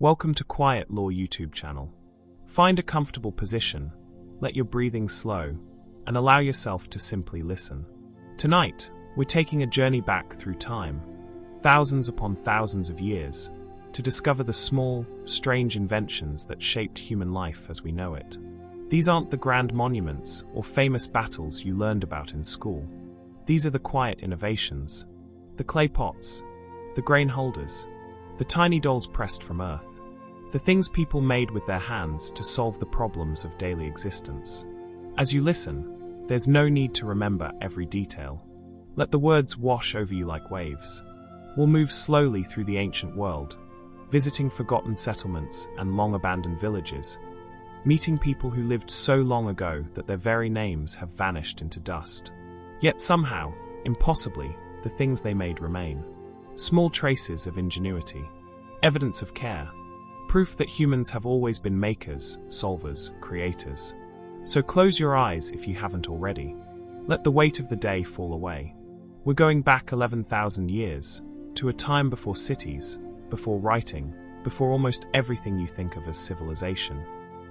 Welcome to Quiet Law YouTube channel. Find a comfortable position, let your breathing slow, and allow yourself to simply listen. Tonight, we're taking a journey back through time, thousands upon thousands of years, to discover the small, strange inventions that shaped human life as we know it. These aren't the grand monuments or famous battles you learned about in school. These are the quiet innovations, the clay pots, the grain holders, the tiny dolls pressed from earth, the things people made with their hands to solve the problems of daily existence. As you listen, there's no need to remember every detail. Let the words wash over you like waves. We'll move slowly through the ancient world, visiting forgotten settlements and long-abandoned villages, meeting people who lived so long ago that their very names have vanished into dust. Yet somehow, impossibly, the things they made remain. Small traces of ingenuity, evidence of care, proof that humans have always been makers, solvers, creators. So close your eyes if you haven't already. Let the weight of the day fall away. We're going back 11,000 years, to a time before cities, before writing, before almost everything you think of as civilization.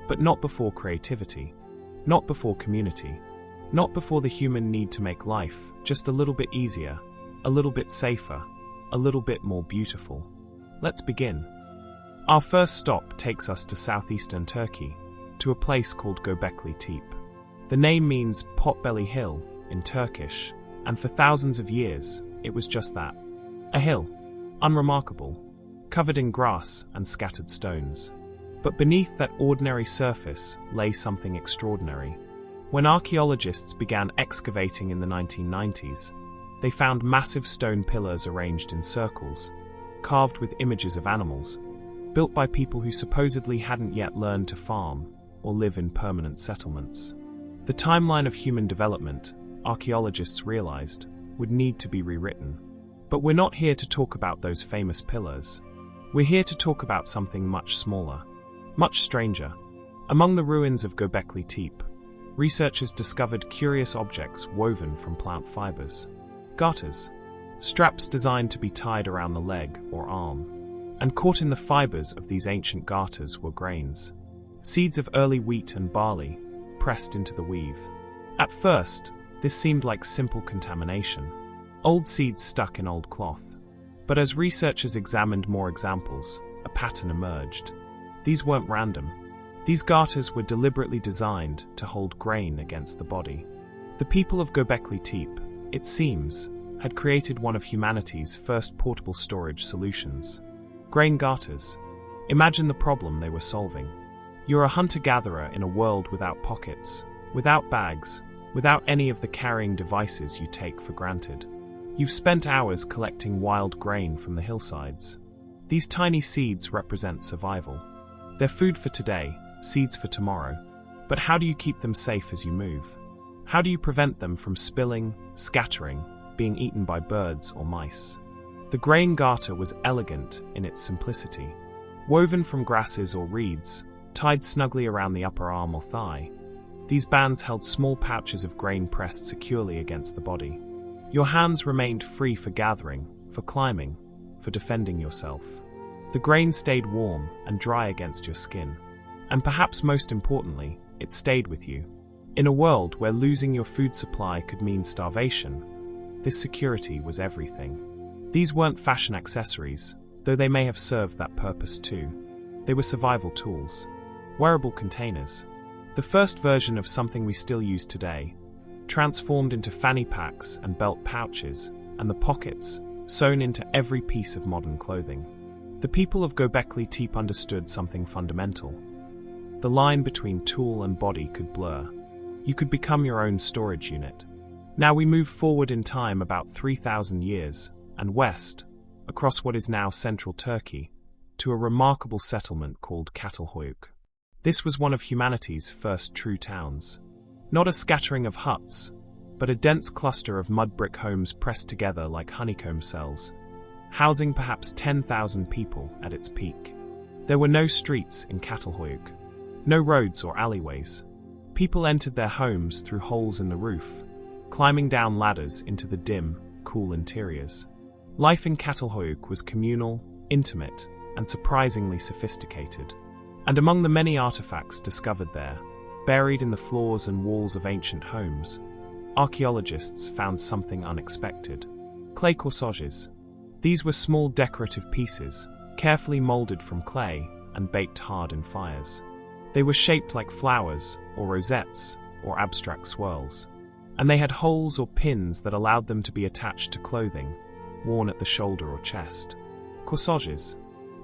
But not before creativity, not before community, not before the human need to make life just a little bit easier, a little bit safer, a little bit more beautiful. Let's begin. Our first stop takes us to southeastern Turkey, to a place called Göbekli Tepe. The name means potbelly hill in Turkish, and for thousands of years, it was just that. A hill, unremarkable, covered in grass and scattered stones. But beneath that ordinary surface lay something extraordinary. When archaeologists began excavating in the 1990s, they found massive stone pillars arranged in circles, carved with images of animals, built by people who supposedly hadn't yet learned to farm or live in permanent settlements. The timeline of human development, archaeologists realized, would need to be rewritten. But we're not here to talk about those famous pillars. We're here to talk about something much smaller, much stranger. Among the ruins of Göbekli Tepe, researchers discovered curious objects woven from plant fibers. Garters, straps designed to be tied around the leg or arm. And caught in the fibers of these ancient garters were grains, seeds of early wheat and barley, pressed into the weave. At first, this seemed like simple contamination, old seeds stuck in old cloth. But as researchers examined more examples, a pattern emerged. These weren't random. These garters were deliberately designed to hold grain against the body. The people of Göbekli Tepe, it seems, had created one of humanity's first portable storage solutions. Grain garters. Imagine the problem they were solving. You're a hunter-gatherer in a world without pockets, without bags, without any of the carrying devices you take for granted. You've spent hours collecting wild grain from the hillsides. These tiny seeds represent survival. They're food for today, seeds for tomorrow. But how do you keep them safe as you move? How do you prevent them from spilling, scattering, being eaten by birds or mice? The grain garter was elegant in its simplicity. Woven from grasses or reeds, tied snugly around the upper arm or thigh, these bands held small pouches of grain pressed securely against the body. Your hands remained free for gathering, for climbing, for defending yourself. The grain stayed warm and dry against your skin. And perhaps most importantly, it stayed with you. In a world where losing your food supply could mean starvation, this security was everything. These weren't fashion accessories, though they may have served that purpose too. They were survival tools, wearable containers. The first version of something we still use today, transformed into fanny packs and belt pouches, and the pockets sewn into every piece of modern clothing. The people of Göbekli Tepe understood something fundamental. The line between tool and body could blur. You could become your own storage unit. Now we move forward in time about 3,000 years, and west, across what is now central Turkey, to a remarkable settlement called Çatalhöyük. This was one of humanity's first true towns. Not a scattering of huts, but a dense cluster of mud brick homes pressed together like honeycomb cells, housing perhaps 10,000 people at its peak. There were no streets in Çatalhöyük, no roads or alleyways. People entered their homes through holes in the roof, climbing down ladders into the dim, cool interiors. Life in Çatalhöyük was communal, intimate, and surprisingly sophisticated. And among the many artifacts discovered there, buried in the floors and walls of ancient homes, archaeologists found something unexpected: clay corsages. These were small decorative pieces, carefully molded from clay and baked hard in fires. They were shaped like flowers, or rosettes, or abstract swirls. And they had holes or pins that allowed them to be attached to clothing, worn at the shoulder or chest. Corsages,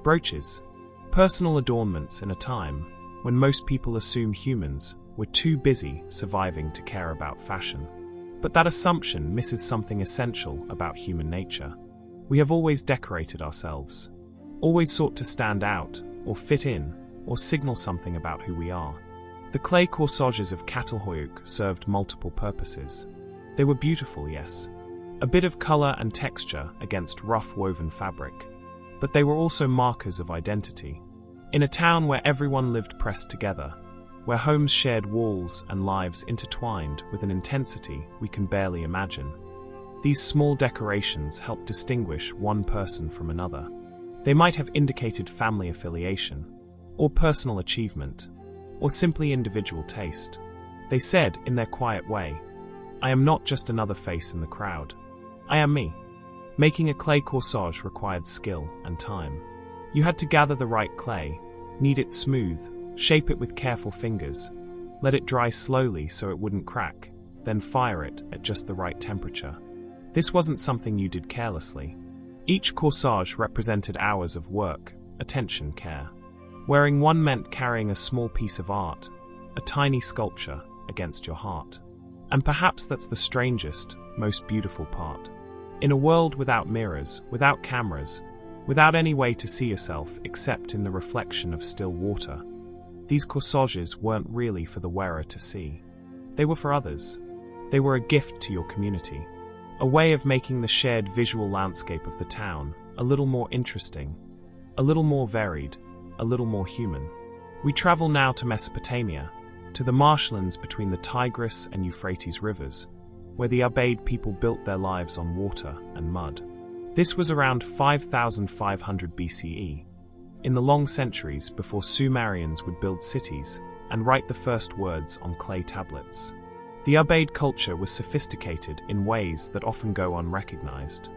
brooches, personal adornments in a time when most people assume humans were too busy surviving to care about fashion. But that assumption misses something essential about human nature. We have always decorated ourselves, always sought to stand out, or fit in, or signal something about who we are. The clay corsages of Catalhoyuk served multiple purposes. They were beautiful, yes, a bit of color and texture against rough woven fabric, but they were also markers of identity. In a town where everyone lived pressed together, where homes shared walls and lives intertwined with an intensity we can barely imagine, these small decorations helped distinguish one person from another. They might have indicated family affiliation, or personal achievement, or simply individual taste. They said, in their quiet way, "I am not just another face in the crowd. I am me." Making a clay corsage required skill and time. You had to gather the right clay, knead it smooth, shape it with careful fingers, let it dry slowly so it wouldn't crack, then fire it at just the right temperature. This wasn't something you did carelessly. Each corsage represented hours of work, attention, care. Wearing one meant carrying a small piece of art, a tiny sculpture, against your heart. And perhaps that's the strangest, most beautiful part. In a world without mirrors, without cameras, without any way to see yourself except in the reflection of still water, these corsages weren't really for the wearer to see. They were for others. They were a gift to your community, a way of making the shared visual landscape of the town a little more interesting, a little more varied, a little more human. We travel now to Mesopotamia, to the marshlands between the Tigris and Euphrates rivers, where the Ubaid people built their lives on water and mud. This was around 5,500 BCE, in the long centuries before Sumerians would build cities and write the first words on clay tablets. The Ubaid culture was sophisticated in ways that often go unrecognized.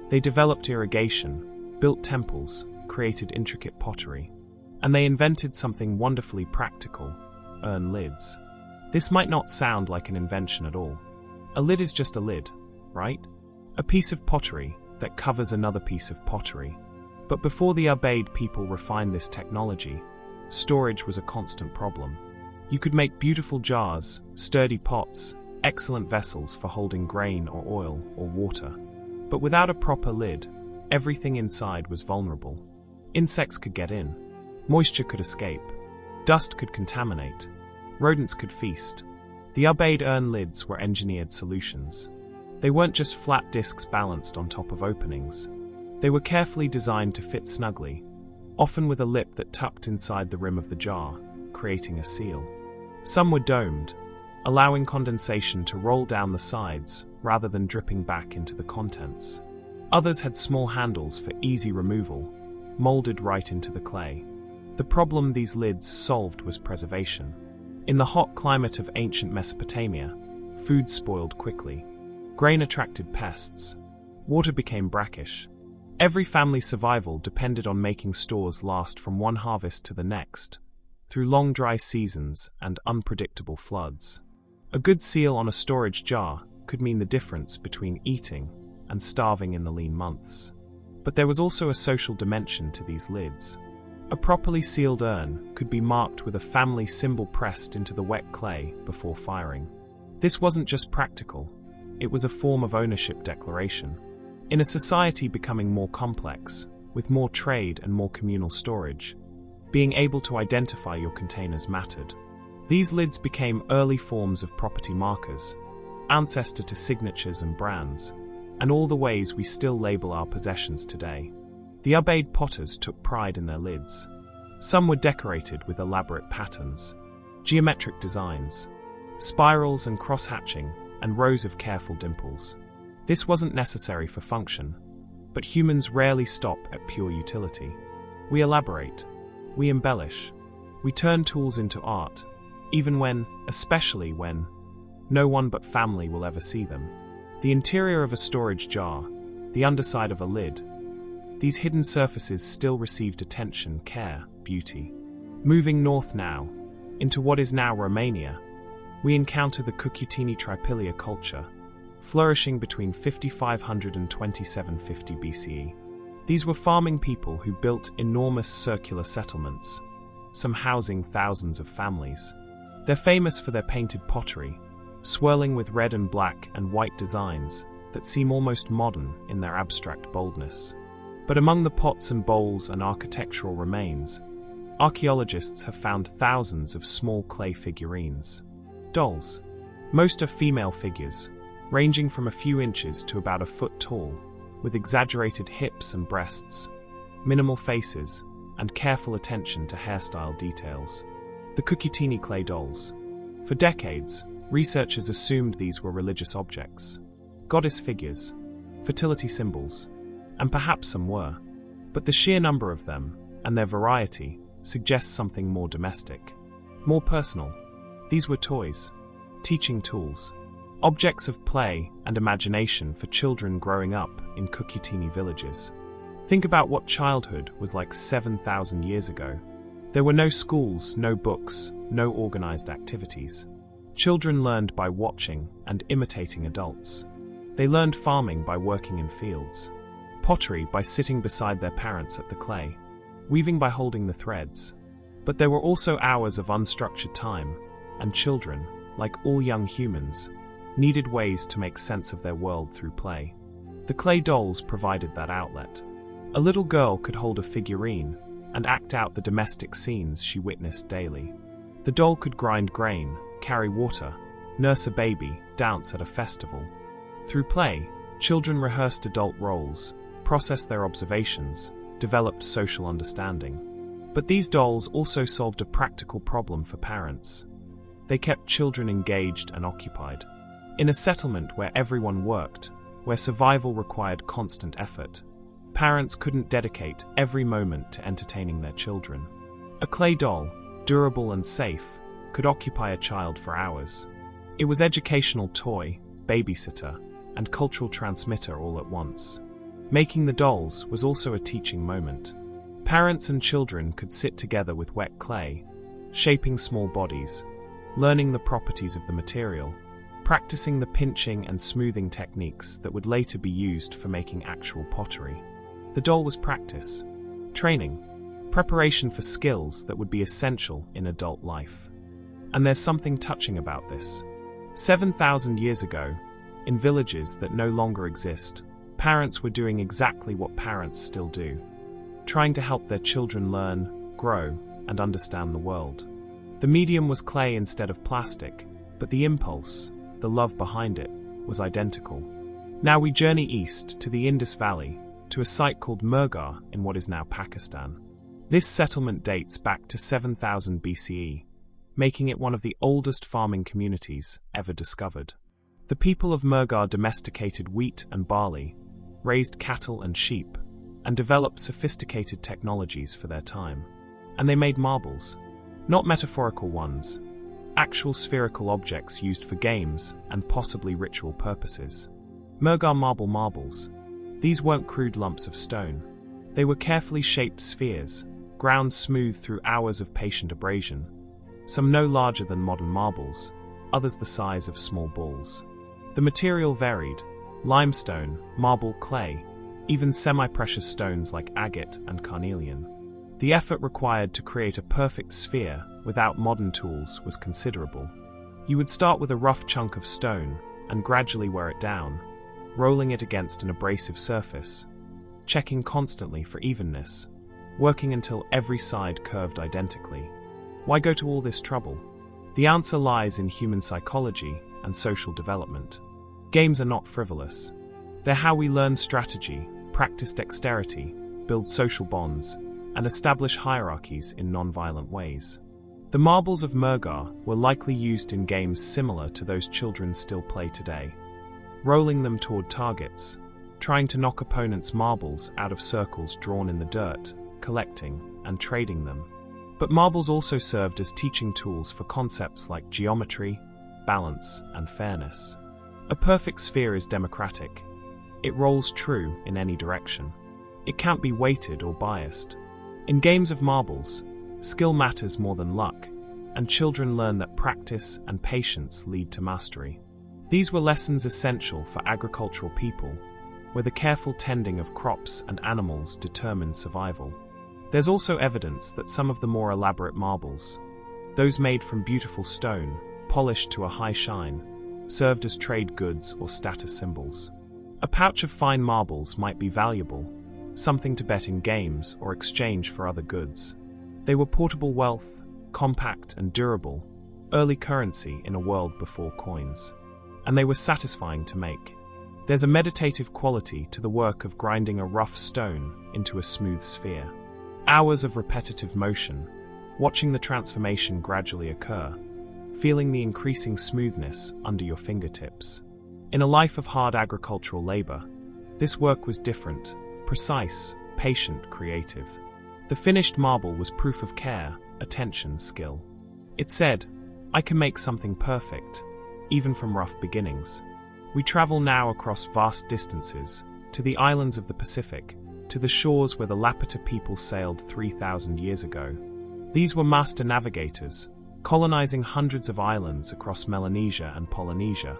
They developed irrigation, built temples, created intricate pottery, and they invented something wonderfully practical: urn lids. This might not sound like an invention at all. A lid is just a lid, right? A piece of pottery that covers another piece of pottery. But before the Ubaid people refined this technology, storage was a constant problem. You could make beautiful jars, sturdy pots, excellent vessels for holding grain or oil or water. But without a proper lid, everything inside was vulnerable. Insects could get in, moisture could escape, dust could contaminate, rodents could feast. The Ubaid urn lids were engineered solutions. They weren't just flat discs balanced on top of openings. They were carefully designed to fit snugly, often with a lip that tucked inside the rim of the jar, creating a seal. Some were domed, allowing condensation to roll down the sides rather than dripping back into the contents. Others had small handles for easy removal, molded right into the clay. The problem these lids solved was preservation. In the hot climate of ancient Mesopotamia, food spoiled quickly. Grain attracted pests. Water became brackish. Every family's survival depended on making stores last from one harvest to the next, through long dry seasons and unpredictable floods. A good seal on a storage jar could mean the difference between eating and starving in the lean months. But there was also a social dimension to these lids. A properly sealed urn could be marked with a family symbol pressed into the wet clay before firing. This wasn't just practical, it was a form of ownership declaration. In a society becoming more complex, with more trade and more communal storage, being able to identify your containers mattered. These lids became early forms of property markers, ancestor to signatures and brands, and all the ways we still label our possessions today. The Ubaid potters took pride in their lids. Some were decorated with elaborate patterns, geometric designs, spirals and cross-hatching, and rows of careful dimples. This wasn't necessary for function, but humans rarely stop at pure utility. We elaborate. We embellish. We turn tools into art, even when, especially when, no one but family will ever see them. The interior of a storage jar, the underside of a lid, these hidden surfaces still received attention, care, beauty. Moving north now, into what is now Romania, we encounter the Cucutini Tripilia culture, flourishing between 5500 and 2750 BCE. These were farming people who built enormous circular settlements, some housing thousands of families. They're famous for their painted pottery, swirling with red and black and white designs that seem almost modern in their abstract boldness. But among the pots and bowls and architectural remains, archaeologists have found thousands of small clay figurines. Dolls. Most are female figures, ranging from a few inches to about a foot tall, with exaggerated hips and breasts, minimal faces, and careful attention to hairstyle details. The Cucutini clay dolls. For decades, researchers assumed these were religious objects, goddess figures, fertility symbols, and perhaps some were. But the sheer number of them, and their variety, suggests something more domestic, more personal. These were toys, teaching tools, objects of play and imagination for children growing up in Cucutini villages. Think about what childhood was like 7,000 years ago. There were no schools, no books, no organized activities. Children learned by watching and imitating adults. They learned farming by working in fields, pottery by sitting beside their parents at the clay, weaving by holding the threads. But there were also hours of unstructured time, and children, like all young humans, needed ways to make sense of their world through play. The clay dolls provided that outlet. A little girl could hold a figurine and act out the domestic scenes she witnessed daily. The doll could grind grain, carry water, nurse a baby, dance at a festival. Through play, children rehearsed adult roles, processed their observations, developed social understanding. But these dolls also solved a practical problem for parents. They kept children engaged and occupied. In a settlement where everyone worked, where survival required constant effort, parents couldn't dedicate every moment to entertaining their children. A clay doll, durable and safe, could occupy a child for hours. It was educational toy, babysitter, and cultural transmitter all at once. Making the dolls was also a teaching moment. Parents and children could sit together with wet clay, shaping small bodies, learning the properties of the material, practicing the pinching and smoothing techniques that would later be used for making actual pottery. The doll was practice, training, preparation for skills that would be essential in adult life. And there's something touching about this. 7,000 years ago, in villages that no longer exist, parents were doing exactly what parents still do, trying to help their children learn, grow, and understand the world. The medium was clay instead of plastic, but the impulse, the love behind it, was identical. Now we journey east to the Indus Valley, to a site called Mehrgarh in what is now Pakistan. This settlement dates back to 7000 BCE, making it one of the oldest farming communities ever discovered. The people of Mehrgarh domesticated wheat and barley, raised cattle and sheep, and developed sophisticated technologies for their time. And they made marbles. Not metaphorical ones, actual spherical objects used for games and possibly ritual purposes. Mehrgarh marbles. These weren't crude lumps of stone. They were carefully shaped spheres, ground smooth through hours of patient abrasion, some no larger than modern marbles, others the size of small balls. The material varied: limestone, marble, clay, even semi-precious stones like agate and carnelian. The effort required to create a perfect sphere without modern tools was considerable. You would start with a rough chunk of stone and gradually wear it down, rolling it against an abrasive surface, checking constantly for evenness, working until every side curved identically. Why go to all this trouble? The answer lies in human psychology and social development. Games are not frivolous. They're how we learn strategy, practice dexterity, build social bonds, and establish hierarchies in non-violent ways. The marbles of Mehrgarh were likely used in games similar to those children still play today, rolling them toward targets, trying to knock opponents' marbles out of circles drawn in the dirt, collecting and trading them. But marbles also served as teaching tools for concepts like geometry, balance, and fairness. A perfect sphere is democratic. It rolls true in any direction. It can't be weighted or biased. In games of marbles, skill matters more than luck, and children learn that practice and patience lead to mastery. These were lessons essential for agricultural people, where the careful tending of crops and animals determined survival. There's also evidence that some of the more elaborate marbles, those made from beautiful stone, polished to a high shine, served as trade goods or status symbols. A pouch of fine marbles might be valuable, something to bet in games or exchange for other goods. They were portable wealth, compact and durable, early currency in a world before coins. And they were satisfying to make. There's a meditative quality to the work of grinding a rough stone into a smooth sphere. Hours of repetitive motion, watching the transformation gradually occur, feeling the increasing smoothness under your fingertips. In a life of hard agricultural labor, this work was different, precise, patient, creative. The finished marble was proof of care, attention, skill. It said, "I can make something perfect, even from rough beginnings." We travel now across vast distances, to the islands of the Pacific, to the shores where the Lapita people sailed 3,000 years ago. These were master navigators, colonizing hundreds of islands across Melanesia and Polynesia,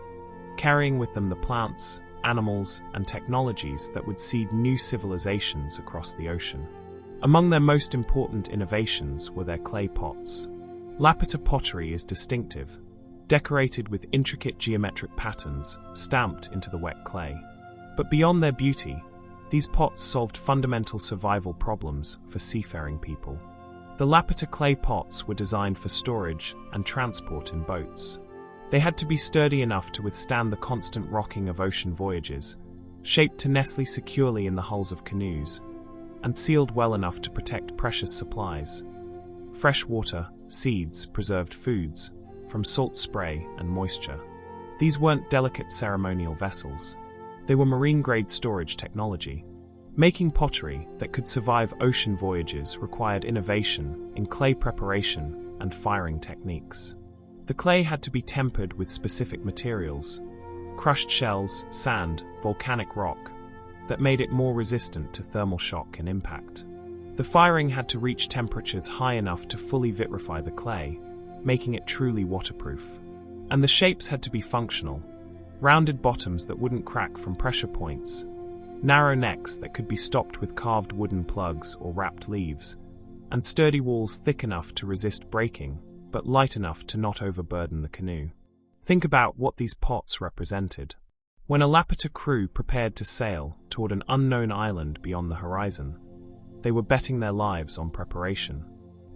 carrying with them the plants, animals, and technologies that would seed new civilizations across the ocean. Among their most important innovations were their clay pots. Lapita pottery is distinctive, decorated with intricate geometric patterns stamped into the wet clay. But beyond their beauty, these pots solved fundamental survival problems for seafaring people. The Lapita clay pots were designed for storage and transport in boats. They had to be sturdy enough to withstand the constant rocking of ocean voyages, shaped to nestle securely in the hulls of canoes, and sealed well enough to protect precious supplies: fresh water, seeds, preserved foods, from salt spray and moisture. These weren't delicate ceremonial vessels. They were marine-grade storage technology. Making pottery that could survive ocean voyages required innovation in clay preparation and firing techniques. The clay had to be tempered with specific materials, crushed shells, sand, volcanic rock, that made it more resistant to thermal shock and impact. The firing had to reach temperatures high enough to fully vitrify the clay, making it truly waterproof. And the shapes had to be functional: rounded bottoms that wouldn't crack from pressure points, narrow necks that could be stopped with carved wooden plugs or wrapped leaves, and sturdy walls thick enough to resist breaking, but light enough to not overburden the canoe. Think about what these pots represented. When a Lapita crew prepared to sail toward an unknown island beyond the horizon, they were betting their lives on preparation.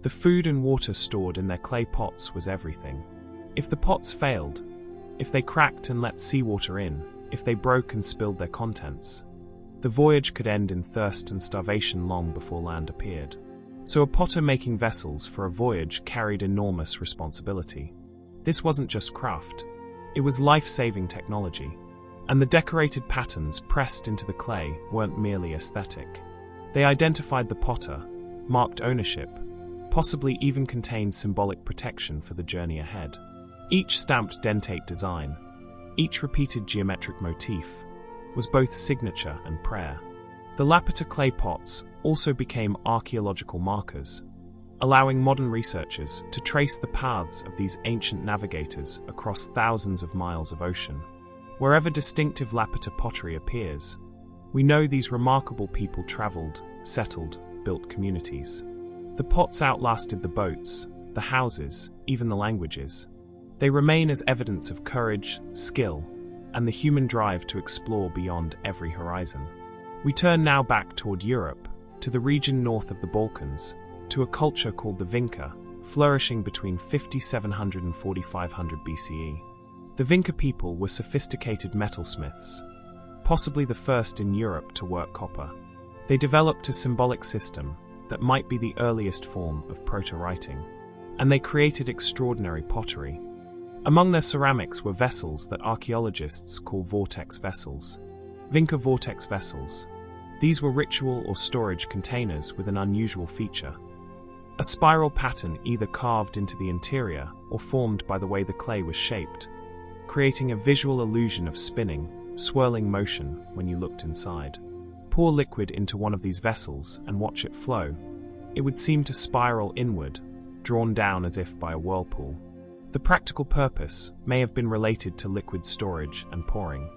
The food and water stored in their clay pots was everything. If the pots failed, if they cracked and let seawater in, if they broke and spilled their contents, the voyage could end in thirst and starvation long before land appeared. So a potter making vessels for a voyage carried enormous responsibility. This wasn't just craft, it was life-saving technology. And the decorated patterns pressed into the clay weren't merely aesthetic. They identified the potter, marked ownership, possibly even contained symbolic protection for the journey ahead. Each stamped dentate design, each repeated geometric motif, was both signature and prayer. The Lapita clay pots also became archaeological markers, allowing modern researchers to trace the paths of these ancient navigators across thousands of miles of ocean. Wherever distinctive Lapita pottery appears, we know these remarkable people traveled, settled, built communities. The pots outlasted the boats, the houses, even the languages. They remain as evidence of courage, skill, and the human drive to explore beyond every horizon. We turn now back toward Europe, to the region north of the Balkans, to a culture called the Vinca, flourishing between 5700 and 4500 BCE. The Vinca people were sophisticated metalsmiths, possibly the first in Europe to work copper. They developed a symbolic system that might be the earliest form of proto-writing, and they created extraordinary pottery. Among their ceramics were vessels that archaeologists call vortex vessels. Vinca vortex vessels. These were ritual or storage containers with an unusual feature. A spiral pattern either carved into the interior or formed by the way the clay was shaped, creating a visual illusion of spinning, swirling motion when you looked inside. Pour liquid into one of these vessels and watch it flow. It would seem to spiral inward, drawn down as if by a whirlpool. The practical purpose may have been related to liquid storage and pouring.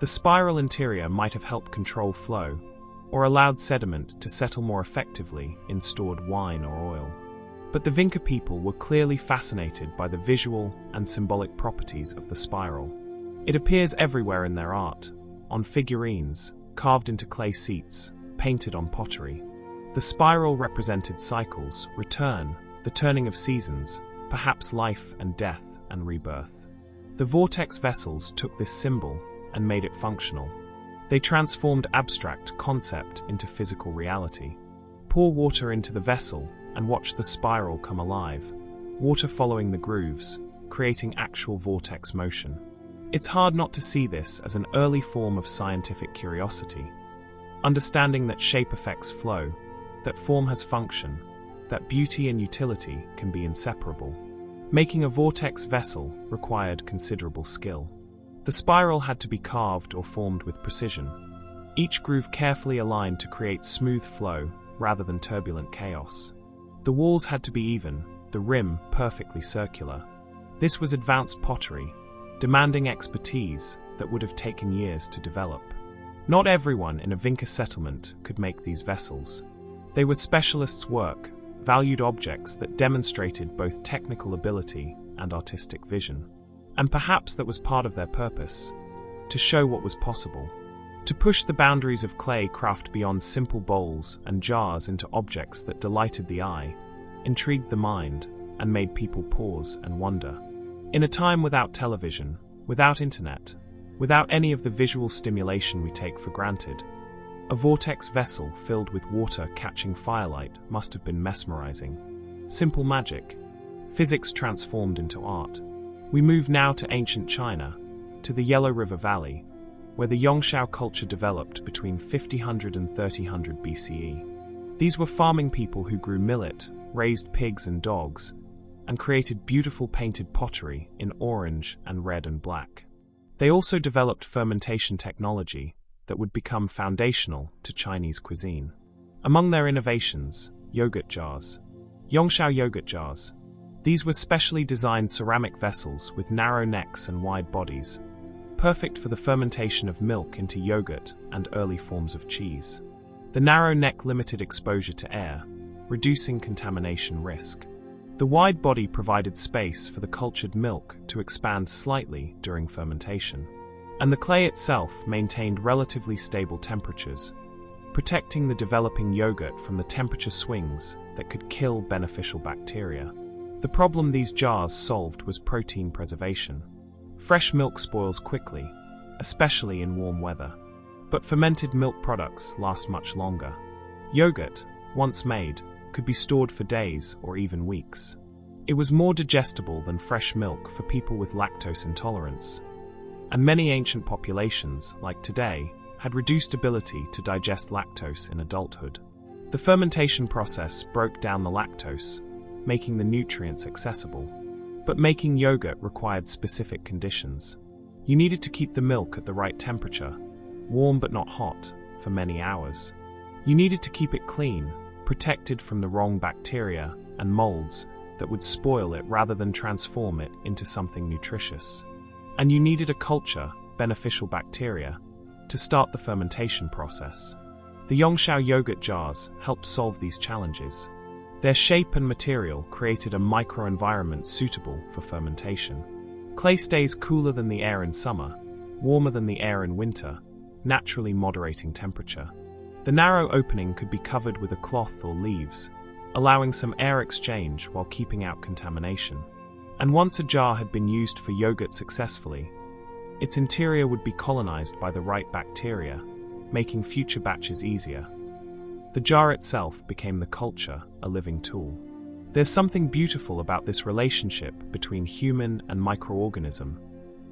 The spiral interior might have helped control flow, or allowed sediment to settle more effectively in stored wine or oil. But the Vinca people were clearly fascinated by the visual and symbolic properties of the spiral. It appears everywhere in their art, on figurines, carved into clay seats, painted on pottery. The spiral represented cycles, return, the turning of seasons, perhaps life and death and rebirth. The vortex vessels took this symbol and made it functional. They transformed abstract concept into physical reality. Pour water into the vessel and watch the spiral come alive, water following the grooves, creating actual vortex motion. It's hard not to see this as an early form of scientific curiosity, understanding that shape affects flow, that form has function, that beauty and utility can be inseparable. Making a vortex vessel required considerable skill. The spiral had to be carved or formed with precision, each groove carefully aligned to create smooth flow rather than turbulent chaos. The walls had to be even, the rim perfectly circular. This was advanced pottery, demanding expertise that would have taken years to develop. Not everyone in a Vinca settlement could make these vessels. They were specialists' work, valued objects that demonstrated both technical ability and artistic vision. And perhaps that was part of their purpose, to show what was possible, to push the boundaries of clay craft beyond simple bowls and jars into objects that delighted the eye, intrigued the mind, and made people pause and wonder. In a time without television, without internet, without any of the visual stimulation we take for granted, a vortex vessel filled with water catching firelight must have been mesmerizing. Simple magic, physics transformed into art. We move now to ancient China, to the Yellow River Valley, where the Yongshao culture developed between 5000 and 3000 BCE. These were farming people who grew millet, raised pigs and dogs, and created beautiful painted pottery in orange and red and black. They also developed fermentation technology that would become foundational to Chinese cuisine. Among their innovations, yogurt jars. Yongshao yogurt jars. These were specially designed ceramic vessels with narrow necks and wide bodies, perfect for the fermentation of milk into yogurt and early forms of cheese. The narrow neck limited exposure to air, reducing contamination risk. The wide body provided space for the cultured milk to expand slightly during fermentation. And the clay itself maintained relatively stable temperatures, protecting the developing yogurt from the temperature swings that could kill beneficial bacteria. The problem these jars solved was protein preservation. Fresh milk spoils quickly, especially in warm weather. But fermented milk products last much longer. Yogurt, once made, could be stored for days or even weeks. It was more digestible than fresh milk for people with lactose intolerance. And many ancient populations, like today, had reduced ability to digest lactose in adulthood. The fermentation process broke down the lactose, making the nutrients accessible. But making yogurt required specific conditions. You needed to keep the milk at the right temperature, warm but not hot, for many hours. You needed to keep it clean, protected from the wrong bacteria and molds that would spoil it rather than transform it into something nutritious. And you needed a culture, beneficial bacteria, to start the fermentation process. The Yongshao yogurt jars helped solve these challenges. Their shape and material created a microenvironment suitable for fermentation. Clay stays cooler than the air in summer, warmer than the air in winter, naturally moderating temperature. The narrow opening could be covered with a cloth or leaves, allowing some air exchange while keeping out contamination. And once a jar had been used for yogurt successfully, its interior would be colonized by the right bacteria, making future batches easier. The jar itself became the culture, a living tool. There's something beautiful about this relationship between human and microorganism,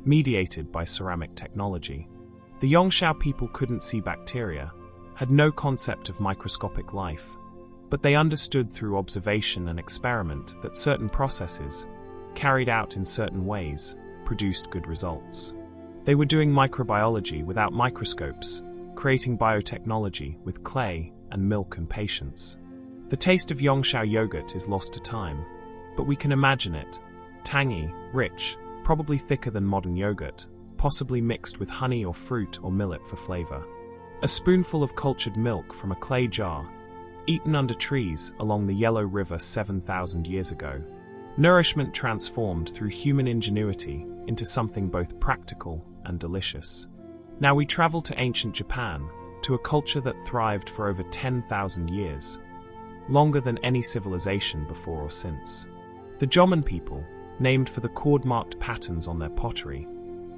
mediated by ceramic technology. The Yongshao people couldn't see bacteria, had no concept of microscopic life, but they understood through observation and experiment that certain processes, carried out in certain ways, produced good results. They were doing microbiology without microscopes, creating biotechnology with clay and milk and patience. The taste of Yongshao yogurt is lost to time, but we can imagine it. Tangy, rich, probably thicker than modern yogurt, possibly mixed with honey or fruit or millet for flavor. A spoonful of cultured milk from a clay jar, eaten under trees along the Yellow River 7,000 years ago. Nourishment transformed through human ingenuity into something both practical and delicious. Now we travel to ancient Japan, to a culture that thrived for over 10,000 years, longer than any civilization before or since. The Jomon people, named for the cord-marked patterns on their pottery,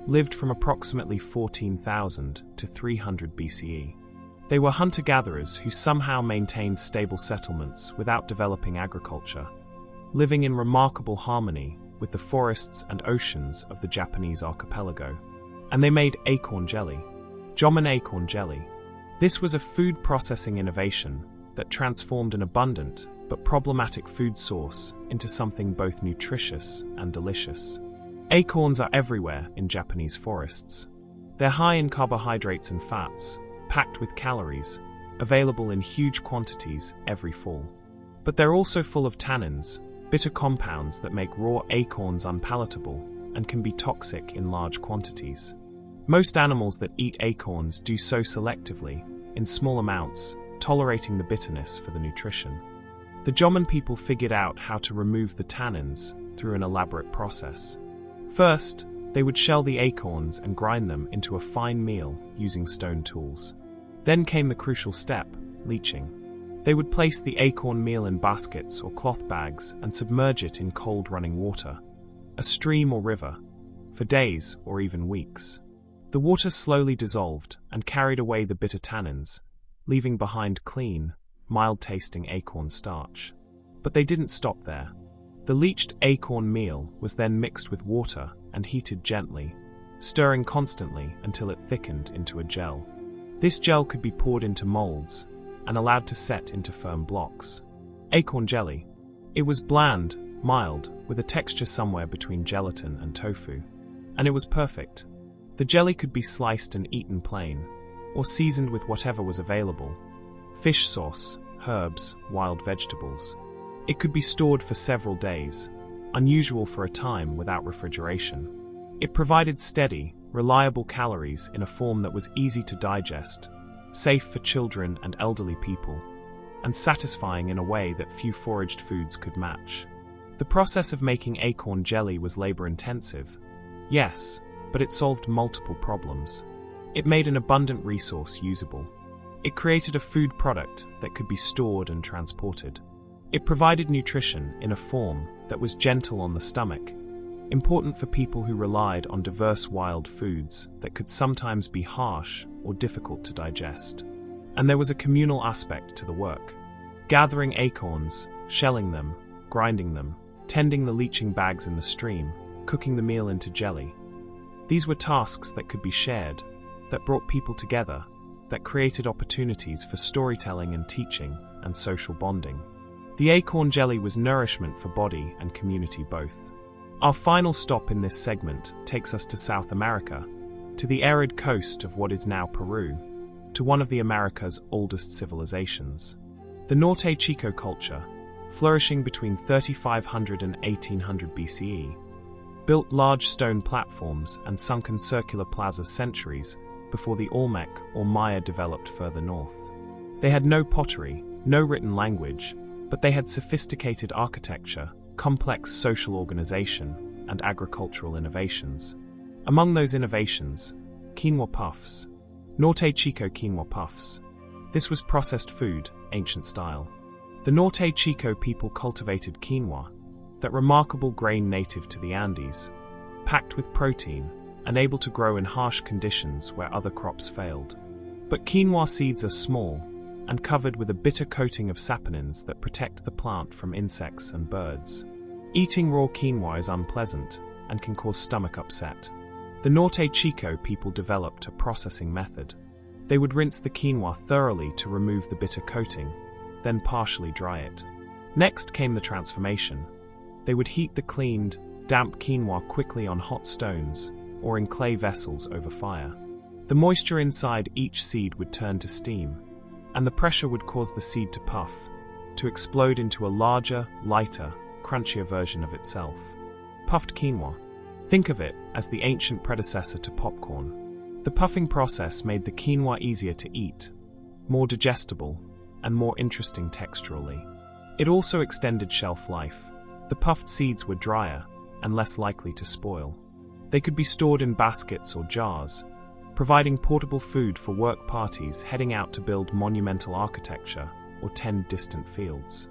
lived from approximately 14,000 to 300 BCE. They were hunter-gatherers who somehow maintained stable settlements without developing agriculture, living in remarkable harmony with the forests and oceans of the Japanese archipelago. And they made acorn jelly, Jomon acorn jelly. This was a food processing innovation that transformed an abundant but problematic food source into something both nutritious and delicious. Acorns are everywhere in Japanese forests. They're high in carbohydrates and fats, packed with calories, available in huge quantities every fall. But they're also full of tannins, bitter compounds that make raw acorns unpalatable and can be toxic in large quantities. Most animals that eat acorns do so selectively, in small amounts, tolerating the bitterness for the nutrition. The Jomon people figured out how to remove the tannins through an elaborate process. First, they would shell the acorns and grind them into a fine meal using stone tools. Then came the crucial step, leaching. They would place the acorn meal in baskets or cloth bags and submerge it in cold running water, a stream or river, for days or even weeks. The water slowly dissolved and carried away the bitter tannins, leaving behind clean, mild-tasting acorn starch. But they didn't stop there. The leached acorn meal was then mixed with water and heated gently, stirring constantly until it thickened into a gel. This gel could be poured into molds and allowed to set into firm blocks. Acorn jelly. It was bland, mild, with a texture somewhere between gelatin and tofu. And it was perfect. The jelly could be sliced and eaten plain, or seasoned with whatever was available: fish sauce, herbs, wild vegetables. It could be stored for several days, unusual for a time without refrigeration. It provided steady, reliable calories in a form that was easy to digest, safe for children and elderly people, and satisfying in a way that few foraged foods could match. The process of making acorn jelly was labor-intensive, yes, but it solved multiple problems. It made an abundant resource usable. It created a food product that could be stored and transported. It provided nutrition in a form that was gentle on the stomach, important for people who relied on diverse wild foods that could sometimes be harsh or difficult to digest. And there was a communal aspect to the work. Gathering acorns, shelling them, grinding them, tending the leaching bags in the stream, cooking the meal into jelly. These were tasks that could be shared, that brought people together, that created opportunities for storytelling and teaching and social bonding. The acorn jelly was nourishment for body and community both. Our final stop in this segment takes us to South America, to the arid coast of what is now Peru, to one of the America's oldest civilizations. The Norte Chico culture, flourishing between 3500 and 1800 BCE, built large stone platforms and sunken circular plazas centuries before the Olmec or Maya developed further north. They had no pottery, no written language, but they had sophisticated architecture, complex social organization, and agricultural innovations. Among those innovations, quinoa puffs. Norte Chico quinoa puffs. This was processed food, ancient style. The Norte Chico people cultivated quinoa, that remarkable grain native to the Andes, packed with protein and able to grow in harsh conditions where other crops failed. But quinoa seeds are small and covered with a bitter coating of saponins that protect the plant from insects and birds. Eating raw quinoa is unpleasant and can cause stomach upset. The Norte Chico people developed a processing method. They would rinse the quinoa thoroughly to remove the bitter coating, then partially dry it. Next came the transformation. They would heat the cleaned, damp quinoa quickly on hot stones or in clay vessels over fire. The moisture inside each seed would turn to steam, and the pressure would cause the seed to puff, to explode into a larger, lighter, crunchier version of itself. Puffed quinoa. Think of it as the ancient predecessor to popcorn. The puffing process made the quinoa easier to eat, more digestible, and more interesting texturally. It also extended shelf life. The puffed seeds were drier and less likely to spoil. They could be stored in baskets or jars, providing portable food for work parties heading out to build monumental architecture or tend distant fields.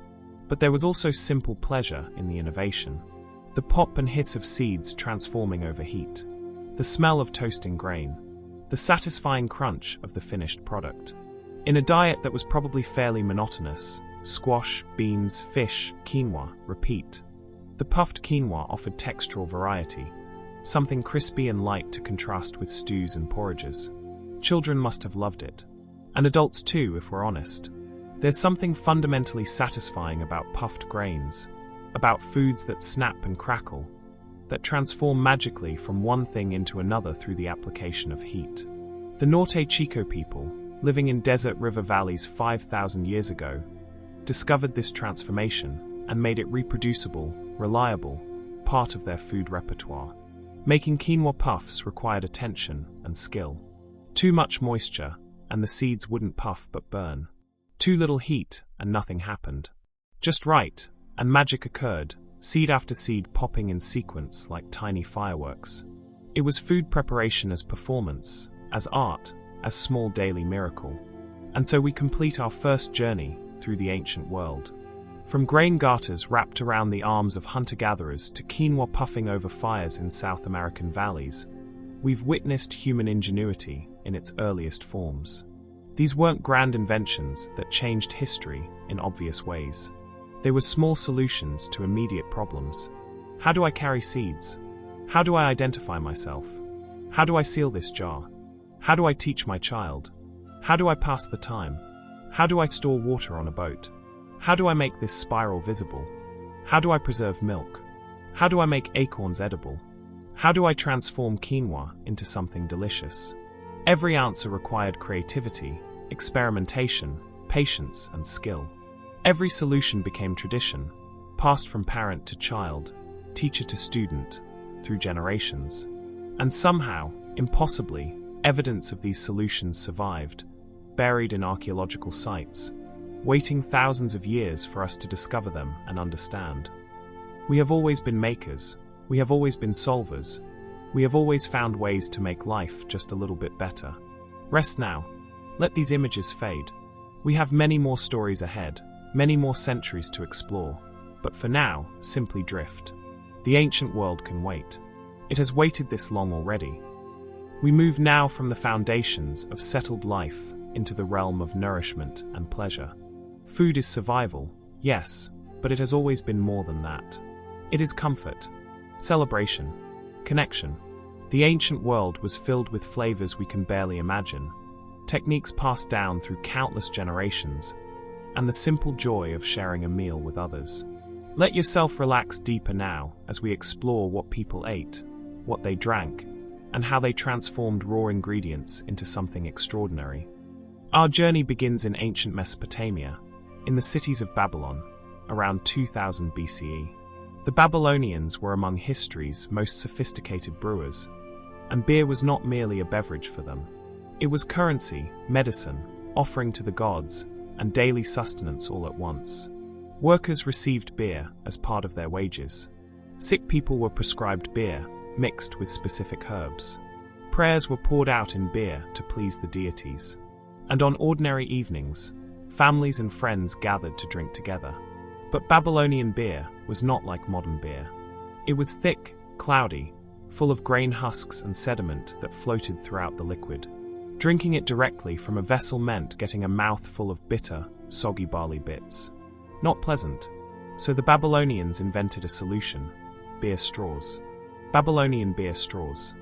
But there was also simple pleasure in the innovation. The pop and hiss of seeds transforming over heat, the smell of toasting grain, the satisfying crunch of the finished product. In a diet that was probably fairly monotonous, squash, beans, fish, quinoa, repeat. The puffed quinoa offered textural variety, something crispy and light to contrast with stews and porridges. Children must have loved it. And adults too, if we're honest. There's something fundamentally satisfying about puffed grains, about foods that snap and crackle, that transform magically from one thing into another through the application of heat. The Norte Chico people, living in desert river valleys 5,000 years ago, discovered this transformation and made it reproducible, reliable, part of their food repertoire. Making quinoa puffs required attention and skill. Too much moisture, and the seeds wouldn't puff but burn. Too little heat, and nothing happened. Just right, and magic occurred, seed after seed popping in sequence like tiny fireworks. It was food preparation as performance, as art, as small daily miracle. And so we complete our first journey through the ancient world. From grain garters wrapped around the arms of hunter-gatherers to quinoa puffing over fires in South American valleys, we've witnessed human ingenuity in its earliest forms. These weren't grand inventions that changed history in obvious ways. They were small solutions to immediate problems. How do I carry seeds? How do I identify myself? How do I seal this jar? How do I teach my child? How do I pass the time? How do I store water on a boat? How do I make this spiral visible? How do I preserve milk? How do I make acorns edible? How do I transform quinoa into something delicious? Every answer required creativity, experimentation, patience, and skill. Every solution became tradition, passed from parent to child, teacher to student, through generations. And somehow, impossibly, evidence of these solutions survived, buried in archaeological sites, waiting thousands of years for us to discover them and understand. We have always been makers, we have always been solvers, we have always found ways to make life just a little bit better. Rest now. Let these images fade. We have many more stories ahead, many more centuries to explore, but for now, simply drift. The ancient world can wait. It has waited this long already. We move now from the foundations of settled life into the realm of nourishment and pleasure. Food is survival, yes, but it has always been more than that. It is comfort, celebration, connection. The ancient world was filled with flavors we can barely imagine, techniques passed down through countless generations, and the simple joy of sharing a meal with others. Let yourself relax deeper now as we explore what people ate, what they drank, and how they transformed raw ingredients into something extraordinary. Our journey begins in ancient Mesopotamia, in the cities of Babylon, around 2000 BCE. The Babylonians were among history's most sophisticated brewers, and beer was not merely a beverage for them. It was currency, medicine, offering to the gods, and daily sustenance all at once. Workers received beer as part of their wages. Sick people were prescribed beer, mixed with specific herbs. Prayers were poured out in beer to please the deities. And on ordinary evenings, families and friends gathered to drink together. But Babylonian beer was not like modern beer. It was thick, cloudy, full of grain husks and sediment that floated throughout the liquid. Drinking it directly from a vessel meant getting a mouthful of bitter, soggy barley bits. Not pleasant. So the Babylonians invented a solution: beer straws. Babylonian beer straws.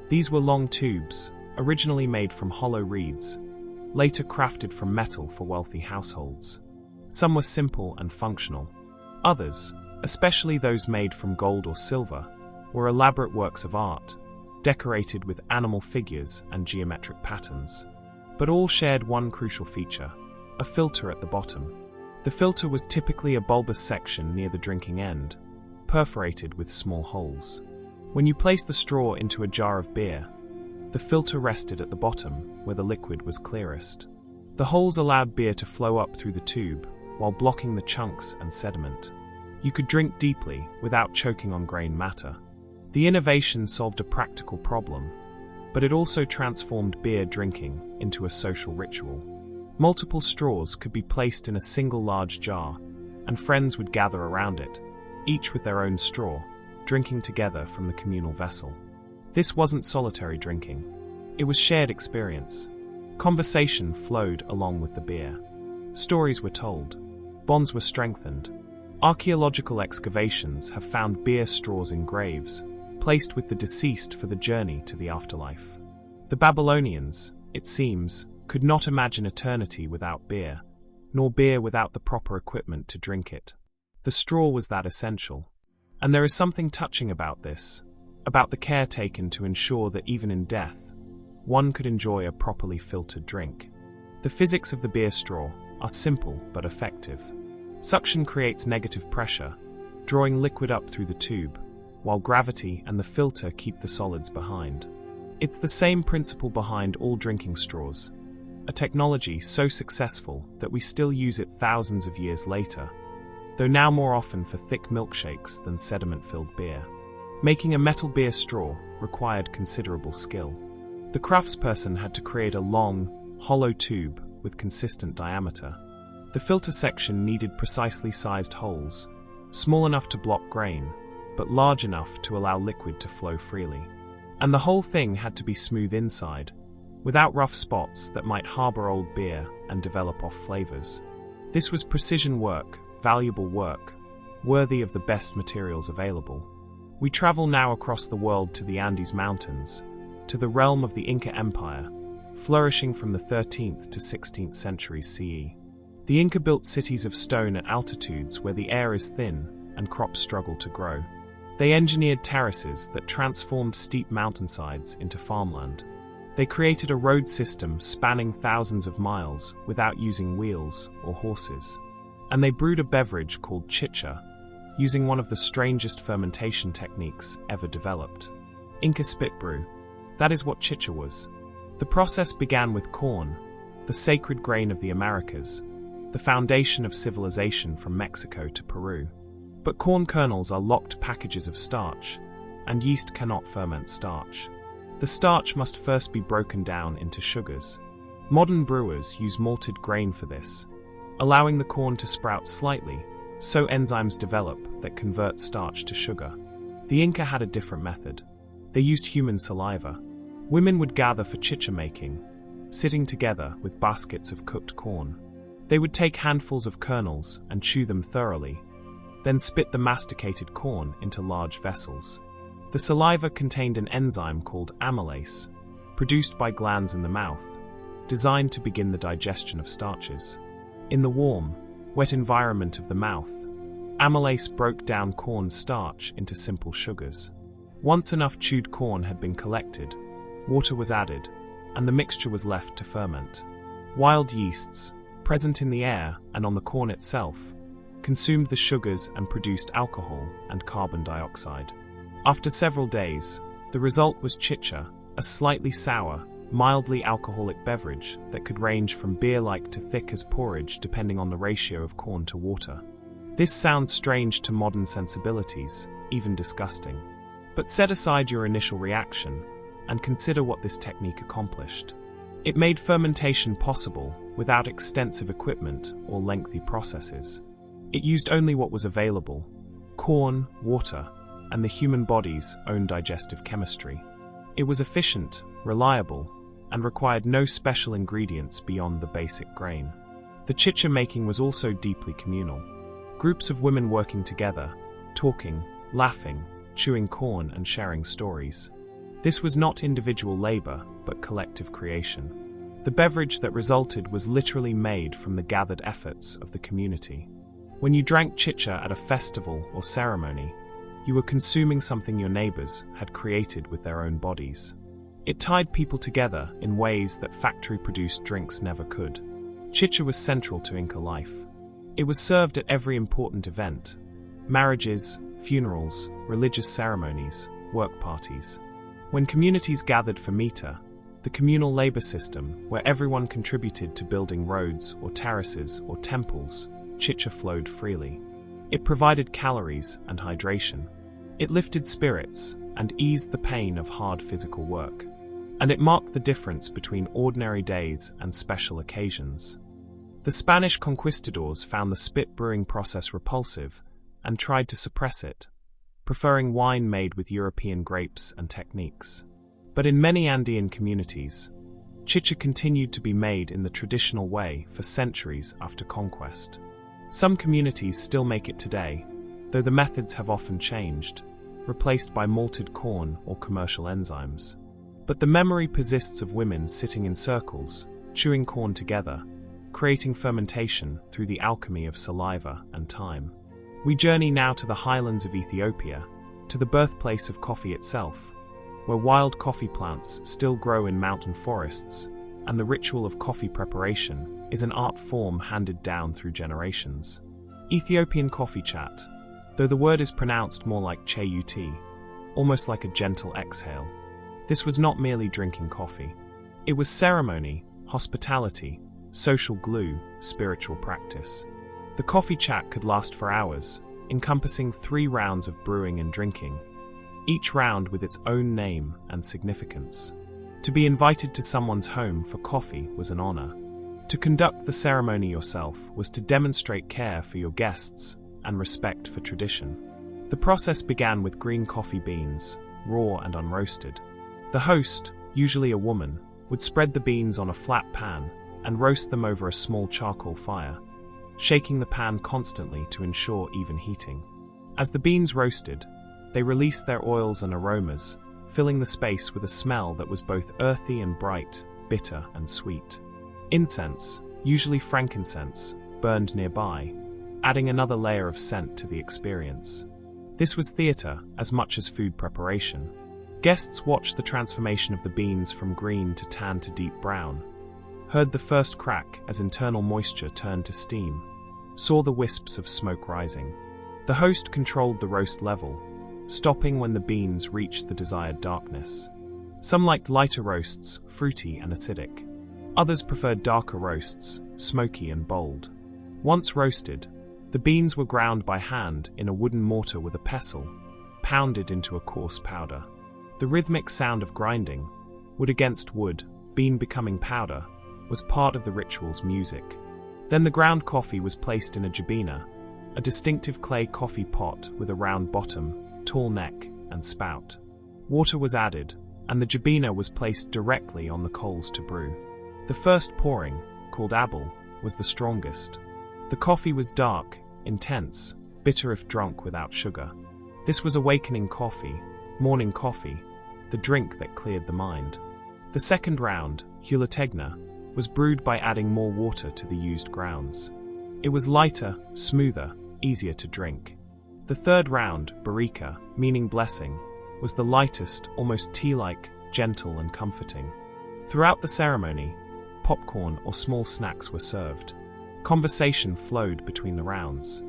These were long tubes, originally made from hollow reeds, later crafted from metal for wealthy households. Some were simple and functional. Others, especially those made from gold or silver, were elaborate works of art, decorated with animal figures and geometric patterns. But all shared one crucial feature: a filter at the bottom. The filter was typically a bulbous section near the drinking end, perforated with small holes. When you placed the straw into a jar of beer, the filter rested at the bottom, where the liquid was clearest. The holes allowed beer to flow up through the tube, while blocking the chunks and sediment. You could drink deeply without choking on grain matter. The innovation solved a practical problem, but it also transformed beer drinking into a social ritual. Multiple straws could be placed in a single large jar, and friends would gather around it, each with their own straw, drinking together from the communal vessel. This wasn't solitary drinking. It was shared experience. Conversation flowed along with the beer. Stories were told. Bonds were strengthened. Archaeological excavations have found beer straws in graves, placed with the deceased for the journey to the afterlife. The Babylonians, it seems, could not imagine eternity without beer, nor beer without the proper equipment to drink it. The straw was that essential. And there is something touching about this, about the care taken to ensure that even in death, one could enjoy a properly filtered drink. The physics of the beer straw are simple but effective. Suction creates negative pressure, drawing liquid up through the tube, while gravity and the filter keep the solids behind. It's the same principle behind all drinking straws, a technology so successful that we still use it thousands of years later, though now more often for thick milkshakes than sediment-filled beer. Making a metal beer straw required considerable skill. The craftsperson had to create a long, hollow tube with consistent diameter. The filter section needed precisely sized holes, small enough to block grain, but large enough to allow liquid to flow freely. And the whole thing had to be smooth inside, without rough spots that might harbor old beer and develop off flavors. This was precision work, valuable work, worthy of the best materials available. We travel now across the world to the Andes Mountains, to the realm of the Inca Empire, flourishing from the 13th to 16th centuries CE. The Inca built cities of stone at altitudes where the air is thin and crops struggle to grow. They engineered terraces that transformed steep mountainsides into farmland. They created a road system spanning thousands of miles without using wheels or horses. And they brewed a beverage called chicha, using one of the strangest fermentation techniques ever developed. Inca spit brew. That is what chicha was. The process began with corn, the sacred grain of the Americas, the foundation of civilization from Mexico to Peru. But corn kernels are locked packages of starch, and yeast cannot ferment starch. The starch must first be broken down into sugars. Modern brewers use malted grain for this, allowing the corn to sprout slightly, so enzymes develop that convert starch to sugar. The Inca had a different method. They used human saliva. Women would gather for chicha making, sitting together with baskets of cooked corn. They would take handfuls of kernels and chew them thoroughly, then spit the masticated corn into large vessels. The saliva contained an enzyme called amylase, produced by glands in the mouth, designed to begin the digestion of starches. In the warm, wet environment of the mouth, amylase broke down corn starch into simple sugars. Once enough chewed corn had been collected, water was added, and the mixture was left to ferment. Wild yeasts, present in the air and on the corn itself, consumed the sugars and produced alcohol and carbon dioxide. After several days, the result was chicha, a slightly sour, mildly alcoholic beverage that could range from beer-like to thick as porridge depending on the ratio of corn to water. This sounds strange to modern sensibilities, even disgusting. But set aside your initial reaction and consider what this technique accomplished. It made fermentation possible without extensive equipment or lengthy processes. It used only what was available: corn, water, and the human body's own digestive chemistry. It was efficient, reliable, and required no special ingredients beyond the basic grain. The chicha making was also deeply communal. Groups of women working together, talking, laughing, chewing corn and sharing stories. This was not individual labor, but collective creation. The beverage that resulted was literally made from the gathered efforts of the community. When you drank chicha at a festival or ceremony, you were consuming something your neighbors had created with their own bodies. It tied people together in ways that factory-produced drinks never could. Chicha was central to Inca life. It was served at every important event: marriages, funerals, religious ceremonies, work parties. When communities gathered for mita, the communal labor system, where everyone contributed to building roads or terraces or temples, chicha flowed freely. It provided calories and hydration. It lifted spirits and eased the pain of hard physical work. And it marked the difference between ordinary days and special occasions. The Spanish conquistadors found the spit brewing process repulsive and tried to suppress it, preferring wine made with European grapes and techniques. But in many Andean communities, chicha continued to be made in the traditional way for centuries after conquest. Some communities still make it today, though the methods have often changed, replaced by malted corn or commercial enzymes. But the memory persists of women sitting in circles, chewing corn together, creating fermentation through the alchemy of saliva and time. We journey now to the highlands of Ethiopia, to the birthplace of coffee itself, where wild coffee plants still grow in mountain forests, and the ritual of coffee preparation is an art form handed down through generations. Ethiopian coffee chat, though the word is pronounced more like chayut, almost like a gentle exhale. This was not merely drinking coffee. It was ceremony, hospitality, social glue, spiritual practice. The coffee chat could last for hours, encompassing 3 rounds of brewing and drinking, each round with its own name and significance. To be invited to someone's home for coffee was an honor. To conduct the ceremony yourself was to demonstrate care for your guests and respect for tradition. The process began with green coffee beans, raw and unroasted. The host, usually a woman, would spread the beans on a flat pan and roast them over a small charcoal fire, shaking the pan constantly to ensure even heating. As the beans roasted, they released their oils and aromas, filling the space with a smell that was both earthy and bright, bitter and sweet. Incense, usually frankincense, burned nearby, adding another layer of scent to the experience. This was theater as much as food preparation. Guests watched the transformation of the beans from green to tan to deep brown, heard the first crack as internal moisture turned to steam, saw the wisps of smoke rising. The host controlled the roast level, stopping when the beans reached the desired darkness. Some liked lighter roasts, fruity and acidic. Others preferred darker roasts, smoky and bold. Once roasted, the beans were ground by hand in a wooden mortar with a pestle, pounded into a coarse powder. The rhythmic sound of grinding, wood against wood, bean becoming powder, was part of the ritual's music. Then the ground coffee was placed in a jabina, a distinctive clay coffee pot with a round bottom, tall neck, and spout. Water was added, and the jabina was placed directly on the coals to brew. The first pouring, called abel, was the strongest. The coffee was dark, intense, bitter if drunk without sugar. This was awakening coffee, morning coffee, the drink that cleared the mind. The second round, hulategna, was brewed by adding more water to the used grounds. It was lighter, smoother, easier to drink. The third round, barika, meaning blessing, was the lightest, almost tea-like, gentle and comforting. Throughout the ceremony, popcorn or small snacks were served. Conversation flowed between the rounds.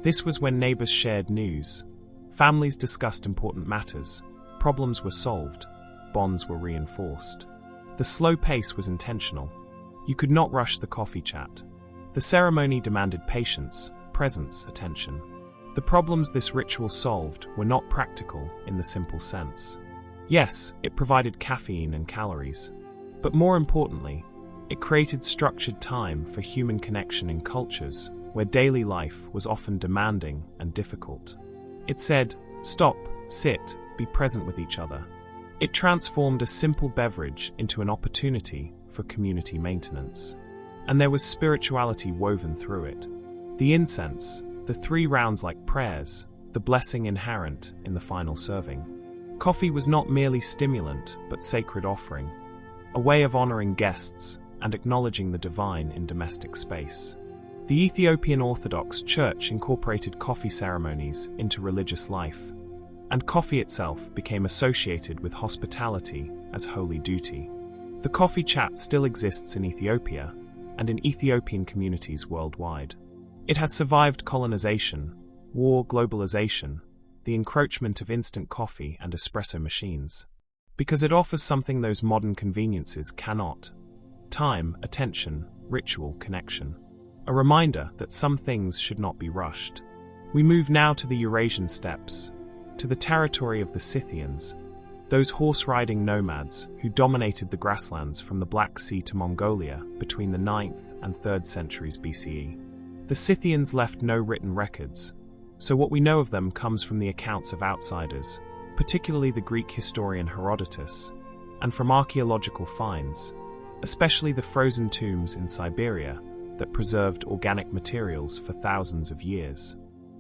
This was when neighbors shared news, families discussed important matters, problems were solved, bonds were reinforced. The slow pace was intentional. You could not rush the coffee chat. The ceremony demanded patience, presence, attention. The problems this ritual solved were not practical in the simple sense. Yes, it provided caffeine and calories, but more importantly, it created structured time for human connection in cultures where daily life was often demanding and difficult. It said, stop, sit, be present with each other. It transformed a simple beverage into an opportunity for community maintenance. And there was spirituality woven through it. The incense, the 3 rounds like prayers, the blessing inherent in the final serving. Coffee was not merely stimulant, but sacred offering, a way of honoring guests, and acknowledging the divine in domestic space. The Ethiopian Orthodox Church incorporated coffee ceremonies into religious life, and coffee itself became associated with hospitality as holy duty. The coffee chat still exists in Ethiopia and in Ethiopian communities worldwide. It has survived colonization, war, globalization, the encroachment of instant coffee and espresso machines, because it offers something those modern conveniences cannot: time, attention, ritual, connection. A reminder that some things should not be rushed. We move now to the Eurasian steppes, to the territory of the Scythians, those horse-riding nomads who dominated the grasslands from the Black Sea to Mongolia between the 9th and 3rd centuries BCE. The Scythians left no written records, so what we know of them comes from the accounts of outsiders, particularly the Greek historian Herodotus, and from archaeological finds, especially the frozen tombs in Siberia that preserved organic materials for thousands of years.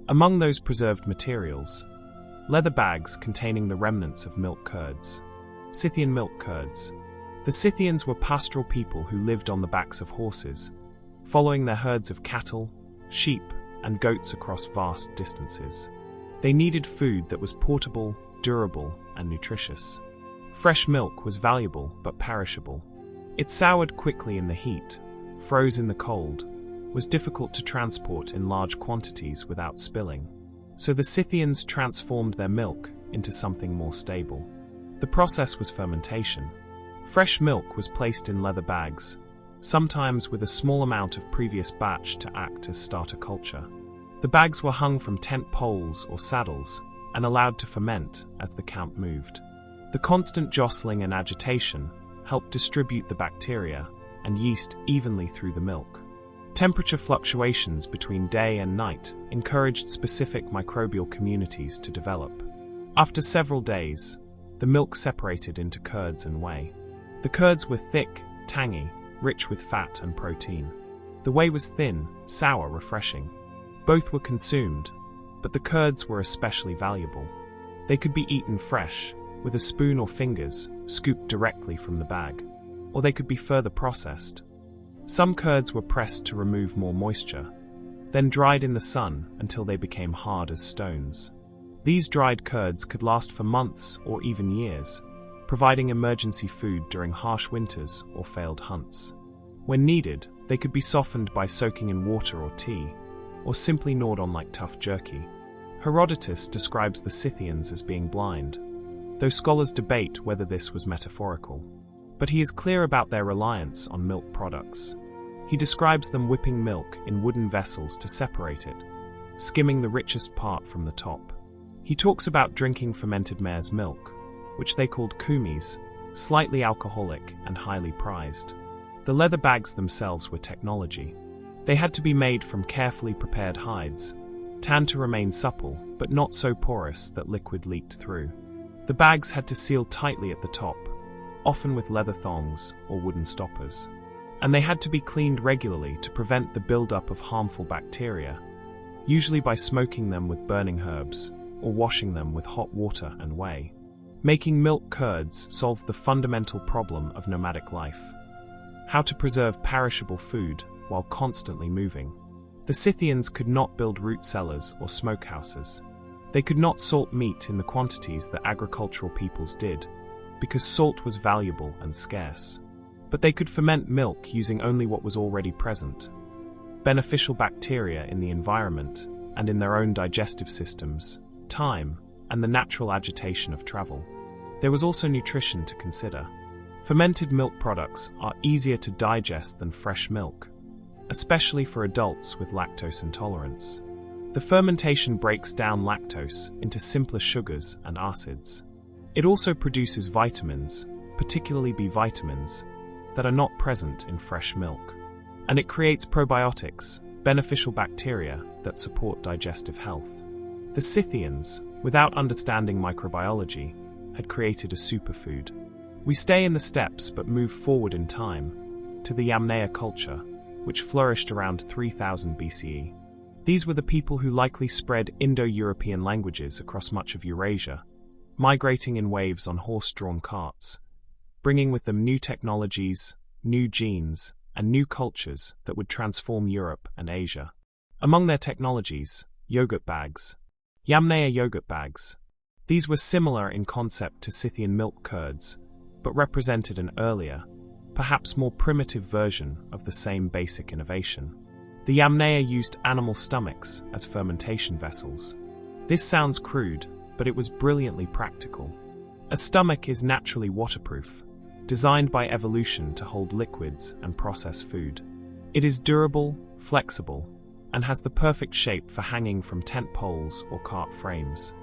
Among those preserved materials, leather bags containing the remnants of milk curds. Scythian milk curds. The Scythians were pastoral people who lived on the backs of horses, following their herds of cattle, sheep, and goats across vast distances. They needed food that was portable, durable, and nutritious. Fresh milk was valuable but perishable. It soured quickly in the heat, froze in the cold, was difficult to transport in large quantities without spilling. So the Scythians transformed their milk into something more stable. The process was fermentation. Fresh milk was placed in leather bags, sometimes with a small amount of previous batch to act as starter culture. The bags were hung from tent poles or saddles and allowed to ferment as the camp moved. The constant jostling and agitation helped distribute the bacteria and yeast evenly through the milk. Temperature fluctuations between day and night encouraged specific microbial communities to develop. After several days, the milk separated into curds and whey. The curds were thick, tangy, rich with fat and protein. The whey was thin, sour, refreshing. Both were consumed, but the curds were especially valuable. They could be eaten fresh, with a spoon or fingers, scooped directly from the bag, or they could be further processed. Some curds were pressed to remove more moisture, then dried in the sun until they became hard as stones. These dried curds could last for months or even years, providing emergency food during harsh winters or failed hunts. When needed, they could be softened by soaking in water or tea, or simply gnawed on like tough jerky. Herodotus describes the Scythians as being blind, though scholars debate whether this was metaphorical. But he is clear about their reliance on milk products. He describes them whipping milk in wooden vessels to separate it, skimming the richest part from the top. He talks about drinking fermented mare's milk, which they called kumis, slightly alcoholic and highly prized. The leather bags themselves were technology. They had to be made from carefully prepared hides, tanned to remain supple but not so porous that liquid leaked through. The bags had to seal tightly at the top, often with leather thongs or wooden stoppers. And they had to be cleaned regularly to prevent the buildup of harmful bacteria, usually by smoking them with burning herbs or washing them with hot water and whey. Making milk curds solved the fundamental problem of nomadic life: how to preserve perishable food while constantly moving. The Scythians could not build root cellars or smokehouses. They could not salt meat in the quantities that agricultural peoples did, because salt was valuable and scarce. But they could ferment milk using only what was already present: beneficial bacteria in the environment and in their own digestive systems, time, and the natural agitation of travel. There was also nutrition to consider. Fermented milk products are easier to digest than fresh milk, especially for adults with lactose intolerance. The fermentation breaks down lactose into simpler sugars and acids. It also produces vitamins, particularly B vitamins, that are not present in fresh milk. And it creates probiotics, beneficial bacteria that support digestive health. The Scythians, without understanding microbiology, had created a superfood. We stay in the steppes but move forward in time to the Yamnaya culture, which flourished around 3000 BCE. These were the people who likely spread Indo-European languages across much of Eurasia, migrating in waves on horse-drawn carts, bringing with them new technologies, new genes, and new cultures that would transform Europe and Asia. Among their technologies, yogurt bags. Yamnaya yogurt bags. These were similar in concept to Scythian milk curds, but represented an earlier, perhaps more primitive version of the same basic innovation. The Yamnaya used animal stomachs as fermentation vessels. This sounds crude, but it was brilliantly practical. A stomach is naturally waterproof, designed by evolution to hold liquids and process food. It is durable, flexible, and has the perfect shape for hanging from tent poles or cart frames.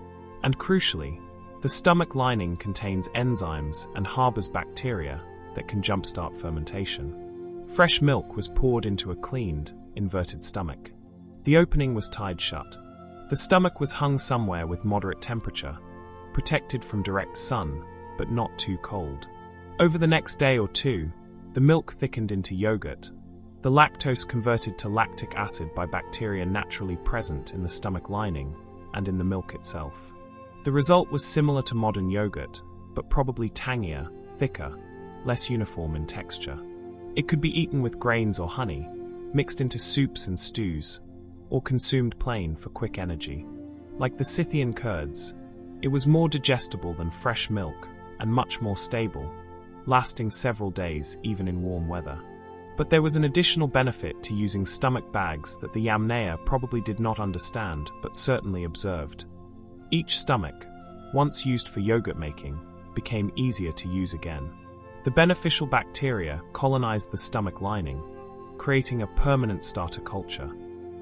And crucially, the stomach lining contains enzymes and harbors bacteria that can jumpstart fermentation. Fresh milk was poured into a cleaned, inverted stomach. The opening was tied shut. The stomach was hung somewhere with moderate temperature, protected from direct sun, but not too cold. Over the next day or two, the milk thickened into yogurt, the lactose converted to lactic acid by bacteria naturally present in the stomach lining and in the milk itself. The result was similar to modern yogurt, but probably tangier, thicker, less uniform in texture. It could be eaten with grains or honey, mixed into soups and stews, or consumed plain for quick energy. Like the Scythian curds, it was more digestible than fresh milk and much more stable, lasting several days even in warm weather. But there was an additional benefit to using stomach bags that the Yamnaya probably did not understand but certainly observed. Each stomach, once used for yogurt making, became easier to use again. The beneficial bacteria colonized the stomach lining, creating a permanent starter culture.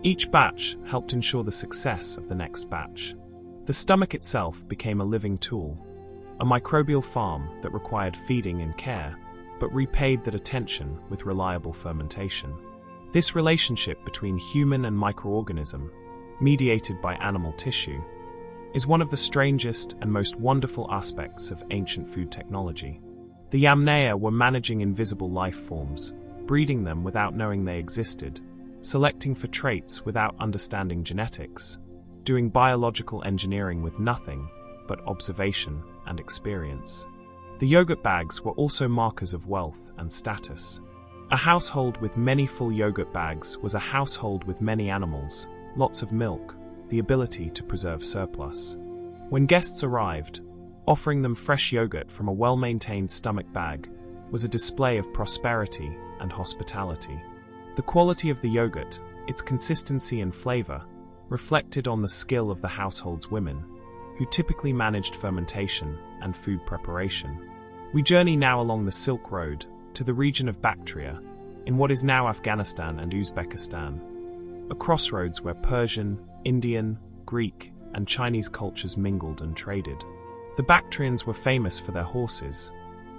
Each batch helped ensure the success of the next batch. The stomach itself became a living tool, a microbial farm that required feeding and care, but repaid that attention with reliable fermentation. This relationship between human and microorganism, mediated by animal tissue, is one of the strangest and most wonderful aspects of ancient food technology. The Yamnaya were managing invisible life forms, breeding them without knowing they existed, selecting for traits without understanding genetics, doing biological engineering with nothing but observation and experience. The yogurt bags were also markers of wealth and status. A household with many full yogurt bags was a household with many animals, lots of milk, the ability to preserve surplus. When guests arrived, offering them fresh yogurt from a well-maintained stomach bag was a display of prosperity and hospitality. The quality of the yogurt, its consistency and flavor, reflected on the skill of the household's women, who typically managed fermentation and food preparation. We journey now along the Silk Road to the region of Bactria, in what is now Afghanistan and Uzbekistan, a crossroads where Persian, Indian, Greek, and Chinese cultures mingled and traded. The Bactrians were famous for their horses,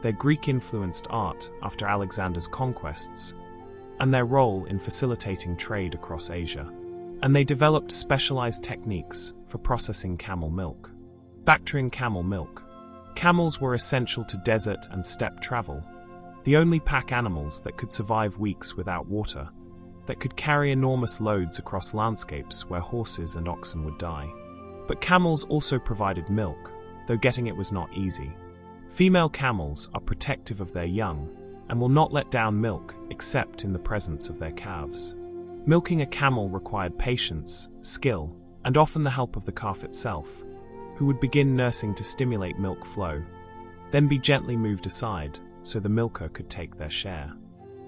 their Greek-influenced art after Alexander's conquests, and their role in facilitating trade across Asia. And they developed specialized techniques for processing camel milk. Bactrian camel milk. Camels were essential to desert and steppe travel, the only pack animals that could survive weeks without water, that could carry enormous loads across landscapes where horses and oxen would die. But camels also provided milk, though getting it was not easy. Female camels are protective of their young and will not let down milk except in the presence of their calves. Milking a camel required patience, skill, and often the help of the calf itself, who would begin nursing to stimulate milk flow, then be gently moved aside so the milker could take their share.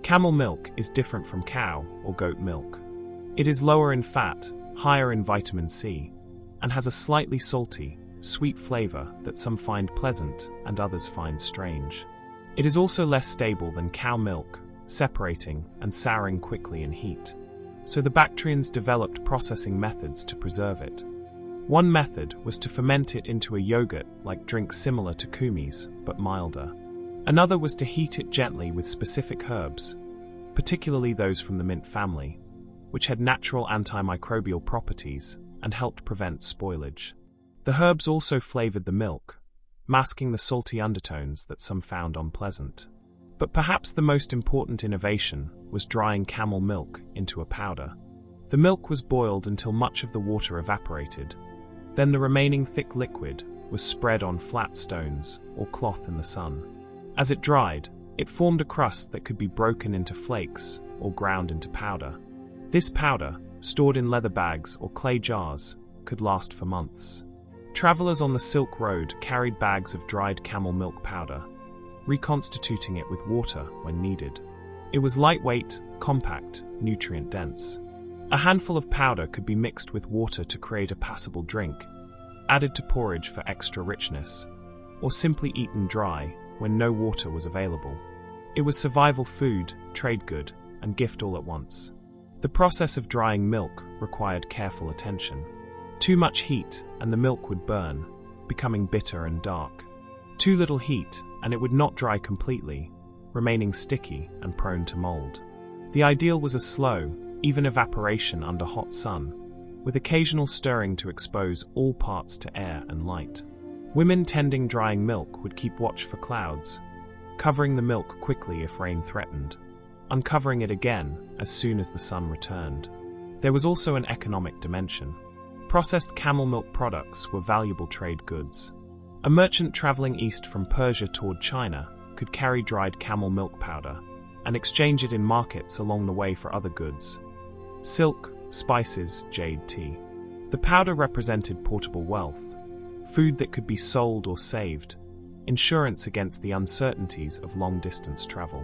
Camel milk is different from cow or goat milk. It is lower in fat, higher in vitamin C, and has a slightly salty, sweet flavor that some find pleasant and others find strange. It is also less stable than cow milk, separating and souring quickly in heat. So the Bactrians developed processing methods to preserve it. One method was to ferment it into a yogurt-like drink similar to kumis, but milder. Another was to heat it gently with specific herbs, particularly those from the mint family, which had natural antimicrobial properties and helped prevent spoilage. The herbs also flavored the milk, masking the salty undertones that some found unpleasant. But perhaps the most important innovation was drying camel milk into a powder. The milk was boiled until much of the water evaporated. Then the remaining thick liquid was spread on flat stones or cloth in the sun. As it dried, It formed a crust that could be broken into flakes or ground into powder. This powder, stored in leather bags or clay jars, could last for months. Travelers on the Silk Road carried bags of dried camel milk powder, reconstituting it with water when needed. It was lightweight, compact, nutrient-dense. A handful of powder could be mixed with water to create a passable drink, added to porridge for extra richness, or simply eaten dry when no water was available. It was survival food, trade good, and gift all at once. The process of drying milk required careful attention. Too much heat and the milk would burn, becoming bitter and dark. Too little heat and it would not dry completely, remaining sticky and prone to mold. The ideal was a slow, even evaporation under hot sun, with occasional stirring to expose all parts to air and light. Women tending drying milk would keep watch for clouds, covering the milk quickly if rain threatened, uncovering it again as soon as the sun returned. There was also an economic dimension. Processed camel milk products were valuable trade goods. A merchant traveling east from Persia toward China could carry dried camel milk powder and exchange it in markets along the way for other goods: silk, spices, jade, tea. The powder represented portable wealth, food that could be sold or saved, insurance against the uncertainties of long-distance travel.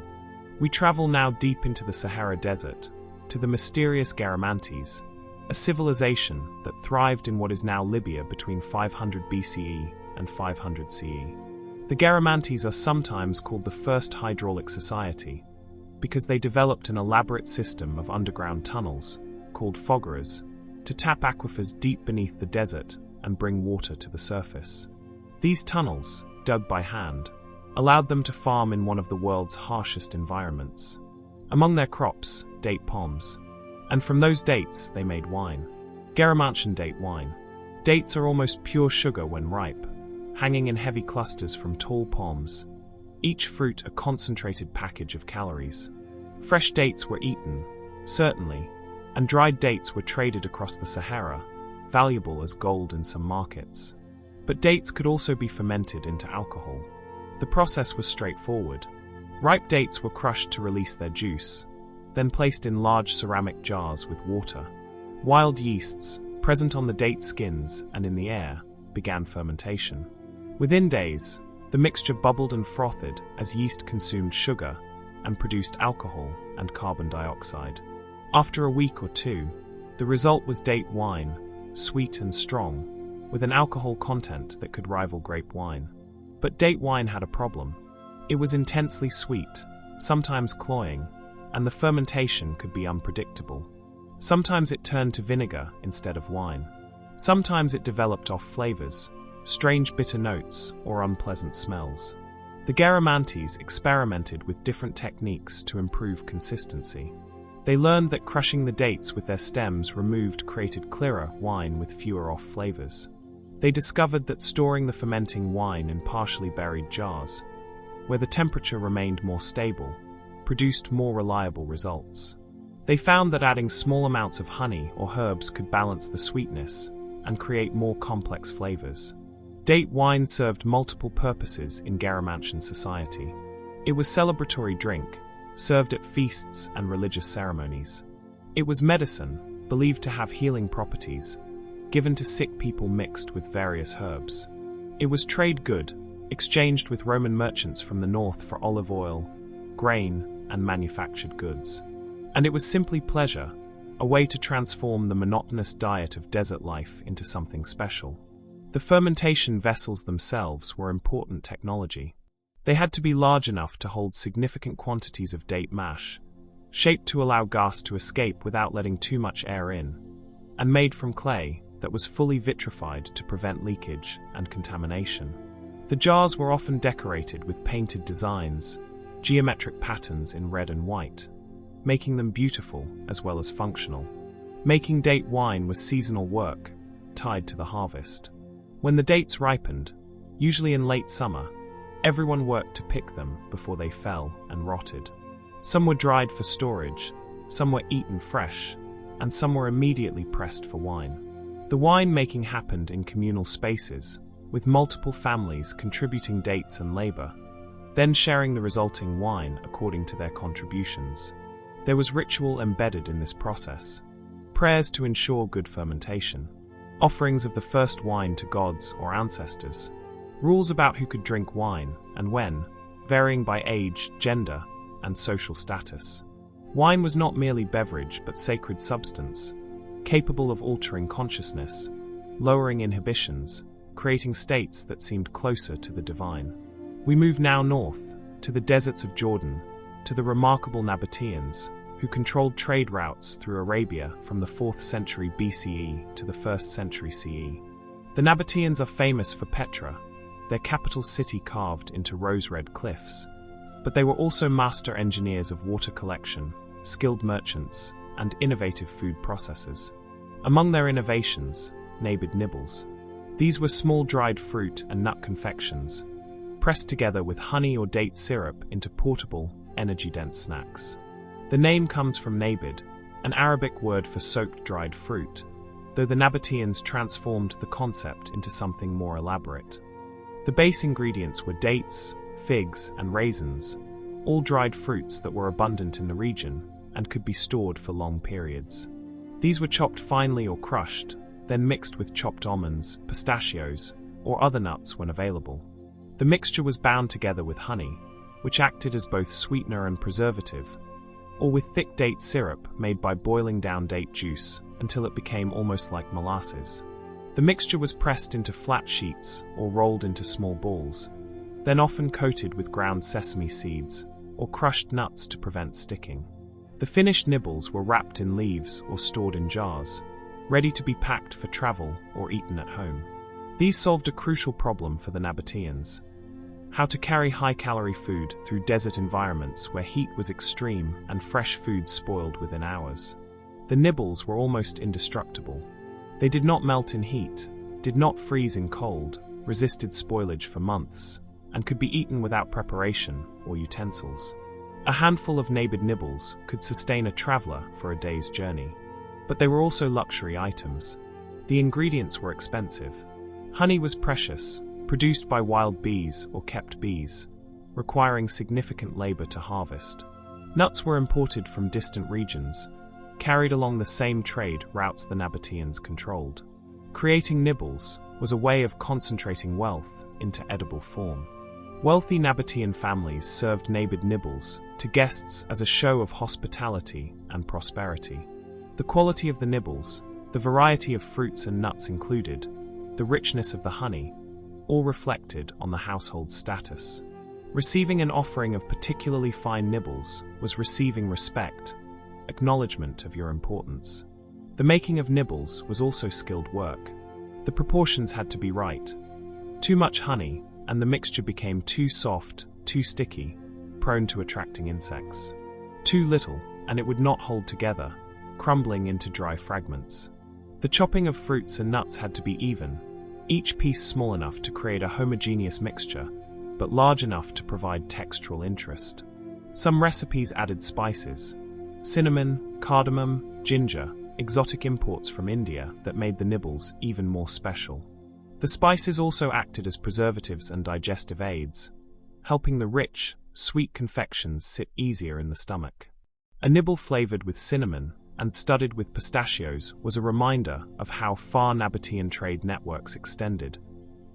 We travel now deep into the Sahara Desert, to the mysterious Garamantes, a civilization that thrived in what is now Libya between 500 BCE and 500 CE. The Garamantes are sometimes called the first hydraulic society because they developed an elaborate system of underground tunnels, called foggers, to tap aquifers deep beneath the desert and bring water to the surface. These tunnels, dug by hand, allowed them to farm in one of the world's harshest environments. Among their crops, date palms. And from those dates, they made wine. Garamantian date wine. Dates are almost pure sugar when ripe, hanging in heavy clusters from tall palms, each fruit a concentrated package of calories. Fresh dates were eaten, certainly, and dried dates were traded across the Sahara, valuable as gold in some markets. But dates could also be fermented into alcohol. The process was straightforward. Ripe dates were crushed to release their juice, then placed in large ceramic jars with water. Wild yeasts, present on the date skins and in the air, began fermentation. Within days, the mixture bubbled and frothed as yeast consumed sugar and produced alcohol and carbon dioxide. After a week or two, the result was date wine, sweet and strong, with an alcohol content that could rival grape wine. But date wine had a problem. It was intensely sweet, sometimes cloying, and the fermentation could be unpredictable. Sometimes it turned to vinegar instead of wine. Sometimes it developed off flavors, strange bitter notes, or unpleasant smells. The Garamantes experimented with different techniques to improve consistency. They learned that crushing the dates with their stems removed created clearer wine with fewer off flavors. They discovered that storing the fermenting wine in partially buried jars, where the temperature remained more stable, produced more reliable results. They found that adding small amounts of honey or herbs could balance the sweetness and create more complex flavors. Date wine served multiple purposes in Garamantian society. It was a celebratory drink, served at feasts and religious ceremonies. It was medicine, believed to have healing properties, given to sick people mixed with various herbs. It was trade good, exchanged with Roman merchants from the north for olive oil, grain, and manufactured goods. And it was simply pleasure, a way to transform the monotonous diet of desert life into something special. The fermentation vessels themselves were important technology. They had to be large enough to hold significant quantities of date mash, shaped to allow gas to escape without letting too much air in, and made from clay that was fully vitrified to prevent leakage and contamination. The jars were often decorated with painted designs, geometric patterns in red and white, making them beautiful as well as functional. Making date wine was seasonal work, tied to the harvest. When the dates ripened, usually in late summer, everyone worked to pick them before they fell and rotted. Some were dried for storage, some were eaten fresh, and some were immediately pressed for wine. The wine making happened in communal spaces, with multiple families contributing dates and labor. then sharing the resulting wine according to their contributions. There was ritual embedded in this process. Prayers to ensure good fermentation. Offerings of the first wine to gods or ancestors. Rules about who could drink wine and when, varying by age, gender, and social status. Wine was not merely beverage but sacred substance, capable of altering consciousness, lowering inhibitions, creating states that seemed closer to the divine. We move now north, to the deserts of Jordan, to the remarkable Nabateans, who controlled trade routes through Arabia from the 4th century BCE to the 1st century CE. The Nabateans are famous for Petra, their capital city carved into rose-red cliffs, but they were also master engineers of water collection, skilled merchants, and innovative food processors. Among their innovations, Nabid nibbles. These were small dried fruit and nut confections, pressed together with honey or date syrup into portable, energy-dense snacks. The name comes from nabid, an Arabic word for soaked dried fruit, though the Nabateans transformed the concept into something more elaborate. The base ingredients were dates, figs, and raisins, all dried fruits that were abundant in the region and could be stored for long periods. These were chopped finely or crushed, then mixed with chopped almonds, pistachios, or other nuts when available. The mixture was bound together with honey, which acted as both sweetener and preservative, or with thick date syrup made by boiling down date juice until it became almost like molasses. The mixture was pressed into flat sheets or rolled into small balls, then often coated with ground sesame seeds or crushed nuts to prevent sticking. The finished nibbles were wrapped in leaves or stored in jars, ready to be packed for travel or eaten at home. These solved a crucial problem for the Nabateans: how to carry high-calorie food through desert environments where heat was extreme and fresh food spoiled within hours. The nibbles were almost indestructible. They did not melt in heat, did not freeze in cold, resisted spoilage for months, and could be eaten without preparation or utensils. A handful of nabid nibbles could sustain a traveler for a day's journey. But they were also luxury items. The ingredients were expensive. Honey was precious, produced by wild bees or kept bees, requiring significant labor to harvest. Nuts were imported from distant regions, carried along the same trade routes the Nabateans controlled. Creating nibbles was a way of concentrating wealth into edible form. Wealthy Nabatean families served nabid nibbles to guests as a show of hospitality and prosperity. The quality of the nibbles, the variety of fruits and nuts included, the richness of the honey, all reflected on the household's status. Receiving an offering of particularly fine nibbles was receiving respect, acknowledgement of your importance. The making of nibbles was also skilled work. The proportions had to be right. Too much honey, and the mixture became too soft, too sticky, prone to attracting insects. Too little, and it would not hold together, crumbling into dry fragments. The chopping of fruits and nuts had to be even, each piece small enough to create a homogeneous mixture, but large enough to provide textural interest. Some recipes added spices: cinnamon, cardamom, ginger, exotic imports from India that made the nibbles even more special. The spices also acted as preservatives and digestive aids, helping the rich, sweet confections sit easier in the stomach. A nibble flavored with cinnamon and studded with pistachios was a reminder of how far Nabatean trade networks extended,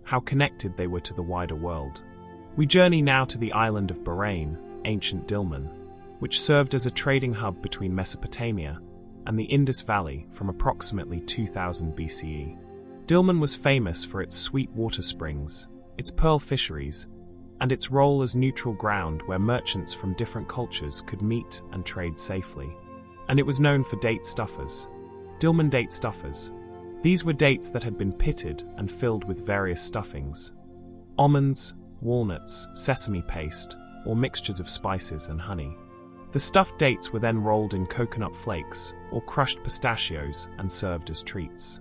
how connected they were to the wider world. We journey now to the island of Bahrain, ancient Dilmun, which served as a trading hub between Mesopotamia and the Indus Valley from approximately 2000 BCE. Dilmun was famous for its sweet water springs, its pearl fisheries, and its role as neutral ground where merchants from different cultures could meet and trade safely. And it was known for date stuffers. Dilmun date stuffers. These were dates that had been pitted and filled with various stuffings: almonds, walnuts, sesame paste, or mixtures of spices and honey. The stuffed dates were then rolled in coconut flakes or crushed pistachios and served as treats.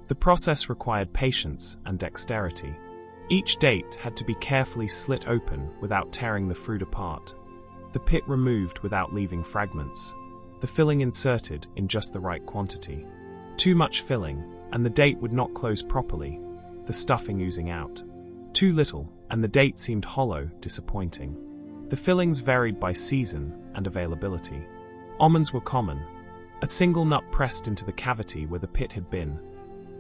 The process required patience and dexterity. Each date had to be carefully slit open without tearing the fruit apart, the pit removed without leaving fragments, the filling inserted in just the right quantity. Too much filling, and the date would not close properly, the stuffing oozing out. Too little, and the date seemed hollow, disappointing. The fillings varied by season and availability. Almonds were common, a single nut pressed into the cavity where the pit had been,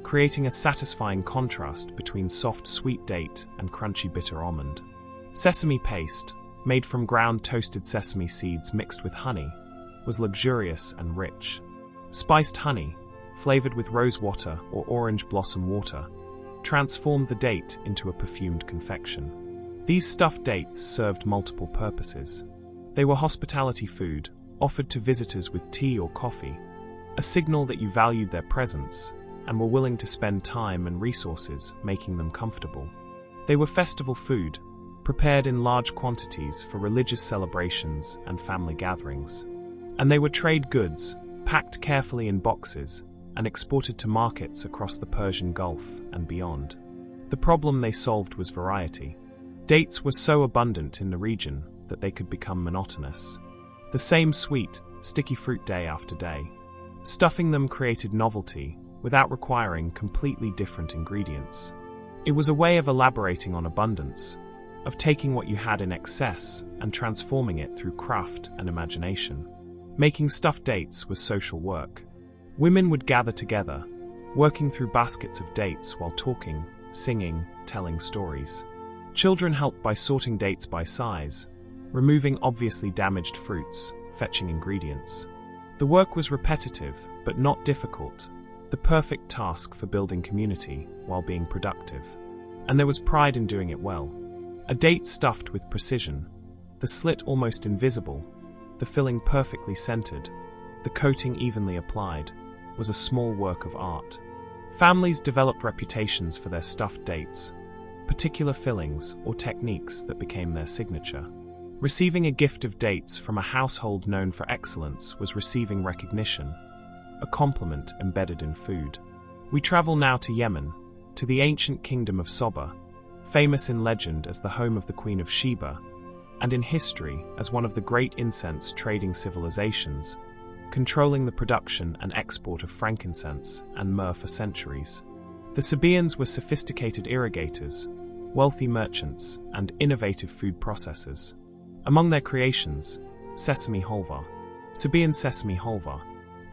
creating a satisfying contrast between soft sweet date and crunchy bitter almond. Sesame paste, made from ground toasted sesame seeds mixed with honey, was luxurious and rich. Spiced honey, flavored with rose water or orange blossom water, transformed the date into a perfumed confection. These stuffed dates served multiple purposes. They were hospitality food, offered to visitors with tea or coffee, a signal that you valued their presence and were willing to spend time and resources making them comfortable. They were festival food, prepared in large quantities for religious celebrations and family gatherings. And they were trade goods, packed carefully in boxes and exported to markets across the Persian Gulf and beyond. The problem they solved was variety. Dates were so abundant in the region that they could become monotonous. The same sweet, sticky fruit day after day. Stuffing them created novelty without requiring completely different ingredients. It was a way of elaborating on abundance, of taking what you had in excess and transforming it through craft and imagination. Making stuffed dates was social work. Women would gather together, working through baskets of dates while talking, singing, telling stories. Children helped by sorting dates by size, removing obviously damaged fruits, fetching ingredients. The work was repetitive, but not difficult, the perfect task for building community while being productive. And there was pride in doing it well. A date stuffed with precision, the slit almost invisible, the filling perfectly centered, the coating evenly applied, was a small work of art. Families developed reputations for their stuffed dates, particular fillings or techniques that became their signature. Receiving a gift of dates from a household known for excellence was receiving recognition, a compliment embedded in food. We travel now to Yemen, to the ancient kingdom of Soba, famous in legend as the home of the Queen of Sheba, and in history as one of the great incense trading civilizations, controlling the production and export of frankincense and myrrh for centuries. The Sabaeans were sophisticated irrigators, wealthy merchants, and innovative food processors. Among their creations, sesame halva, Sabaean sesame halva.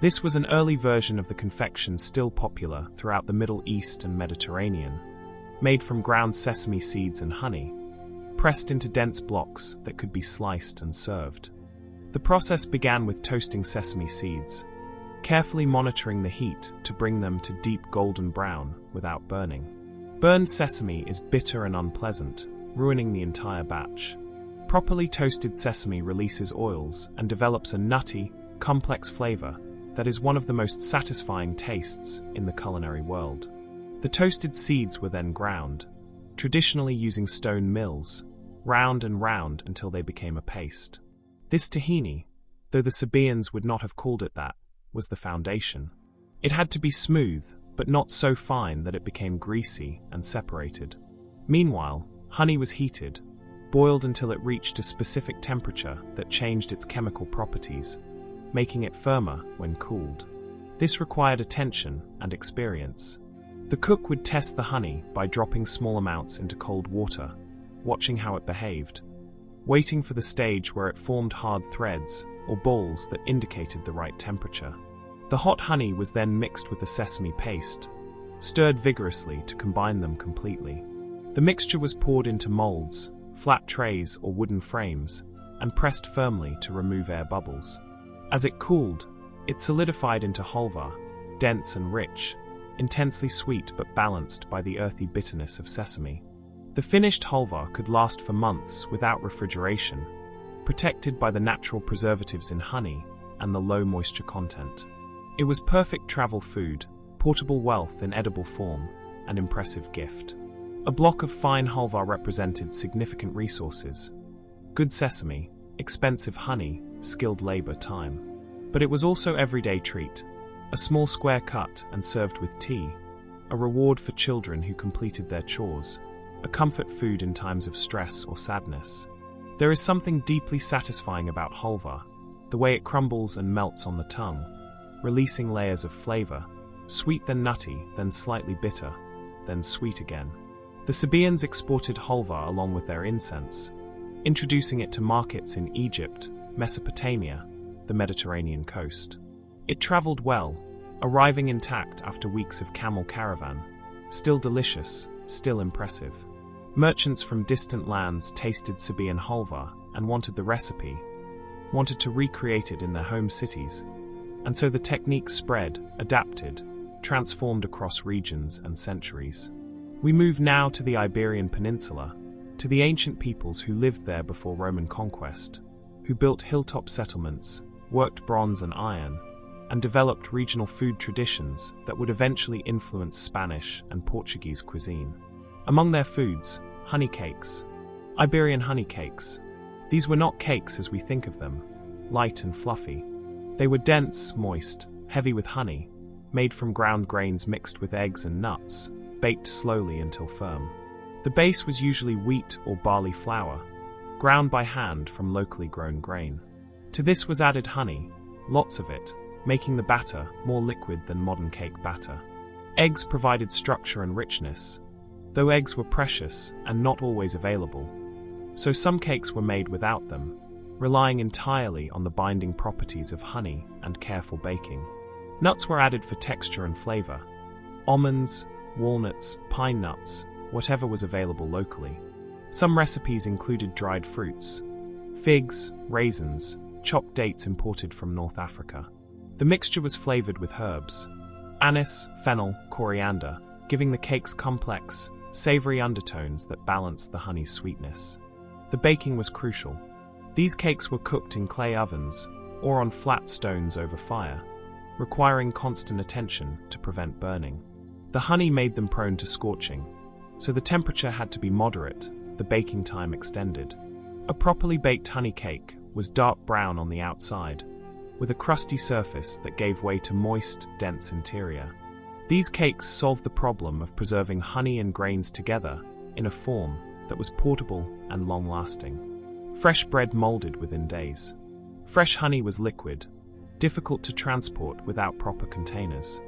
This was an early version of the confection still popular throughout the Middle East and Mediterranean, made from ground sesame seeds and honey, pressed into dense blocks that could be sliced and served. The process began with toasting sesame seeds, carefully monitoring the heat to bring them to deep golden brown without burning. Burned sesame is bitter and unpleasant, ruining the entire batch. Properly toasted sesame releases oils and develops a nutty, complex flavor that is one of the most satisfying tastes in the culinary world. The toasted seeds were then ground, traditionally using stone mills, round and round until they became a paste. This tahini, though the Sabaeans would not have called it that, was the foundation. It had to be smooth, but not so fine that it became greasy and separated. Meanwhile, honey was heated, boiled until it reached a specific temperature that changed its chemical properties, making it firmer when cooled. This required attention and experience. The cook would test the honey by dropping small amounts into cold water, watching how it behaved, waiting for the stage where it formed hard threads or balls that indicated the right temperature. The hot honey was then mixed with the sesame paste, stirred vigorously to combine them completely. The mixture was poured into molds, flat trays or wooden frames, and pressed firmly to remove air bubbles. As it cooled, it solidified into halva, dense and rich, intensely sweet but balanced by the earthy bitterness of sesame. The finished halva could last for months without refrigeration, protected by the natural preservatives in honey and the low moisture content. It was perfect travel food, portable wealth in edible form, an impressive gift. A block of fine halva represented significant resources: good sesame, expensive honey, skilled labor, time. But it was also everyday treat, a small square cut and served with tea, a reward for children who completed their chores, a comfort food in times of stress or sadness. There is something deeply satisfying about halva, the way it crumbles and melts on the tongue, releasing layers of flavor, sweet then nutty, then slightly bitter, then sweet again. The Sabaeans exported halva along with their incense. introducing it to markets in Egypt, Mesopotamia, the Mediterranean coast. It traveled well, arriving intact after weeks of camel caravan, still delicious, still impressive. Merchants from distant lands tasted Sabian halva and wanted the recipe, wanted to recreate it in their home cities, and so the technique spread, adapted, transformed across regions and centuries. We move now to the Iberian Peninsula, to the ancient peoples who lived there before Roman conquest, who built hilltop settlements, worked bronze and iron, and developed regional food traditions that would eventually influence Spanish and Portuguese cuisine. Among their foods, honey cakes. Iberian honey cakes. These were not cakes as we think of them, light and fluffy. They were dense, moist, heavy with honey, made from ground grains mixed with eggs and nuts, baked slowly until firm. The base was usually wheat or barley flour, ground by hand from locally grown grain. To this was added honey, lots of it, making the batter more liquid than modern cake batter. Eggs provided structure and richness, though eggs were precious and not always available. So some cakes were made without them, relying entirely on the binding properties of honey and careful baking. Nuts were added for texture and flavor. Almonds, walnuts, pine nuts, whatever was available locally. Some recipes included dried fruits, figs, raisins, chopped dates imported from North Africa. The mixture was flavored with herbs, anise, fennel, coriander, giving the cakes complex, savory undertones that balanced the honey's sweetness. The baking was crucial. These cakes were cooked in clay ovens or on flat stones over fire, requiring constant attention to prevent burning. The honey made them prone to scorching, so the temperature had to be moderate, the baking time extended. A properly baked honey cake was dark brown on the outside, with a crusty surface that gave way to moist, dense interior. These cakes solved the problem of preserving honey and grains together in a form that was portable and long-lasting. Fresh bread molded within days. Fresh honey was liquid, difficult to transport without proper containers.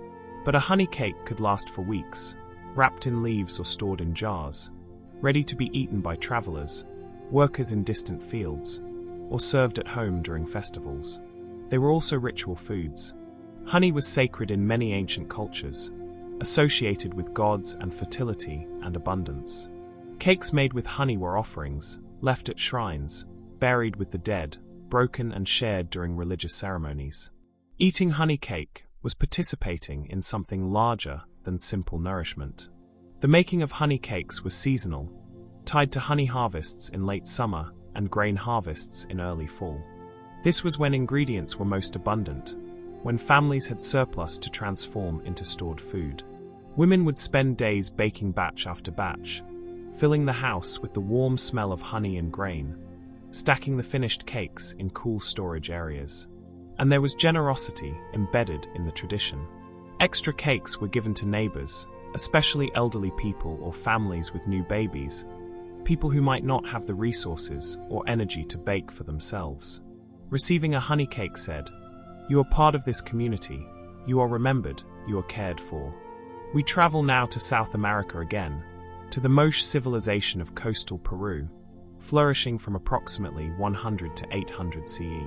But a honey cake could last for weeks, wrapped in leaves or stored in jars, ready to be eaten by travelers, workers in distant fields, or served at home during festivals. They were also ritual foods. Honey was sacred in many ancient cultures, associated with gods and fertility and abundance. Cakes made with honey were offerings, left at shrines, buried with the dead, broken and shared during religious ceremonies. Eating honey cake was participating in something larger than simple nourishment. The making of honey cakes was seasonal, tied to honey harvests in late summer and grain harvests in early fall. This was when ingredients were most abundant, when families had surplus to transform into stored food. Women would spend days baking batch after batch, filling the house with the warm smell of honey and grain, stacking the finished cakes in cool storage areas. And there was generosity embedded in the tradition. Extra cakes were given to neighbors, especially elderly people or families with new babies, people who might not have the resources or energy to bake for themselves. Receiving a honey cake said, "You are part of this community, you are remembered, you are cared for." We travel now to South America again, to the Moche civilization of coastal Peru, flourishing from approximately 100 to 800 CE.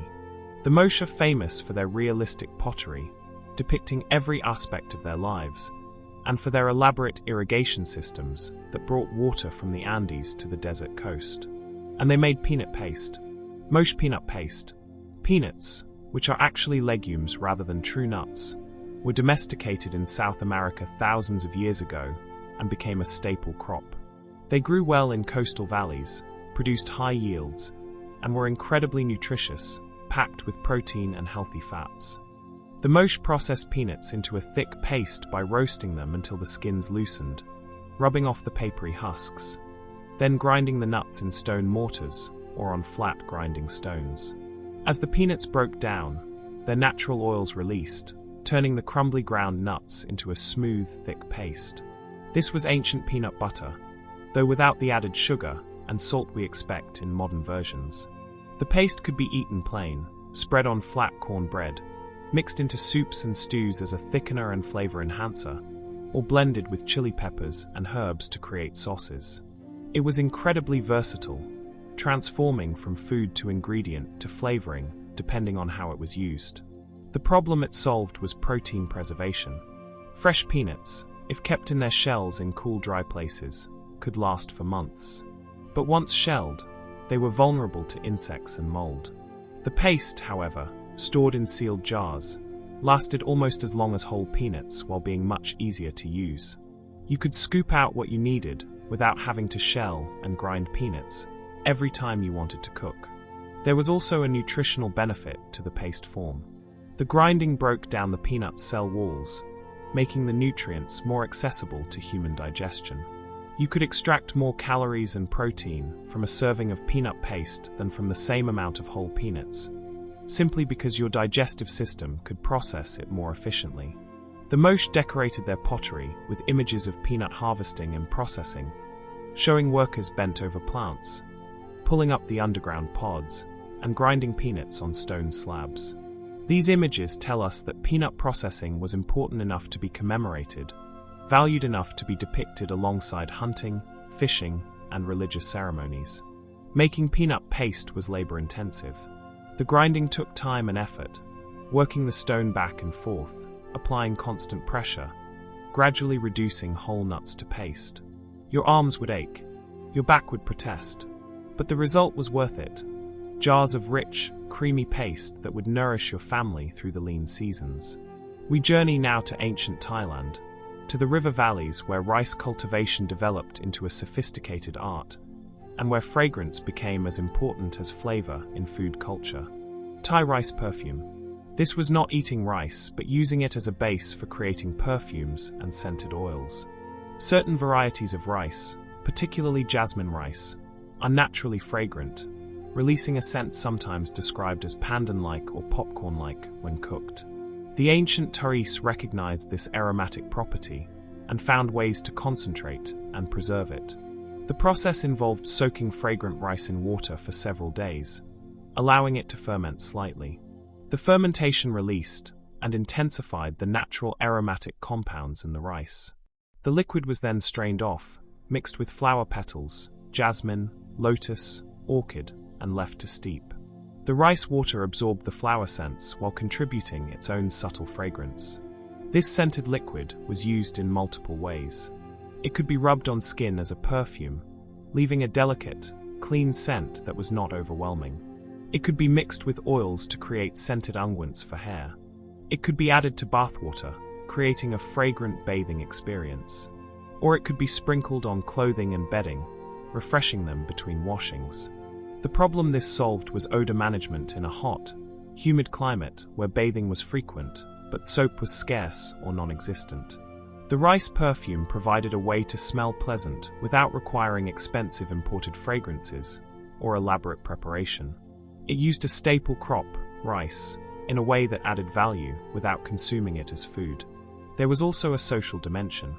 The Moche are famous for their realistic pottery, depicting every aspect of their lives, and for their elaborate irrigation systems that brought water from the Andes to the desert coast. And they made peanut paste. Moche peanut paste. Peanuts, which are actually legumes rather than true nuts, were domesticated in South America thousands of years ago and became a staple crop. They grew well in coastal valleys, produced high yields, and were incredibly nutritious, packed with protein and healthy fats. The Moche processed peanuts into a thick paste by roasting them until the skins loosened, rubbing off the papery husks, then grinding the nuts in stone mortars or on flat grinding stones. As the peanuts broke down, their natural oils released, turning the crumbly ground nuts into a smooth, thick paste. This was ancient peanut butter, though without the added sugar and salt we expect in modern versions. The paste could be eaten plain, spread on flat corn bread, mixed into soups and stews as a thickener and flavor enhancer, or blended with chili peppers and herbs to create sauces. It was incredibly versatile, transforming from food to ingredient to flavoring, depending on how it was used. The problem it solved was protein preservation. Fresh peanuts, if kept in their shells in cool, dry places, could last for months. But once shelled, they were vulnerable to insects and mold. The paste, however, stored in sealed jars, lasted almost as long as whole peanuts while being much easier to use. You could scoop out what you needed without having to shell and grind peanuts every time you wanted to cook. There was also a nutritional benefit to the paste form. The grinding broke down the peanut's cell walls, making the nutrients more accessible to human digestion. You could extract more calories and protein from a serving of peanut paste than from the same amount of whole peanuts, simply because your digestive system could process it more efficiently. The Moche decorated their pottery with images of peanut harvesting and processing, showing workers bent over plants, pulling up the underground pods, and grinding peanuts on stone slabs. These images tell us that peanut processing was important enough to be commemorated, valued enough to be depicted alongside hunting, fishing, and religious ceremonies. Making peanut paste was labor-intensive. The grinding took time and effort, working the stone back and forth, applying constant pressure, gradually reducing whole nuts to paste. Your arms would ache, your back would protest, but the result was worth it. Jars of rich, creamy paste that would nourish your family through the lean seasons. We journey now to ancient Thailand, to the river valleys where rice cultivation developed into a sophisticated art, and where fragrance became as important as flavor in food culture. Thai rice perfume. This was not eating rice, but using it as a base for creating perfumes and scented oils. Certain varieties of rice, particularly jasmine rice, are naturally fragrant, releasing a scent sometimes described as pandan-like or popcorn-like when cooked. The ancient Thais recognized this aromatic property and found ways to concentrate and preserve it. The process involved soaking fragrant rice in water for several days, allowing it to ferment slightly. The fermentation released and intensified the natural aromatic compounds in the rice. The liquid was then strained off, mixed with flower petals, jasmine, lotus, orchid, and left to steep. The rice water absorbed the flower scents while contributing its own subtle fragrance. This scented liquid was used in multiple ways. It could be rubbed on skin as a perfume, leaving a delicate, clean scent that was not overwhelming. It could be mixed with oils to create scented unguents for hair. It could be added to bathwater, creating a fragrant bathing experience. Or it could be sprinkled on clothing and bedding, refreshing them between washings. The problem this solved was odor management in a hot, humid climate where bathing was frequent, but soap was scarce or non-existent. The rice perfume provided a way to smell pleasant without requiring expensive imported fragrances or elaborate preparation. It used a staple crop, rice, in a way that added value without consuming it as food. There was also a social dimension.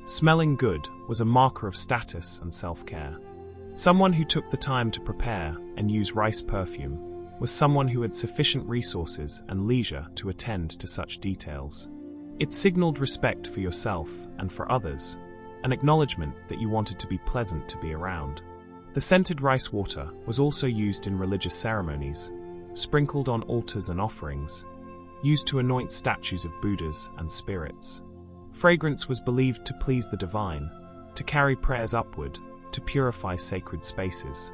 Smelling good was a marker of status and self-care. Someone who took the time to prepare and use rice perfume was someone who had sufficient resources and leisure to attend to such details. It signaled respect for yourself and for others, an acknowledgement that you wanted to be pleasant to be around. The scented rice water was also used in religious ceremonies, sprinkled on altars and offerings, used to anoint statues of Buddhas and spirits. Fragrance was believed to please the divine, to carry prayers upward, to purify sacred spaces.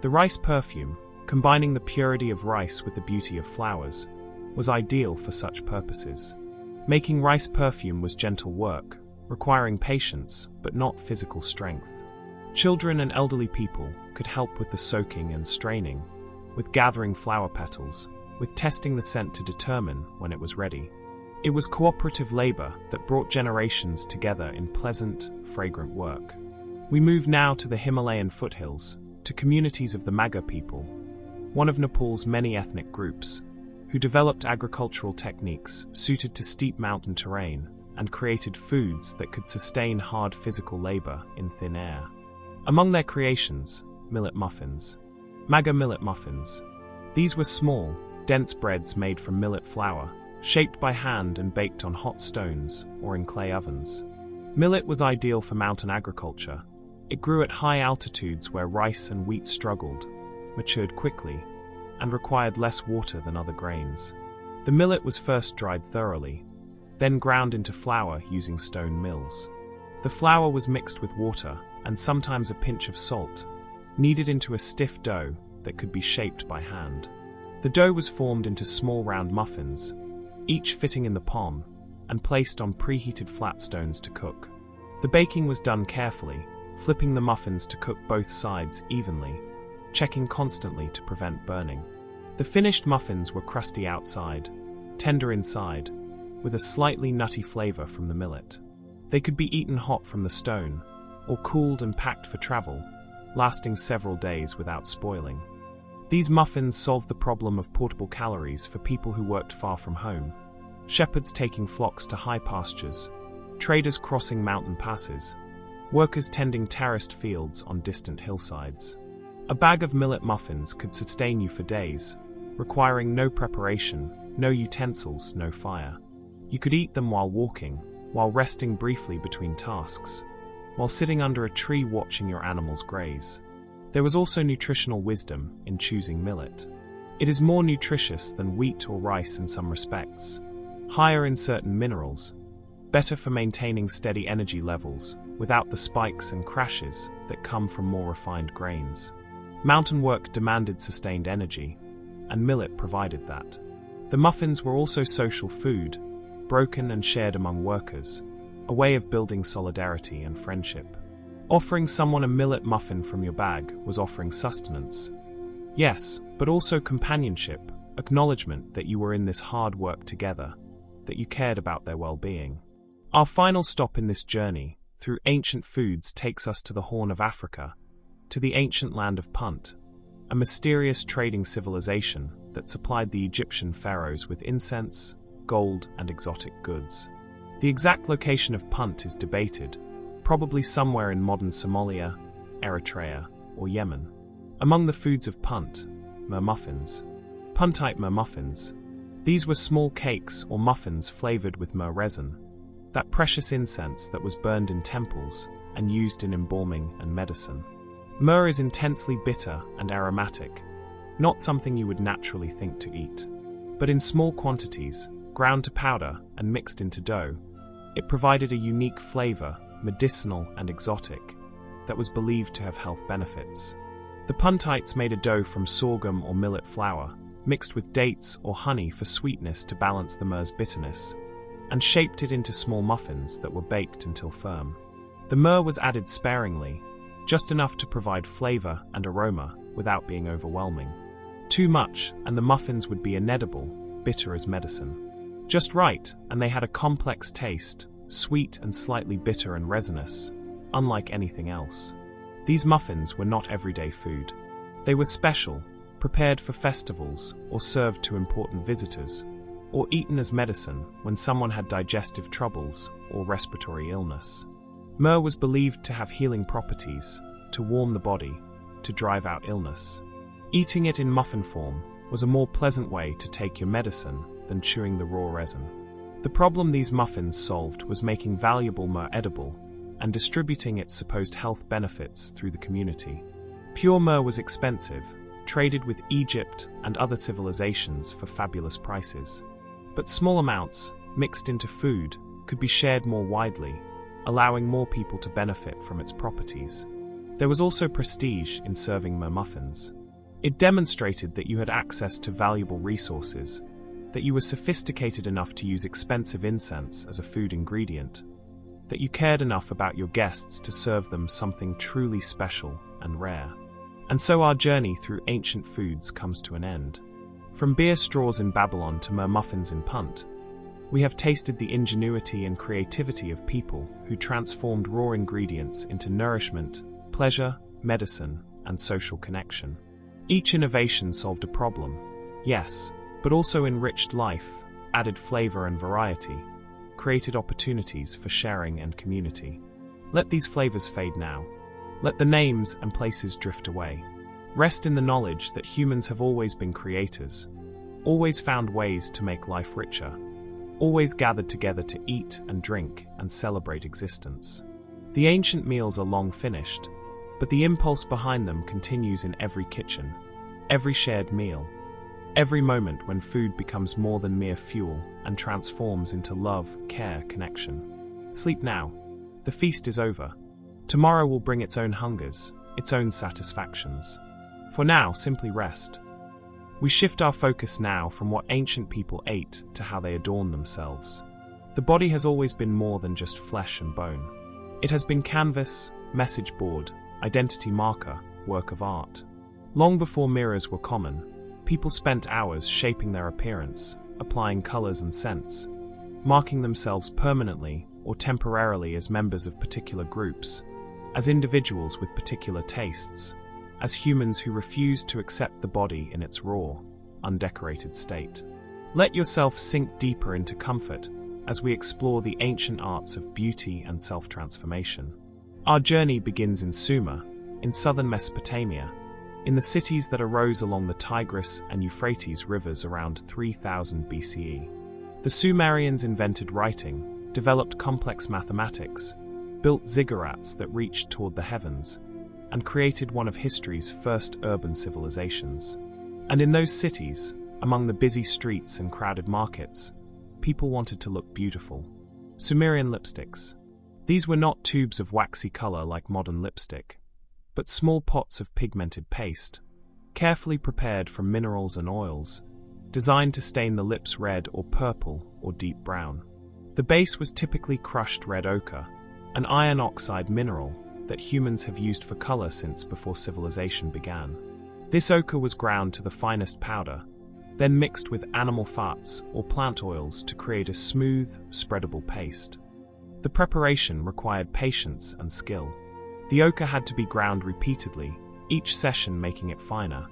The rice perfume, combining the purity of rice with the beauty of flowers, was ideal for such purposes. Making rice perfume was gentle work, requiring patience but not physical strength. Children and elderly people could help with the soaking and straining, with gathering flower petals, with testing the scent to determine when it was ready. It was cooperative labor that brought generations together in pleasant, fragrant work. We move now to the Himalayan foothills, to communities of the Maga people, one of Nepal's many ethnic groups, who developed agricultural techniques suited to steep mountain terrain and created foods that could sustain hard physical labor in thin air. Among their creations, millet muffins. Maga millet muffins. These were small, dense breads made from millet flour, shaped by hand and baked on hot stones or in clay ovens. Millet was ideal for mountain agriculture. It grew at high altitudes where rice and wheat struggled, matured quickly, and required less water than other grains. The millet was first dried thoroughly, then ground into flour using stone mills. The flour was mixed with water and sometimes a pinch of salt, kneaded into a stiff dough that could be shaped by hand. The dough was formed into small round muffins, each fitting in the palm, and placed on preheated flat stones to cook. The baking was done carefully, flipping the muffins to cook both sides evenly, checking constantly to prevent burning. The finished muffins were crusty outside, tender inside, with a slightly nutty flavor from the millet. They could be eaten hot from the stone, or cooled and packed for travel, lasting several days without spoiling. These muffins solved the problem of portable calories for people who worked far from home, shepherds taking flocks to high pastures, traders crossing mountain passes, workers tending terraced fields on distant hillsides. A bag of millet muffins could sustain you for days, requiring no preparation, no utensils, no fire. You could eat them while walking, while resting briefly between tasks, while sitting under a tree watching your animals graze. There was also nutritional wisdom in choosing millet. It is more nutritious than wheat or rice in some respects, higher in certain minerals, better for maintaining steady energy levels without the spikes and crashes that come from more refined grains. Mountain work demanded sustained energy, and millet provided that. The muffins were also social food, broken and shared among workers, a way of building solidarity and friendship. Offering someone a millet muffin from your bag was offering sustenance. Yes, but also companionship, acknowledgement that you were in this hard work together, that you cared about their well-being. Our final stop in this journey, through ancient foods, takes us to the Horn of Africa, to the ancient land of Punt, a mysterious trading civilization that supplied the Egyptian pharaohs with incense, gold, and exotic goods. The exact location of Punt is debated, probably somewhere in modern Somalia, Eritrea, or Yemen. Among the foods of Punt, muffins. Puntite muffins. These were small cakes or muffins flavored with myrrh resin, that precious incense that was burned in temples and used in embalming and medicine. Myrrh is intensely bitter and aromatic, not something you would naturally think to eat. But in small quantities, ground to powder and mixed into dough, it provided a unique flavor, medicinal and exotic, that was believed to have health benefits. The Puntites made a dough from sorghum or millet flour, mixed with dates or honey for sweetness to balance the myrrh's bitterness, and shaped it into small muffins that were baked until firm. The myrrh was added sparingly, just enough to provide flavor and aroma without being overwhelming. Too much, and the muffins would be inedible, bitter as medicine. Just right, and they had a complex taste, sweet and slightly bitter and resinous, unlike anything else. These muffins were not everyday food. They were special, prepared for festivals or served to important visitors, or eaten as medicine when someone had digestive troubles or respiratory illness. Myrrh was believed to have healing properties, to warm the body, to drive out illness. Eating it in muffin form was a more pleasant way to take your medicine than chewing the raw resin. The problem these muffins solved was making valuable myrrh edible and distributing its supposed health benefits through the community. Pure myrrh was expensive, traded with Egypt and other civilizations for fabulous prices. But small amounts, mixed into food, could be shared more widely, allowing more people to benefit from its properties. There was also prestige in serving myrrh muffins. It demonstrated that you had access to valuable resources, that you were sophisticated enough to use expensive incense as a food ingredient, that you cared enough about your guests to serve them something truly special and rare. And so our journey through ancient foods comes to an end. From beer straws in Babylon to myrrh muffins in Punt, we have tasted the ingenuity and creativity of people who transformed raw ingredients into nourishment, pleasure, medicine, and social connection. Each innovation solved a problem, yes, but also enriched life, added flavor and variety, created opportunities for sharing and community. Let these flavors fade now. Let the names and places drift away. Rest in the knowledge that humans have always been creators, always found ways to make life richer, always gathered together to eat and drink and celebrate existence. The ancient meals are long finished, but the impulse behind them continues in every kitchen, every shared meal, every moment when food becomes more than mere fuel and transforms into love, care, connection. Sleep now. The feast is over. Tomorrow will bring its own hungers, its own satisfactions. For now, simply rest. We shift our focus now from what ancient people ate to how they adorn themselves. The body has always been more than just flesh and bone. It has been canvas, message board, identity marker, work of art. Long before mirrors were common, people spent hours shaping their appearance, applying colors and scents, marking themselves permanently or temporarily as members of particular groups, as individuals with particular tastes, as humans who refused to accept the body in its raw, undecorated state. Let yourself sink deeper into comfort as we explore the ancient arts of beauty and self-transformation. Our journey begins in Sumer, in southern Mesopotamia, in the cities that arose along the Tigris and Euphrates rivers around 3000 BCE. The Sumerians invented writing, developed complex mathematics, built ziggurats that reached toward the heavens, and created one of history's first urban civilizations. And in those cities, among the busy streets and crowded markets, people wanted to look beautiful. Sumerian lipsticks. These were not tubes of waxy color like modern lipstick, but small pots of pigmented paste, carefully prepared from minerals and oils, designed to stain the lips red or purple or deep brown. The base was typically crushed red ochre, an iron oxide mineral that humans have used for color since before civilization began. This ochre was ground to the finest powder, then mixed with animal fats or plant oils to create a smooth, spreadable paste. The preparation required patience and skill. The ochre had to be ground repeatedly, each session making it finer,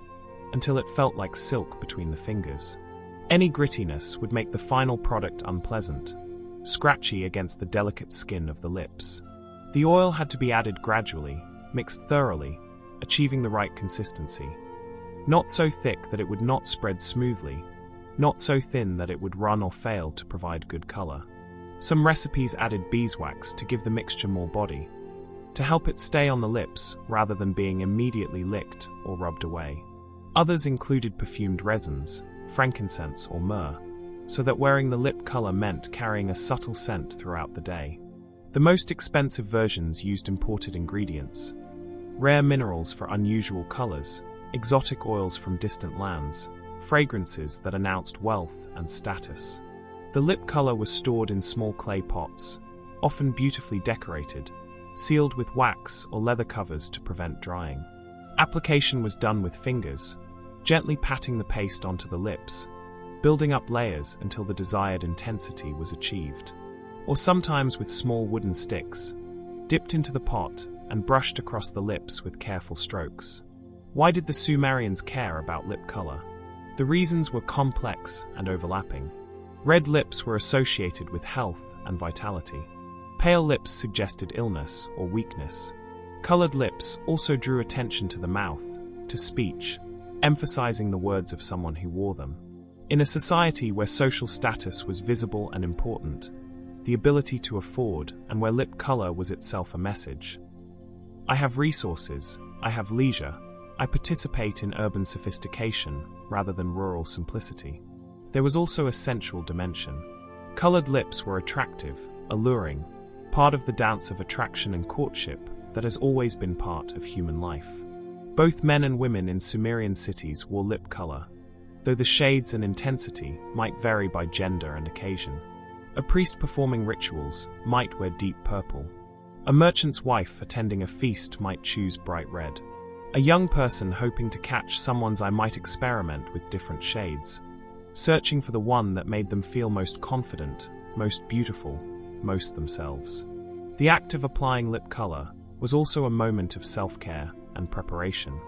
until it felt like silk between the fingers. Any grittiness would make the final product unpleasant, scratchy against the delicate skin of the lips. The oil had to be added gradually, mixed thoroughly, achieving the right consistency. Not so thick that it would not spread smoothly, not so thin that it would run or fail to provide good color. Some recipes added beeswax to give the mixture more body, to help it stay on the lips rather than being immediately licked or rubbed away. Others included perfumed resins, frankincense or myrrh, so that wearing the lip color meant carrying a subtle scent throughout the day. The most expensive versions used imported ingredients, rare minerals for unusual colors, exotic oils from distant lands, fragrances that announced wealth and status. The lip color was stored in small clay pots, often beautifully decorated, sealed with wax or leather covers to prevent drying. Application was done with fingers, gently patting the paste onto the lips, building up layers until the desired intensity was achieved. Or sometimes with small wooden sticks, dipped into the pot and brushed across the lips with careful strokes. Why did the Sumerians care about lip color? The reasons were complex and overlapping. Red lips were associated with health and vitality. Pale lips suggested illness or weakness. Colored lips also drew attention to the mouth, to speech, emphasizing the words of someone who wore them. In a society where social status was visible and important, the ability to afford, and where lip color was itself a message. I have resources, I have leisure, I participate in urban sophistication rather than rural simplicity. There was also a sensual dimension. Colored lips were attractive, alluring, part of the dance of attraction and courtship that has always been part of human life. Both men and women in Sumerian cities wore lip color, though the shades and intensity might vary by gender and occasion. A priest performing rituals might wear deep purple. A merchant's wife attending a feast might choose bright red. A young person hoping to catch someone's eye might experiment with different shades, searching for the one that made them feel most confident, most beautiful, most themselves. The act of applying lip color was also a moment of self-care and preparation.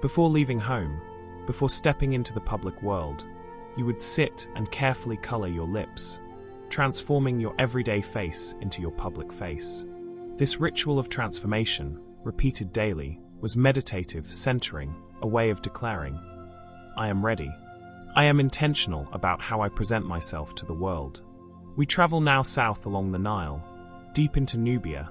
Before leaving home, before stepping into the public world, you would sit and carefully color your lips, transforming your everyday face into your public face. This ritual of transformation, repeated daily, was meditative, centering, a way of declaring, I am ready. I am intentional about how I present myself to the world. We travel now south along the Nile, deep into Nubia,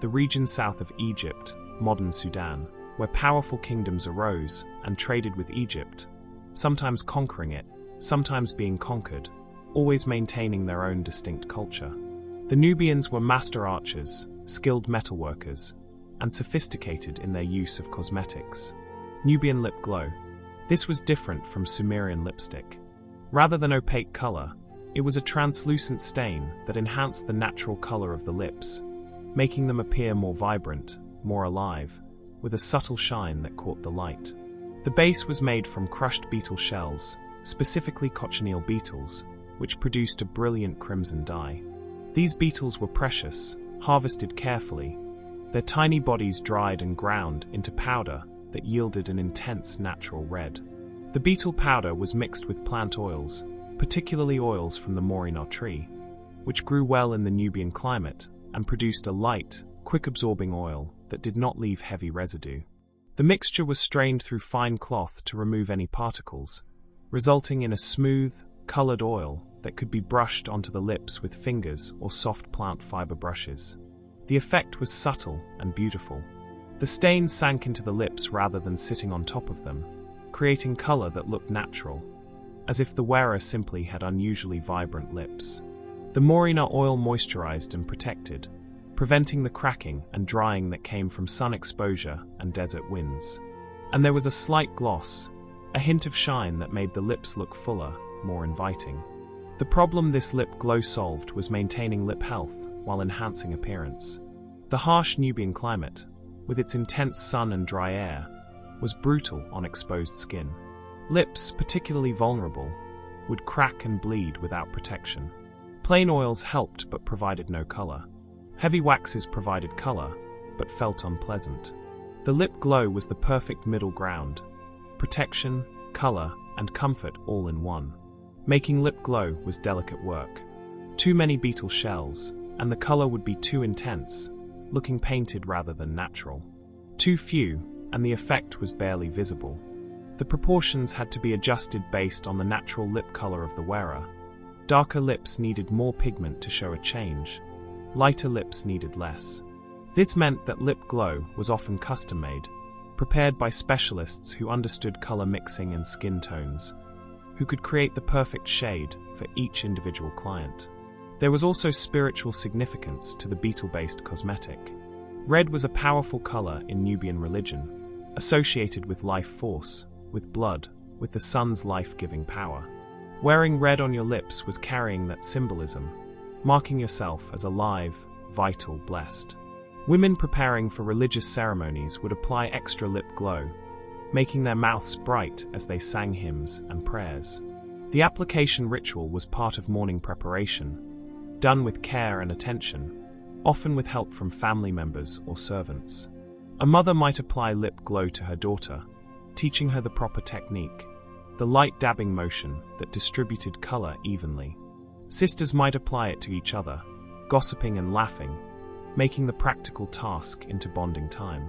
the region south of Egypt, modern Sudan, where powerful kingdoms arose and traded with Egypt, sometimes conquering it, sometimes being conquered, always maintaining their own distinct culture. The Nubians were master archers, skilled metalworkers, and sophisticated in their use of cosmetics. Nubian lip glow. This was different from Sumerian lipstick. Rather than opaque color, it was a translucent stain that enhanced the natural color of the lips, making them appear more vibrant, more alive, with a subtle shine that caught the light. The base was made from crushed beetle shells, specifically cochineal beetles, which produced a brilliant crimson dye. These beetles were precious, harvested carefully, their tiny bodies dried and ground into powder that yielded an intense natural red. The beetle powder was mixed with plant oils, particularly oils from the morina tree, which grew well in the Nubian climate and produced a light, quick-absorbing oil that did not leave heavy residue. The mixture was strained through fine cloth to remove any particles, resulting in a smooth, colored oil that could be brushed onto the lips with fingers or soft plant fiber brushes. The effect was subtle and beautiful. The stain sank into the lips rather than sitting on top of them, creating color that looked natural, as if the wearer simply had unusually vibrant lips. The morina oil moisturized and protected, preventing the cracking and drying that came from sun exposure and desert winds. And there was a slight gloss, a hint of shine that made the lips look fuller, more inviting. The problem this lip glow solved was maintaining lip health while enhancing appearance. The harsh Nubian climate, with its intense sun and dry air, was brutal on exposed skin. Lips, particularly vulnerable, would crack and bleed without protection. Plain oils helped but provided no color. Heavy waxes provided color, but felt unpleasant. The lip glow was the perfect middle ground, protection, color, and comfort all in one. Making lip glow was delicate work. Too many beetle shells, and the color would be too intense, looking painted rather than natural. Too few, and the effect was barely visible. The proportions had to be adjusted based on the natural lip color of the wearer. Darker lips needed more pigment to show a change. Lighter lips needed less. This meant that lip glow was often custom-made, prepared by specialists who understood color mixing and skin tones, who could create the perfect shade for each individual client. There was also spiritual significance to the beetle-based cosmetic. Red was a powerful color in Nubian religion, associated with life force, with blood, with the sun's life-giving power. Wearing red on your lips was carrying that symbolism, marking yourself as alive, vital, blessed. Women preparing for religious ceremonies would apply extra lip glow, making their mouths bright as they sang hymns and prayers. The application ritual was part of morning preparation, done with care and attention, often with help from family members or servants. A mother might apply lip glow to her daughter, teaching her the proper technique, the light dabbing motion that distributed color evenly. Sisters might apply it to each other, gossiping and laughing, making the practical task into bonding time.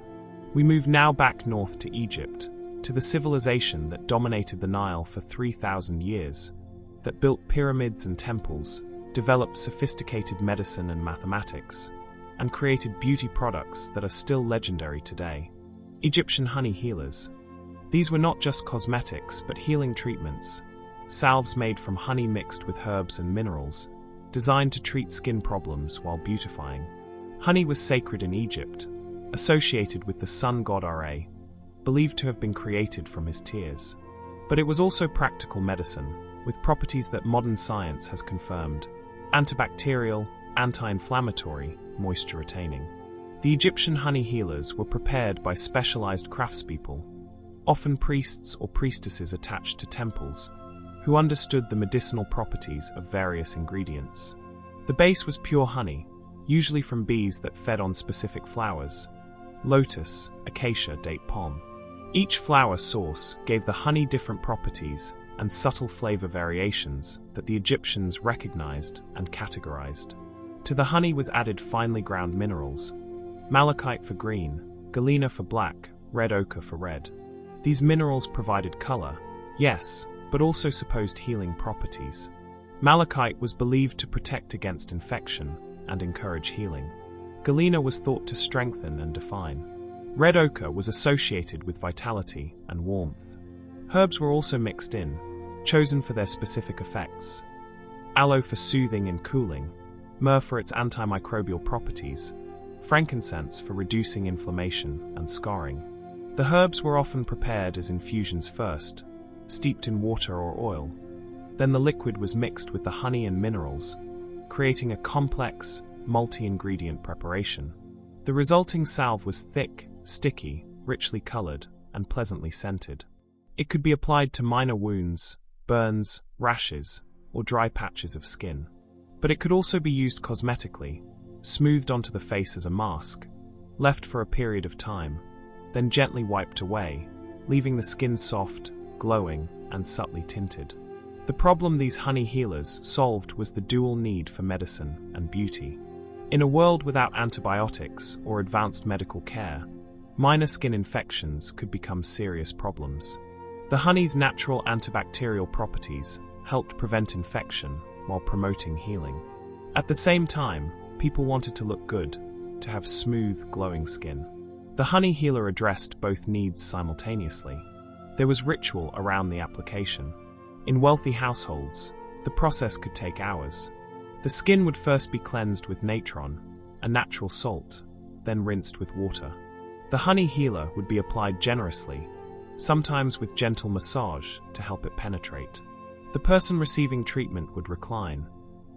We move now back north to Egypt, to the civilization that dominated the Nile for 3,000 years, that built pyramids and temples, developed sophisticated medicine and mathematics, and created beauty products that are still legendary today. Egyptian honey healers. These were not just cosmetics but healing treatments, salves made from honey mixed with herbs and minerals, designed to treat skin problems while beautifying. Honey was sacred in Egypt, associated with the sun god Ra, believed to have been created from his tears. But it was also practical medicine, with properties that modern science has confirmed: antibacterial, anti-inflammatory, moisture-retaining. The Egyptian honey healers were prepared by specialized craftspeople, often priests or priestesses attached to temples, who understood the medicinal properties of various ingredients. The base was pure honey, usually from bees that fed on specific flowers: lotus, acacia, date palm. Each flower source gave the honey different properties and subtle flavor variations that the Egyptians recognized and categorized. To the honey was added finely ground minerals: malachite for green, galena for black, red ochre for red. These minerals provided color, yes, but also supposed healing properties. Malachite was believed to protect against infection and encourage healing. Galena was thought to strengthen and define. Red ochre was associated with vitality and warmth. Herbs were also mixed in, chosen for their specific effects. Aloe for soothing and cooling, myrrh for its antimicrobial properties, frankincense for reducing inflammation and scarring. The herbs were often prepared as infusions first, steeped in water or oil. Then the liquid was mixed with the honey and minerals, creating a complex, multi-ingredient preparation. The resulting salve was thick, sticky, richly colored, and pleasantly scented. It could be applied to minor wounds, burns, rashes, or dry patches of skin. But it could also be used cosmetically, smoothed onto the face as a mask, left for a period of time, then gently wiped away, leaving the skin soft, glowing, and subtly tinted. The problem these honey healers solved was the dual need for medicine and beauty. In a world without antibiotics or advanced medical care, minor skin infections could become serious problems. The honey's natural antibacterial properties helped prevent infection while promoting healing. At the same time, people wanted to look good, to have smooth, glowing skin. The honey healer addressed both needs simultaneously. There was ritual around the application. In wealthy households, the process could take hours. The skin would first be cleansed with natron, a natural salt, then rinsed with water. The honey healer would be applied generously, sometimes with gentle massage to help it penetrate. The person receiving treatment would recline,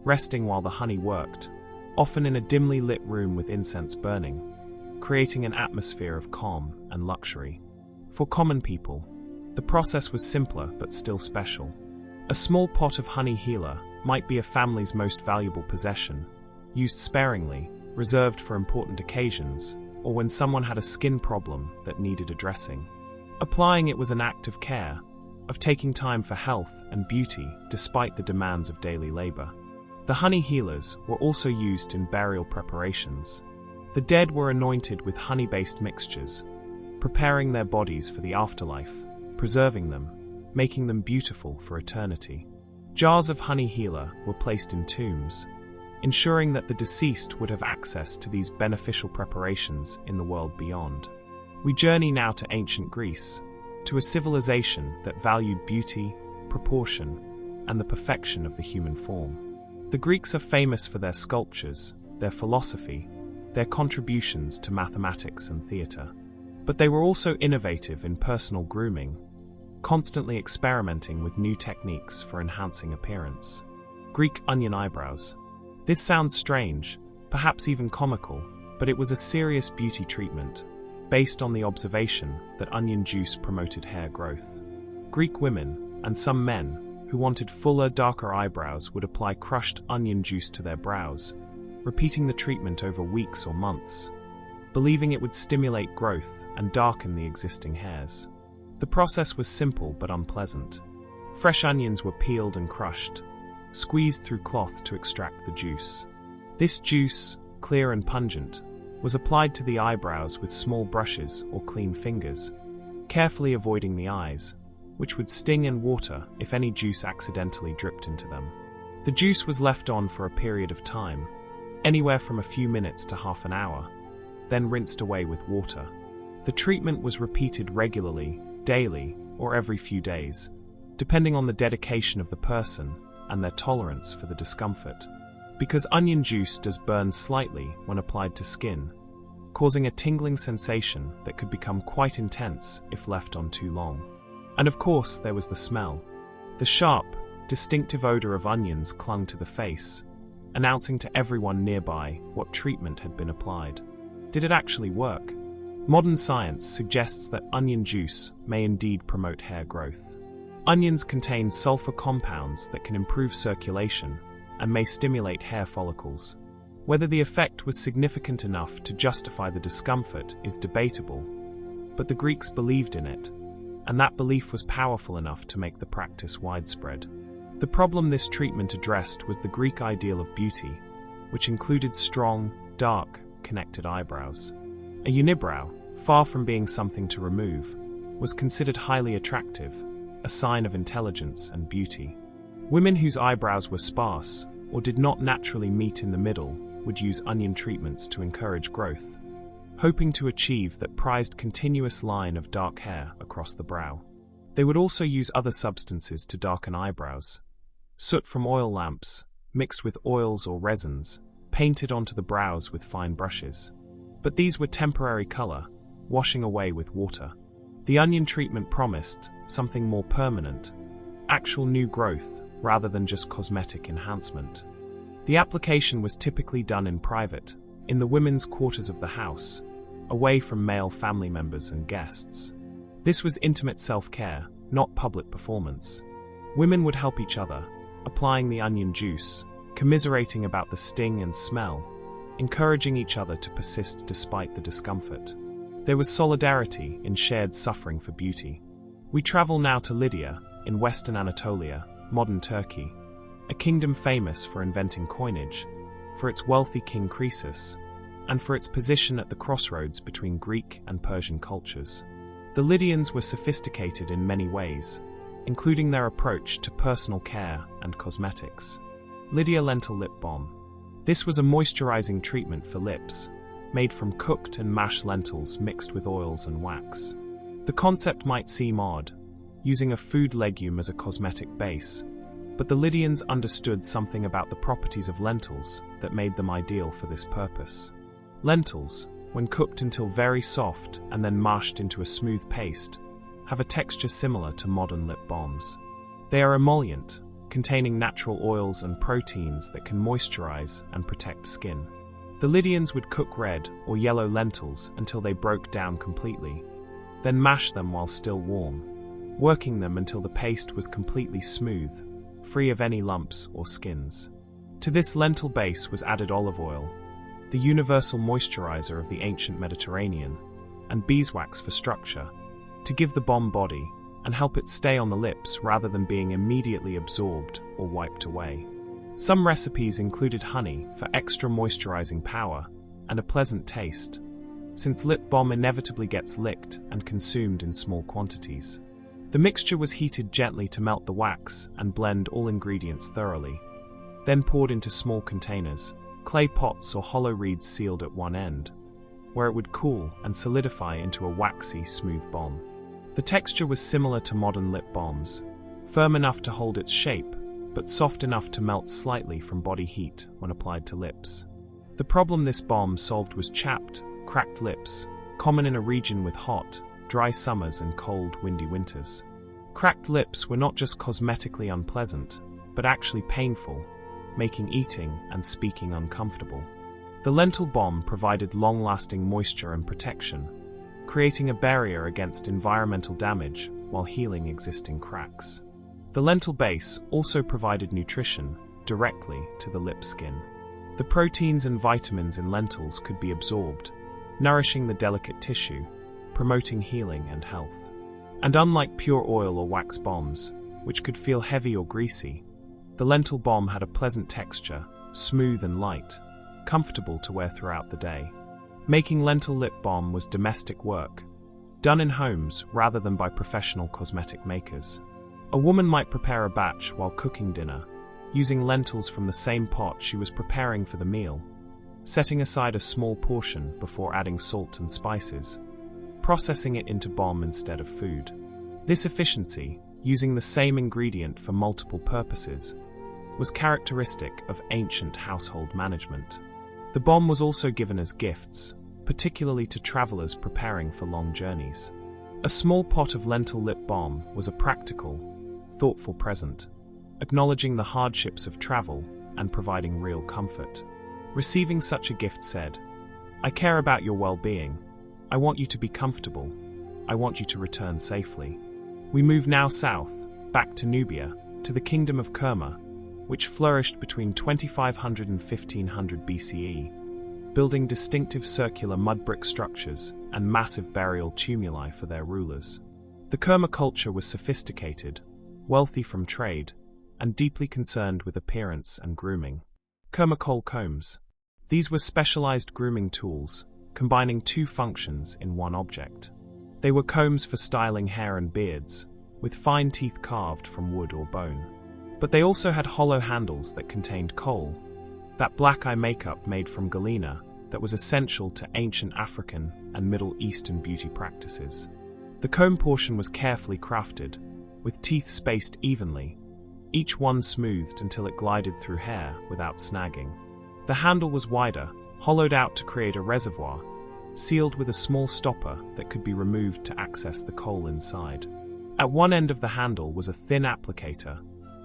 resting while the honey worked, often in a dimly lit room with incense burning, creating an atmosphere of calm and luxury. For common people, the process was simpler but still special. A small pot of honey healer might be a family's most valuable possession, used sparingly, reserved for important occasions, or when someone had a skin problem that needed addressing. Applying it was an act of care, of taking time for health and beauty despite the demands of daily labor. The honey healers were also used in burial preparations. The dead were anointed with honey-based mixtures, preparing their bodies for the afterlife, preserving them, making them beautiful for eternity. Jars of honey healer were placed in tombs, ensuring that the deceased would have access to these beneficial preparations in the world beyond. We journey now to ancient Greece, to a civilization that valued beauty, proportion, and the perfection of the human form. The Greeks are famous for their sculptures, their philosophy, their contributions to mathematics and theater. But they were also innovative in personal grooming, constantly experimenting with new techniques for enhancing appearance. Greek onion eyebrows. This sounds strange, perhaps even comical, but it was a serious beauty treatment, based on the observation that onion juice promoted hair growth. Greek women, and some men, who wanted fuller, darker eyebrows would apply crushed onion juice to their brows, repeating the treatment over weeks or months, believing it would stimulate growth and darken the existing hairs. The process was simple but unpleasant. Fresh onions were peeled and crushed, squeezed through cloth to extract the juice. This juice, clear and pungent, was applied to the eyebrows with small brushes or clean fingers, carefully avoiding the eyes, which would sting and water if any juice accidentally dripped into them. The juice was left on for a period of time, anywhere from a few minutes to half an hour, then rinsed away with water. The treatment was repeated regularly, daily, or every few days, depending on the dedication of the person and their tolerance for the discomfort. Because onion juice does burn slightly when applied to skin, causing a tingling sensation that could become quite intense if left on too long. And of course, there was the smell. The sharp, distinctive odor of onions clung to the face, announcing to everyone nearby what treatment had been applied. Did it actually work? Modern science suggests that onion juice may indeed promote hair growth. Onions contain sulfur compounds that can improve circulation and may stimulate hair follicles. Whether the effect was significant enough to justify the discomfort is debatable, but the Greeks believed in it, and that belief was powerful enough to make the practice widespread. The problem this treatment addressed was the Greek ideal of beauty, which included strong, dark, connected eyebrows. A unibrow, far from being something to remove, was considered highly attractive, a sign of intelligence and beauty. Women whose eyebrows were sparse or did not naturally meet in the middle would use onion treatments to encourage growth, hoping to achieve that prized continuous line of dark hair across the brow. They would also use other substances to darken eyebrows. Soot from oil lamps, mixed with oils or resins, painted onto the brows with fine brushes. But these were temporary color, washing away with water. The onion treatment promised something more permanent, actual new growth rather than just cosmetic enhancement. The application was typically done in private, in the women's quarters of the house, away from male family members and guests. This was intimate self-care, not public performance. Women would help each other, applying the onion juice, commiserating about the sting and smell, encouraging each other to persist despite the discomfort. There was solidarity in shared suffering for beauty. We travel now to Lydia, in western Anatolia, modern Turkey, a kingdom famous for inventing coinage, for its wealthy king Croesus, and for its position at the crossroads between Greek and Persian cultures. The Lydians were sophisticated in many ways, including their approach to personal care and cosmetics. Lydia Lentil Lip Balm. This was a moisturizing treatment for lips, made from cooked and mashed lentils mixed with oils and wax. The concept might seem odd, using a food legume as a cosmetic base, but the Lydians understood something about the properties of lentils that made them ideal for this purpose. Lentils, when cooked until very soft and then mashed into a smooth paste, have a texture similar to modern lip balms. They are emollient, containing natural oils and proteins that can moisturize and protect skin. The Lydians would cook red or yellow lentils until they broke down completely, then mash them while still warm, working them until the paste was completely smooth, free of any lumps or skins. To this lentil base was added olive oil, the universal moisturizer of the ancient Mediterranean, and beeswax for structure, to give the balm body and help it stay on the lips rather than being immediately absorbed or wiped away. Some recipes included honey for extra moisturizing power and a pleasant taste, since lip balm inevitably gets licked and consumed in small quantities. The mixture was heated gently to melt the wax and blend all ingredients thoroughly, then poured into small containers, clay pots or hollow reeds sealed at one end, where it would cool and solidify into a waxy, smooth balm. The texture was similar to modern lip balms, firm enough to hold its shape, but soft enough to melt slightly from body heat when applied to lips. The problem this balm solved was chapped, cracked lips, common in a region with hot, dry summers and cold, windy winters. Cracked lips were not just cosmetically unpleasant, but actually painful, making eating and speaking uncomfortable. The lentil balm provided long-lasting moisture and protection, creating a barrier against environmental damage while healing existing cracks. The lentil base also provided nutrition directly to the lip skin. The proteins and vitamins in lentils could be absorbed, nourishing the delicate tissue, promoting healing and health. And unlike pure oil or wax balms, which could feel heavy or greasy, the lentil balm had a pleasant texture, smooth and light, comfortable to wear throughout the day. Making lentil lip balm was domestic work, done in homes rather than by professional cosmetic makers. A woman might prepare a batch while cooking dinner, using lentils from the same pot she was preparing for the meal, setting aside a small portion before adding salt and spices, processing it into balm instead of food. This efficiency, using the same ingredient for multiple purposes, was characteristic of ancient household management. The balm was also given as gifts, particularly to travelers preparing for long journeys. A small pot of lentil lip balm was a practical, thoughtful present, acknowledging the hardships of travel and providing real comfort. Receiving such a gift said, "I care about your well-being. I want you to be comfortable. I want you to return safely." We move now south, back to Nubia, to the kingdom of Kerma, which flourished between 2500 and 1500 BCE, building distinctive circular mud brick structures and massive burial tumuli for their rulers. The Kerma culture was sophisticated, wealthy from trade, and deeply concerned with appearance and grooming. Kerma kohl combs. These were specialized grooming tools, combining two functions in one object. They were combs for styling hair and beards, with fine teeth carved from wood or bone. But they also had hollow handles that contained kohl, that black eye makeup made from galena, that was essential to ancient African and Middle Eastern beauty practices. The comb portion was carefully crafted, with teeth spaced evenly, each one smoothed until it glided through hair without snagging. The handle was wider, hollowed out to create a reservoir, sealed with a small stopper that could be removed to access the kohl inside. At one end of the handle was a thin applicator,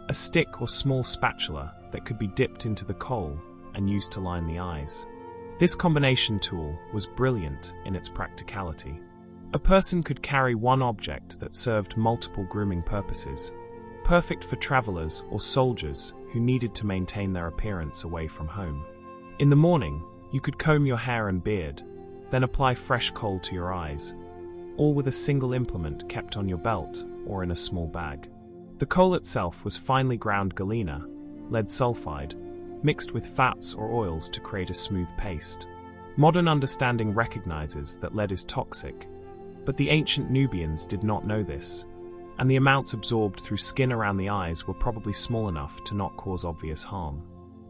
a stick or small spatula that could be dipped into the kohl and used to line the eyes. This combination tool was brilliant in its practicality. A person could carry one object that served multiple grooming purposes, perfect for travelers or soldiers who needed to maintain their appearance away from home. In the morning, you could comb your hair and beard, then apply fresh kohl to your eyes, all with a single implement kept on your belt or in a small bag. The kohl itself was finely ground galena, lead sulfide, mixed with fats or oils to create a smooth paste. Modern understanding recognizes that lead is toxic, but the ancient Nubians did not know this, and the amounts absorbed through skin around the eyes were probably small enough to not cause obvious harm.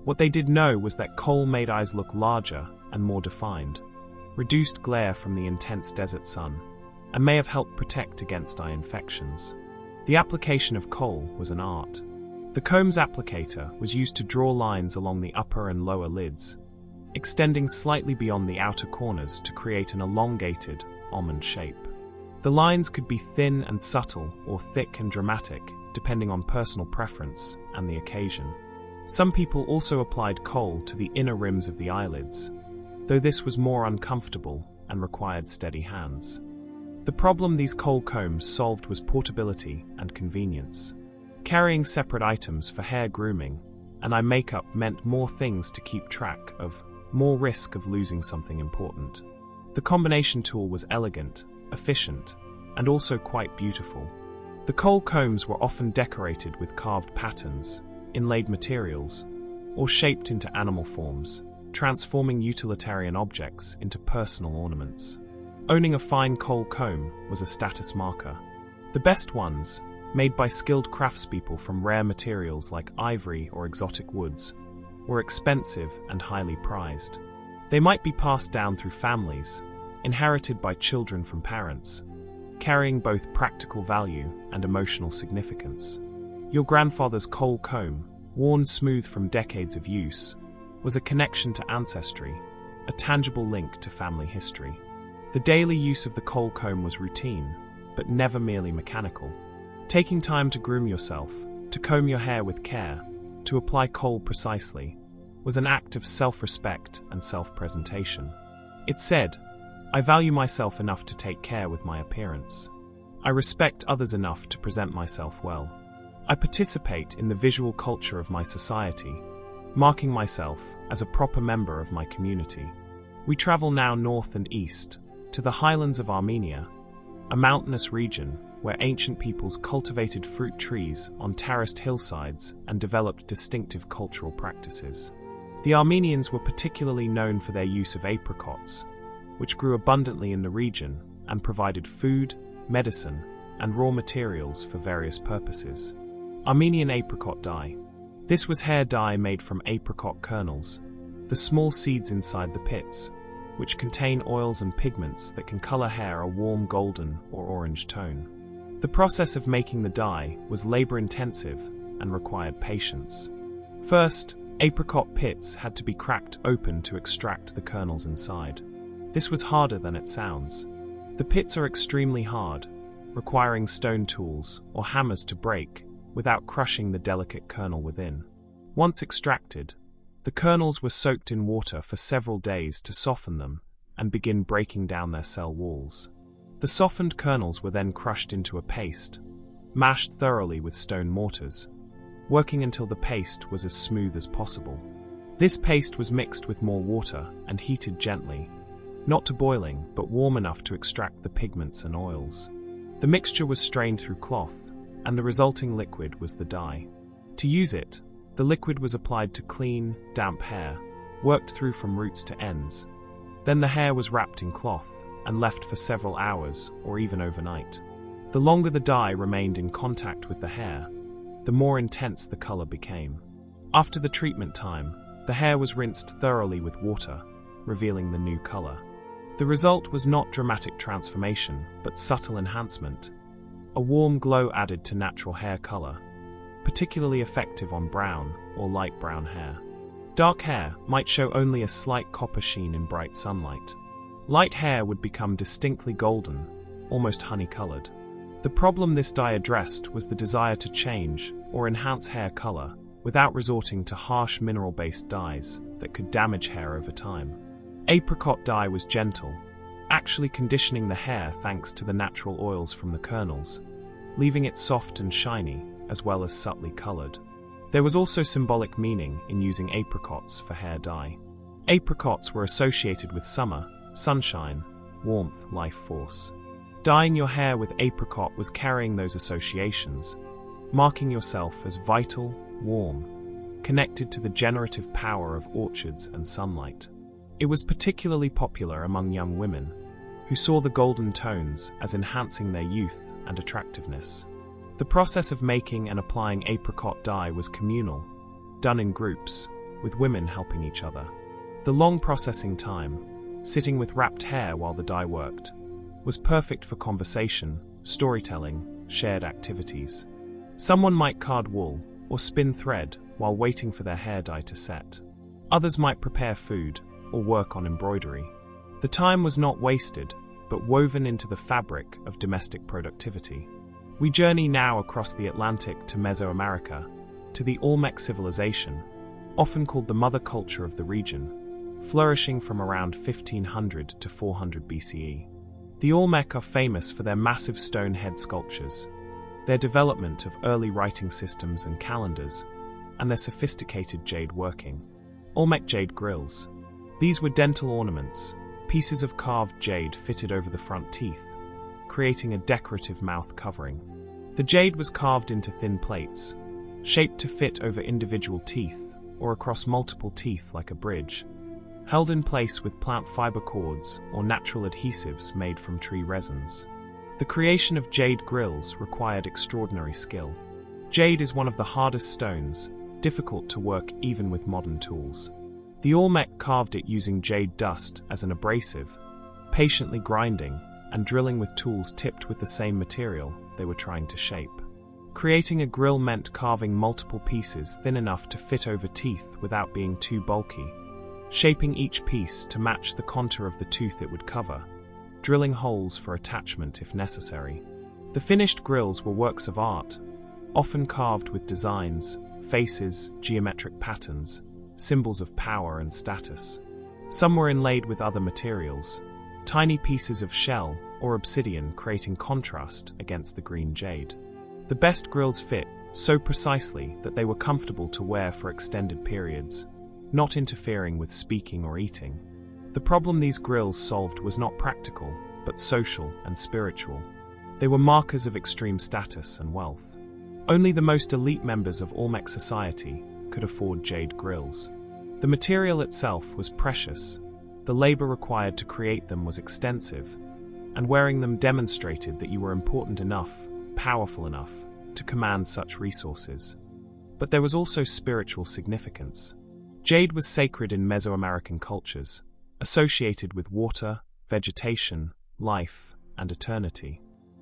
What they did know was that kohl made eyes look larger and more defined, reduced glare from the intense desert sun, and may have helped protect against eye infections. The application of kohl was an art. The comb's applicator was used to draw lines along the upper and lower lids, extending slightly beyond the outer corners to create an elongated, almond shape. The lines could be thin and subtle or thick and dramatic, depending on personal preference and the occasion. Some people also applied kohl to the inner rims of the eyelids, though this was more uncomfortable and required steady hands. The problem these kohl combs solved was portability and convenience. Carrying separate items for hair grooming and eye makeup meant more things to keep track of, more risk of losing something important. The combination tool was elegant, efficient, and also quite beautiful. The kohl combs were often decorated with carved patterns, inlaid materials, or shaped into animal forms, transforming utilitarian objects into personal ornaments. Owning a fine kohl comb was a status marker. The best ones, made by skilled craftspeople from rare materials like ivory or exotic woods, were expensive and highly prized. They might be passed down through families, inherited by children from parents, carrying both practical value and emotional significance. Your grandfather's kohl comb, worn smooth from decades of use, was a connection to ancestry, a tangible link to family history. The daily use of the kohl comb was routine, but never merely mechanical. Taking time to groom yourself, to comb your hair with care, to apply kohl precisely, was an act of self-respect and self-presentation. It said, "I value myself enough to take care with my appearance. I respect others enough to present myself well. I participate in the visual culture of my society, marking myself as a proper member of my community." We travel now north and east, to the highlands of Armenia, a mountainous region where ancient peoples cultivated fruit trees on terraced hillsides and developed distinctive cultural practices. The Armenians were particularly known for their use of apricots, which grew abundantly in the region and provided food, medicine, and raw materials for various purposes. Armenian apricot dye. This was hair dye made from apricot kernels, the small seeds inside the pits, which contain oils and pigments that can color hair a warm golden or orange tone. The process of making the dye was labor-intensive and required patience. First, apricot pits had to be cracked open to extract the kernels inside. This was harder than it sounds. The pits are extremely hard, requiring stone tools or hammers to break without crushing the delicate kernel within. Once extracted, the kernels were soaked in water for several days to soften them and begin breaking down their cell walls. The softened kernels were then crushed into a paste, mashed thoroughly with stone mortars, working until the paste was as smooth as possible. This paste was mixed with more water and heated gently, not to boiling, but warm enough to extract the pigments and oils. The mixture was strained through cloth, and the resulting liquid was the dye. To use it, the liquid was applied to clean, damp hair, worked through from roots to ends. Then the hair was wrapped in cloth and left for several hours or even overnight. The longer the dye remained in contact with the hair, the more intense the color became. After the treatment time, the hair was rinsed thoroughly with water, revealing the new color. The result was not dramatic transformation, but subtle enhancement. A warm glow added to natural hair color, particularly effective on brown or light brown hair. Dark hair might show only a slight copper sheen in bright sunlight. Light hair would become distinctly golden, almost honey-colored. The problem this dye addressed was the desire to change or enhance hair color without resorting to harsh mineral-based dyes that could damage hair over time. Apricot dye was gentle, actually conditioning the hair thanks to the natural oils from the kernels, leaving it soft and shiny, as well as subtly colored. There was also symbolic meaning in using apricots for hair dye. Apricots were associated with summer, sunshine, warmth, life force. Dyeing your hair with apricot was carrying those associations, marking yourself as vital, warm, connected to the generative power of orchards and sunlight. It was particularly popular among young women, who saw the golden tones as enhancing their youth and attractiveness. The process of making and applying apricot dye was communal, done in groups, with women helping each other. The long processing time, sitting with wrapped hair while the dye worked, was perfect for conversation, storytelling, shared activities. Someone might card wool or spin thread while waiting for their hair dye to set. Others might prepare food or work on embroidery. The time was not wasted, but woven into the fabric of domestic productivity. We journey now across the Atlantic to Mesoamerica, to the Olmec civilization, often called the mother culture of the region, flourishing from around 1500 to 400 BCE. The Olmec are famous for their massive stone head sculptures, their development of early writing systems and calendars, and their sophisticated jade working. Olmec jade grills. These were dental ornaments, pieces of carved jade fitted over the front teeth, creating a decorative mouth covering. The jade was carved into thin plates, shaped to fit over individual teeth or across multiple teeth like a bridge, held in place with plant fiber cords or natural adhesives made from tree resins. The creation of jade grills required extraordinary skill. Jade is one of the hardest stones, difficult to work even with modern tools. The Olmec carved it using jade dust as an abrasive, patiently grinding and drilling with tools tipped with the same material they were trying to shape. Creating a grill meant carving multiple pieces thin enough to fit over teeth without being too bulky, shaping each piece to match the contour of the tooth it would cover, drilling holes for attachment if necessary. The finished grills were works of art, often carved with designs, faces, geometric patterns, symbols of power and status. Some were inlaid with other materials, tiny pieces of shell or obsidian creating contrast against the green jade. The best grills fit so precisely that they were comfortable to wear for extended periods, not interfering with speaking or eating. The problem these grills solved was not practical, but social and spiritual. They were markers of extreme status and wealth. Only the most elite members of Olmec society could afford jade grills. The material itself was precious, the labor required to create them was extensive, and wearing them demonstrated that you were important enough, powerful enough, to command such resources. But there was also spiritual significance. Jade was sacred in Mesoamerican cultures, associated with water, vegetation, life, and eternity.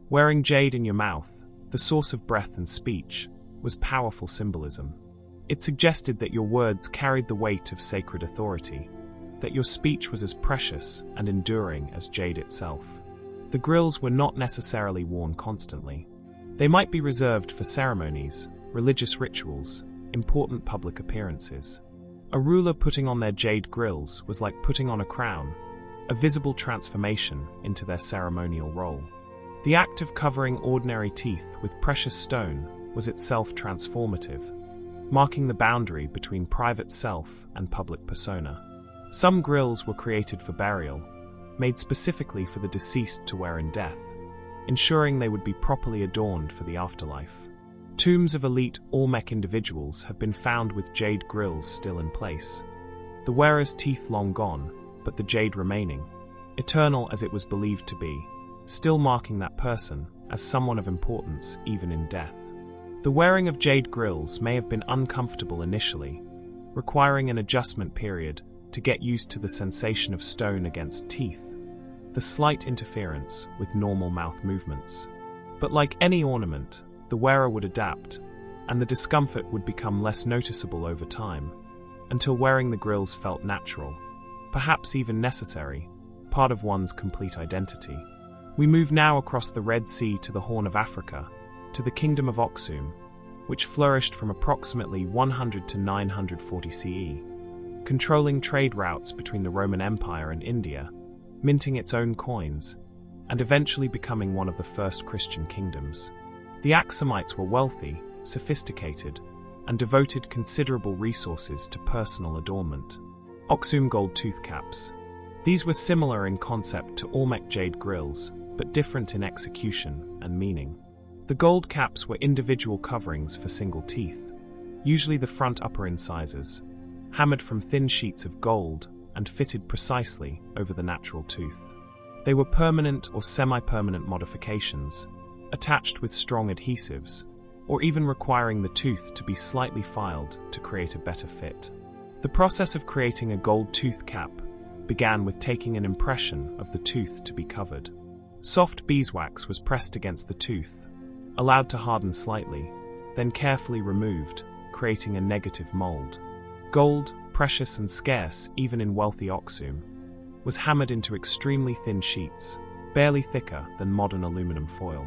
Wearing jade in your mouth, the source of breath and speech, was powerful symbolism. It suggested that your words carried the weight of sacred authority, that your speech was as precious and enduring as jade itself. The grills were not necessarily worn constantly. They might be reserved for ceremonies, religious rituals, important public appearances. A ruler putting on their jade grills was like putting on a crown, a visible transformation into their ceremonial role. The act of covering ordinary teeth with precious stone was itself transformative, marking the boundary between private self and public persona. Some grills were created for burial, made specifically for the deceased to wear in death, ensuring they would be properly adorned for the afterlife. Tombs of elite Olmec individuals have been found with jade grills still in place, the wearer's teeth long gone, but the jade remaining, eternal as it was believed to be, still marking that person as someone of importance even in death. The wearing of jade grills may have been uncomfortable initially, requiring an adjustment period to get used to the sensation of stone against teeth, the slight interference with normal mouth movements. But like any ornament, the wearer would adapt, and the discomfort would become less noticeable over time, until wearing the grills felt natural, perhaps even necessary, part of one's complete identity. We move now across the Red Sea to the Horn of Africa, to the Kingdom of Aksum, which flourished from approximately 100 to 940 CE, controlling trade routes between the Roman Empire and India, minting its own coins, and eventually becoming one of the first Christian kingdoms. The Aksumites were wealthy, sophisticated, and devoted considerable resources to personal adornment. Aksum gold tooth caps. These were similar in concept to Olmec jade grills, but different in execution and meaning. The gold caps were individual coverings for single teeth, usually the front upper incisors, hammered from thin sheets of gold and fitted precisely over the natural tooth. They were permanent or semi-permanent modifications, attached with strong adhesives, or even requiring the tooth to be slightly filed to create a better fit. The process of creating a gold tooth cap began with taking an impression of the tooth to be covered. Soft beeswax was pressed against the tooth, allowed to harden slightly, then carefully removed, creating a negative mold. Gold, precious and scarce even in wealthy Aksum, was hammered into extremely thin sheets, barely thicker than modern aluminum foil.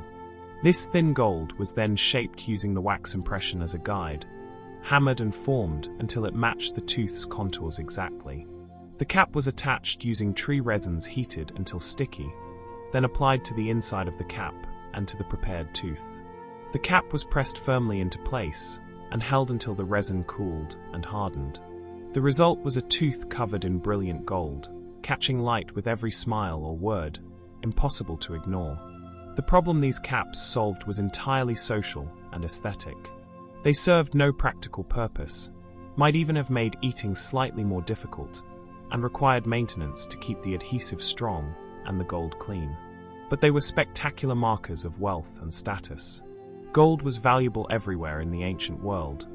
This thin gold was then shaped using the wax impression as a guide, hammered and formed until it matched the tooth's contours exactly. The cap was attached using tree resins heated until sticky, then applied to the inside of the cap and to the prepared tooth. The cap was pressed firmly into place and held until the resin cooled and hardened. The result was a tooth covered in brilliant gold, catching light with every smile or word, impossible to ignore. The problem these caps solved was entirely social and aesthetic. They served no practical purpose, might even have made eating slightly more difficult, and required maintenance to keep the adhesive strong and the gold clean. But they were spectacular markers of wealth and status. Gold was valuable everywhere in the ancient world,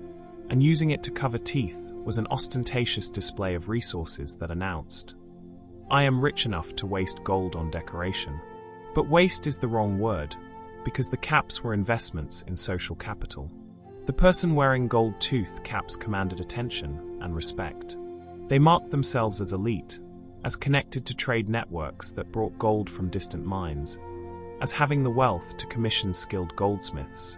and using it to cover teeth was an ostentatious display of resources that announced, "I am rich enough to waste gold on decoration." But waste is the wrong word, because the caps were investments in social capital. The person wearing gold tooth caps commanded attention and respect. They marked themselves as elite, as connected to trade networks that brought gold from distant mines, as having the wealth to commission skilled goldsmiths,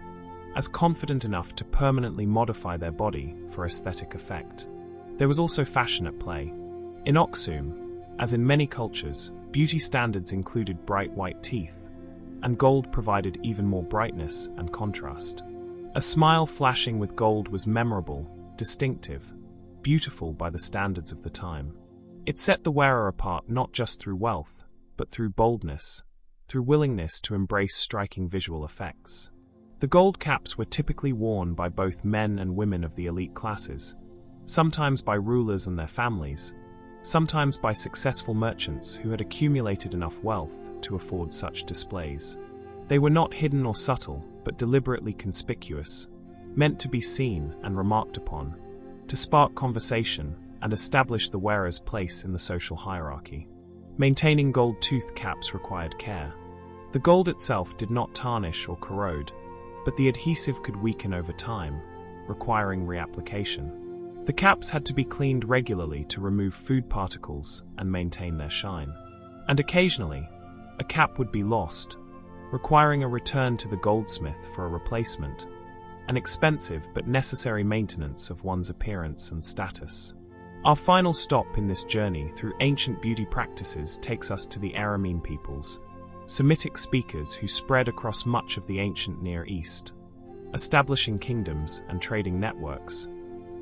as confident enough to permanently modify their body for aesthetic effect. There was also fashion at play. In Aksum, as in many cultures, beauty standards included bright white teeth, and gold provided even more brightness and contrast. A smile flashing with gold was memorable, distinctive, beautiful by the standards of the time. It set the wearer apart not just through wealth, but through boldness, through willingness to embrace striking visual effects. The gold caps were typically worn by both men and women of the elite classes, sometimes by rulers and their families, sometimes by successful merchants who had accumulated enough wealth to afford such displays. They were not hidden or subtle, but deliberately conspicuous, meant to be seen and remarked upon, to spark conversation and establish the wearer's place in the social hierarchy. Maintaining gold tooth caps required care. The gold itself did not tarnish or corrode, but the adhesive could weaken over time, requiring reapplication. The caps had to be cleaned regularly to remove food particles and maintain their shine. And occasionally, a cap would be lost, requiring a return to the goldsmith for a replacement, an expensive but necessary maintenance of one's appearance and status. Our final stop in this journey through ancient beauty practices takes us to the Aramean peoples, Semitic speakers who spread across much of the ancient Near East, establishing kingdoms and trading networks,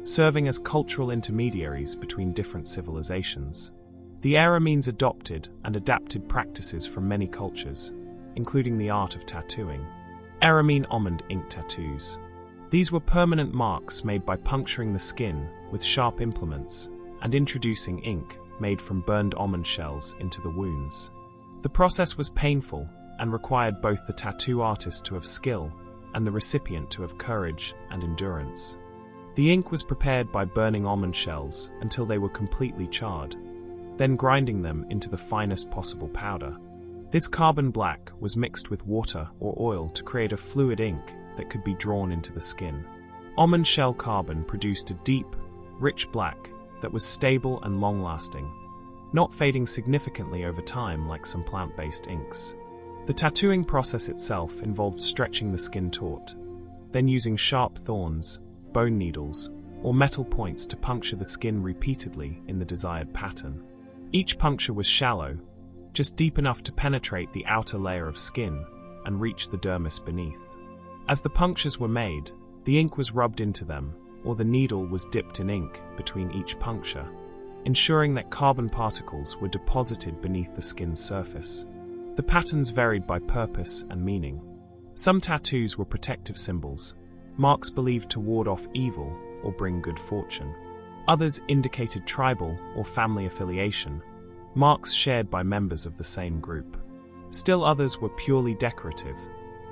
serving as cultural intermediaries between different civilizations. The Arameans adopted and adapted practices from many cultures, including the art of tattooing. Aramean almond ink tattoos. These were permanent marks made by puncturing the skin with sharp implements and introducing ink made from burned almond shells into the wounds. The process was painful and required both the tattoo artist to have skill and the recipient to have courage and endurance. The ink was prepared by burning almond shells until they were completely charred, then grinding them into the finest possible powder. This carbon black was mixed with water or oil to create a fluid ink that could be drawn into the skin. Almond shell carbon produced a deep, rich black that was stable and long-lasting, not fading significantly over time like some plant-based inks. The tattooing process itself involved stretching the skin taut, then using sharp thorns, bone needles, or metal points to puncture the skin repeatedly in the desired pattern. Each puncture was shallow, just deep enough to penetrate the outer layer of skin and reach the dermis beneath. As the punctures were made, the ink was rubbed into them, or the needle was dipped in ink between each puncture, ensuring that carbon particles were deposited beneath the skin's surface. The patterns varied by purpose and meaning. Some tattoos were protective symbols, marks believed to ward off evil or bring good fortune. Others indicated tribal or family affiliation, marks shared by members of the same group. Still others were purely decorative,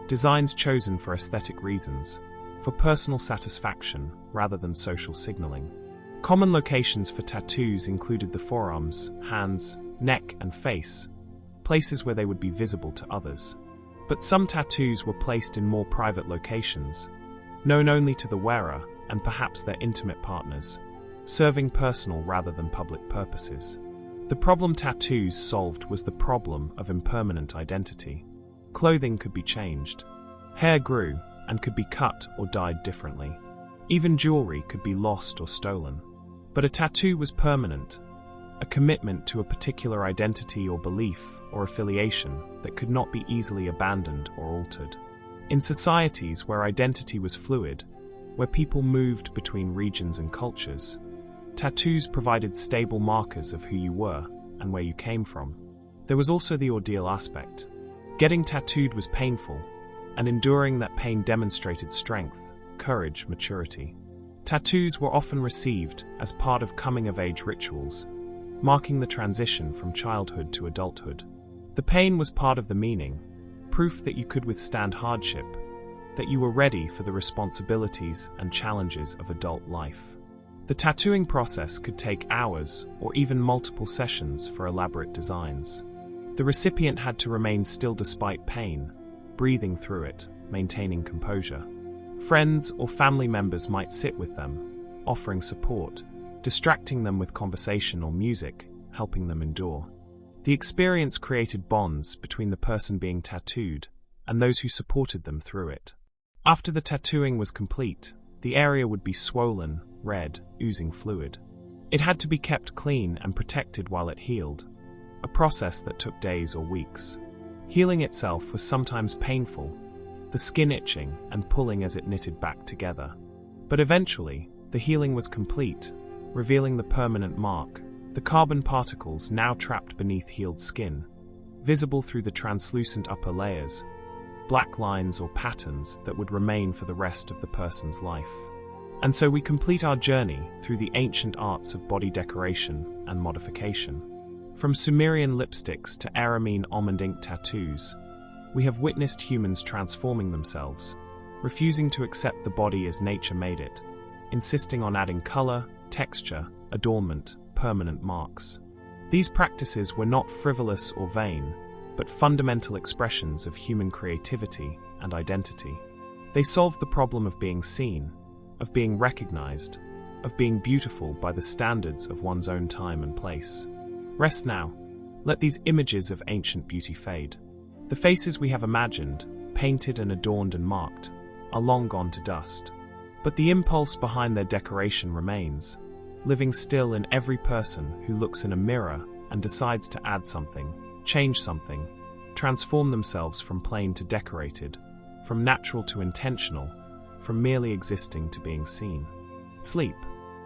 designs chosen for aesthetic reasons, for personal satisfaction rather than social signaling. Common locations for tattoos included the forearms, hands, neck, and face, places where they would be visible to others. But some tattoos were placed in more private locations, known only to the wearer and perhaps their intimate partners, serving personal rather than public purposes. The problem tattoos solved was the problem of impermanent identity. Clothing could be changed. Hair grew and could be cut or dyed differently. Even jewelry could be lost or stolen. But a tattoo was permanent, a commitment to a particular identity or belief or affiliation that could not be easily abandoned or altered. In societies where identity was fluid, where people moved between regions and cultures, tattoos provided stable markers of who you were and where you came from. There was also the ordeal aspect. Getting tattooed was painful, and enduring that pain demonstrated strength, courage, maturity. Tattoos were often received as part of coming-of-age rituals, marking the transition from childhood to adulthood. The pain was part of the meaning, proof that you could withstand hardship, that you were ready for the responsibilities and challenges of adult life. The tattooing process could take hours or even multiple sessions for elaborate designs. The recipient had to remain still despite pain, breathing through it, maintaining composure. Friends or family members might sit with them, offering support, distracting them with conversation or music, helping them endure. The experience created bonds between the person being tattooed and those who supported them through it. After the tattooing was complete, the area would be swollen, red, oozing fluid. It had to be kept clean and protected while it healed, a process that took days or weeks. Healing itself was sometimes painful, the skin itching and pulling as it knitted back together. But eventually, the healing was complete, revealing the permanent mark, the carbon particles now trapped beneath healed skin, visible through the translucent upper layers, black lines or patterns that would remain for the rest of the person's life. And so we complete our journey through the ancient arts of body decoration and modification. From Sumerian lipsticks to Aramean almond ink tattoos, we have witnessed humans transforming themselves, refusing to accept the body as nature made it, insisting on adding color, texture, adornment, permanent marks. These practices were not frivolous or vain, but fundamental expressions of human creativity and identity. They solved the problem of being seen, of being recognized, of being beautiful by the standards of one's own time and place. Rest now. Let these images of ancient beauty fade. The faces we have imagined, painted and adorned and marked, are long gone to dust. But the impulse behind their decoration remains, living still in every person who looks in a mirror and decides to add something, change something, transform themselves from plain to decorated, from natural to intentional, from merely existing to being seen. Sleep.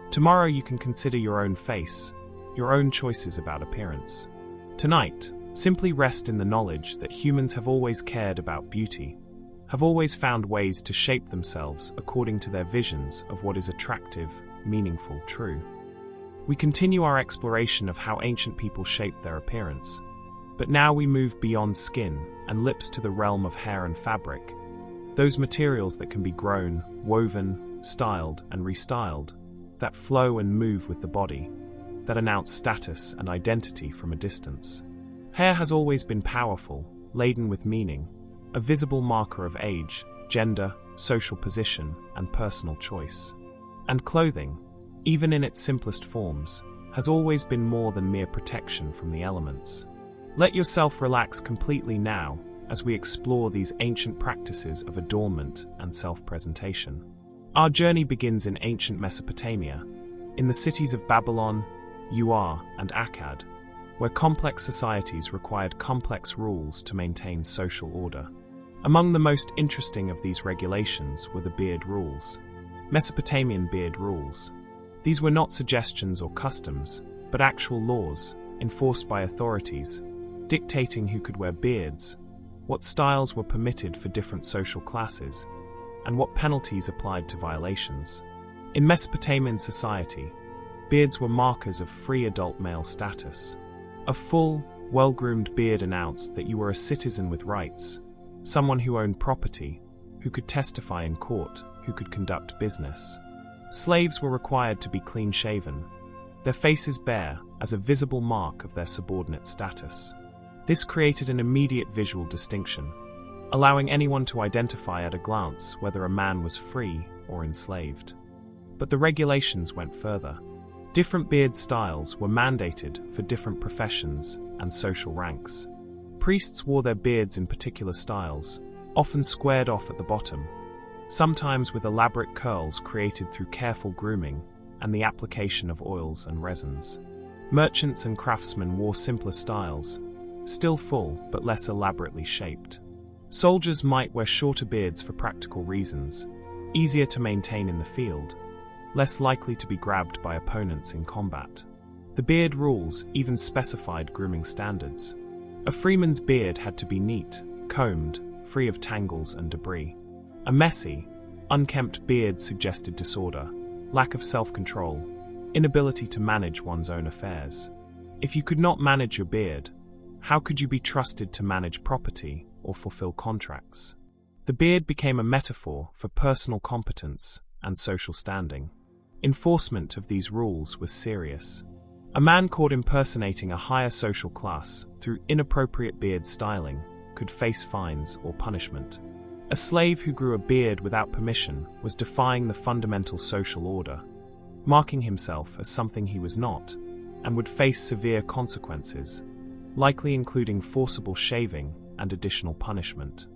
Tomorrow you can consider your own face, your own choices about appearance. Tonight, simply rest in the knowledge that humans have always cared about beauty, have always found ways to shape themselves according to their visions of what is attractive, meaningful, true. We continue our exploration of how ancient people shaped their appearance, but now we move beyond skin and lips to the realm of hair and fabric, those materials that can be grown, woven, styled and restyled, that flow and move with the body, that announce status and identity from a distance. Hair has always been powerful, laden with meaning, a visible marker of age, gender, social position, and personal choice. And clothing, even in its simplest forms, has always been more than mere protection from the elements. Let yourself relax completely now as we explore these ancient practices of adornment and self-presentation. Our journey begins in ancient Mesopotamia, in the cities of Babylon, Ur, and Akkad, where complex societies required complex rules to maintain social order. Among the most interesting of these regulations were the beard rules. Mesopotamian beard rules. These were not suggestions or customs, but actual laws, enforced by authorities, dictating who could wear beards, what styles were permitted for different social classes, and what penalties applied to violations. In Mesopotamian society, beards were markers of free adult male status. A full, well-groomed beard announced that you were a citizen with rights, someone who owned property, who could testify in court, who could conduct business. Slaves were required to be clean-shaven, their faces bare as a visible mark of their subordinate status. This created an immediate visual distinction, allowing anyone to identify at a glance whether a man was free or enslaved. But the regulations went further. Different beard styles were mandated for different professions and social ranks. Priests wore their beards in particular styles, often squared off at the bottom, sometimes with elaborate curls created through careful grooming and the application of oils and resins. Merchants and craftsmen wore simpler styles, still full but less elaborately shaped. Soldiers might wear shorter beards for practical reasons, easier to maintain in the field, less likely to be grabbed by opponents in combat. The beard rules even specified grooming standards. A freeman's beard had to be neat, combed, free of tangles and debris. A messy, unkempt beard suggested disorder, lack of self-control, inability to manage one's own affairs. If you could not manage your beard, how could you be trusted to manage property or fulfill contracts? The beard became a metaphor for personal competence and social standing. Enforcement of these rules was serious. A man caught impersonating a higher social class through inappropriate beard styling could face fines or punishment. A slave who grew a beard without permission was defying the fundamental social order, marking himself as something he was not, and would face severe consequences, likely including forcible shaving and additional punishment.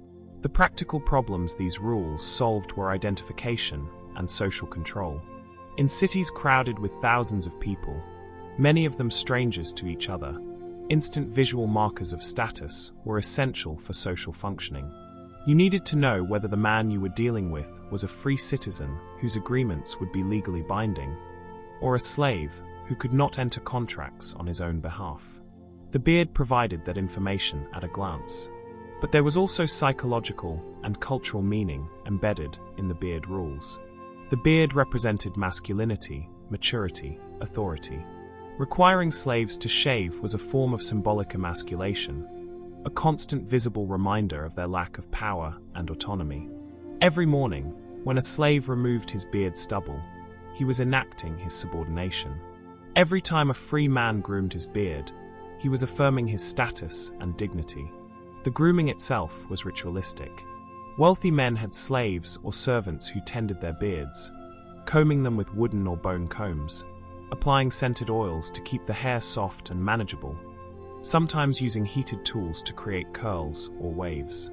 The practical problems these rules solved were identification and social control. In cities crowded with thousands of people, many of them strangers to each other, instant visual markers of status were essential for social functioning. You needed to know whether the man you were dealing with was a free citizen whose agreements would be legally binding, or a slave who could not enter contracts on his own behalf. The beard provided that information at a glance. But there was also psychological and cultural meaning embedded in the beard rules. The beard represented masculinity, maturity, authority. Requiring slaves to shave was a form of symbolic emasculation, a constant visible reminder of their lack of power and autonomy. Every morning, when a slave removed his beard stubble, he was enacting his subordination. Every time a free man groomed his beard, he was affirming his status and dignity. The grooming itself was ritualistic. Wealthy men had slaves or servants who tended their beards, combing them with wooden or bone combs, applying scented oils to keep the hair soft and manageable, sometimes using heated tools to create curls or waves.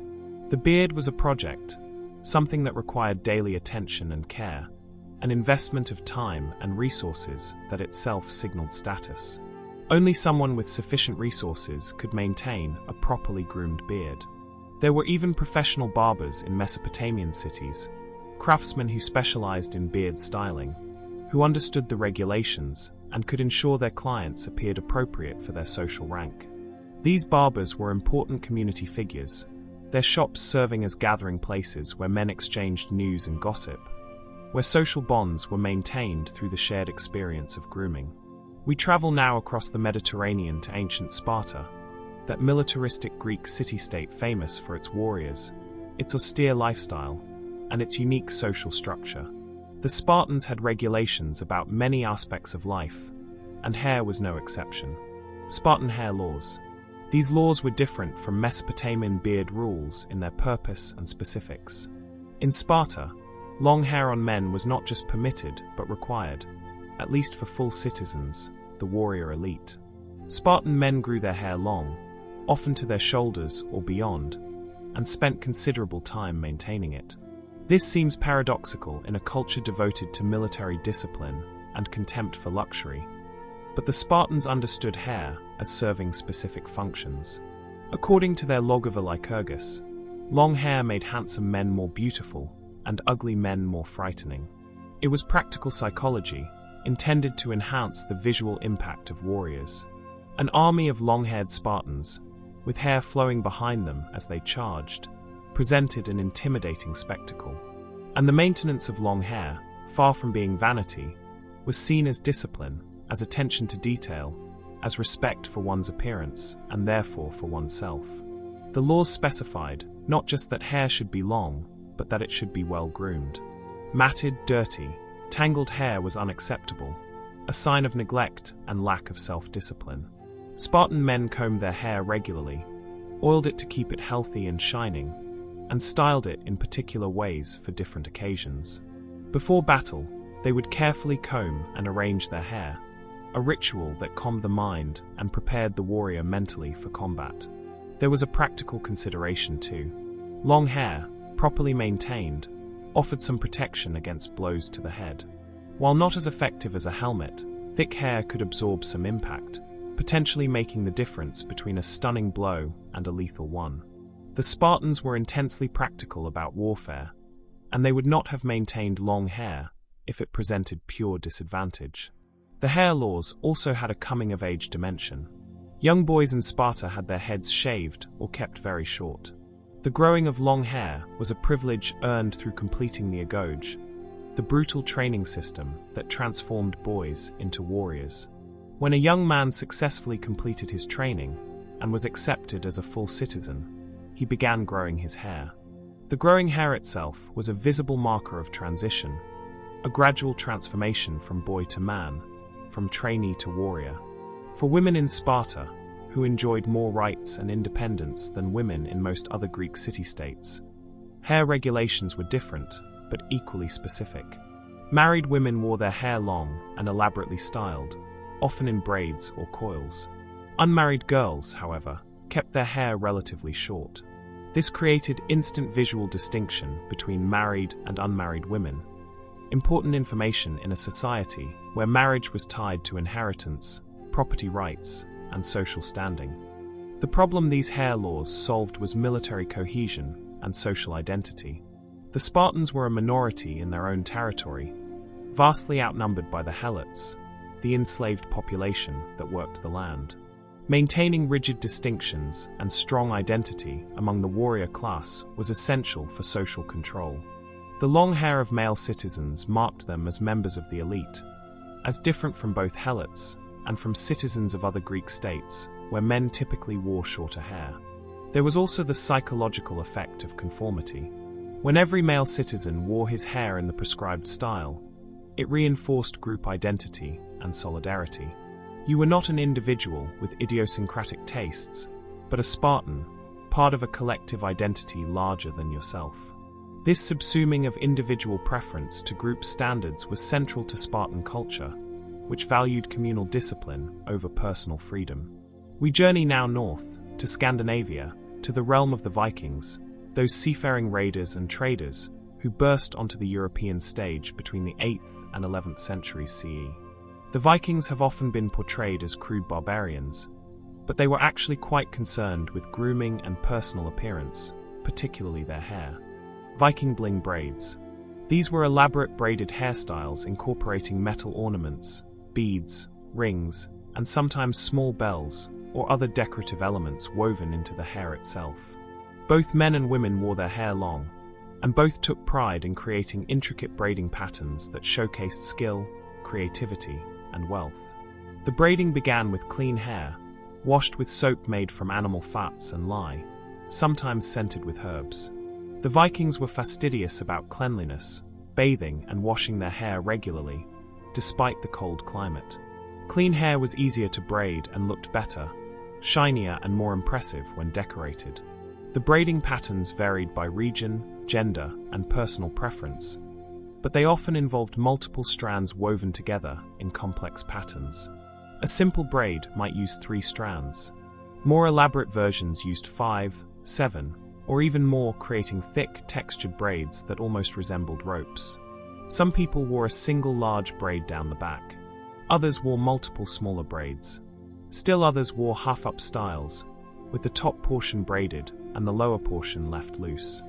The beard was a project, something that required daily attention and care, an investment of time and resources that itself signaled status. Only someone with sufficient resources could maintain a properly groomed beard. There were even professional barbers in Mesopotamian cities, craftsmen who specialized in beard styling, who understood the regulations and could ensure their clients appeared appropriate for their social rank. These barbers were important community figures, their shops serving as gathering places where men exchanged news and gossip, where social bonds were maintained through the shared experience of grooming. We travel now across the Mediterranean to ancient Sparta, that militaristic Greek city-state famous for its warriors, its austere lifestyle, and its unique social structure. The Spartans had regulations about many aspects of life, and hair was no exception. Spartan hair laws. These laws were different from Mesopotamian beard rules in their purpose and specifics. In Sparta, long hair on men was not just permitted but required, at least for full citizens, the warrior elite. Spartan men grew their hair long, often to their shoulders or beyond, and spent considerable time maintaining it. This seems paradoxical in a culture devoted to military discipline and contempt for luxury, but the Spartans understood hair as serving specific functions. According to their log of a Lycurgus, long hair made handsome men more beautiful and ugly men more frightening. It was practical psychology, intended to enhance the visual impact of warriors. An army of long-haired Spartans, with hair flowing behind them as they charged, presented an intimidating spectacle. And the maintenance of long hair, far from being vanity, was seen as discipline, as attention to detail, as respect for one's appearance, and therefore for oneself. The laws specified not just that hair should be long, but that it should be well groomed. Matted, dirty, tangled hair was unacceptable, a sign of neglect and lack of self-discipline. Spartan men combed their hair regularly, oiled it to keep it healthy and shining, and styled it in particular ways for different occasions. Before battle, they would carefully comb and arrange their hair, a ritual that calmed the mind and prepared the warrior mentally for combat. There was a practical consideration too. Long hair, properly maintained, offered some protection against blows to the head. While not as effective as a helmet, thick hair could absorb some impact, potentially making the difference between a stunning blow and a lethal one. The Spartans were intensely practical about warfare, and they would not have maintained long hair if it presented pure disadvantage. The hair laws also had a coming-of-age dimension. Young boys in Sparta had their heads shaved or kept very short. The growing of long hair was a privilege earned through completing the agoge, the brutal training system that transformed boys into warriors. When a young man successfully completed his training and was accepted as a full citizen, he began growing his hair. The growing hair itself was a visible marker of transition, a gradual transformation from boy to man, from trainee to warrior. For women in Sparta, who enjoyed more rights and independence than women in most other Greek city-states, hair regulations were different, but equally specific. Married women wore their hair long and elaborately styled, often in braids or coils. Unmarried girls, however, kept their hair relatively short. This created instant visual distinction between married and unmarried women, important information in a society where marriage was tied to inheritance, property rights, and social standing. The problem these hair laws solved was military cohesion and social identity. The Spartans were a minority in their own territory, vastly outnumbered by the Helots, the enslaved population that worked the land. Maintaining rigid distinctions and strong identity among the warrior class was essential for social control. The long hair of male citizens marked them as members of the elite, as different from both Helots and from citizens of other Greek states, where men typically wore shorter hair. There was also the psychological effect of conformity. When every male citizen wore his hair in the prescribed style, it reinforced group identity and solidarity. You were not an individual with idiosyncratic tastes, but a Spartan, part of a collective identity larger than yourself. This subsuming of individual preference to group standards was central to Spartan culture, which valued communal discipline over personal freedom. We journey now north, to Scandinavia, to the realm of the Vikings, those seafaring raiders and traders who burst onto the European stage between the 8th and 11th centuries CE. The Vikings have often been portrayed as crude barbarians, but they were actually quite concerned with grooming and personal appearance, particularly their hair. Viking bling braids. These were elaborate braided hairstyles incorporating metal ornaments, beads, rings, and sometimes small bells or other decorative elements woven into the hair itself. Both men and women wore their hair long, and both took pride in creating intricate braiding patterns that showcased skill, creativity, and wealth. The braiding began with clean hair, washed with soap made from animal fats and lye, sometimes scented with herbs. The Vikings were fastidious about cleanliness, bathing and washing their hair regularly, despite the cold climate. Clean hair was easier to braid and looked better, shinier and more impressive when decorated. The braiding patterns varied by region, gender, and personal preference, but they often involved multiple strands woven together in complex patterns. A simple braid might use 3 strands. More elaborate versions used 5, 7, or even more, creating thick, textured braids that almost resembled ropes. Some people wore a single large braid down the back. Others wore multiple smaller braids. Still others wore half-up styles, with the top portion braided and the lower portion left loose.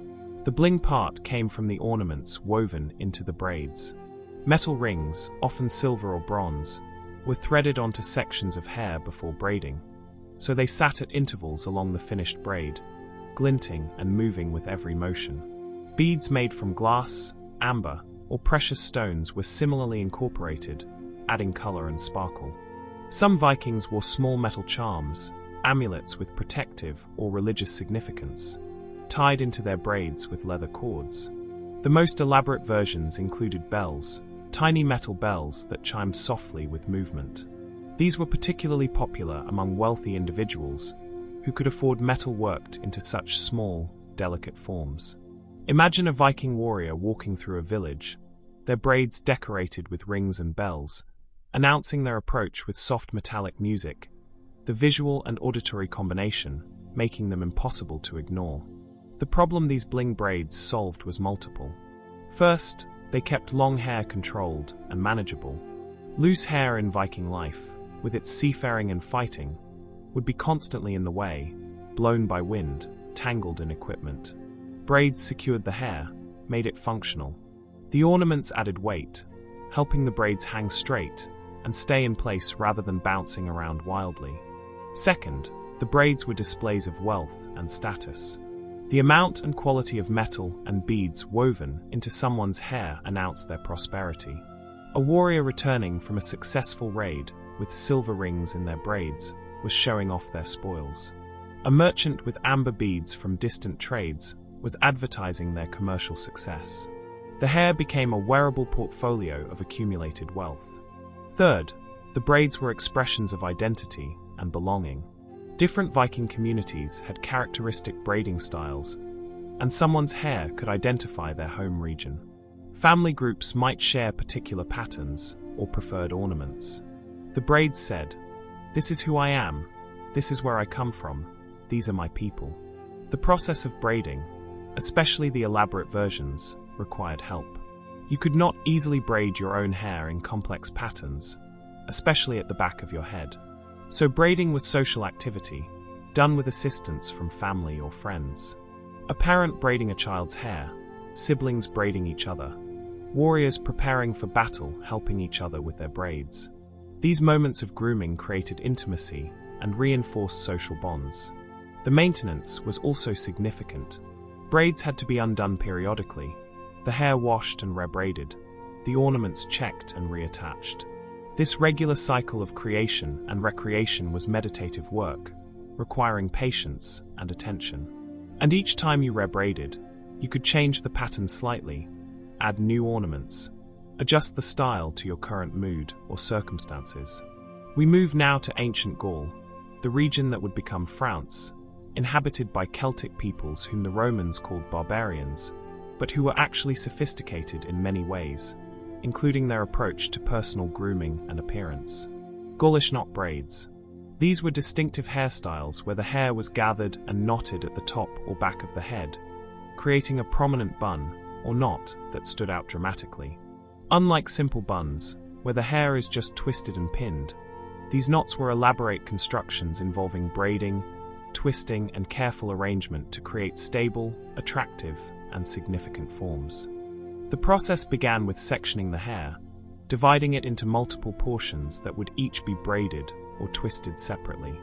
The bling part came from the ornaments woven into the braids. Metal rings, often silver or bronze, were threaded onto sections of hair before braiding, so they sat at intervals along the finished braid, glinting and moving with every motion. Beads made from glass, amber, or precious stones were similarly incorporated, adding color and sparkle. Some Vikings wore small metal charms, amulets with protective or religious significance, tied into their braids with leather cords. The most elaborate versions included bells, tiny metal bells that chimed softly with movement. These were particularly popular among wealthy individuals who could afford metal worked into such small, delicate forms. Imagine a Viking warrior walking through a village, their braids decorated with rings and bells, announcing their approach with soft metallic music, the visual and auditory combination making them impossible to ignore. The problem these bling braids solved was multiple. First, they kept long hair controlled and manageable. Loose hair in Viking life, with its seafaring and fighting, would be constantly in the way, blown by wind, tangled in equipment. Braids secured the hair, made it functional. The ornaments added weight, helping the braids hang straight and stay in place rather than bouncing around wildly. Second, the braids were displays of wealth and status. The amount and quality of metal and beads woven into someone's hair announced their prosperity. A warrior returning from a successful raid with silver rings in their braids was showing off their spoils. A merchant with amber beads from distant trades was advertising their commercial success. The hair became a wearable portfolio of accumulated wealth. Third, the braids were expressions of identity and belonging. Different Viking communities had characteristic braiding styles, and someone's hair could identify their home region. Family groups might share particular patterns or preferred ornaments. The braids said, "This is who I am, this is where I come from, these are my people." The process of braiding, especially the elaborate versions, required help. You could not easily braid your own hair in complex patterns, especially at the back of your head. So braiding was social activity, done with assistance from family or friends. A parent braiding a child's hair, siblings braiding each other, warriors preparing for battle helping each other with their braids. These moments of grooming created intimacy and reinforced social bonds. The maintenance was also significant. Braids had to be undone periodically, the hair washed and rebraided, the ornaments checked and reattached. This regular cycle of creation and recreation was meditative work, requiring patience and attention. And each time you rebraided, you could change the pattern slightly, add new ornaments, adjust the style to your current mood or circumstances. We move now to ancient Gaul, the region that would become France, inhabited by Celtic peoples whom the Romans called barbarians, but who were actually sophisticated in many ways, including their approach to personal grooming and appearance. Gaulish knot braids. These were distinctive hairstyles where the hair was gathered and knotted at the top or back of the head, creating a prominent bun or knot that stood out dramatically. Unlike simple buns, where the hair is just twisted and pinned, these knots were elaborate constructions involving braiding, twisting, and careful arrangement to create stable, attractive, and significant forms. The process began with sectioning the hair, dividing it into multiple portions that would each be braided or twisted separately.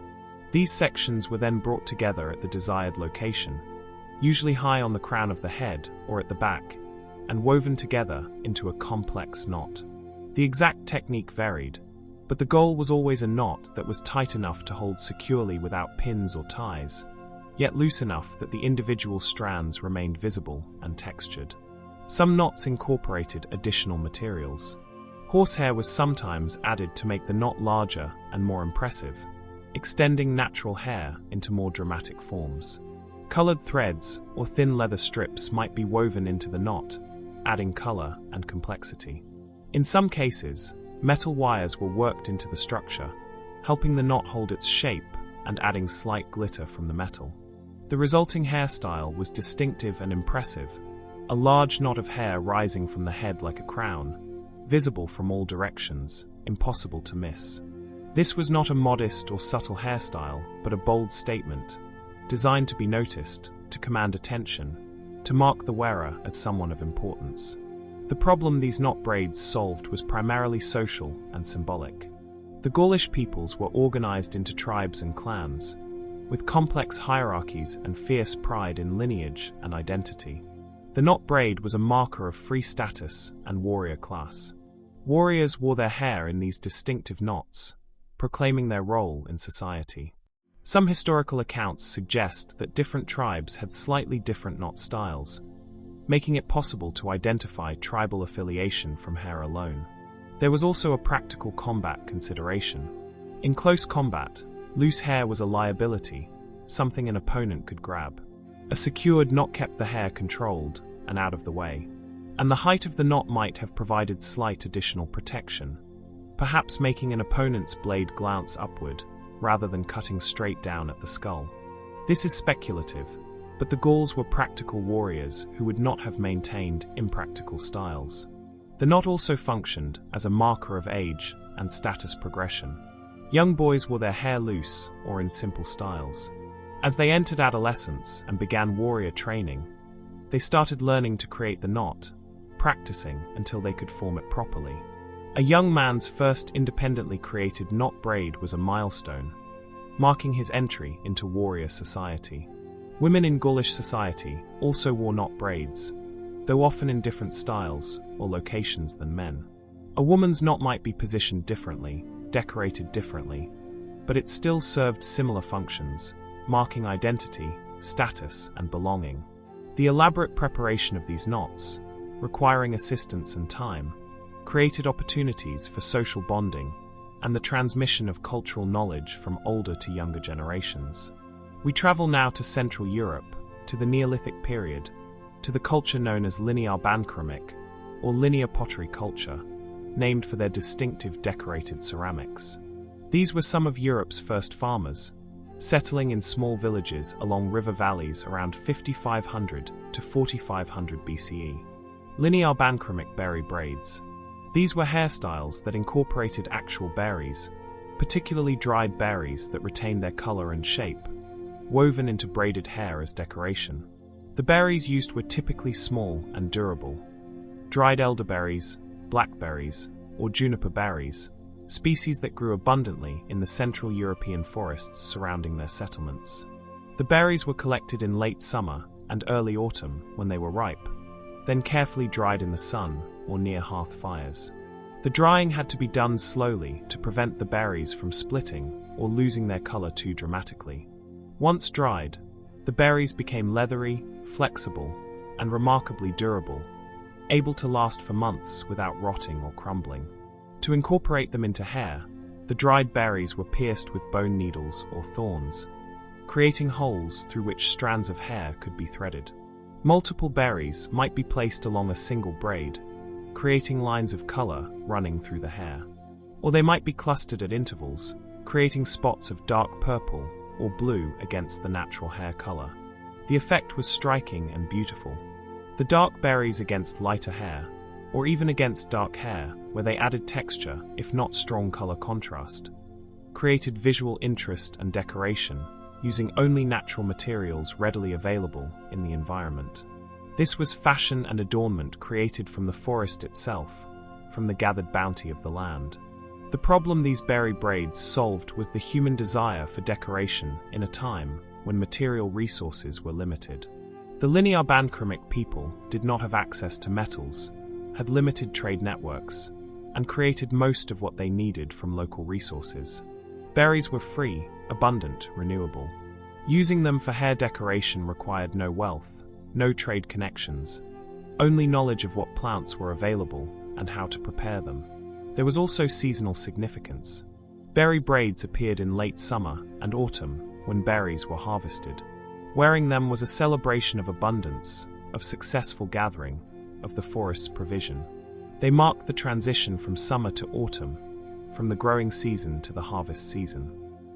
These sections were then brought together at the desired location, usually high on the crown of the head or at the back, and woven together into a complex knot. The exact technique varied, but the goal was always a knot that was tight enough to hold securely without pins or ties, yet loose enough that the individual strands remained visible and textured. Some knots incorporated additional materials. Horsehair was sometimes added to make the knot larger and more impressive, extending natural hair into more dramatic forms. Colored threads or thin leather strips might be woven into the knot, adding color and complexity. In some cases, metal wires were worked into the structure, helping the knot hold its shape and adding slight glitter from the metal. The resulting hairstyle was distinctive and impressive, a large knot of hair rising from the head like a crown, visible from all directions, impossible to miss. This was not a modest or subtle hairstyle, but a bold statement, designed to be noticed, to command attention, to mark the wearer as someone of importance. The problem these knot braids solved was primarily social and symbolic. The Gaulish peoples were organized into tribes and clans, with complex hierarchies and fierce pride in lineage and identity. The knot braid was a marker of free status and warrior class. Warriors wore their hair in these distinctive knots, proclaiming their role in society. Some historical accounts suggest that different tribes had slightly different knot styles, making it possible to identify tribal affiliation from hair alone. There was also a practical combat consideration. In close combat, loose hair was a liability, something an opponent could grab. A secured knot kept the hair controlled and out of the way, and the height of the knot might have provided slight additional protection, perhaps making an opponent's blade glance upward rather than cutting straight down at the skull. This is speculative, but the Gauls were practical warriors who would not have maintained impractical styles. The knot also functioned as a marker of age and status progression. Young boys wore their hair loose or in simple styles. As they entered adolescence and began warrior training, they started learning to create the knot, practicing until they could form it properly. A young man's first independently created knot braid was a milestone, marking his entry into warrior society. Women in Gaulish society also wore knot braids, though often in different styles or locations than men. A woman's knot might be positioned differently, decorated differently, but it still served similar functions, marking identity, status, and belonging. The elaborate preparation of these knots, requiring assistance and time, created opportunities for social bonding and the transmission of cultural knowledge from older to younger generations. We travel now to Central Europe, to the Neolithic period, to the culture known as linear bandceramic, or linear pottery culture, named for their distinctive decorated ceramics. These were some of Europe's first farmers, settling in small villages along river valleys around 5500 to 4500 BCE. Linear bandceramic berry braids. These were hairstyles that incorporated actual berries, particularly dried berries that retained their color and shape, woven into braided hair as decoration. The berries used were typically small and durable. Dried elderberries, blackberries, or juniper berries, species that grew abundantly in the Central European forests surrounding their settlements. The berries were collected in late summer and early autumn when they were ripe, then carefully dried in the sun or near hearth fires. The drying had to be done slowly to prevent the berries from splitting or losing their color too dramatically. Once dried, the berries became leathery, flexible, and remarkably durable, able to last for months without rotting or crumbling. To incorporate them into hair, the dried berries were pierced with bone needles or thorns, creating holes through which strands of hair could be threaded. Multiple berries might be placed along a single braid, creating lines of color running through the hair. Or they might be clustered at intervals, creating spots of dark purple or blue against the natural hair color. The effect was striking and beautiful. The dark berries against lighter hair, or even against dark hair, where they added texture, if not strong color contrast, created visual interest and decoration, using only natural materials readily available in the environment. This was fashion and adornment created from the forest itself, from the gathered bounty of the land. The problem these berry braids solved was the human desire for decoration in a time when material resources were limited. The linear bandceramic people did not have access to metals, had limited trade networks, and created most of what they needed from local resources. Berries were free, abundant, renewable. Using them for hair decoration required no wealth, no trade connections, only knowledge of what plants were available and how to prepare them. There was also seasonal significance. Berry braids appeared in late summer and autumn when berries were harvested. Wearing them was a celebration of abundance, of successful gathering, of the forest's provision. They marked the transition from summer to autumn, from the growing season to the harvest season.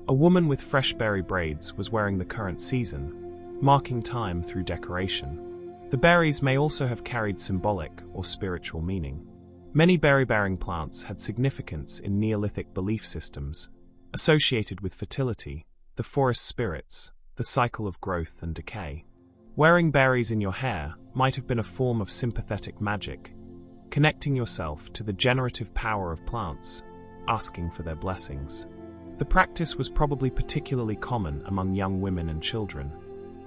A woman with fresh berry braids was wearing the current season, marking time through decoration. The berries may also have carried symbolic or spiritual meaning. Many berry-bearing plants had significance in Neolithic belief systems, associated with fertility, the forest spirits, the cycle of growth and decay. Wearing berries in your hair might have been a form of sympathetic magic, connecting yourself to the generative power of plants, asking for their blessings. The practice was probably particularly common among young women and children,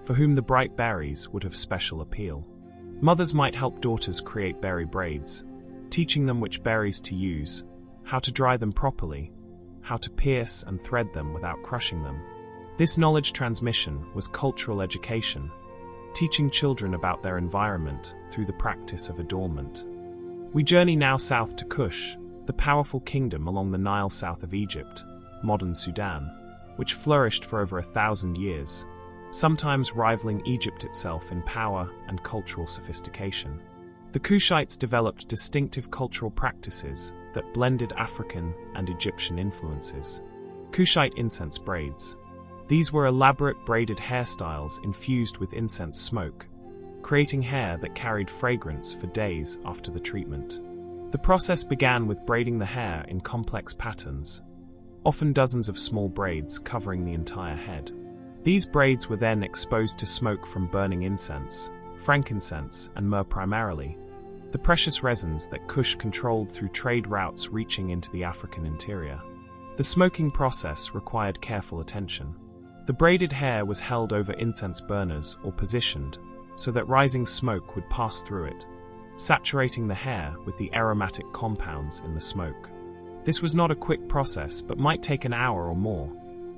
for whom the bright berries would have special appeal. Mothers might help daughters create berry braids, teaching them which berries to use, how to dry them properly, how to pierce and thread them without crushing them. This knowledge transmission was cultural education, teaching children about their environment through the practice of adornment. We journey now south to Kush, the powerful kingdom along the Nile south of Egypt, modern Sudan, which flourished for over 1,000 years, sometimes rivaling Egypt itself in power and cultural sophistication. The Kushites developed distinctive cultural practices that blended African and Egyptian influences. Kushite incense braids. These were elaborate braided hairstyles infused with incense smoke, creating hair that carried fragrance for days after the treatment. The process began with braiding the hair in complex patterns, often dozens of small braids covering the entire head. These braids were then exposed to smoke from burning incense, frankincense, and myrrh primarily, the precious resins that Kush controlled through trade routes reaching into the African interior. The smoking process required careful attention. The braided hair was held over incense burners or positioned so that rising smoke would pass through it, saturating the hair with the aromatic compounds in the smoke. This was not a quick process but might take an hour or more,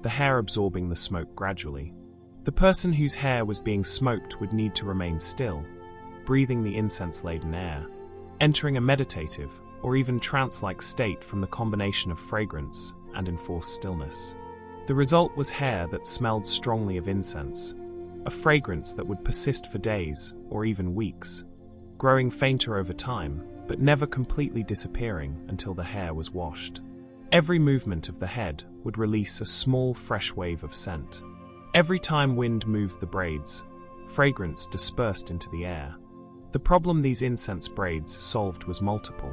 the hair absorbing the smoke gradually. The person whose hair was being smoked would need to remain still, breathing the incense-laden air, entering a meditative or even trance-like state from the combination of fragrance and enforced stillness. The result was hair that smelled strongly of incense, a fragrance that would persist for days or even weeks, growing fainter over time, but never completely disappearing until the hair was washed. Every movement of the head would release a small, fresh wave of scent. Every time wind moved the braids, fragrance dispersed into the air. The problem these incense braids solved was multiple.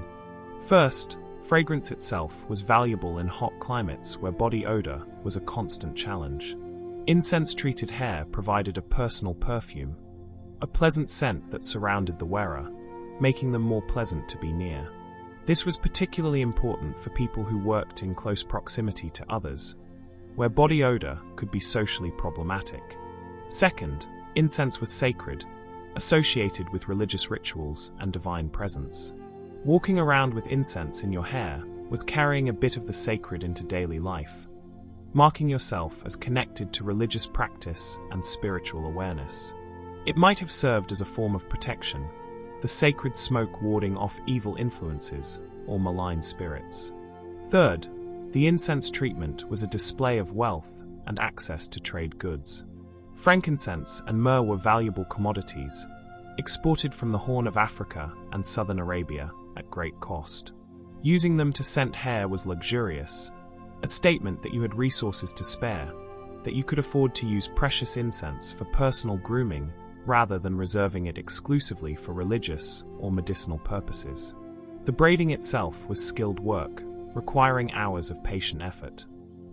First, fragrance itself was valuable in hot climates where body odor was a constant challenge. Incense-treated hair provided a personal perfume, a pleasant scent that surrounded the wearer, making them more pleasant to be near. This was particularly important for people who worked in close proximity to others, where body odor could be socially problematic. Second, incense was sacred, associated with religious rituals and divine presence. Walking around with incense in your hair was carrying a bit of the sacred into daily life, marking yourself as connected to religious practice and spiritual awareness. It might have served as a form of protection, the sacred smoke warding off evil influences or malign spirits. Third, the incense treatment was a display of wealth and access to trade goods. Frankincense and myrrh were valuable commodities, exported from the Horn of Africa and southern Arabia at great cost. Using them to scent hair was luxurious, a statement that you had resources to spare, that you could afford to use precious incense for personal grooming rather than reserving it exclusively for religious or medicinal purposes. The braiding itself was skilled work, requiring hours of patient effort.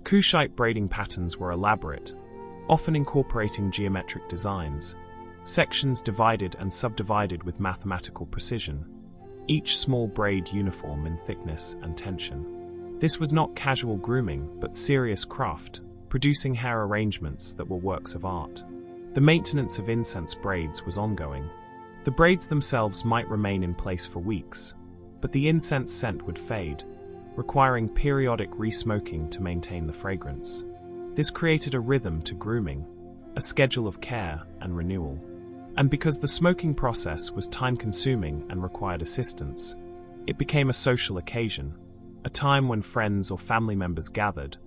Kushite braiding patterns were elaborate, often incorporating geometric designs, sections divided and subdivided with mathematical precision, each small braid uniform in thickness and tension. This was not casual grooming, but serious craft, producing hair arrangements that were works of art. The maintenance of incense braids was ongoing. The braids themselves might remain in place for weeks, but the incense scent would fade, requiring periodic re-smoking to maintain the fragrance. This created a rhythm to grooming, a schedule of care and renewal. And because the smoking process was time-consuming and required assistance, it became a social occasion, a time when friends or family members gathered,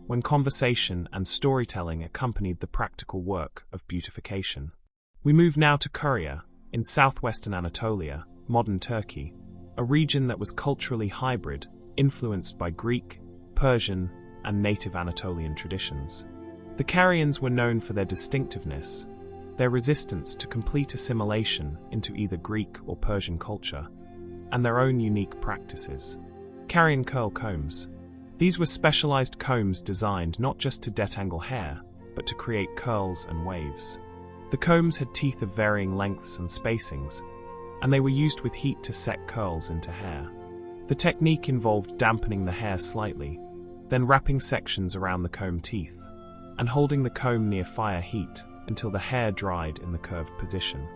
when conversation and storytelling accompanied the practical work of beautification. We move now to Kuria, in southwestern Anatolia, modern Turkey, a region that was culturally hybrid, influenced by Greek, Persian, and native Anatolian traditions. The Karyans were known for their distinctiveness, their resistance to complete assimilation into either Greek or Persian culture, and their own unique practices. Karyan curl combs. These were specialized combs designed not just to detangle hair, but to create curls and waves. The combs had teeth of varying lengths and spacings, and they were used with heat to set curls into hair. The technique involved dampening the hair slightly, then wrapping sections around the comb teeth, and holding the comb near fire heat until the hair dried in the curved position.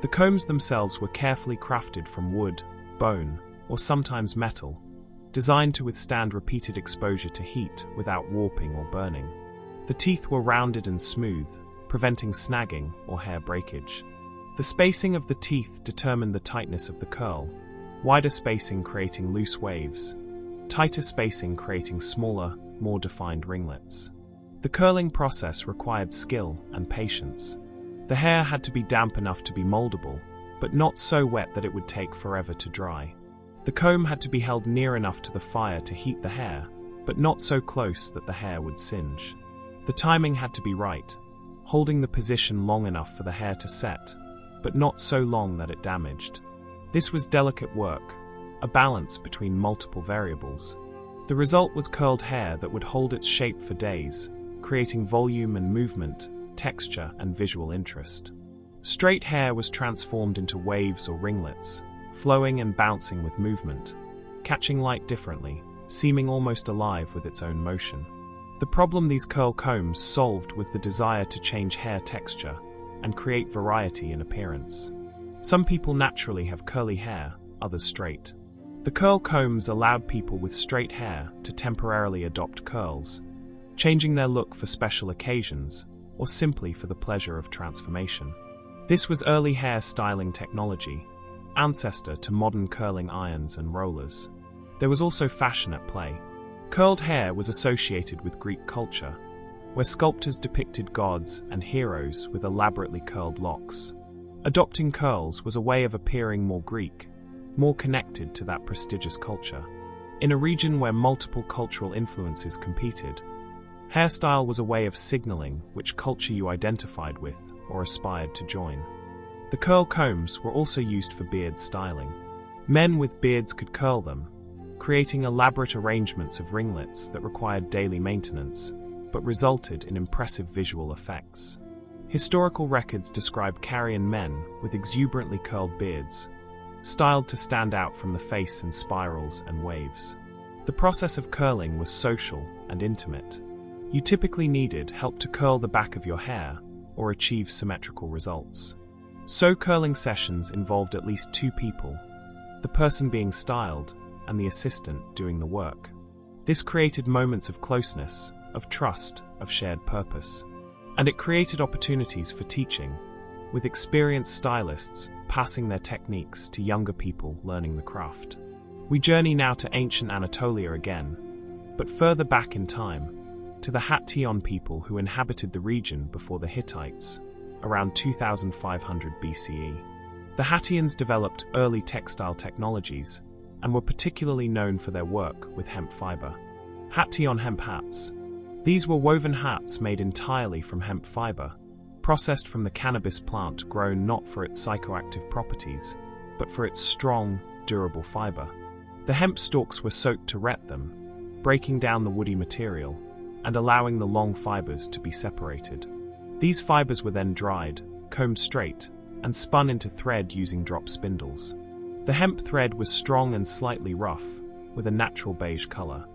The combs themselves were carefully crafted from wood, bone, or sometimes metal, designed to withstand repeated exposure to heat without warping or burning. The teeth were rounded and smooth, preventing snagging or hair breakage. The spacing of the teeth determined the tightness of the curl, wider spacing creating loose waves, tighter spacing creating smaller, more defined ringlets. The curling process required skill and patience. The hair had to be damp enough to be moldable, but not so wet that it would take forever to dry. The comb had to be held near enough to the fire to heat the hair, but not so close that the hair would singe. The timing had to be right, holding the position long enough for the hair to set, but not so long that it damaged. This was delicate work, a balance between multiple variables. The result was curled hair that would hold its shape for days, creating volume and movement, texture and visual interest. Straight hair was transformed into waves or ringlets, flowing and bouncing with movement, catching light differently, seeming almost alive with its own motion. The problem these curl combs solved was the desire to change hair texture and create variety in appearance. Some people naturally have curly hair, others straight. The curl combs allowed people with straight hair to temporarily adopt curls, changing their look for special occasions or simply for the pleasure of transformation. This was early hair styling technology, ancestor to modern curling irons and rollers. There was also fashion at play. Curled hair was associated with Greek culture, where sculptors depicted gods and heroes with elaborately curled locks. Adopting curls was a way of appearing more Greek, more connected to that prestigious culture. In a region where multiple cultural influences competed, hairstyle was a way of signaling which culture you identified with or aspired to join. The curl combs were also used for beard styling. Men with beards could curl them, creating elaborate arrangements of ringlets that required daily maintenance, but resulted in impressive visual effects. Historical records describe Karyan men with exuberantly curled beards, styled to stand out from the face in spirals and waves. The process of curling was social and intimate. You typically needed help to curl the back of your hair or achieve symmetrical results. So curling sessions involved at least two people, the person being styled and the assistant doing the work. This created moments of closeness, of trust, of shared purpose. And it created opportunities for teaching, with experienced stylists passing their techniques to younger people learning the craft. We journey now to ancient Anatolia again, but further back in time, to the Hattion people who inhabited the region before the Hittites, around 2500 BCE. The Hattians developed early textile technologies and were particularly known for their work with hemp fiber. Hattion hemp hats. These were woven hats made entirely from hemp fiber, processed from the cannabis plant grown not for its psychoactive properties, but for its strong, durable fiber. The hemp stalks were soaked to ret them, breaking down the woody material and allowing the long fibers to be separated. These fibers were then dried, combed straight, and spun into thread using drop spindles. The hemp thread was strong and slightly rough, with a natural beige color.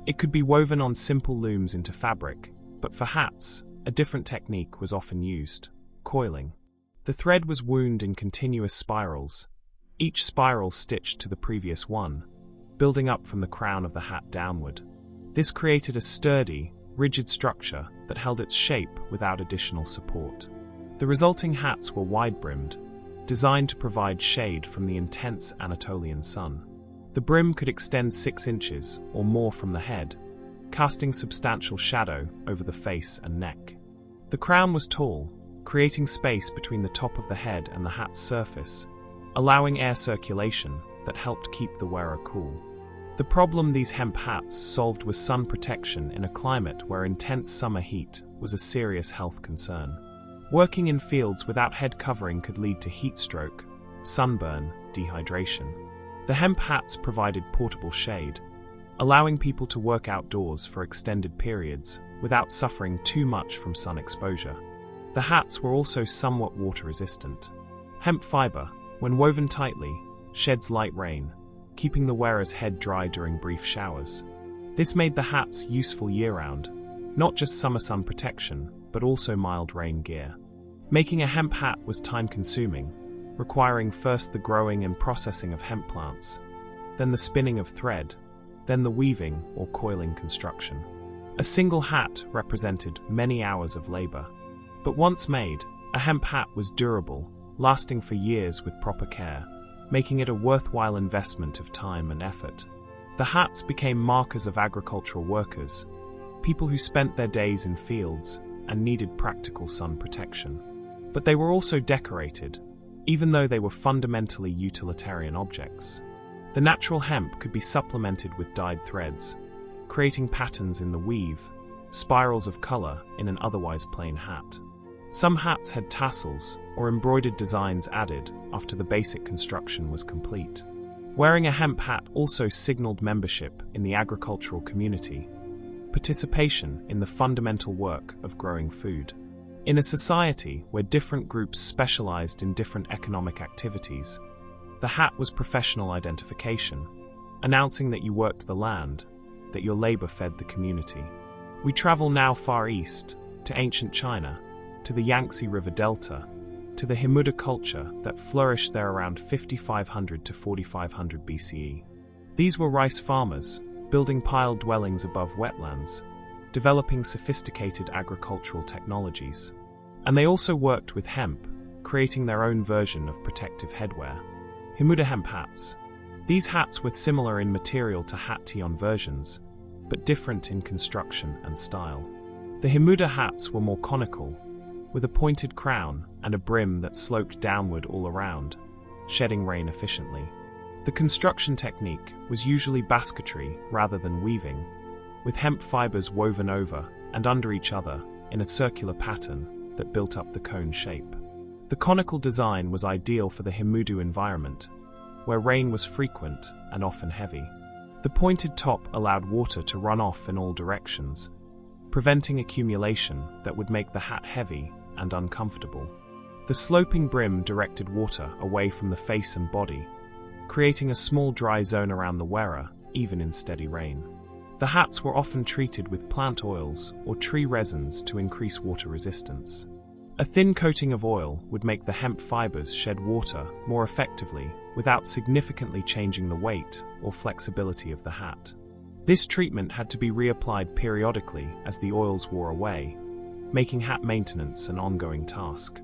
It could be woven on simple looms into fabric, but for hats, a different technique was often used: coiling. The thread was wound in continuous spirals, each spiral stitched to the previous one, building up from the crown of the hat downward. This created a sturdy, rigid structure that held its shape without additional support. The resulting hats were wide-brimmed, designed to provide shade from the intense Anatolian sun. The brim could extend 6 inches or more from the head, casting substantial shadow over the face and neck. The crown was tall, creating space between the top of the head and the hat's surface, allowing air circulation that helped keep the wearer cool. The problem these hemp hats solved was sun protection in a climate where intense summer heat was a serious health concern. Working in fields without head covering could lead to heat stroke, sunburn, dehydration. The hemp hats provided portable shade, allowing people to work outdoors for extended periods without suffering too much from sun exposure. The hats were also somewhat water-resistant. Hemp fiber, when woven tightly, sheds light rain, keeping the wearer's head dry during brief showers. This made the hats useful year-round, not just summer sun protection, but also mild rain gear. Making a hemp hat was time-consuming, requiring first the growing and processing of hemp plants, then the spinning of thread, then the weaving or coiling construction. A single hat represented many hours of labor. But once made, a hemp hat was durable, lasting for years with proper care, making it a worthwhile investment of time and effort. The hats became markers of agricultural workers, people who spent their days in fields and needed practical sun protection. But they were also decorated, even though they were fundamentally utilitarian objects. The natural hemp could be supplemented with dyed threads, creating patterns in the weave, spirals of color in an otherwise plain hat. Some hats had tassels or embroidered designs added after the basic construction was complete. Wearing a hemp hat also signaled membership in the agricultural community, participation in the fundamental work of growing food. In a society where different groups specialized in different economic activities, the hat was professional identification, announcing that you worked the land, that your labor fed the community. We travel now far east, to ancient China, to the Yangtze River Delta, to the Himuda culture that flourished there around 5500 to 4500 BCE. These were rice farmers, building piled dwellings above wetlands, developing sophisticated agricultural technologies. And they also worked with hemp, creating their own version of protective headwear. Himuda hemp hats. These hats were similar in material to hat Tion versions, but different in construction and style. The Himuda hats were more conical, with a pointed crown and a brim that sloped downward all around, shedding rain efficiently. The construction technique was usually basketry rather than weaving, with hemp fibers woven over and under each other in a circular pattern that built up the cone shape. The conical design was ideal for the Himudu environment, where rain was frequent and often heavy. The pointed top allowed water to run off in all directions, preventing accumulation that would make the hat heavy and uncomfortable. The sloping brim directed water away from the face and body, creating a small dry zone around the wearer, even in steady rain. The hats were often treated with plant oils or tree resins to increase water resistance. A thin coating of oil would make the hemp fibers shed water more effectively without significantly changing the weight or flexibility of the hat. This treatment had to be reapplied periodically as the oils wore away, making hat maintenance an ongoing task.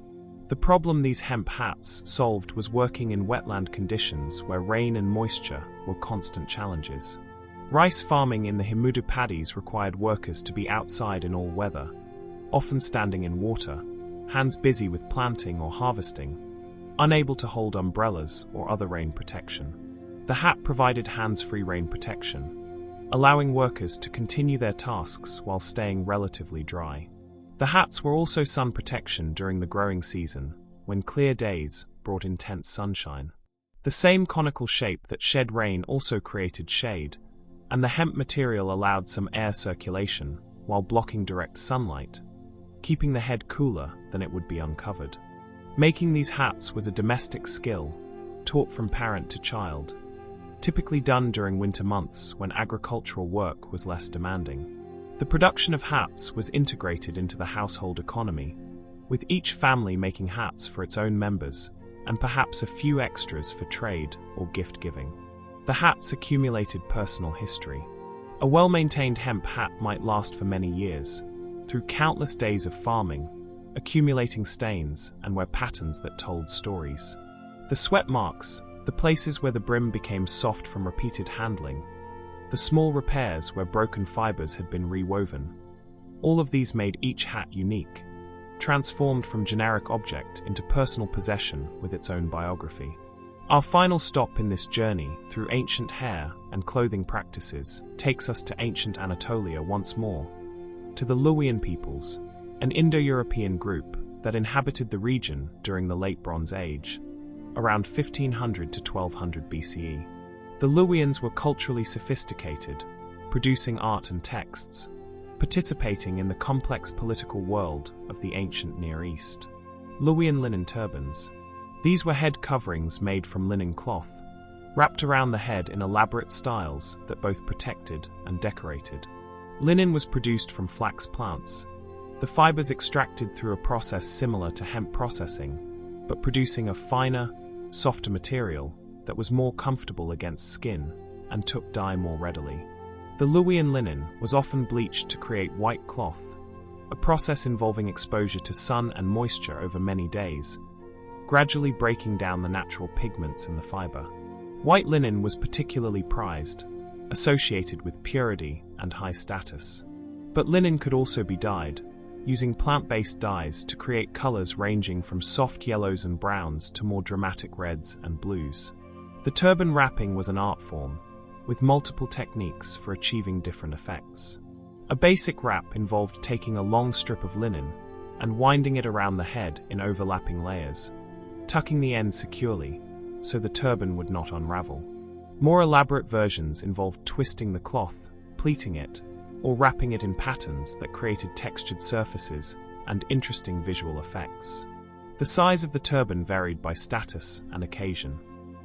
The problem these hemp hats solved was working in wetland conditions where rain and moisture were constant challenges. Rice farming in the Himudu paddies required workers to be outside in all weather, often standing in water, hands busy with planting or harvesting, unable to hold umbrellas or other rain protection. The hat provided hands-free rain protection, allowing workers to continue their tasks while staying relatively dry. The hats were also sun protection during the growing season, when clear days brought intense sunshine. The same conical shape that shed rain also created shade, and the hemp material allowed some air circulation while blocking direct sunlight, keeping the head cooler than it would be uncovered. Making these hats was a domestic skill, taught from parent to child, typically done during winter months when agricultural work was less demanding. The production of hats was integrated into the household economy, with each family making hats for its own members and perhaps a few extras for trade or gift-giving. The hats accumulated personal history. A well-maintained hemp hat might last for many years, through countless days of farming, accumulating stains and where patterns that told stories. The sweat marks, the places where the brim became soft from repeated handling, the small repairs where broken fibers had been rewoven, all of these made each hat unique, transformed from generic object into personal possession with its own biography. Our final stop in this journey through ancient hair and clothing practices takes us to ancient Anatolia once more, to the Luwian peoples, an Indo-European group that inhabited the region during the Late Bronze Age, around 1500 to 1200 BCE. The Luwians were culturally sophisticated, producing art and texts, participating in the complex political world of the ancient Near East. Luwian linen turbans. These were head coverings made from linen cloth, wrapped around the head in elaborate styles that both protected and decorated. Linen was produced from flax plants, the fibers extracted through a process similar to hemp processing, but producing a finer, softer material that was more comfortable against skin and took dye more readily. The Luwian linen was often bleached to create white cloth, a process involving exposure to sun and moisture over many days, gradually breaking down the natural pigments in the fiber. White linen was particularly prized, associated with purity and high status. But linen could also be dyed, using plant-based dyes to create colors ranging from soft yellows and browns to more dramatic reds and blues. The turban wrapping was an art form, with multiple techniques for achieving different effects. A basic wrap involved taking a long strip of linen and winding it around the head in overlapping layers, tucking the end securely so the turban would not unravel. More elaborate versions involved twisting the cloth, pleating it, or wrapping it in patterns that created textured surfaces and interesting visual effects. The size of the turban varied by status and occasion.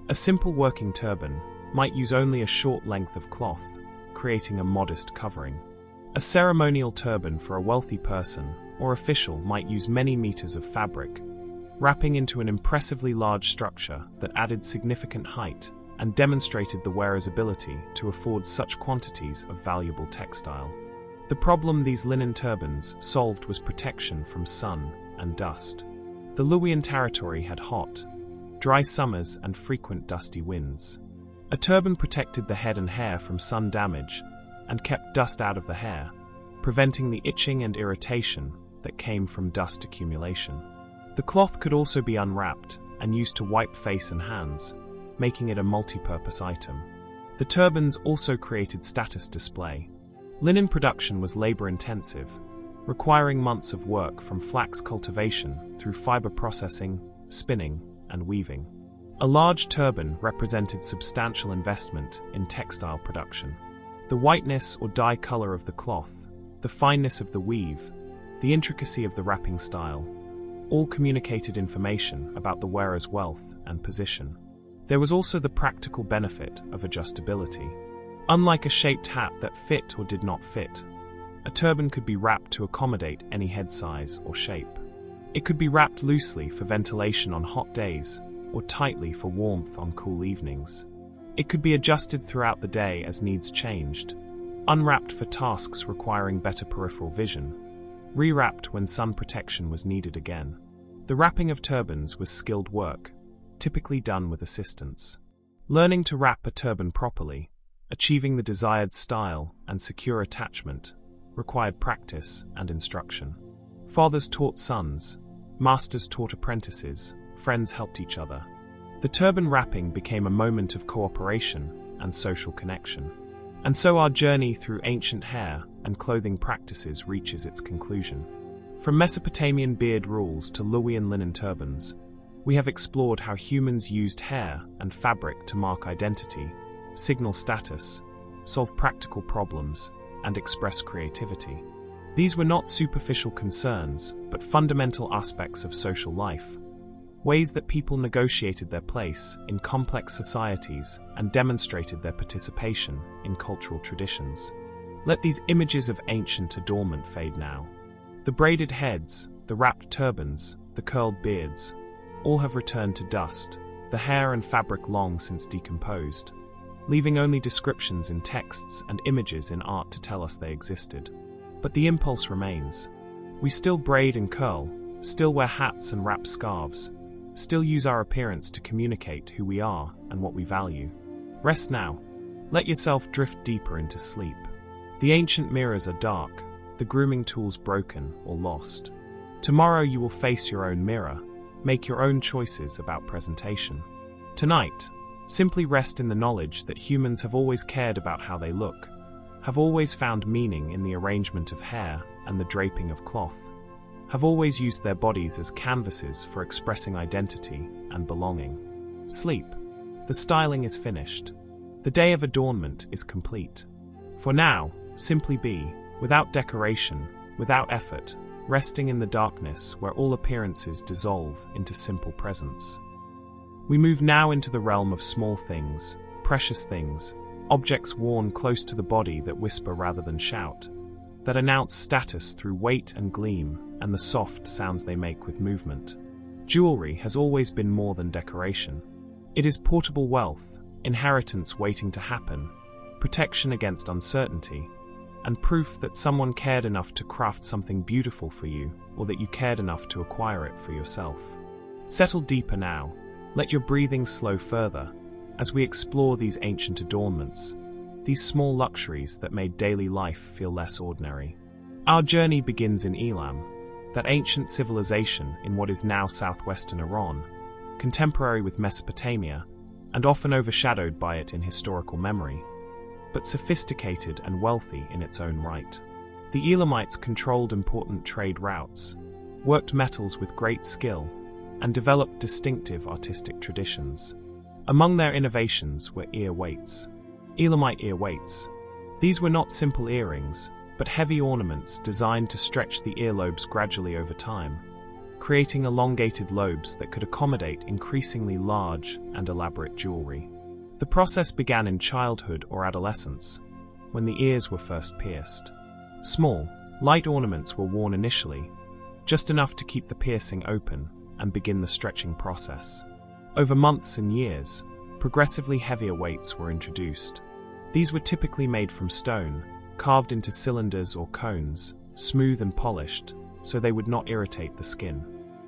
A simple working turban might use only a short length of cloth, creating a modest covering. A ceremonial turban for a wealthy person or official might use many meters of fabric, wrapping into an impressively large structure that added significant height and demonstrated the wearer's ability to afford such quantities of valuable textile. The problem these linen turbans solved was protection from sun and dust. The Luwian territory had hot, dry summers and frequent dusty winds. A turban protected the head and hair from sun damage and kept dust out of the hair, preventing the itching and irritation that came from dust accumulation. The cloth could also be unwrapped and used to wipe face and hands, making it a multi-purpose item. The turbans also created status display. Linen production was labor-intensive, requiring months of work from flax cultivation through fiber processing, spinning, and weaving. A large turban represented substantial investment in textile production. The whiteness or dye color of the cloth, the fineness of the weave, the intricacy of the wrapping style, all communicated information about the wearer's wealth and position. There was also the practical benefit of adjustability. Unlike a shaped hat that fit or did not fit, a turban could be wrapped to accommodate any head size or shape. It could be wrapped loosely for ventilation on hot days or tightly for warmth on cool evenings. It could be adjusted throughout the day as needs changed, unwrapped for tasks requiring better peripheral vision, rewrapped when sun protection was needed again. The wrapping of turbans was skilled work, typically done with assistance. Learning to wrap a turban properly, achieving the desired style and secure attachment, required practice and instruction. Fathers taught sons, masters taught apprentices, friends helped each other. The turban wrapping became a moment of cooperation and social connection. And so our journey through ancient hair and clothing practices reaches its conclusion. From Mesopotamian beard rules to Luwian linen turbans, we have explored how humans used hair and fabric to mark identity, signal status, solve practical problems, and express creativity. These were not superficial concerns, but fundamental aspects of social life, ways that people negotiated their place in complex societies and demonstrated their participation in cultural traditions. Let these images of ancient adornment fade now. The braided heads, the wrapped turbans, the curled beards, all have returned to dust, the hair and fabric long since decomposed, leaving only descriptions in texts and images in art to tell us they existed. But the impulse remains. We still braid and curl, still wear hats and wrap scarves, still use our appearance to communicate who we are and what we value. Rest now. Let yourself drift deeper into sleep. The ancient mirrors are dark, the grooming tools broken or lost. Tomorrow you will face your own mirror, make your own choices about presentation. Tonight, simply rest in the knowledge that humans have always cared about how they look, have always found meaning in the arrangement of hair and the draping of cloth, have always used their bodies as canvases for expressing identity and belonging. Sleep. The styling is finished. The day of adornment is complete. For now, simply be, without decoration, without effort, resting in the darkness where all appearances dissolve into simple presence. We move now into the realm of small things, precious things, objects worn close to the body that whisper rather than shout, that announce status through weight and gleam and the soft sounds they make with movement. Jewelry has always been more than decoration. It is portable wealth, inheritance waiting to happen, protection against uncertainty, and proof that someone cared enough to craft something beautiful for you, or that you cared enough to acquire it for yourself. Settle deeper now. Let your breathing slow further as we explore these ancient adornments, these small luxuries that made daily life feel less ordinary. Our journey begins in Elam, that ancient civilization in what is now southwestern Iran, contemporary with Mesopotamia, and often overshadowed by it in historical memory, but sophisticated and wealthy in its own right. The Elamites controlled important trade routes, worked metals with great skill, and developed distinctive artistic traditions. Among their innovations were ear weights. Elamite ear weights. These were not simple earrings, but heavy ornaments designed to stretch the earlobes gradually over time, creating elongated lobes that could accommodate increasingly large and elaborate jewelry. The process began in childhood or adolescence, when the ears were first pierced. Small, light ornaments were worn initially, just enough to keep the piercing open and begin the stretching process. Over months and years, progressively heavier weights were introduced. These were typically made from stone, carved into cylinders or cones, smooth and polished, so they would not irritate the skin.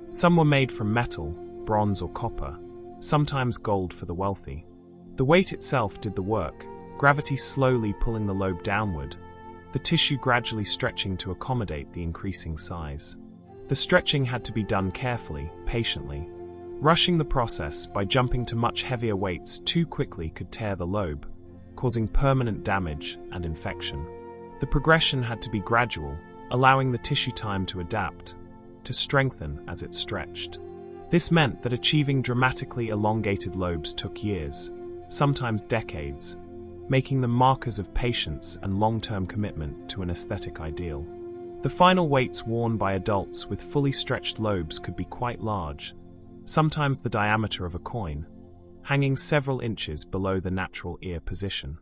Some were made from metal, bronze or copper, sometimes gold for the wealthy. The weight itself did the work, gravity slowly pulling the lobe downward, the tissue gradually stretching to accommodate the increasing size. The stretching had to be done carefully, patiently. Rushing the process by jumping to much heavier weights too quickly could tear the lobe, causing permanent damage and infection. The progression had to be gradual, allowing the tissue time to adapt, to strengthen as it stretched. This meant that achieving dramatically elongated lobes took years, sometimes decades, making them markers of patience and long-term commitment to an aesthetic ideal. The final weights worn by adults with fully stretched lobes could be quite large, sometimes the diameter of a coin, hanging several inches below the natural ear position.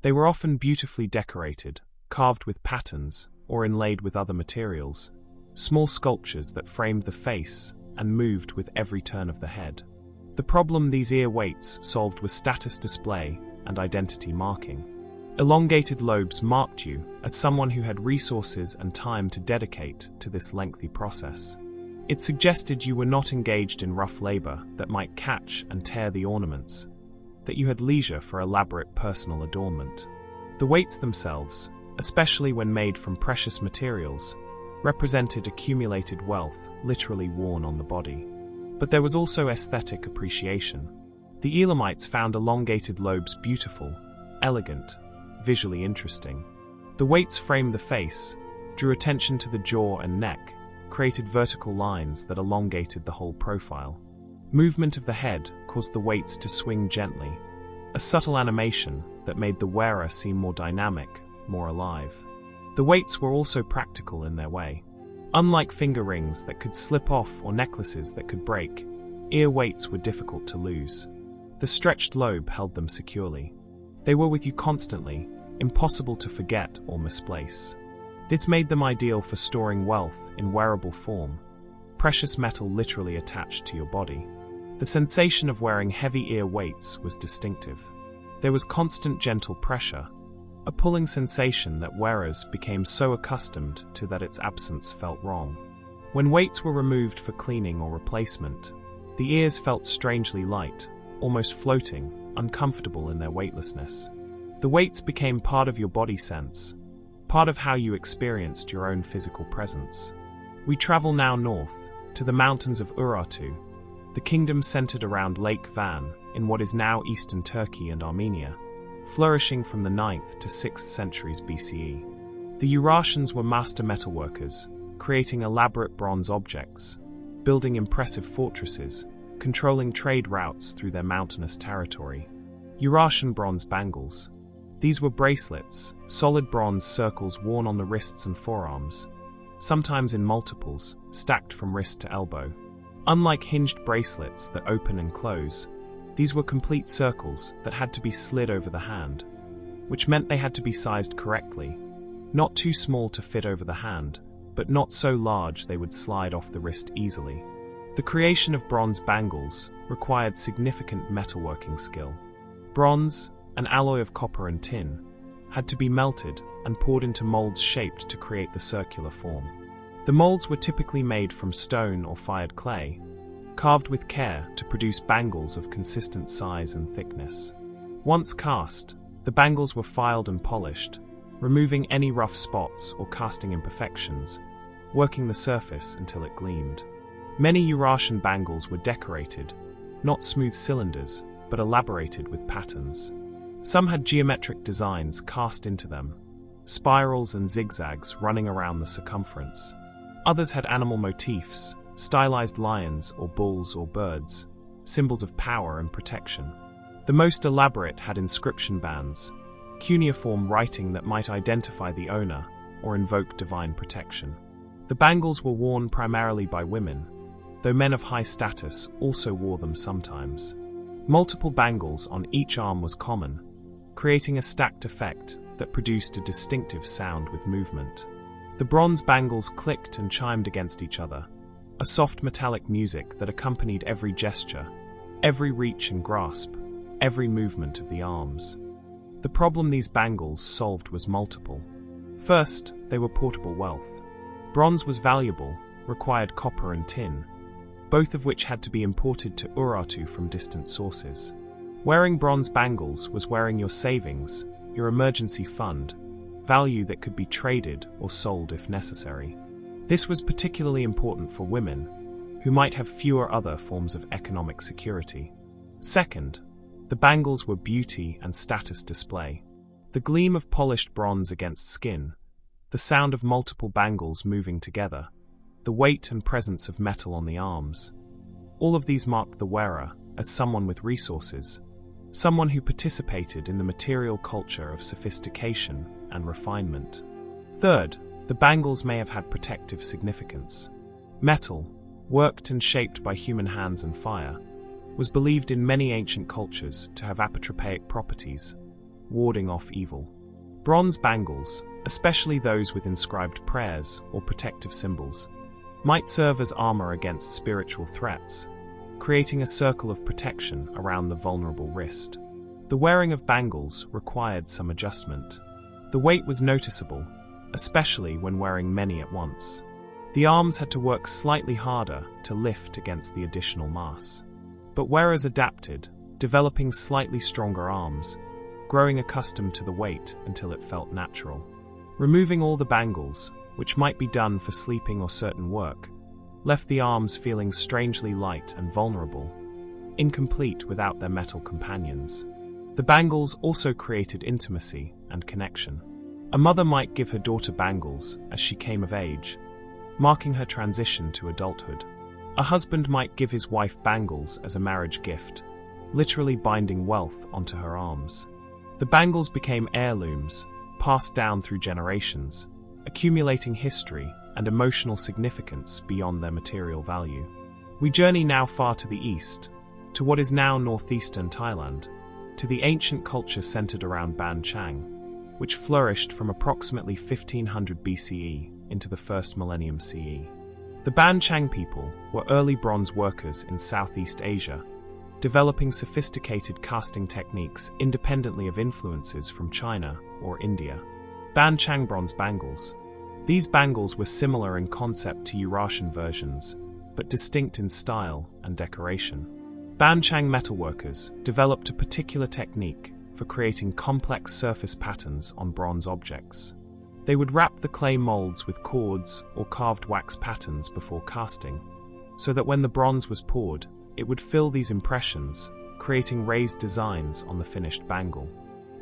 They were often beautifully decorated, carved with patterns, or inlaid with other materials, small sculptures that framed the face and moved with every turn of the head. The problem these ear weights solved was status display and identity marking. Elongated lobes marked you as someone who had resources and time to dedicate to this lengthy process. It suggested you were not engaged in rough labor that might catch and tear the ornaments, that you had leisure for elaborate personal adornment. The weights themselves, especially when made from precious materials, represented accumulated wealth literally worn on the body. But there was also aesthetic appreciation. The Elamites found elongated lobes beautiful, elegant, visually interesting. The weights framed the face, drew attention to the jaw and neck, created vertical lines that elongated the whole profile. Movement of the head caused the weights to swing gently, a subtle animation that made the wearer seem more dynamic, more alive. The weights were also practical in their way. Unlike finger rings that could slip off or necklaces that could break, ear weights were difficult to lose. The stretched lobe held them securely. They were with you constantly, impossible to forget or misplace. This made them ideal for storing wealth in wearable form, precious metal literally attached to your body. The sensation of wearing heavy ear weights was distinctive. There was constant gentle pressure, a pulling sensation that wearers became so accustomed to that its absence felt wrong. When weights were removed for cleaning or replacement, the ears felt strangely light, almost floating, uncomfortable in their weightlessness. The weights became part of your body sense, part of how you experienced your own physical presence. We travel now north, to the mountains of Urartu, the kingdom centered around Lake Van in what is now eastern Turkey and Armenia, flourishing from the 9th to 6th centuries BCE. The Urartians were master metalworkers, creating elaborate bronze objects, building impressive fortresses, controlling trade routes through their mountainous territory. Urartian bronze bangles. These were bracelets, solid bronze circles worn on the wrists and forearms, sometimes in multiples, stacked from wrist to elbow. Unlike hinged bracelets that open and close, these were complete circles that had to be slid over the hand, which meant they had to be sized correctly, not too small to fit over the hand, but not so large they would slide off the wrist easily. The creation of bronze bangles required significant metalworking skill. Bronze, an alloy of copper and tin, had to be melted and poured into molds shaped to create the circular form. The molds were typically made from stone or fired clay, carved with care to produce bangles of consistent size and thickness. Once cast, the bangles were filed and polished, removing any rough spots or casting imperfections, working the surface until it gleamed. Many Urartian bangles were decorated, not smooth cylinders, but elaborated with patterns. Some had geometric designs cast into them, spirals and zigzags running around the circumference. Others had animal motifs, stylized lions or bulls or birds, symbols of power and protection. The most elaborate had inscription bands, cuneiform writing that might identify the owner or invoke divine protection. The bangles were worn primarily by women, though men of high status also wore them sometimes. Multiple bangles on each arm was common, creating a stacked effect that produced a distinctive sound with movement. The bronze bangles clicked and chimed against each other, a soft metallic music that accompanied every gesture, every reach and grasp, every movement of the arms. The problem these bangles solved was multiple. First, they were portable wealth. Bronze was valuable, required copper and tin, both of which had to be imported to Urartu from distant sources. Wearing bronze bangles was wearing your savings, your emergency fund, value that could be traded or sold if necessary. This was particularly important for women, who might have fewer other forms of economic security. Second, the bangles were beauty and status display. The gleam of polished bronze against skin, the sound of multiple bangles moving together, the weight and presence of metal on the arms. All of these marked the wearer as someone with resources, someone who participated in the material culture of sophistication and refinement. Third, the bangles may have had protective significance. Metal, worked and shaped by human hands and fire, was believed in many ancient cultures to have apotropaic properties, warding off evil. Bronze bangles, especially those with inscribed prayers or protective symbols, might serve as armor against spiritual threats, creating a circle of protection around the vulnerable wrist. The wearing of bangles required some adjustment. The weight was noticeable, especially when wearing many at once. The arms had to work slightly harder to lift against the additional mass. But wearers adapted, developing slightly stronger arms, growing accustomed to the weight until it felt natural. Removing all the bangles, which might be done for sleeping or certain work, left the arms feeling strangely light and vulnerable, incomplete without their metal companions. The bangles also created intimacy and connection. A mother might give her daughter bangles as she came of age, marking her transition to adulthood. A husband might give his wife bangles as a marriage gift, literally binding wealth onto her arms. The bangles became heirlooms, passed down through generations, accumulating history and emotional significance beyond their material value. We journey now far to the east, to what is now northeastern Thailand, to the ancient culture centered around Ban Chang, which flourished from approximately 1500 BCE into the first millennium CE. The Ban Chang people were early bronze workers in Southeast Asia, developing sophisticated casting techniques independently of influences from China or India. Ban Chang bronze bangles. These bangles were similar in concept to Eurasian versions, but distinct in style and decoration. Banchang metalworkers developed a particular technique for creating complex surface patterns on bronze objects. They would wrap the clay molds with cords or carved wax patterns before casting, so that when the bronze was poured, it would fill these impressions, creating raised designs on the finished bangle.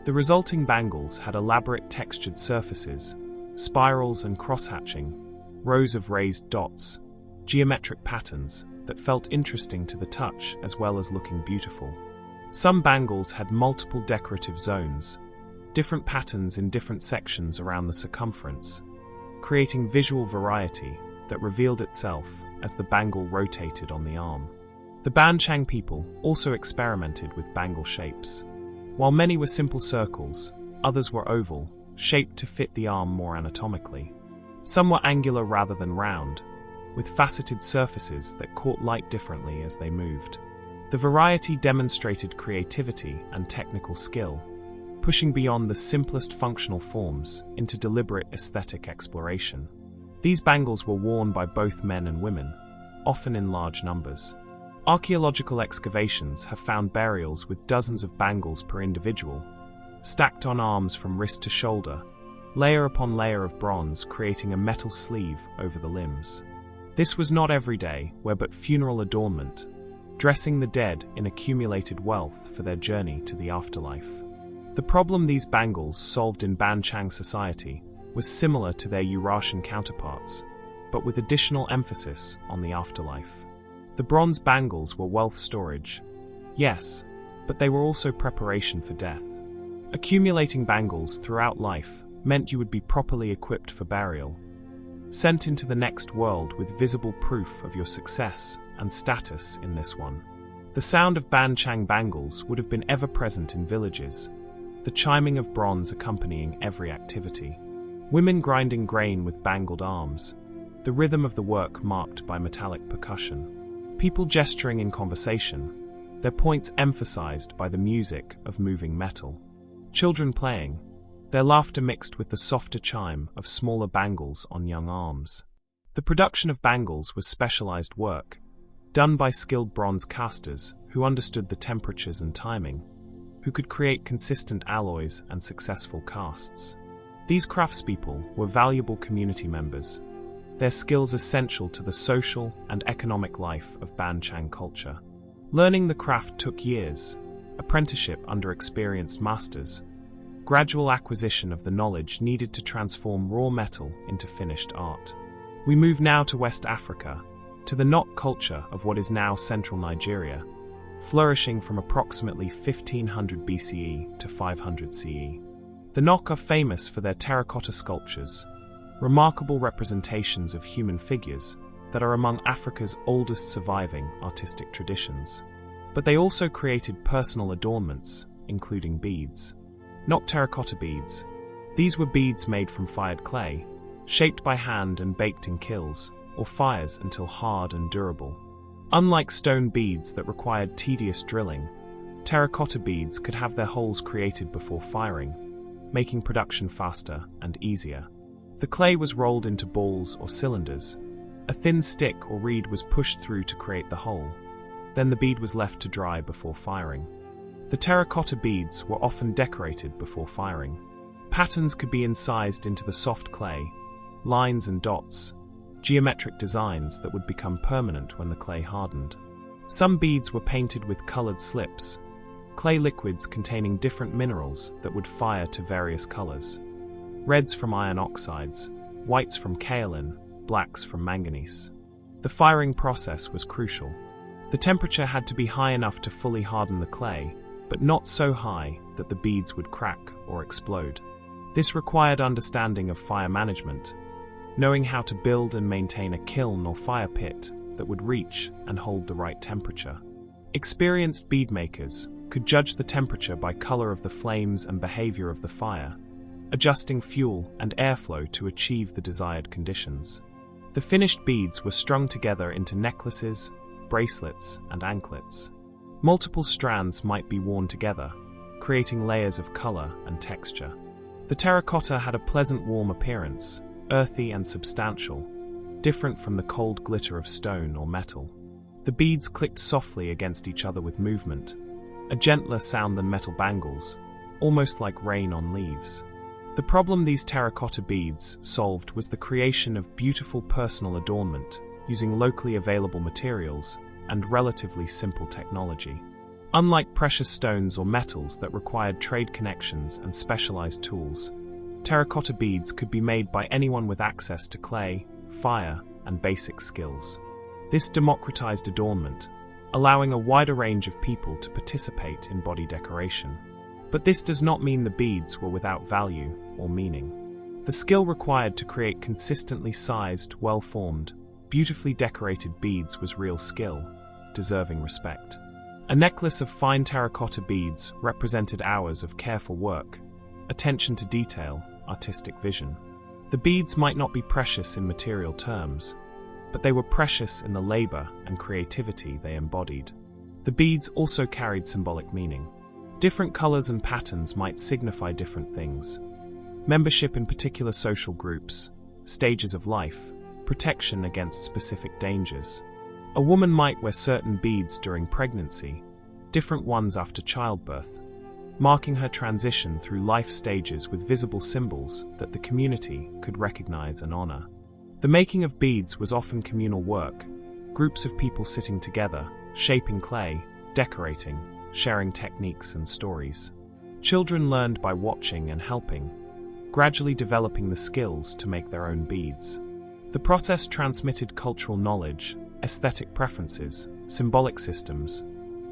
The resulting bangles had elaborate textured surfaces, spirals and cross-hatching, rows of raised dots, geometric patterns that felt interesting to the touch as well as looking beautiful. Some bangles had multiple decorative zones, different patterns in different sections around the circumference, creating visual variety that revealed itself as the bangle rotated on the arm. The Banchang people also experimented with bangle shapes. While many were simple circles, others were oval, shaped to fit the arm more anatomically. Some were angular rather than round, with faceted surfaces that caught light differently as they moved. The variety demonstrated creativity and technical skill, pushing beyond the simplest functional forms into deliberate aesthetic exploration. These bangles were worn by both men and women, often in large numbers. Archaeological excavations have found burials with dozens of bangles per individual, stacked on arms from wrist to shoulder, layer upon layer of bronze creating a metal sleeve over the limbs. This was not everyday, but funeral adornment, dressing the dead in accumulated wealth for their journey to the afterlife. The problem these bangles solved in Banchang society was similar to their Eurasian counterparts, but with additional emphasis on the afterlife. The bronze bangles were wealth storage, yes, but they were also preparation for death. Accumulating bangles throughout life meant you would be properly equipped for burial, sent into the next world with visible proof of your success and status in this one. The sound of Banchang bangles would have been ever present in villages, the chiming of bronze accompanying every activity. Women grinding grain with bangled arms, the rhythm of the work marked by metallic percussion. People gesturing in conversation, their points emphasized by the music of moving metal. Children playing, their laughter mixed with the softer chime of smaller bangles on young arms. The production of bangles was specialized work, done by skilled bronze casters who understood the temperatures and timing, who could create consistent alloys and successful casts. These craftspeople were valuable community members, their skills essential to the social and economic life of Banchang culture. Learning the craft took years, apprenticeship under experienced masters, gradual acquisition of the knowledge needed to transform raw metal into finished art. We move now to West Africa, to the Nok culture of what is now central Nigeria, flourishing from approximately 1500 BCE to 500 CE. The Nok are famous for their terracotta sculptures, remarkable representations of human figures that are among Africa's oldest surviving artistic traditions. But they also created personal adornments, including beads. Nok terracotta beads. These were beads made from fired clay, shaped by hand and baked in kilns or fires until hard and durable. Unlike stone beads that required tedious drilling, terracotta beads could have their holes created before firing, making production faster and easier. The clay was rolled into balls or cylinders. A thin stick or reed was pushed through to create the hole. Then the bead was left to dry before firing. The terracotta beads were often decorated before firing. Patterns could be incised into the soft clay, lines and dots, geometric designs that would become permanent when the clay hardened. Some beads were painted with colored slips, clay liquids containing different minerals that would fire to various colors. Reds from iron oxides, whites from kaolin, blacks from manganese. The firing process was crucial. The temperature had to be high enough to fully harden the clay, but not so high that the beads would crack or explode. This required understanding of fire management, knowing how to build and maintain a kiln or fire pit that would reach and hold the right temperature. Experienced bead makers could judge the temperature by color of the flames and behavior of the fire, adjusting fuel and airflow to achieve the desired conditions. The finished beads were strung together into necklaces, bracelets, and anklets. Multiple strands might be worn together, creating layers of color and texture. The terracotta had a pleasant warm appearance, earthy and substantial, different from the cold glitter of stone or metal. The beads clicked softly against each other with movement, a gentler sound than metal bangles, almost like rain on leaves. The problem these terracotta beads solved was the creation of beautiful personal adornment using locally available materials and relatively simple technology. Unlike precious stones or metals that required trade connections and specialized tools, terracotta beads could be made by anyone with access to clay, fire, and basic skills. This democratized adornment, allowing a wider range of people to participate in body decoration. But this does not mean the beads were without value or meaning. The skill required to create consistently sized, well-formed, beautifully decorated beads was real skill, deserving respect. A necklace of fine terracotta beads represented hours of careful work, attention to detail, artistic vision. The beads might not be precious in material terms, but they were precious in the labor and creativity they embodied. The beads also carried symbolic meaning. Different colors and patterns might signify different things. Membership in particular social groups, stages of life, protection against specific dangers. A woman might wear certain beads during pregnancy, different ones after childbirth, marking her transition through life stages with visible symbols that the community could recognize and honor. The making of beads was often communal work, groups of people sitting together, shaping clay, decorating, sharing techniques and stories. Children learned by watching and helping, gradually developing the skills to make their own beads. The process transmitted cultural knowledge, aesthetic preferences, symbolic systems,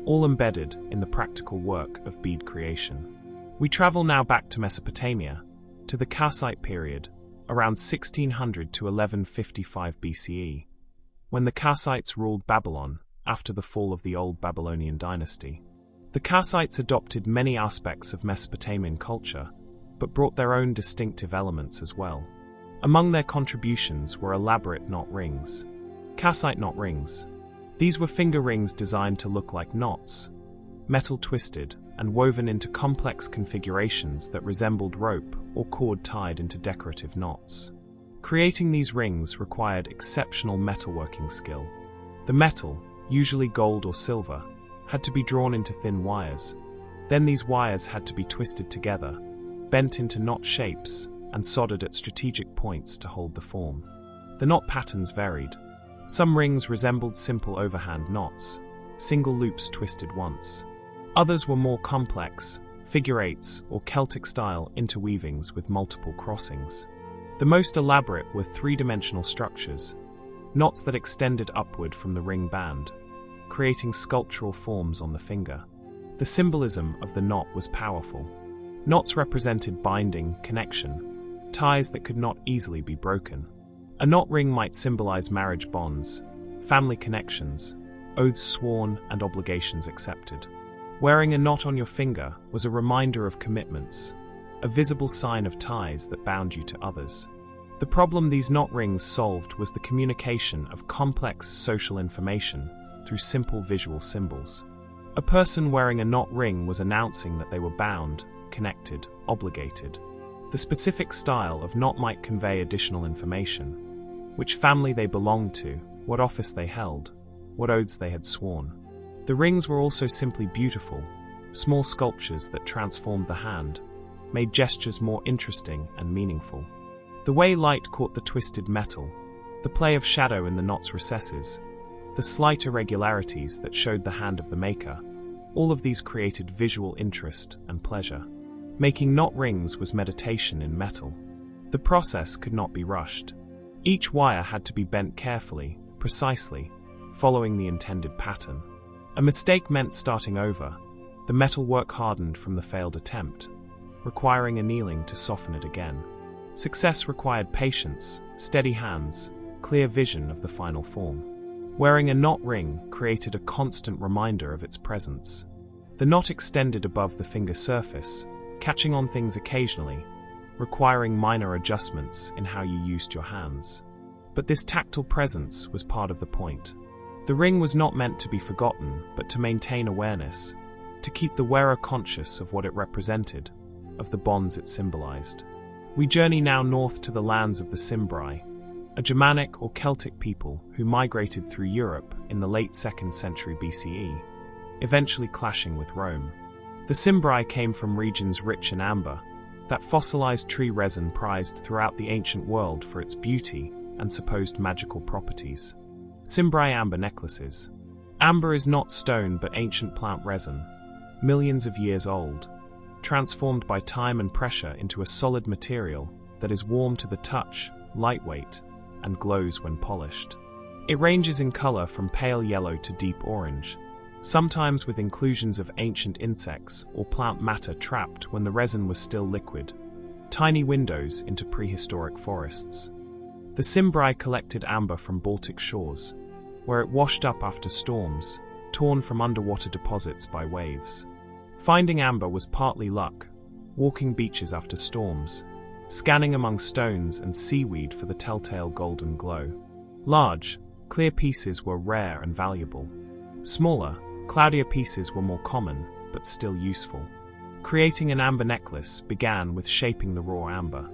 all embedded in the practical work of bead creation. We travel now back to Mesopotamia, to the Kassite period, around 1600 to 1155 BCE, when the Kassites ruled Babylon after the fall of the Old Babylonian dynasty. The Kassites adopted many aspects of Mesopotamian culture, but brought their own distinctive elements as well. Among their contributions were elaborate knot rings. Kassite knot rings. These were finger rings designed to look like knots, metal twisted and woven into complex configurations that resembled rope or cord tied into decorative knots. Creating these rings required exceptional metalworking skill. The metal, usually gold or silver, had to be drawn into thin wires. Then these wires had to be twisted together, bent into knot shapes, and soldered at strategic points to hold the form. The knot patterns varied. Some rings resembled simple overhand knots, single loops twisted once. Others were more complex, figure eights or Celtic-style interweavings with multiple crossings. The most elaborate were three-dimensional structures, knots that extended upward from the ring band, creating sculptural forms on the finger. The symbolism of the knot was powerful. Knots represented binding, connection, ties that could not easily be broken. A knot ring might symbolize marriage bonds, family connections, oaths sworn and obligations accepted. Wearing a knot on your finger was a reminder of commitments, a visible sign of ties that bound you to others. The problem these knot rings solved was the communication of complex social information through simple visual symbols. A person wearing a knot ring was announcing that they were bound, connected, obligated. The specific style of knot might convey additional information: which family they belonged to, what office they held, what oaths they had sworn. The rings were also simply beautiful, small sculptures that transformed the hand, made gestures more interesting and meaningful. The way light caught the twisted metal, the play of shadow in the knot's recesses, the slight irregularities that showed the hand of the maker, all of these created visual interest and pleasure. Making knot rings was meditation in metal. The process could not be rushed. Each wire had to be bent carefully, precisely, following the intended pattern. A mistake meant starting over. The metal work hardened from the failed attempt, requiring annealing to soften it again. Success required patience, steady hands, clear vision of the final form. Wearing a knot ring created a constant reminder of its presence. The knot extended above the finger surface, catching on things occasionally, requiring minor adjustments in how you used your hands. But this tactile presence was part of the point. The ring was not meant to be forgotten, but to maintain awareness, to keep the wearer conscious of what it represented, of the bonds it symbolized. We journey now north to the lands of the Cimbri, a Germanic or Celtic people who migrated through Europe in the late 2nd century BCE, eventually clashing with Rome. The Cimbri came from regions rich in amber, that fossilized tree resin prized throughout the ancient world for its beauty and supposed magical properties. Cimbri amber necklaces. Amber is not stone but ancient plant resin, millions of years old, transformed by time and pressure into a solid material that is warm to the touch, lightweight, and glows when polished. It ranges in color from pale yellow to deep orange, sometimes with inclusions of ancient insects or plant matter trapped when the resin was still liquid, tiny windows into prehistoric forests. The Cimbri collected amber from Baltic shores, where it washed up after storms, torn from underwater deposits by waves. Finding amber was partly luck, walking beaches after storms, scanning among stones and seaweed for the telltale golden glow. Large, clear pieces were rare and valuable. Smaller, cloudier pieces were more common, but still useful. Creating an amber necklace began with shaping the raw amber.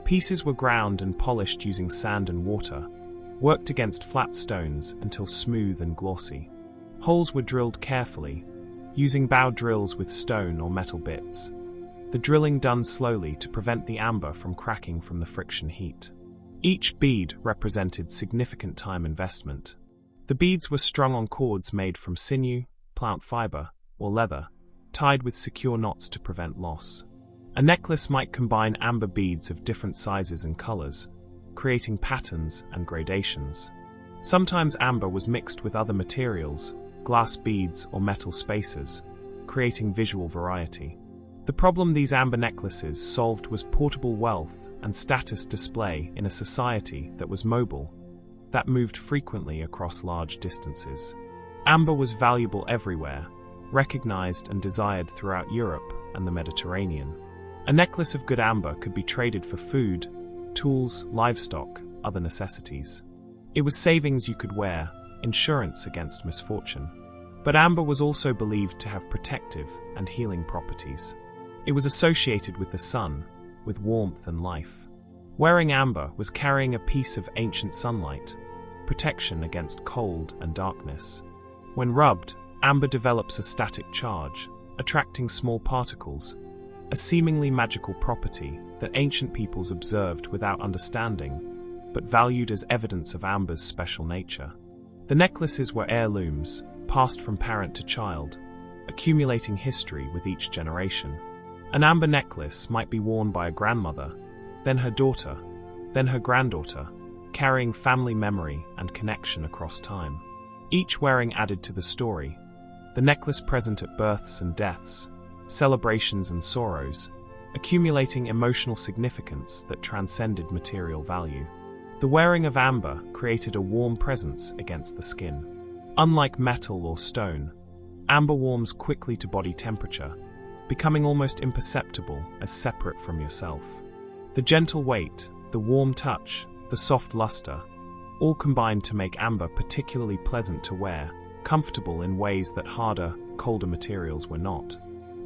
Pieces were ground and polished using sand and water, worked against flat stones until smooth and glossy. Holes were drilled carefully, using bow drills with stone or metal bits. The drilling done slowly to prevent the amber from cracking from the friction heat. Each bead represented significant time investment. The beads were strung on cords made from sinew, plant fiber, or leather, tied with secure knots to prevent loss. A necklace might combine amber beads of different sizes and colors, creating patterns and gradations. Sometimes amber was mixed with other materials, glass beads or metal spacers, creating visual variety. The problem these amber necklaces solved was portable wealth and status display in a society that was mobile, that moved frequently across large distances. Amber was valuable everywhere, recognized and desired throughout Europe and the Mediterranean. A necklace of good amber could be traded for food, tools, livestock, other necessities. It was savings you could wear, insurance against misfortune. But amber was also believed to have protective and healing properties. It was associated with the sun, with warmth and life. Wearing amber was carrying a piece of ancient sunlight, protection against cold and darkness. When rubbed, amber develops a static charge, attracting small particles, a seemingly magical property that ancient peoples observed without understanding, but valued as evidence of amber's special nature. The necklaces were heirlooms, passed from parent to child, accumulating history with each generation. An amber necklace might be worn by a grandmother, then her daughter, then her granddaughter, carrying family memory and connection across time. Each wearing added to the story, the necklace present at births and deaths, celebrations and sorrows, accumulating emotional significance that transcended material value. The wearing of amber created a warm presence against the skin. Unlike metal or stone, amber warms quickly to body temperature, becoming almost imperceptible as separate from yourself. The gentle weight, the warm touch, the soft luster, all combined to make amber particularly pleasant to wear, comfortable in ways that harder, colder materials were not.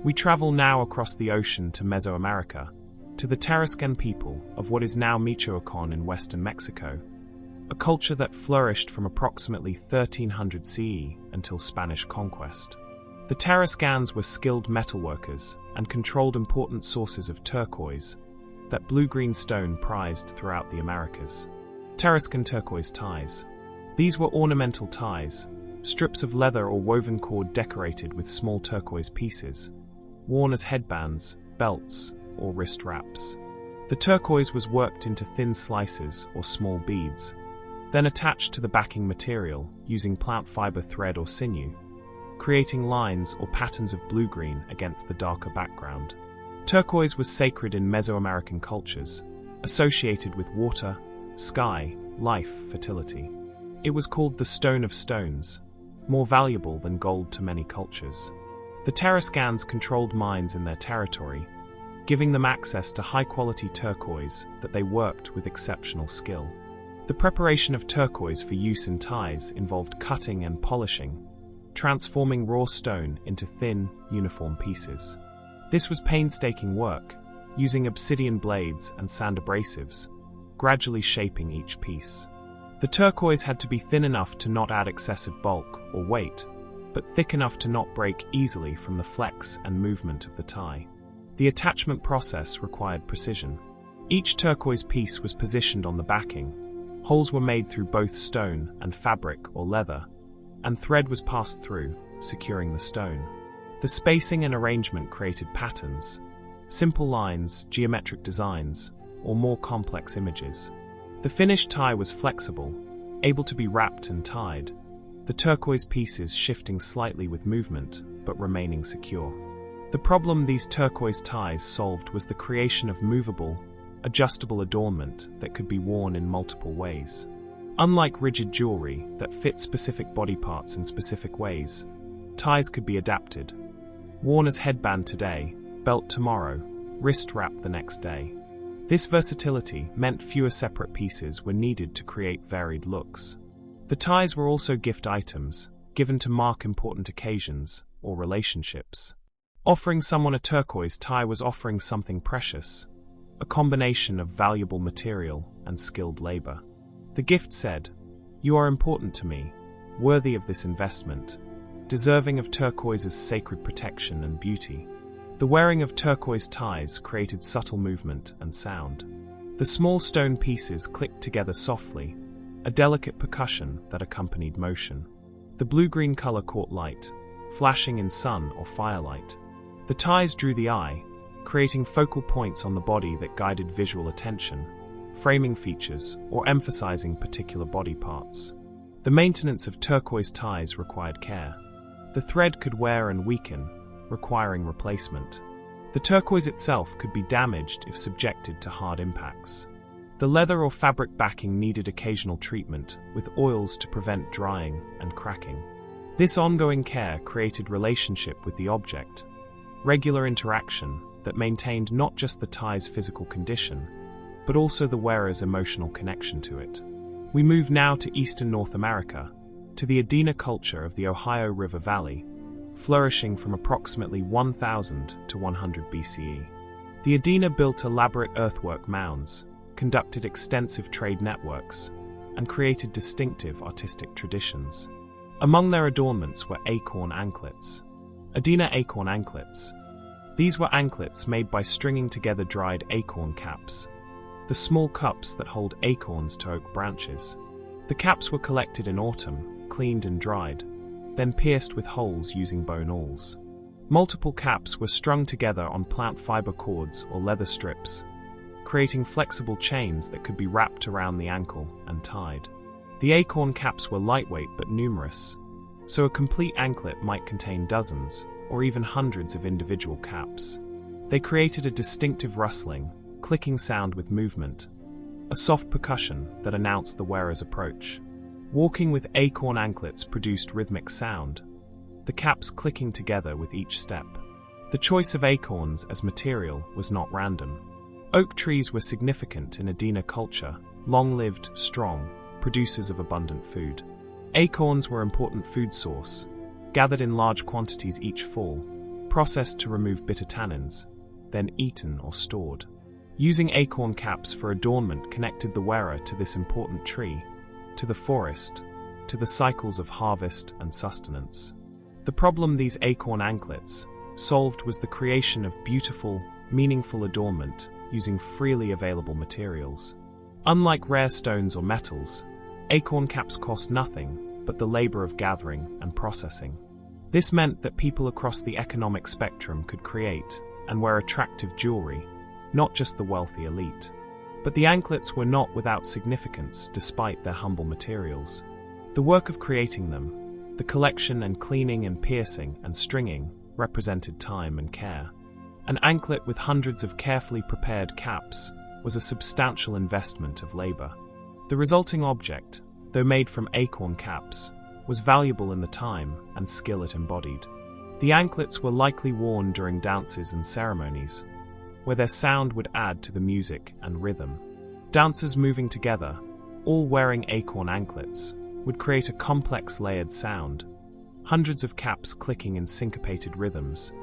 We travel now across the ocean to Mesoamerica, to the Tarascan people of what is now Michoacán in western Mexico, a culture that flourished from approximately 1300 CE until Spanish conquest. The Tarascans were skilled metalworkers and controlled important sources of turquoise, that blue-green stone prized throughout the Americas. Tarascan turquoise ties. These were ornamental ties, strips of leather or woven cord decorated with small turquoise pieces, worn as headbands, belts, or wrist wraps. The turquoise was worked into thin slices or small beads, then attached to the backing material using plant fiber thread or sinew, creating lines or patterns of blue-green against the darker background. Turquoise was sacred in Mesoamerican cultures, associated with water, sky, life, fertility. It was called the stone of stones, more valuable than gold to many cultures. The Tarascans controlled mines in their territory, giving them access to high-quality turquoise that they worked with exceptional skill. The preparation of turquoise for use in ties involved cutting and polishing, transforming raw stone into thin, uniform pieces. This was painstaking work, using obsidian blades and sand abrasives, gradually shaping each piece. The turquoise had to be thin enough to not add excessive bulk or weight, but thick enough to not break easily from the flex and movement of the tie. The attachment process required precision. Each turquoise piece was positioned on the backing, holes were made through both stone and fabric or leather, and thread was passed through, securing the stone. The spacing and arrangement created patterns, simple lines, geometric designs, or more complex images. The finished tie was flexible, able to be wrapped and tied, the turquoise pieces shifting slightly with movement, but remaining secure. The problem these turquoise ties solved was the creation of movable, adjustable adornment that could be worn in multiple ways. Unlike rigid jewelry that fit specific body parts in specific ways, ties could be adapted. Worn as headband today, belt tomorrow, wrist wrap the next day. This versatility meant fewer separate pieces were needed to create varied looks. The ties were also gift items, given to mark important occasions or relationships. Offering someone a turquoise tie was offering something precious, a combination of valuable material and skilled labor. The gift said, "You are important to me, worthy of this investment, deserving of turquoise's sacred protection and beauty." The wearing of turquoise ties created subtle movement and sound. The small stone pieces clicked together softly, a delicate percussion that accompanied motion. The blue-green color caught light, flashing in sun or firelight. The ties drew the eye, creating focal points on the body that guided visual attention, framing features or emphasizing particular body parts. The maintenance of turquoise ties required care. The thread could wear and weaken, requiring replacement. The turquoise itself could be damaged if subjected to hard impacts. The leather or fabric backing needed occasional treatment, with oils to prevent drying and cracking. This ongoing care created relationship with the object, regular interaction that maintained not just the tie's physical condition, but also the wearer's emotional connection to it. We move now to Eastern North America, to the Adena culture of the Ohio River Valley, flourishing from approximately 1000 to 100 BCE. The Adena built elaborate earthwork mounds, conducted extensive trade networks, and created distinctive artistic traditions. Among their adornments were acorn anklets. Adena acorn anklets. These were anklets made by stringing together dried acorn caps, the small cups that hold acorns to oak branches. The caps were collected in autumn, cleaned and dried, then pierced with holes using bone awls. Multiple caps were strung together on plant fiber cords or leather strips, creating flexible chains that could be wrapped around the ankle and tied. The acorn caps were lightweight but numerous, so a complete anklet might contain dozens or even hundreds of individual caps. They created a distinctive rustling, clicking sound with movement, a soft percussion that announced the wearer's approach. Walking with acorn anklets produced rhythmic sound, the caps clicking together with each step. The choice of acorns as material was not random. Oak trees were significant in Adena culture, long-lived, strong, producers of abundant food. Acorns were an important food source, gathered in large quantities each fall, processed to remove bitter tannins, then eaten or stored. Using acorn caps for adornment connected the wearer to this important tree, to the forest, to the cycles of harvest and sustenance. The problem these acorn anklets solved was the creation of beautiful, meaningful adornment using freely available materials. Unlike rare stones or metals, acorn caps cost nothing but the labor of gathering and processing. This meant that people across the economic spectrum could create and wear attractive jewelry, not just the wealthy elite. But the anklets were not without significance despite their humble materials. The work of creating them, the collection and cleaning and piercing and stringing, represented time and care. An anklet with hundreds of carefully prepared caps was a substantial investment of labor. The resulting object, though made from acorn caps, was valuable in the time and skill it embodied. The anklets were likely worn during dances and ceremonies, where their sound would add to the music and rhythm. Dancers moving together, all wearing acorn anklets, would create a complex layered sound, hundreds of caps clicking in syncopated rhythms,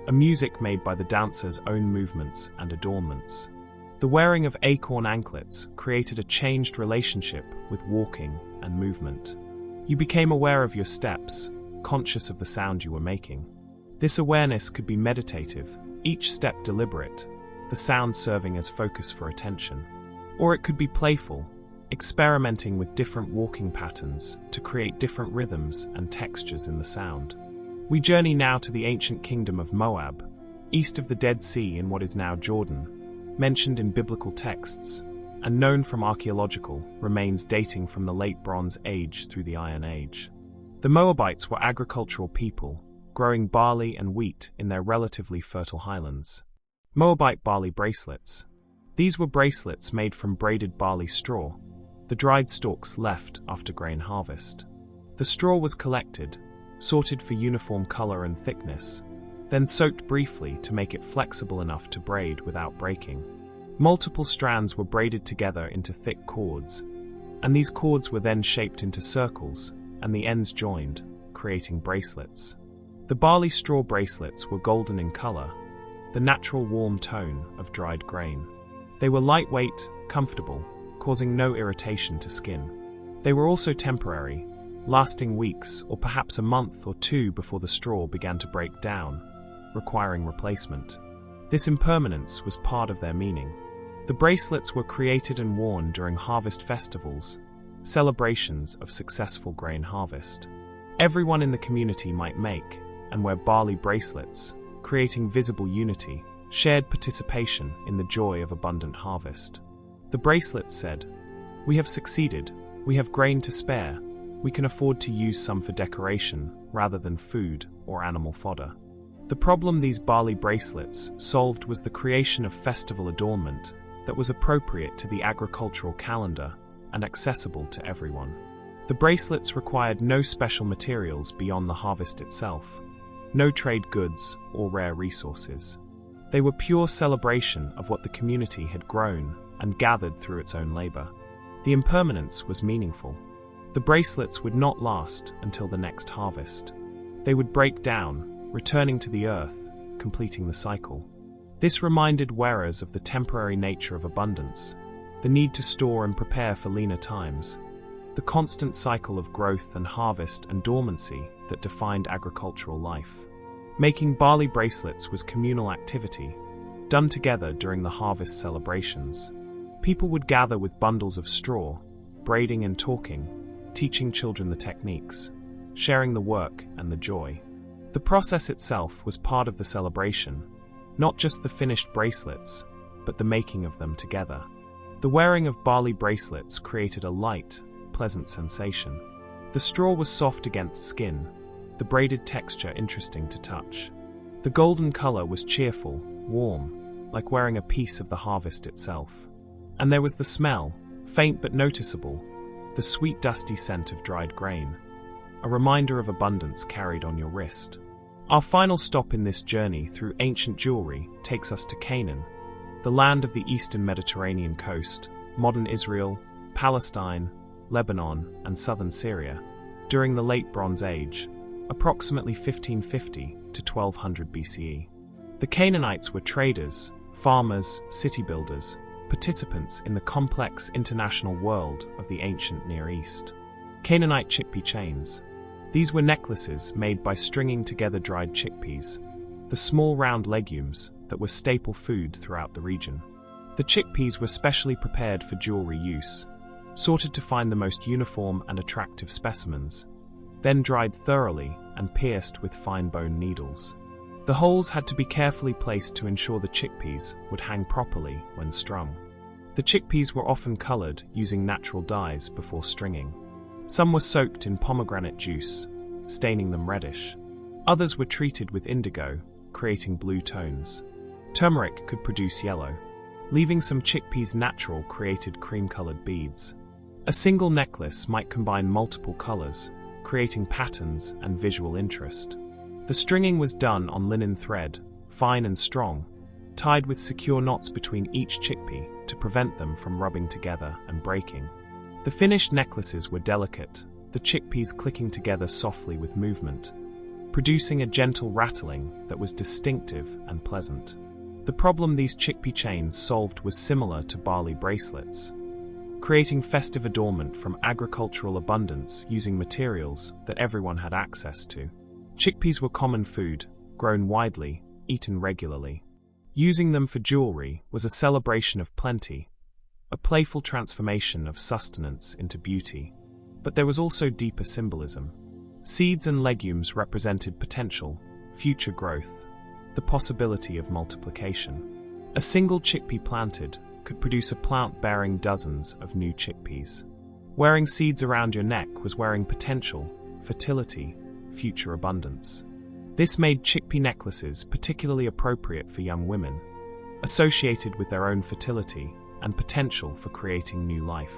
a music made by the dancer's own movements and adornments. The wearing of acorn anklets created a changed relationship with walking and movement. You became aware of your steps, conscious of the sound you were making. This awareness could be meditative, each step deliberate, the sound serving as focus for attention. Or it could be playful, experimenting with different walking patterns to create different rhythms and textures in the sound. We journey now to the ancient kingdom of Moab, east of the Dead Sea in what is now Jordan, mentioned in biblical texts, and known from archaeological remains dating from the Late Bronze Age through the Iron Age. The Moabites were agricultural people, growing barley and wheat in their relatively fertile highlands. Moabite barley bracelets. These were bracelets made from braided barley straw, the dried stalks left after grain harvest. The straw was collected, sorted for uniform color and thickness, then soaked briefly to make it flexible enough to braid without breaking. Multiple strands were braided together into thick cords, and these cords were then shaped into circles and the ends joined, creating bracelets. The barley straw bracelets were golden in color, the natural warm tone of dried grain. They were lightweight, comfortable, causing no irritation to skin. They were also temporary, lasting weeks or perhaps a month or two before the straw began to break down, requiring replacement. This impermanence was part of their meaning. The bracelets were created and worn during harvest festivals, celebrations of successful grain harvest. Everyone in the community might make and wear barley bracelets, creating visible unity, shared participation in the joy of abundant harvest. The bracelets said, "We have succeeded, we have grain to spare, we can afford to use some for decoration rather than food or animal fodder." The problem these barley bracelets solved was the creation of festival adornment that was appropriate to the agricultural calendar and accessible to everyone. The bracelets required no special materials beyond the harvest itself, no trade goods or rare resources. They were pure celebration of what the community had grown and gathered through its own labor. The impermanence was meaningful. The bracelets would not last until the next harvest. They would break down, returning to the earth, completing the cycle. This reminded wearers of the temporary nature of abundance, the need to store and prepare for leaner times, the constant cycle of growth and harvest and dormancy that defined agricultural life. Making barley bracelets was communal activity, done together during the harvest celebrations. People would gather with bundles of straw, braiding and talking, teaching children the techniques, sharing the work and the joy. The process itself was part of the celebration, not just the finished bracelets, but the making of them together. The wearing of barley bracelets created a light, pleasant sensation. The straw was soft against skin, the braided texture interesting to touch. The golden color was cheerful, warm, like wearing a piece of the harvest itself. And there was the smell, faint but noticeable, the sweet dusty scent of dried grain, a reminder of abundance carried on your wrist. Our final stop in this journey through ancient jewelry takes us to Canaan, the land of the eastern Mediterranean coast, modern Israel, Palestine, Lebanon, and southern Syria, during the Late Bronze Age, approximately 1550 to 1200 BCE. The Canaanites were traders, farmers, city builders, participants in the complex international world of the ancient Near East. Canaanite chickpea chains. These were necklaces made by stringing together dried chickpeas, the small round legumes that were staple food throughout the region. The chickpeas were specially prepared for jewelry use, sorted to find the most uniform and attractive specimens, then dried thoroughly and pierced with fine bone needles. The holes had to be carefully placed to ensure the chickpeas would hang properly when strung. The chickpeas were often colored using natural dyes before stringing. Some were soaked in pomegranate juice, staining them reddish. Others were treated with indigo, creating blue tones. Turmeric could produce yellow. Leaving some chickpeas natural created cream-colored beads. A single necklace might combine multiple colors, creating patterns and visual interest. The stringing was done on linen thread, fine and strong, tied with secure knots between each chickpea to prevent them from rubbing together and breaking. The finished necklaces were delicate, the chickpeas clicking together softly with movement, producing a gentle rattling that was distinctive and pleasant. The problem these chickpea chains solved was similar to barley bracelets, creating festive adornment from agricultural abundance using materials that everyone had access to. Chickpeas were common food, grown widely, eaten regularly. Using them for jewelry was a celebration of plenty, a playful transformation of sustenance into beauty. But there was also deeper symbolism. Seeds and legumes represented potential, future growth, the possibility of multiplication. A single chickpea planted could produce a plant bearing dozens of new chickpeas. Wearing seeds around your neck was wearing potential, fertility, future abundance. This made chickpea necklaces particularly appropriate for young women, associated with their own fertility and potential for creating new life.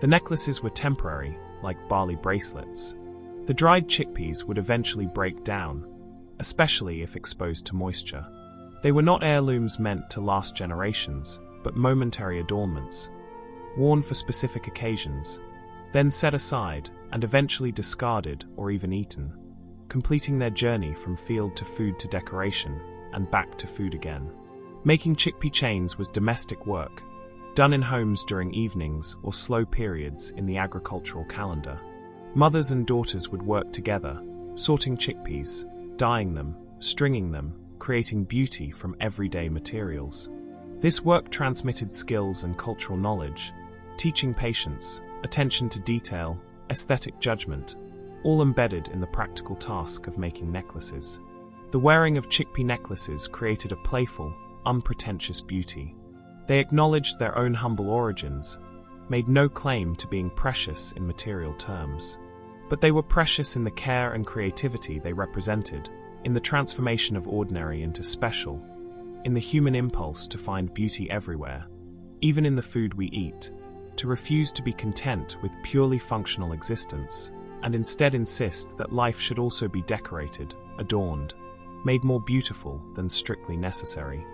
The necklaces were temporary, like barley bracelets. The dried chickpeas would eventually break down, especially if exposed to moisture. They were not heirlooms meant to last generations, but momentary adornments, worn for specific occasions, then set aside and eventually discarded or even eaten, completing their journey from field to food to decoration and back to food again. Making chickpea chains was domestic work, done in homes during evenings or slow periods in the agricultural calendar. Mothers and daughters would work together, sorting chickpeas, dyeing them, stringing them, creating beauty from everyday materials. This work transmitted skills and cultural knowledge, teaching patience, attention to detail, aesthetic judgment, all embedded in the practical task of making necklaces. The wearing of chickpea necklaces created a playful, unpretentious beauty. They acknowledged their own humble origins, made no claim to being precious in material terms. But they were precious in the care and creativity they represented, in the transformation of ordinary into special, in the human impulse to find beauty everywhere, even in the food we eat, to refuse to be content with purely functional existence, and instead insist that life should also be decorated, adorned, made more beautiful than strictly necessary.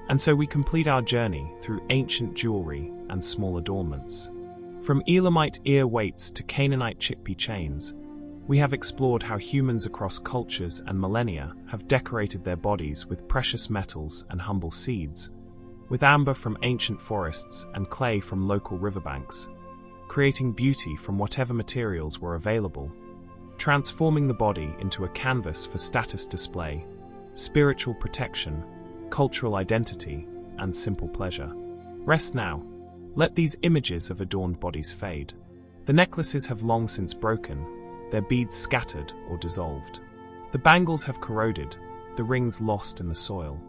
And so we complete our journey through ancient jewelry and small adornments. From Elamite ear weights to Canaanite chickpea chains, we have explored how humans across cultures and millennia have decorated their bodies with precious metals and humble seeds, with amber from ancient forests and clay from local riverbanks, creating beauty from whatever materials were available, transforming the body into a canvas for status display, spiritual protection, cultural identity, and simple pleasure. Rest now. Let these images of adorned bodies fade. The necklaces have long since broken, their beads scattered or dissolved. The bangles have corroded, the rings lost in the soil.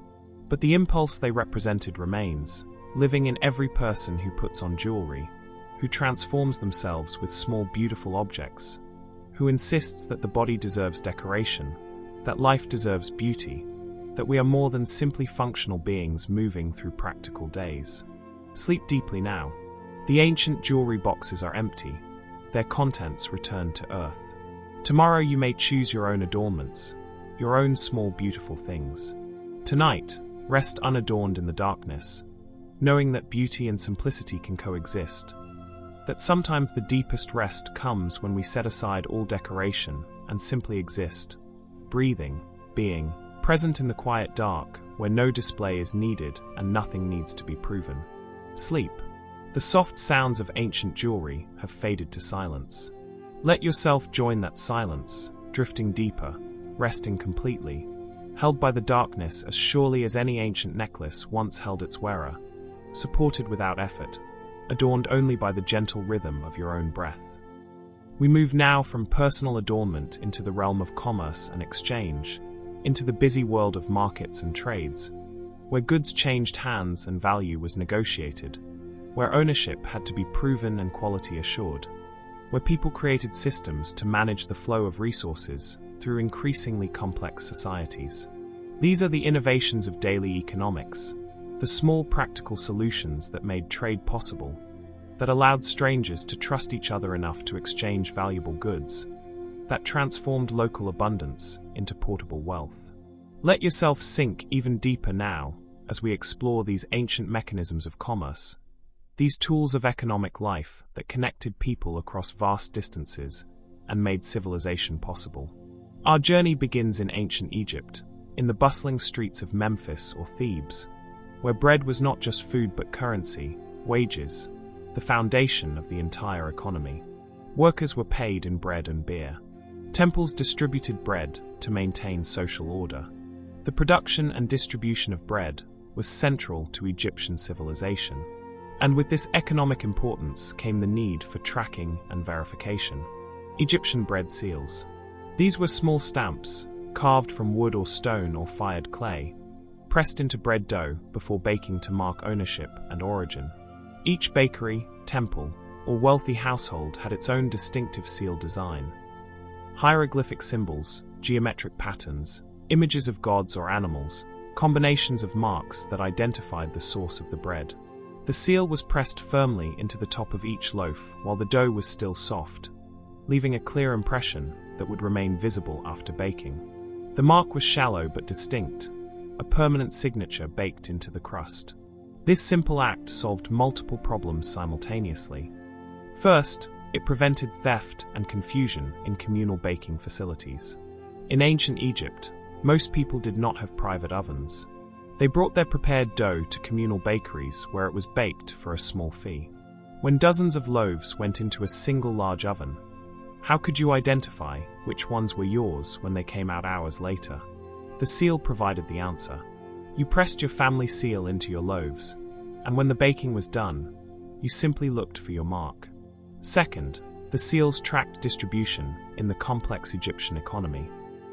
But the impulse they represented remains, living in every person who puts on jewelry, who transforms themselves with small beautiful objects, who insists that the body deserves decoration, that life deserves beauty, that we are more than simply functional beings moving through practical days. Sleep deeply now. The ancient jewelry boxes are empty, their contents return to earth. Tomorrow you may choose your own adornments, your own small beautiful things. Tonight, rest unadorned in the darkness, knowing that beauty and simplicity can coexist, that sometimes the deepest rest comes when we set aside all decoration and simply exist, breathing, being, present in the quiet dark, where no display is needed and nothing needs to be proven. Sleep. The soft sounds of ancient jewelry have faded to silence. Let yourself join that silence, drifting deeper, resting completely, held by the darkness as surely as any ancient necklace once held its wearer, supported without effort, adorned only by the gentle rhythm of your own breath. We move now from personal adornment into the realm of commerce and exchange, into the busy world of markets and trades, where goods changed hands and value was negotiated, where ownership had to be proven and quality assured, where people created systems to manage the flow of resources through increasingly complex societies. These are the innovations of daily economics, the small practical solutions that made trade possible, that allowed strangers to trust each other enough to exchange valuable goods, that transformed local abundance into portable wealth. Let yourself sink even deeper now as we explore these ancient mechanisms of commerce, these tools of economic life that connected people across vast distances and made civilization possible. Our journey begins in ancient Egypt, in the bustling streets of Memphis or Thebes, where bread was not just food but currency, wages, the foundation of the entire economy. Workers were paid in bread and beer. Temples distributed bread to maintain social order. The production and distribution of bread was central to Egyptian civilization. And with this economic importance came the need for tracking and verification. Egyptian bread seals. These were small stamps, carved from wood or stone or fired clay, pressed into bread dough before baking to mark ownership and origin. Each bakery, temple, or wealthy household had its own distinctive seal design. Hieroglyphic symbols, geometric patterns, images of gods or animals, combinations of marks that identified the source of the bread. The seal was pressed firmly into the top of each loaf while the dough was still soft, leaving a clear impression that would remain visible after baking. The mark was shallow but distinct, a permanent signature baked into the crust. This simple act solved multiple problems simultaneously. First, it prevented theft and confusion in communal baking facilities. In ancient Egypt, most people did not have private ovens. They brought their prepared dough to communal bakeries where it was baked for a small fee. When dozens of loaves went into a single large oven, how could you identify which ones were yours when they came out hours later? The seal provided the answer. You pressed your family seal into your loaves, and when the baking was done, you simply looked for your mark. Second, the seals tracked distribution in the complex Egyptian economy.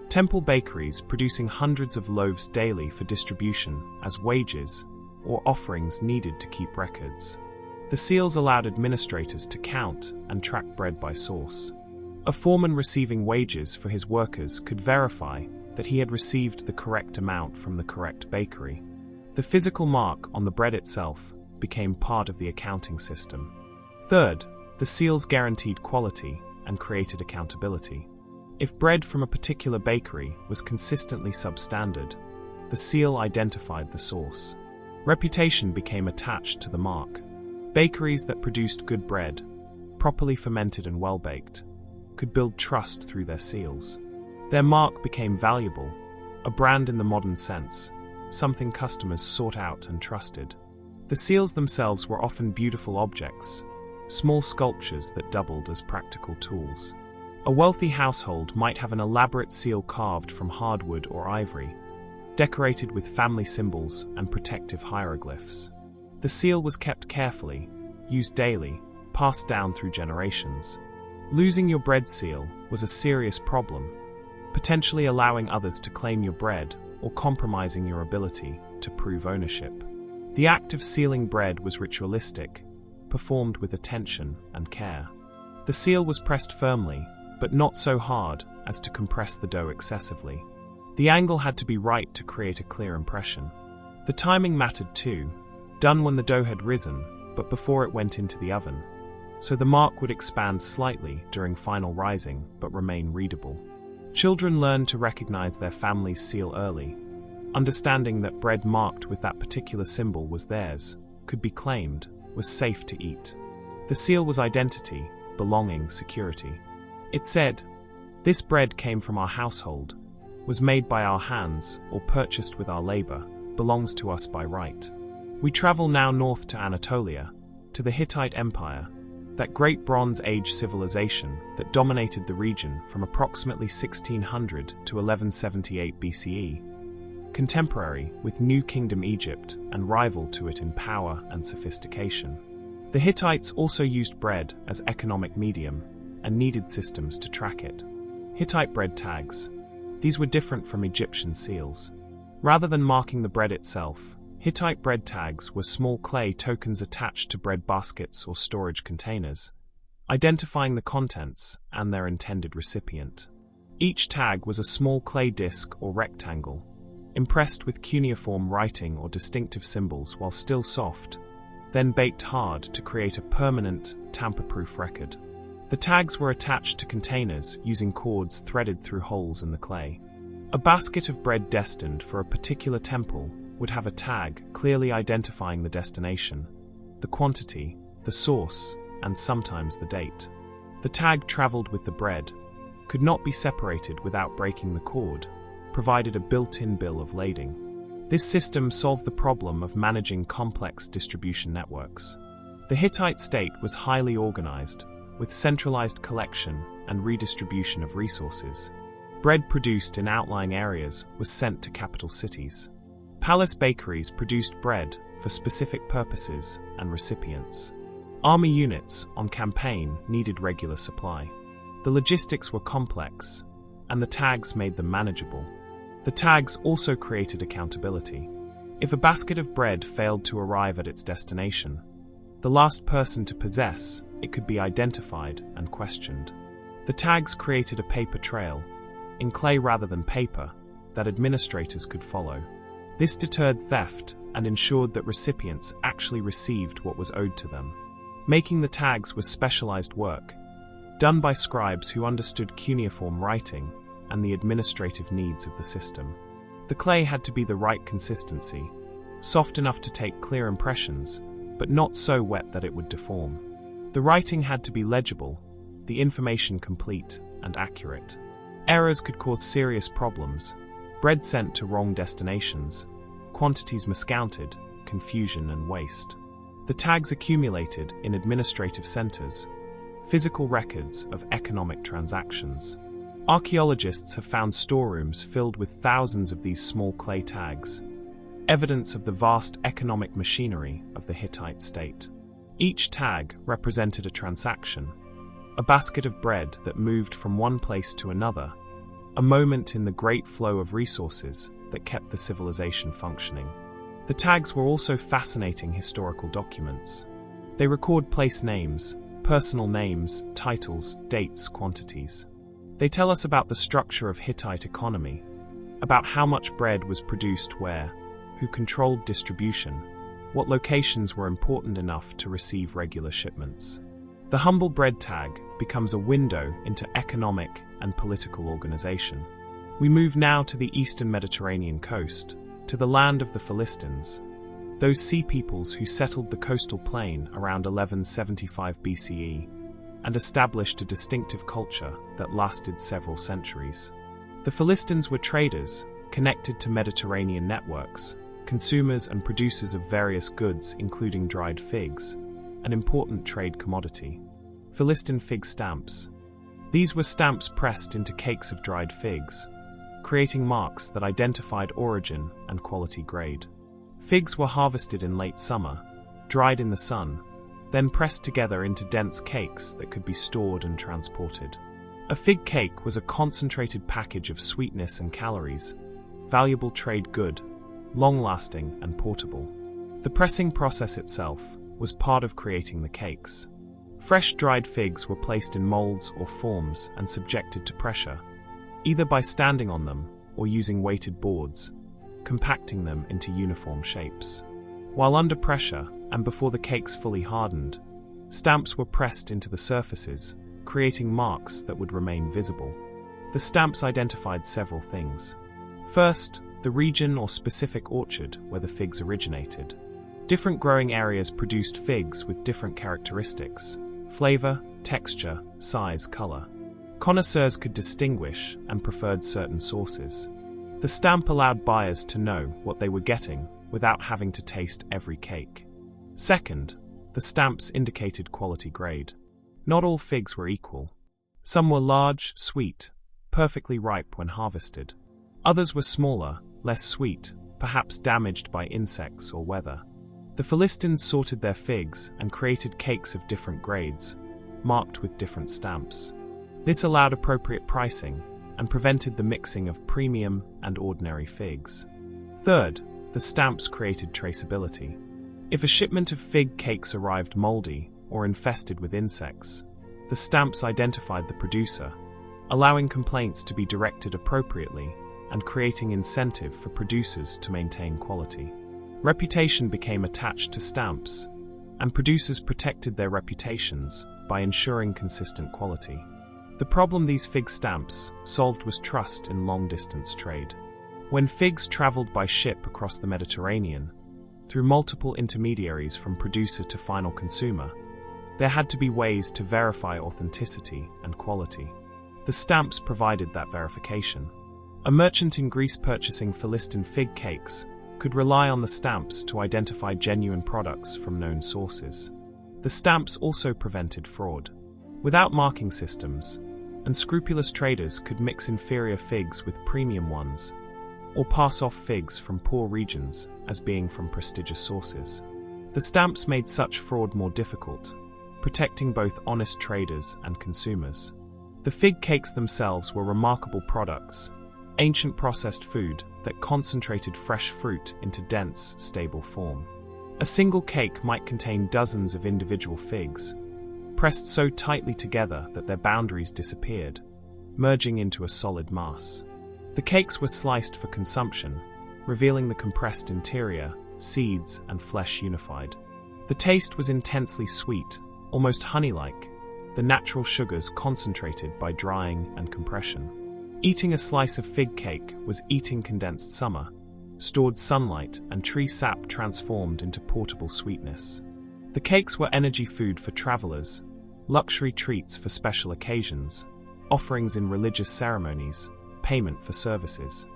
Temple bakeries producing hundreds of loaves daily for distribution as wages or offerings needed to keep records. The seals allowed administrators to count and track bread by source. A foreman receiving wages for his workers could verify that he had received the correct amount from the correct bakery. The physical mark on the bread itself became part of the accounting system. Third, the seals guaranteed quality and created accountability. If bread from a particular bakery was consistently substandard, the seal identified the source. Reputation became attached to the mark. Bakeries that produced good bread, properly fermented and well-baked, could build trust through their seals. Their mark became valuable, a brand in the modern sense, something customers sought out and trusted. The seals themselves were often beautiful objects, small sculptures that doubled as practical tools. A wealthy household might have an elaborate seal carved from hardwood or ivory, decorated with family symbols and protective hieroglyphs. The seal was kept carefully, used daily, passed down through generations. Losing your bread seal was a serious problem, potentially allowing others to claim your bread or compromising your ability to prove ownership. The act of sealing bread was ritualistic, performed with attention and care. The seal was pressed firmly, but not so hard as to compress the dough excessively. The angle had to be right to create a clear impression. The timing mattered too, done when the dough had risen, but before it went into the oven, so the mark would expand slightly during final rising but remain readable. Children learned to recognize their family's seal early, understanding that bread marked with that particular symbol was theirs, could be claimed, was safe to eat. The seal was identity, belonging, security. It said, "This bread came from our household, was made by our hands or purchased with our labor, belongs to us by right." We travel now north to Anatolia, to the Hittite Empire, that great Bronze Age civilization that dominated the region from approximately 1600 to 1178 BCE, contemporary with New Kingdom Egypt and rival to it in power and sophistication. The Hittites also used bread as economic medium and needed systems to track it. Hittite bread tags. These were different from Egyptian seals. Rather than marking the bread itself, Hittite bread tags were small clay tokens attached to bread baskets or storage containers, identifying the contents and their intended recipient. Each tag was a small clay disc or rectangle, impressed with cuneiform writing or distinctive symbols while still soft, then baked hard to create a permanent, tamper-proof record. The tags were attached to containers using cords threaded through holes in the clay. A basket of bread destined for a particular temple would have a tag clearly identifying the destination, the quantity, the source, and sometimes the date. The tag traveled with the bread, could not be separated without breaking the cord, provided a built-in bill of lading. This system solved the problem of managing complex distribution networks. The Hittite state was highly organized, with centralized collection and redistribution of resources. Bread produced in outlying areas was sent to capital cities. Palace bakeries produced bread for specific purposes and recipients. Army units on campaign needed regular supply. The logistics were complex, and the tags made them manageable. The tags also created accountability. If a basket of bread failed to arrive at its destination, the last person to possess it could be identified and questioned. The tags created a paper trail, in clay rather than paper, that administrators could follow. This deterred theft and ensured that recipients actually received what was owed to them. Making the tags was specialized work, done by scribes who understood cuneiform writing and the administrative needs of the system. The clay had to be the right consistency, soft enough to take clear impressions, but not so wet that it would deform. The writing had to be legible, the information complete and accurate. Errors could cause serious problems: bread sent to wrong destinations, quantities miscounted, confusion and waste. The tags accumulated in administrative centers, physical records of economic transactions. Archaeologists have found storerooms filled with thousands of these small clay tags, evidence of the vast economic machinery of the Hittite state. Each tag represented a transaction, a basket of bread that moved from one place to another, a moment in the great flow of resources that kept the civilization functioning. The tags were also fascinating historical documents. They record place names, personal names, titles, dates, quantities. They tell us about the structure of Hittite economy, about how much bread was produced where, who controlled distribution, what locations were important enough to receive regular shipments. The humble bread tag becomes a window into economic and political organization. We move now to the eastern Mediterranean coast, to the land of the Philistines, those sea peoples who settled the coastal plain around 1175 BCE and established a distinctive culture that lasted several centuries. The Philistines were traders, connected to Mediterranean networks, consumers and producers of various goods including dried figs, an important trade commodity. Philistine fig stamps. These were stamps pressed into cakes of dried figs, creating marks that identified origin and quality grade. Figs were harvested in late summer, dried in the sun, then pressed together into dense cakes that could be stored and transported. A fig cake was a concentrated package of sweetness and calories, valuable trade good, long-lasting and portable. The pressing process itself was part of creating the cakes. Fresh dried figs were placed in molds or forms and subjected to pressure, either by standing on them or using weighted boards, compacting them into uniform shapes. While under pressure, and before the cakes fully hardened, stamps were pressed into the surfaces, creating marks that would remain visible. The stamps identified several things. First, the region or specific orchard where the figs originated. Different growing areas produced figs with different characteristics: flavor, texture, size, color. Connoisseurs could distinguish and preferred certain sources. The stamp allowed buyers to know what they were getting without having to taste every cake. Second, the stamps indicated quality grade. Not all figs were equal. Some were large, sweet, perfectly ripe when harvested. Others were smaller, less sweet, perhaps damaged by insects or weather. The Philistines sorted their figs and created cakes of different grades, marked with different stamps. This allowed appropriate pricing and prevented the mixing of premium and ordinary figs. Third, the stamps created traceability. If a shipment of fig cakes arrived moldy or infested with insects, the stamps identified the producer, allowing complaints to be directed appropriately and creating incentive for producers to maintain quality. Reputation became attached to stamps, and producers protected their reputations by ensuring consistent quality. The problem these fig stamps solved was trust in long-distance trade. When figs traveled by ship across the Mediterranean, through multiple intermediaries from producer to final consumer, there had to be ways to verify authenticity and quality. The stamps provided that verification. A merchant in Greece purchasing Philistin fig cakes could rely on the stamps to identify genuine products from known sources. The stamps also prevented fraud. Without marking systems, unscrupulous traders could mix inferior figs with premium ones, or pass off figs from poor regions as being from prestigious sources. The stamps made such fraud more difficult, protecting both honest traders and consumers. The fig cakes themselves were remarkable products, ancient processed food that concentrated fresh fruit into dense, stable form. A single cake might contain dozens of individual figs, pressed so tightly together that their boundaries disappeared, merging into a solid mass. The cakes were sliced for consumption, revealing the compressed interior, seeds, and flesh unified. The taste was intensely sweet, almost honey-like, the natural sugars concentrated by drying and compression. Eating a slice of fig cake was eating condensed summer, stored sunlight and tree sap transformed into portable sweetness. The cakes were energy food for travelers, luxury treats for special occasions, offerings in religious ceremonies, payment for services.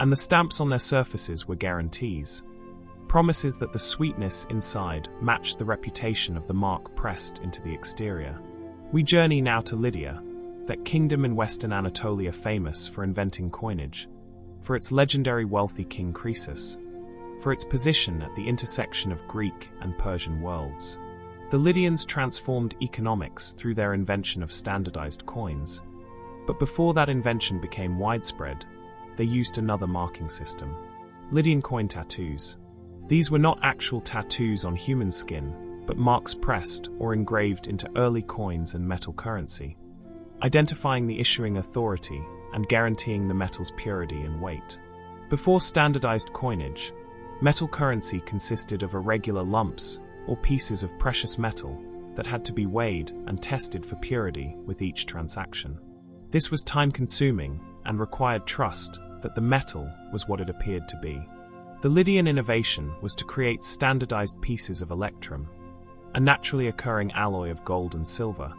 And the stamps on their surfaces were guarantees, promises that the sweetness inside matched the reputation of the mark pressed into the exterior. We journey now to Lydia, that kingdom in western Anatolia famous for inventing coinage, for its legendary wealthy king Croesus, for its position at the intersection of Greek and Persian worlds. The Lydians transformed economics through their invention of standardized coins, but before that invention became widespread, they used another marking system: Lydian coin tattoos. These were not actual tattoos on human skin, but marks pressed or engraved into early coins and metal currency, identifying the issuing authority and guaranteeing the metal's purity and weight. Before standardized coinage, metal currency consisted of irregular lumps or pieces of precious metal that had to be weighed and tested for purity with each transaction. This was time-consuming and required trust that the metal was what it appeared to be. The Lydian innovation was to create standardized pieces of electrum, a naturally occurring alloy of gold and silver,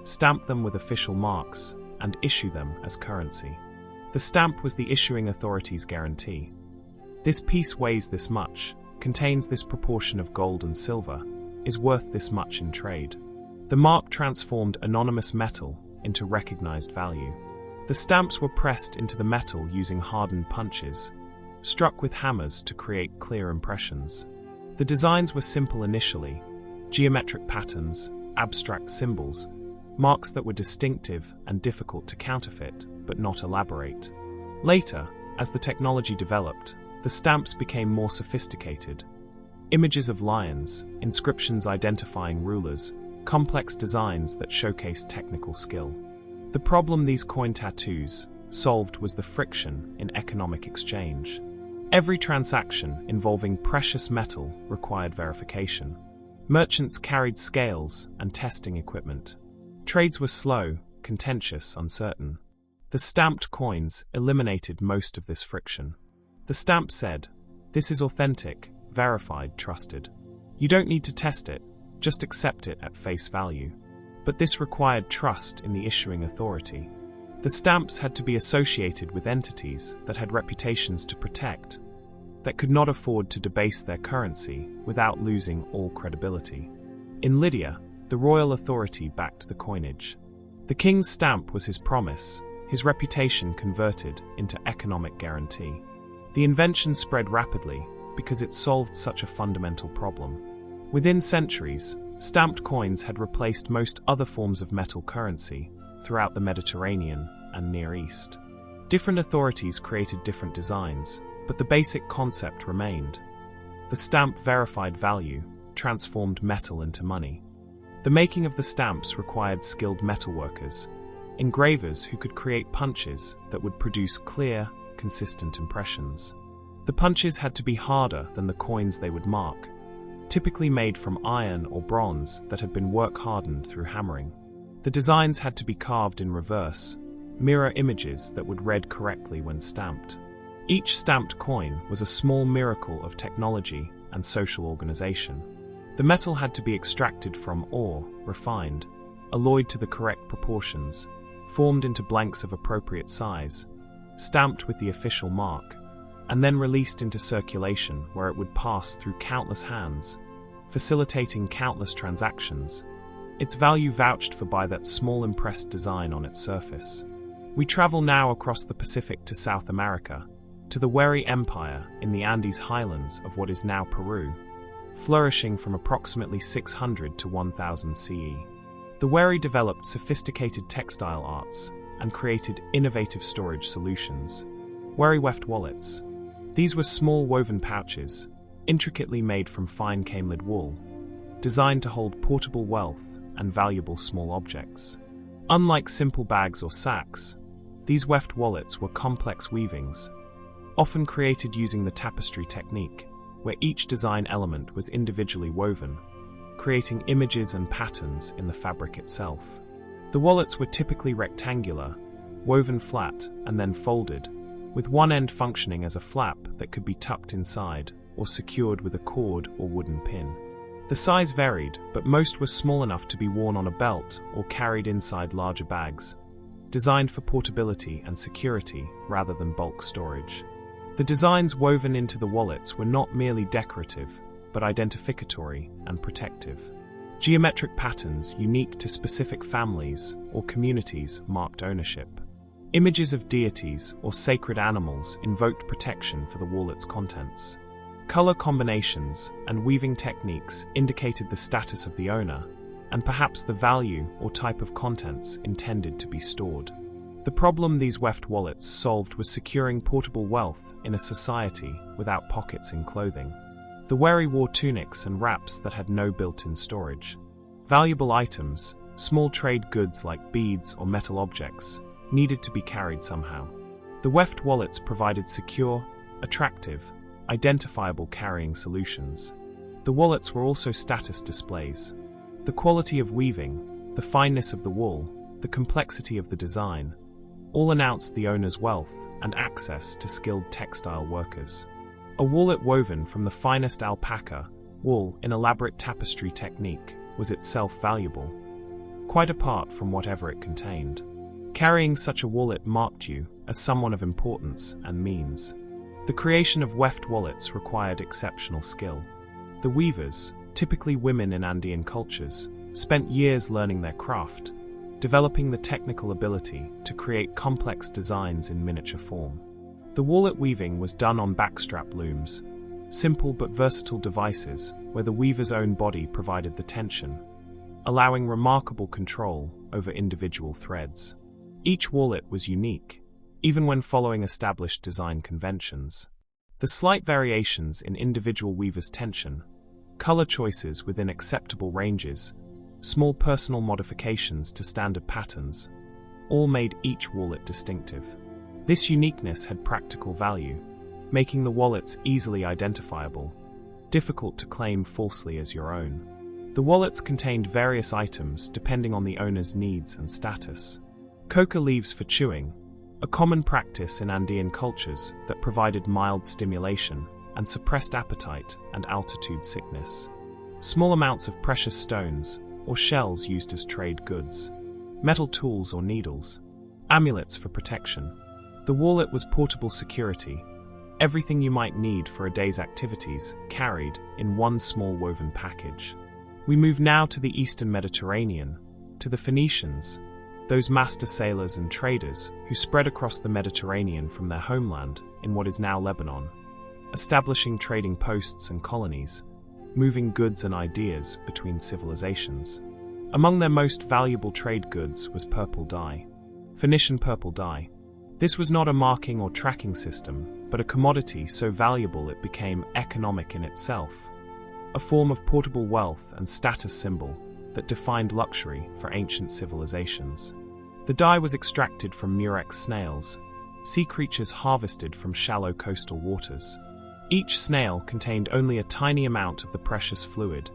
stamp them with official marks, and issue them as currency. The stamp was the issuing authority's guarantee. This piece weighs this much, contains this proportion of gold and silver, is worth this much in trade. The mark transformed anonymous metal into recognized value. The stamps were pressed into the metal using hardened punches, struck with hammers to create clear impressions. The designs were simple initially: geometric patterns, abstract symbols, marks that were distinctive and difficult to counterfeit, but not elaborate. Later, as the technology developed, the stamps became more sophisticated. Images of lions, inscriptions identifying rulers, complex designs that showcased technical skill. The problem these coin tattoos solved was the friction in economic exchange. Every transaction involving precious metal required verification. Merchants carried scales and testing equipment. Trades were slow, contentious, uncertain. The stamped coins eliminated most of this friction. The stamp said, "This is authentic, verified, trusted. You don't need to test it, just accept it at face value." But this required trust in the issuing authority. The stamps had to be associated with entities that had reputations to protect, that could not afford to debase their currency without losing all credibility. In Lydia, the royal authority backed the coinage. The king's stamp was his promise, his reputation converted into economic guarantee. The invention spread rapidly because it solved such a fundamental problem. Within centuries, stamped coins had replaced most other forms of metal currency throughout the Mediterranean and Near East. Different authorities created different designs, but the basic concept remained. The stamp verified value, transformed metal into money. The making of the stamps required skilled metalworkers, engravers who could create punches that would produce clear, consistent impressions. The punches had to be harder than the coins they would mark, typically made from iron or bronze that had been work-hardened through hammering. The designs had to be carved in reverse, mirror images that would read correctly when stamped. Each stamped coin was a small miracle of technology and social organization. The metal had to be extracted from ore, refined, alloyed to the correct proportions, formed into blanks of appropriate size, stamped with the official mark, and then released into circulation where it would pass through countless hands, facilitating countless transactions, its value vouched for by that small impressed design on its surface. We travel now across the Pacific to South America, to the Wari Empire in the Andes highlands of what is now Peru, flourishing from approximately 600 to 1000 CE. The Wari developed sophisticated textile arts and created innovative storage solutions. Wari weft wallets. These were small woven pouches, intricately made from fine camelid wool, designed to hold portable wealth and valuable small objects. Unlike simple bags or sacks, these weft wallets were complex weavings, often created using the tapestry technique, where each design element was individually woven, creating images and patterns in the fabric itself. The wallets were typically rectangular, woven flat and then folded, with one end functioning as a flap that could be tucked inside or secured with a cord or wooden pin. The size varied, but most were small enough to be worn on a belt or carried inside larger bags, designed for portability and security rather than bulk storage. The designs woven into the wallets were not merely decorative, but identificatory and protective. Geometric patterns unique to specific families or communities marked ownership. Images of deities or sacred animals invoked protection for the wallet's contents. Color combinations and weaving techniques indicated the status of the owner, and perhaps the value or type of contents intended to be stored. The problem these weft wallets solved was securing portable wealth in a society without pockets in clothing. The Wari wore tunics and wraps that had no built-in storage. Valuable items, small trade goods like beads or metal objects, needed to be carried somehow. The weft wallets provided secure, attractive, identifiable carrying solutions. The wallets were also status displays. The quality of weaving, the fineness of the wool, the complexity of the design, all announced the owner's wealth and access to skilled textile workers. A wallet woven from the finest alpaca wool in elaborate tapestry technique was itself valuable, quite apart from whatever it contained. Carrying such a wallet marked you as someone of importance and means. The creation of weft wallets required exceptional skill. The weavers, typically women in Andean cultures, spent years learning their craft, developing the technical ability to create complex designs in miniature form. The wallet weaving was done on backstrap looms, simple but versatile devices where the weaver's own body provided the tension, allowing remarkable control over individual threads. Each wallet was unique, even when following established design conventions. The slight variations in individual weavers' tension, color choices within acceptable ranges, small personal modifications to standard patterns, all made each wallet distinctive. This uniqueness had practical value, making the wallets easily identifiable, difficult to claim falsely as your own. The wallets contained various items depending on the owner's needs and status. Coca leaves for chewing, a common practice in Andean cultures that provided mild stimulation and suppressed appetite and altitude sickness. Small amounts of precious stones or shells used as trade goods. Metal tools or needles. Amulets for protection. The wallet was portable security. Everything you might need for a day's activities carried in one small woven package. We move now to the Eastern Mediterranean, to the Phoenicians, those master sailors and traders who spread across the Mediterranean from their homeland in what is now Lebanon, establishing trading posts and colonies, moving goods and ideas between civilizations. Among their most valuable trade goods was purple dye. Phoenician purple dye. This was not a marking or tracking system, but a commodity so valuable it became economic in itself, a form of portable wealth and status symbol that defined luxury for ancient civilizations. The dye was extracted from murex snails, sea creatures harvested from shallow coastal waters. Each snail contained only a tiny amount of the precious fluid,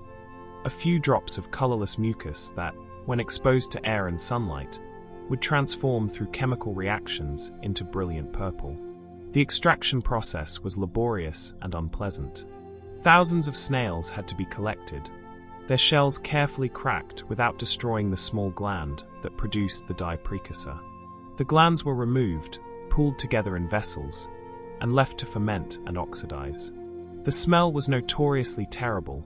a few drops of colorless mucus that, when exposed to air and sunlight, would transform through chemical reactions into brilliant purple. The extraction process was laborious and unpleasant. Thousands of snails had to be collected, their shells carefully cracked without destroying the small gland that produced the dye precursor. The glands were removed, pooled together in vessels, and left to ferment and oxidize. The smell was notoriously terrible,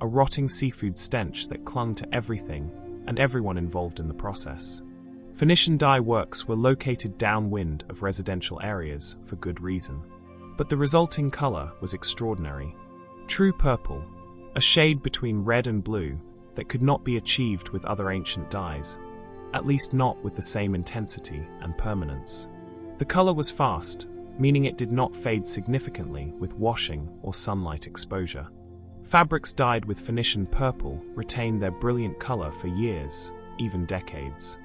a rotting seafood stench that clung to everything and everyone involved in the process. Phoenician dye works were located downwind of residential areas for good reason. But the resulting color was extraordinary. True purple, a shade between red and blue that could not be achieved with other ancient dyes, at least not with the same intensity and permanence. The color was fast, meaning it did not fade significantly with washing or sunlight exposure. Fabrics dyed with Phoenician purple retained their brilliant color for years, even decades.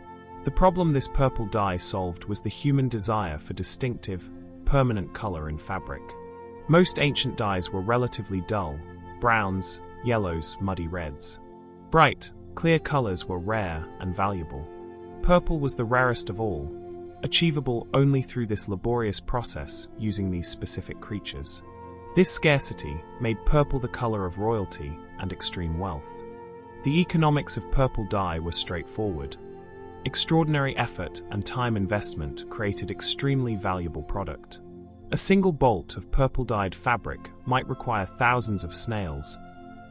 The problem this purple dye solved was the human desire for distinctive, permanent color in fabric. Most ancient dyes were relatively dull: browns, yellows, muddy reds. Bright, clear colors were rare and valuable. Purple was the rarest of all, achievable only through this laborious process using these specific creatures. This scarcity made purple the color of royalty and extreme wealth. The economics of purple dye were straightforward. Extraordinary effort and time investment created extremely valuable product. A single bolt of purple-dyed fabric might require thousands of snails,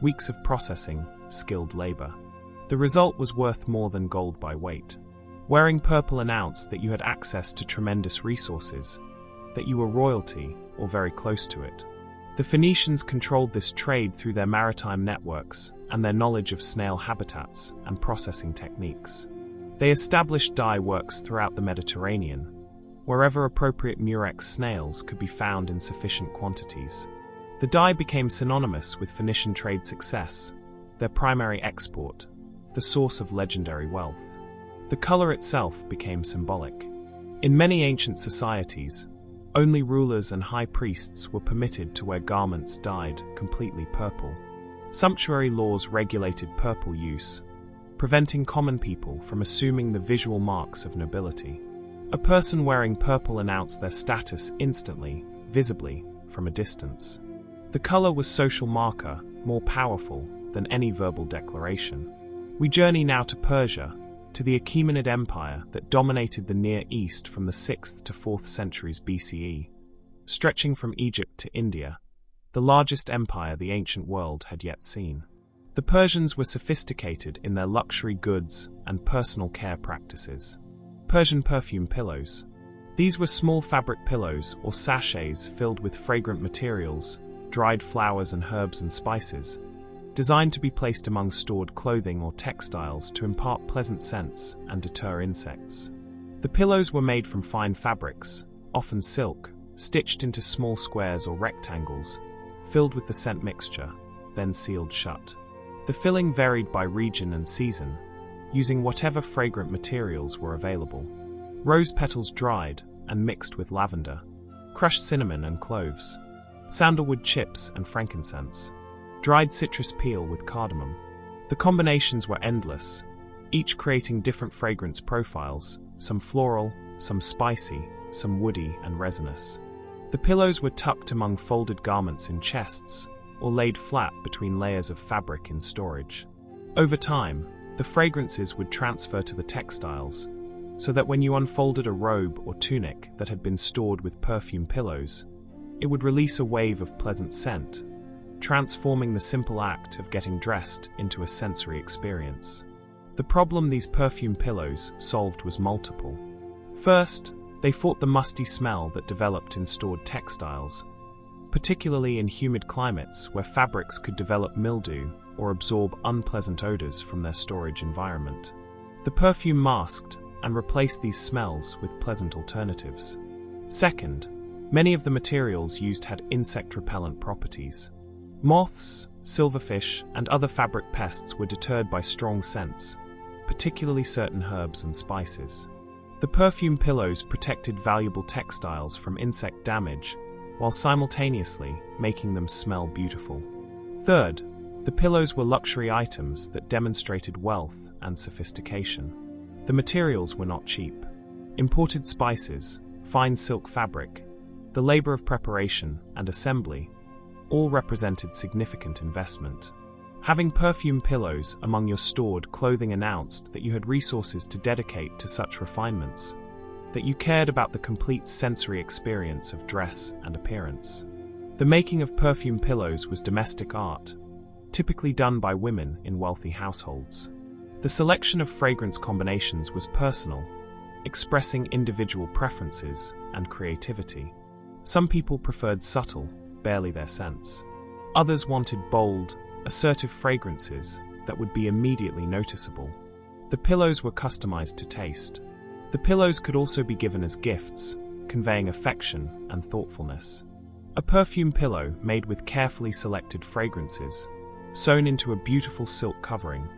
weeks of processing, skilled labor. The result was worth more than gold by weight. Wearing purple announced that you had access to tremendous resources, that you were royalty or very close to it. The Phoenicians controlled this trade through their maritime networks and their knowledge of snail habitats and processing techniques. They established dye works throughout the Mediterranean, wherever appropriate murex snails could be found in sufficient quantities. The dye became synonymous with Phoenician trade success, their primary export, the source of legendary wealth. The color itself became symbolic. In many ancient societies, only rulers and high priests were permitted to wear garments dyed completely purple. Sumptuary laws regulated purple use, preventing common people from assuming the visual marks of nobility. A person wearing purple announced their status instantly, visibly, from a distance. The color was social marker, more powerful than any verbal declaration. We journey now to Persia, to the Achaemenid Empire that dominated the Near East from the 6th to 4th centuries BCE, stretching from Egypt to India, the largest empire the ancient world had yet seen. The Persians were sophisticated in their luxury goods and personal care practices. Persian perfume pillows. These were small fabric pillows or sachets filled with fragrant materials, dried flowers and herbs and spices, designed to be placed among stored clothing or textiles to impart pleasant scents and deter insects. The pillows were made from fine fabrics, often silk, stitched into small squares or rectangles, filled with the scent mixture, then sealed shut. The filling varied by region and season, using whatever fragrant materials were available. Rose petals dried and mixed with lavender, crushed cinnamon and cloves, sandalwood chips and frankincense, dried citrus peel with cardamom. The combinations were endless, each creating different fragrance profiles, some floral, some spicy, some woody and resinous. The pillows were tucked among folded garments in chests, or laid flat between layers of fabric in storage. Over time, the fragrances would transfer to the textiles, so that when you unfolded a robe or tunic that had been stored with perfume pillows, it would release a wave of pleasant scent, transforming the simple act of getting dressed into a sensory experience. The problem these perfume pillows solved was multiple. First, they fought the musty smell that developed in stored textiles, particularly in humid climates where fabrics could develop mildew or absorb unpleasant odors from their storage environment. The perfume masked and replaced these smells with pleasant alternatives. Second, many of the materials used had insect-repellent properties. Moths, silverfish, and other fabric pests were deterred by strong scents, particularly certain herbs and spices. The perfume pillows protected valuable textiles from insect damage, while simultaneously making them smell beautiful. Third, the pillows were luxury items that demonstrated wealth and sophistication. The materials were not cheap. Imported spices, fine silk fabric, the labor of preparation and assembly, all represented significant investment. Having perfume pillows among your stored clothing announced that you had resources to dedicate to such refinements, that you cared about the complete sensory experience of dress and appearance. The making of perfume pillows was domestic art, typically done by women in wealthy households. The selection of fragrance combinations was personal, expressing individual preferences and creativity. Some people preferred subtle, barely their scents. Others wanted bold, assertive fragrances that would be immediately noticeable. The pillows were customized to taste. The pillows could also be given as gifts, conveying affection and thoughtfulness. A perfume pillow made with carefully selected fragrances, sewn into a beautiful silk covering,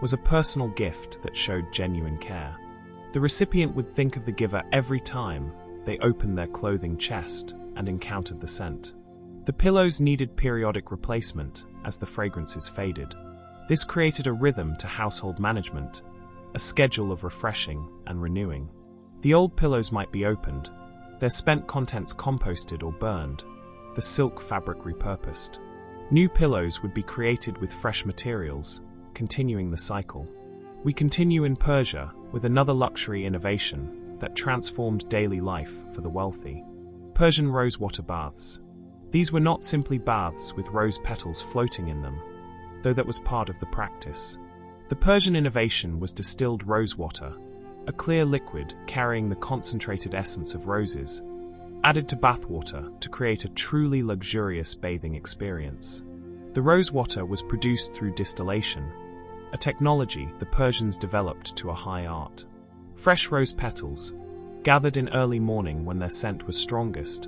was a personal gift that showed genuine care. The recipient would think of the giver every time they opened their clothing chest and encountered the scent. The pillows needed periodic replacement as the fragrances faded. This created a rhythm to household management, a schedule of refreshing and renewing. The old pillows might be opened, their spent contents composted or burned, the silk fabric repurposed. New pillows would be created with fresh materials, continuing the cycle. We continue in Persia with another luxury innovation that transformed daily life for the wealthy: Persian rosewater baths. These were not simply baths with rose petals floating in them, though that was part of the practice. The Persian innovation was distilled rosewater, a clear liquid carrying the concentrated essence of roses, added to bathwater to create a truly luxurious bathing experience. The rosewater was produced through distillation, a technology the Persians developed to a high art. Fresh rose petals, gathered in early morning when their scent was strongest,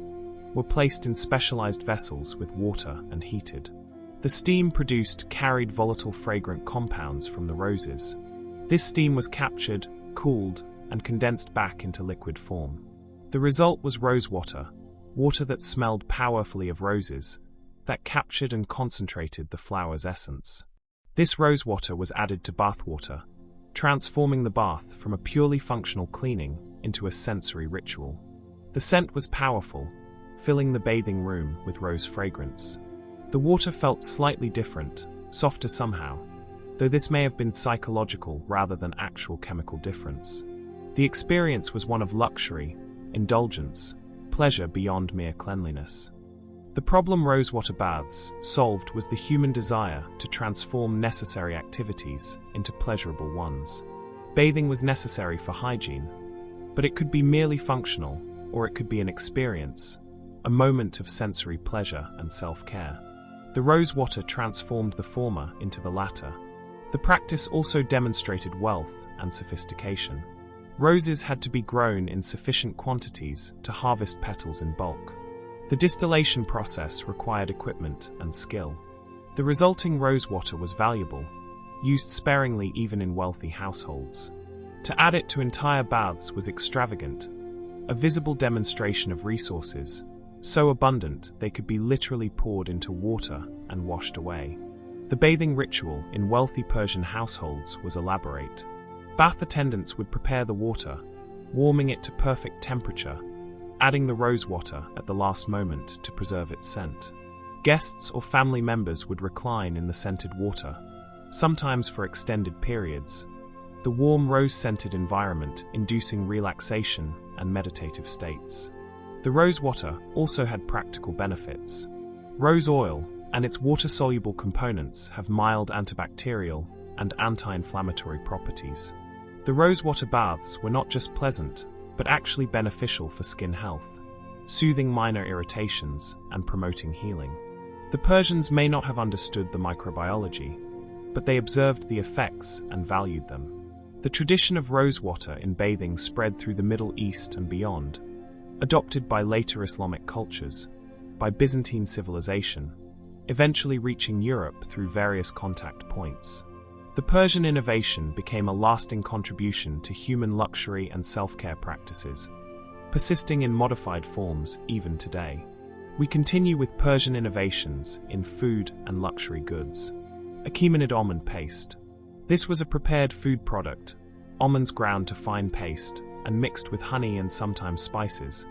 were placed in specialized vessels with water and heated. The steam produced carried volatile fragrant compounds from the roses. This steam was captured, cooled, and condensed back into liquid form. The result was rosewater, water that smelled powerfully of roses, that captured and concentrated the flower's essence. This rosewater was added to bathwater, transforming the bath from a purely functional cleaning into a sensory ritual. The scent was powerful, filling the bathing room with rose fragrance. The water felt slightly different, softer somehow, though this may have been psychological rather than actual chemical difference. The experience was one of luxury, indulgence, pleasure beyond mere cleanliness. The problem rosewater baths solved was the human desire to transform necessary activities into pleasurable ones. Bathing was necessary for hygiene, but it could be merely functional, or it could be an experience, a moment of sensory pleasure and self-care. The rosewater transformed the former into the latter. The practice also demonstrated wealth and sophistication. Roses had to be grown in sufficient quantities to harvest petals in bulk. The distillation process required equipment and skill. The resulting rosewater was valuable, used sparingly even in wealthy households. To add it to entire baths was extravagant, a visible demonstration of resources, so abundant they could be literally poured into water and washed away. The bathing ritual in wealthy Persian households was elaborate. Bath attendants would prepare the water, warming it to perfect temperature, adding the rosewater at the last moment to preserve its scent. Guests or family members would recline in the scented water, sometimes for extended periods, the warm rose-scented environment inducing relaxation and meditative states. The rosewater also had practical benefits. Rose oil and its water-soluble components have mild antibacterial and anti-inflammatory properties. The rosewater baths were not just pleasant, but actually beneficial for skin health, soothing minor irritations and promoting healing. The Persians may not have understood the microbiology, but they observed the effects and valued them. The tradition of rosewater in bathing spread through the Middle East and beyond, adopted by later Islamic cultures, by Byzantine civilization, eventually reaching Europe through various contact points. The Persian innovation became a lasting contribution to human luxury and self-care practices, persisting in modified forms even today. We continue with Persian innovations in food and luxury goods. Achaemenid almond paste. This was a prepared food product, almonds ground to fine paste and mixed with honey and sometimes spices,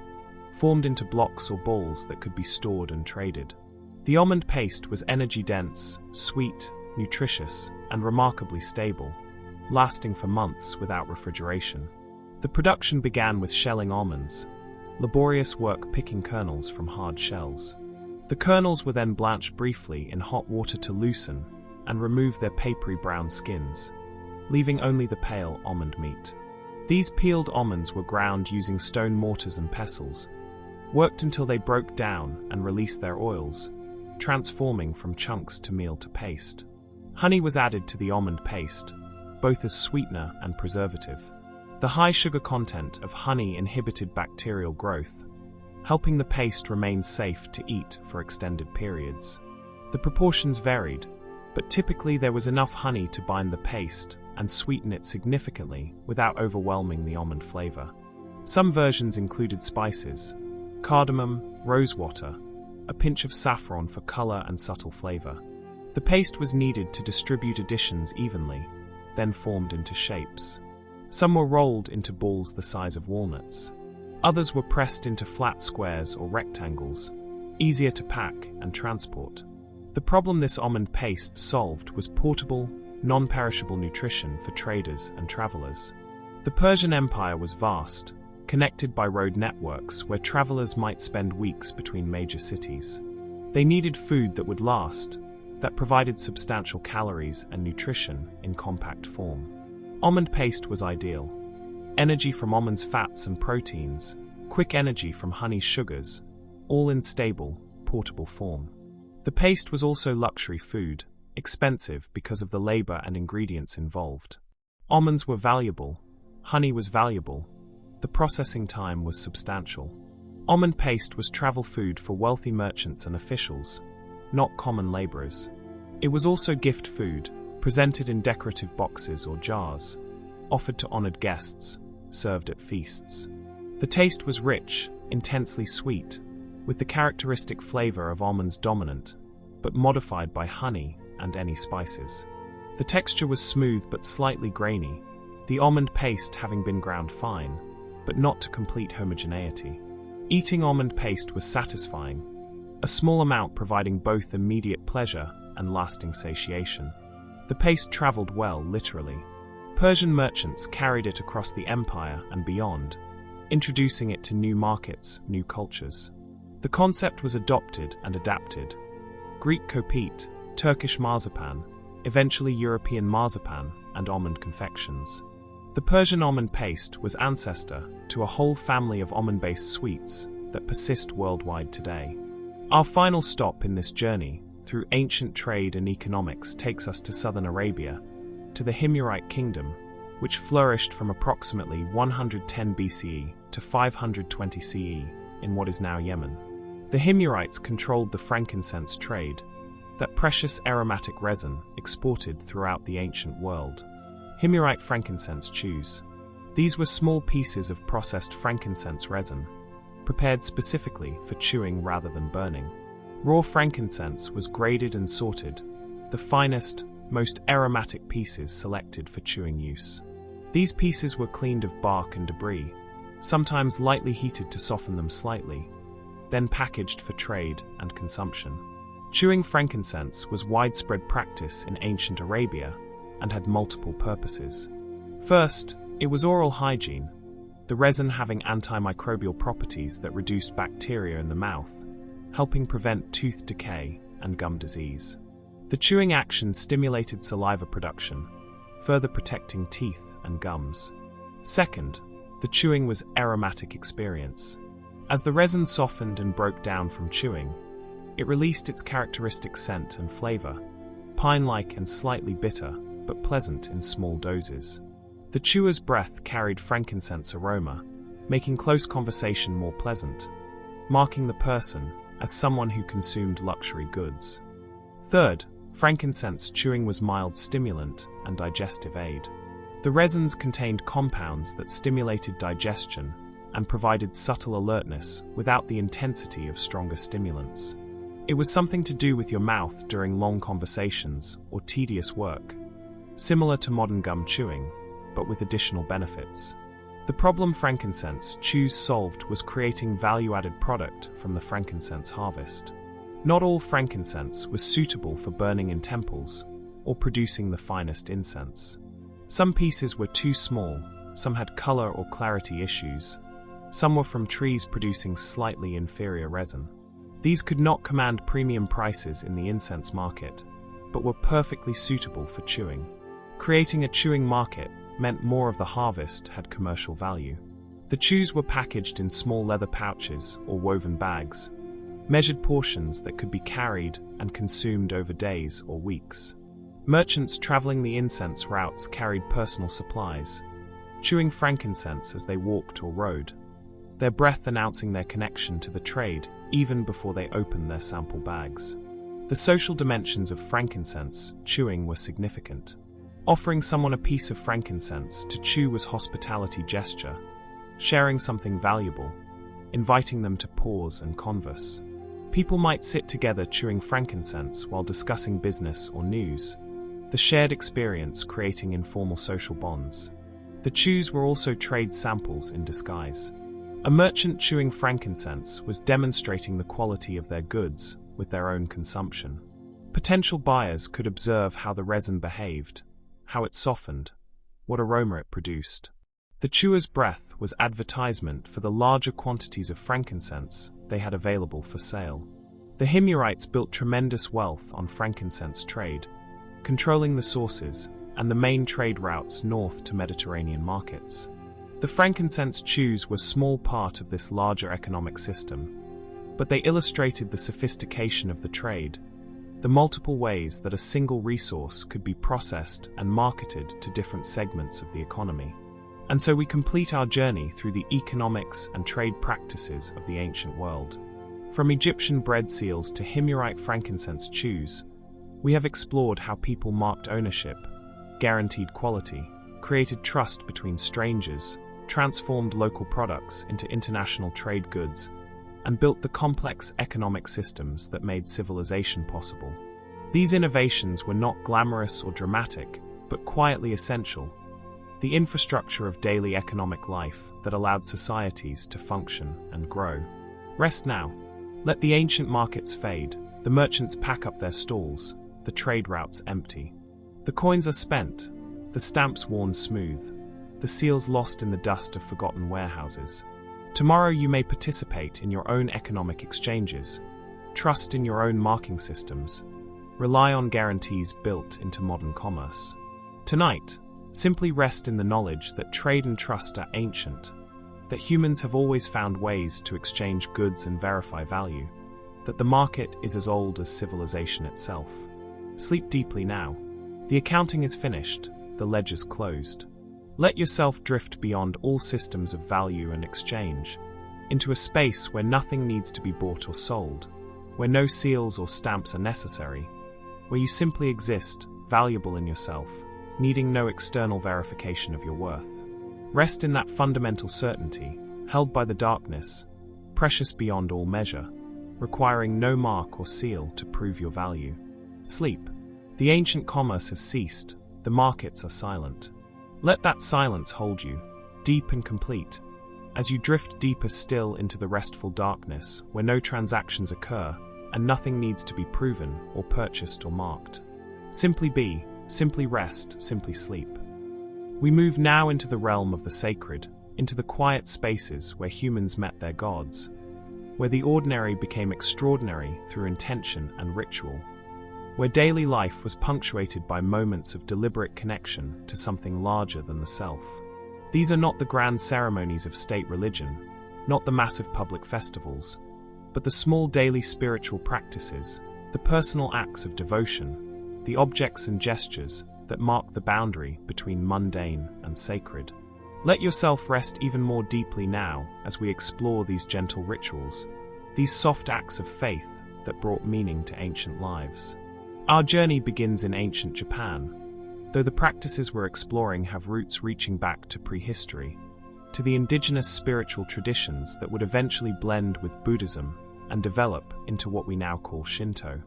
formed into blocks or balls that could be stored and traded. The almond paste was energy-dense, sweet, nutritious, and remarkably stable, lasting for months without refrigeration. The production began with shelling almonds, laborious work picking kernels from hard shells. The kernels were then blanched briefly in hot water to loosen and remove their papery brown skins, leaving only the pale almond meat. These peeled almonds were ground using stone mortars and pestles, worked until they broke down and released their oils, transforming from chunks to meal to paste. Honey was added to the almond paste, both as sweetener and preservative. The high sugar content of honey inhibited bacterial growth, helping the paste remain safe to eat for extended periods. The proportions varied, but typically there was enough honey to bind the paste and sweeten it significantly without overwhelming the almond flavor. Some versions included spices, cardamom, rosewater, a pinch of saffron for color and subtle flavor. The paste was kneaded to distribute additions evenly, then formed into shapes. Some were rolled into balls the size of walnuts. Others were pressed into flat squares or rectangles, easier to pack and transport. The problem this almond paste solved was portable, non-perishable nutrition for traders and travelers. The Persian Empire was vast, connected by road networks where travelers might spend weeks between major cities. They needed food that would last, that provided substantial calories and nutrition in compact form. Almond paste was ideal. Energy from almonds' fats and proteins, quick energy from honey's sugars, all in stable, portable form. The paste was also luxury food, expensive because of the labor and ingredients involved. Almonds were valuable, honey was valuable, the processing time was substantial. Almond paste was travel food for wealthy merchants and officials, not common laborers. It was also gift food, presented in decorative boxes or jars, offered to honored guests, served at feasts. The taste was rich, intensely sweet, with the characteristic flavor of almonds dominant, but modified by honey and any spices. The texture was smooth but slightly grainy, the almond paste having been ground fine, but not to complete homogeneity. Eating almond paste was satisfying, a small amount providing both immediate pleasure and lasting satiation. The paste traveled well, literally. Persian merchants carried it across the empire and beyond, introducing it to new markets, new cultures. The concept was adopted and adapted. Greek kopit, Turkish marzipan, eventually European marzipan, and almond confections. The Persian almond paste was ancestor to a whole family of almond-based sweets that persist worldwide today. Our final stop in this journey through ancient trade and economics takes us to southern Arabia, to the Himyarite kingdom, which flourished from approximately 110 BCE to 520 CE in what is now Yemen. The Himyarites controlled the frankincense trade, that precious aromatic resin exported throughout the ancient world. Himyarite frankincense chews. These were small pieces of processed frankincense resin, prepared specifically for chewing rather than burning. Raw frankincense was graded and sorted, the finest, most aromatic pieces selected for chewing use. These pieces were cleaned of bark and debris, sometimes lightly heated to soften them slightly, then packaged for trade and consumption. Chewing frankincense was widespread practice in ancient Arabia and had multiple purposes. First, it was oral hygiene, the resin having antimicrobial properties that reduced bacteria in the mouth, helping prevent tooth decay and gum disease. The chewing action stimulated saliva production, further protecting teeth and gums. Second, the chewing was aromatic experience. As the resin softened and broke down from chewing, it released its characteristic scent and flavor, pine-like and slightly bitter, but pleasant in small doses. The chewer's breath carried frankincense aroma, making close conversation more pleasant, marking the person as someone who consumed luxury goods. Third, frankincense chewing was mild stimulant and digestive aid. The resins contained compounds that stimulated digestion and provided subtle alertness without the intensity of stronger stimulants. It was something to do with your mouth during long conversations or tedious work, similar to modern gum chewing, but with additional benefits. The problem frankincense chews solved was creating value-added product from the frankincense harvest. Not all frankincense was suitable for burning in temples, or producing the finest incense. Some pieces were too small, some had color or clarity issues, some were from trees producing slightly inferior resin. These could not command premium prices in the incense market, but were perfectly suitable for chewing. Creating a chewing market meant more of the harvest had commercial value. The chews were packaged in small leather pouches or woven bags, measured portions that could be carried and consumed over days or weeks. Merchants traveling the incense routes carried personal supplies, chewing frankincense as they walked or rode, their breath announcing their connection to the trade even before they opened their sample bags. The social dimensions of frankincense chewing were significant. Offering someone a piece of frankincense to chew was hospitality gesture, sharing something valuable, inviting them to pause and converse. People might sit together chewing frankincense while discussing business or news, the shared experience creating informal social bonds. The chews were also trade samples in disguise. A merchant chewing frankincense was demonstrating the quality of their goods with their own consumption. Potential buyers could observe how the resin behaved, how it softened, what aroma it produced. The chewer's breath was advertisement for the larger quantities of frankincense they had available for sale. The Himyarites built tremendous wealth on frankincense trade, controlling the sources and the main trade routes north to Mediterranean markets. The frankincense chews were a small part of this larger economic system, but they illustrated the sophistication of the trade, the multiple ways that a single resource could be processed and marketed to different segments of the economy. And so we complete our journey through the economics and trade practices of the ancient world. From Egyptian bread seals to Himyarite frankincense chews, we have explored how people marked ownership, guaranteed quality, created trust between strangers, transformed local products into international trade goods, and built the complex economic systems that made civilization possible. These innovations were not glamorous or dramatic, but quietly essential, the infrastructure of daily economic life that allowed societies to function and grow. Rest now. Let the ancient markets fade, the merchants pack up their stalls, the trade routes empty. The coins are spent, the stamps worn smooth, the seals lost in the dust of forgotten warehouses. Tomorrow you may participate in your own economic exchanges, trust in your own marking systems, rely on guarantees built into modern commerce. Tonight, simply rest in the knowledge that trade and trust are ancient, that humans have always found ways to exchange goods and verify value, that the market is as old as civilization itself. Sleep deeply now. The accounting is finished, the ledger's closed. Let yourself drift beyond all systems of value and exchange, into a space where nothing needs to be bought or sold, where no seals or stamps are necessary, where you simply exist, valuable in yourself, needing no external verification of your worth. Rest in that fundamental certainty, held by the darkness, precious beyond all measure, requiring no mark or seal to prove your value. Sleep. The ancient commerce has ceased, the markets are silent. Let that silence hold you, deep and complete, as you drift deeper still into the restful darkness where no transactions occur and nothing needs to be proven or purchased or marked. Simply be, simply rest, simply sleep. We move now into the realm of the sacred, into the quiet spaces where humans met their gods, where the ordinary became extraordinary through intention and ritual, where daily life was punctuated by moments of deliberate connection to something larger than the self. These are not the grand ceremonies of state religion, not the massive public festivals, but the small daily spiritual practices, the personal acts of devotion, the objects and gestures that mark the boundary between mundane and sacred. Let yourself rest even more deeply now as we explore these gentle rituals, these soft acts of faith that brought meaning to ancient lives. Our journey begins in ancient Japan, though the practices we're exploring have roots reaching back to prehistory, to the indigenous spiritual traditions that would eventually blend with Buddhism and develop into what we now call Shinto.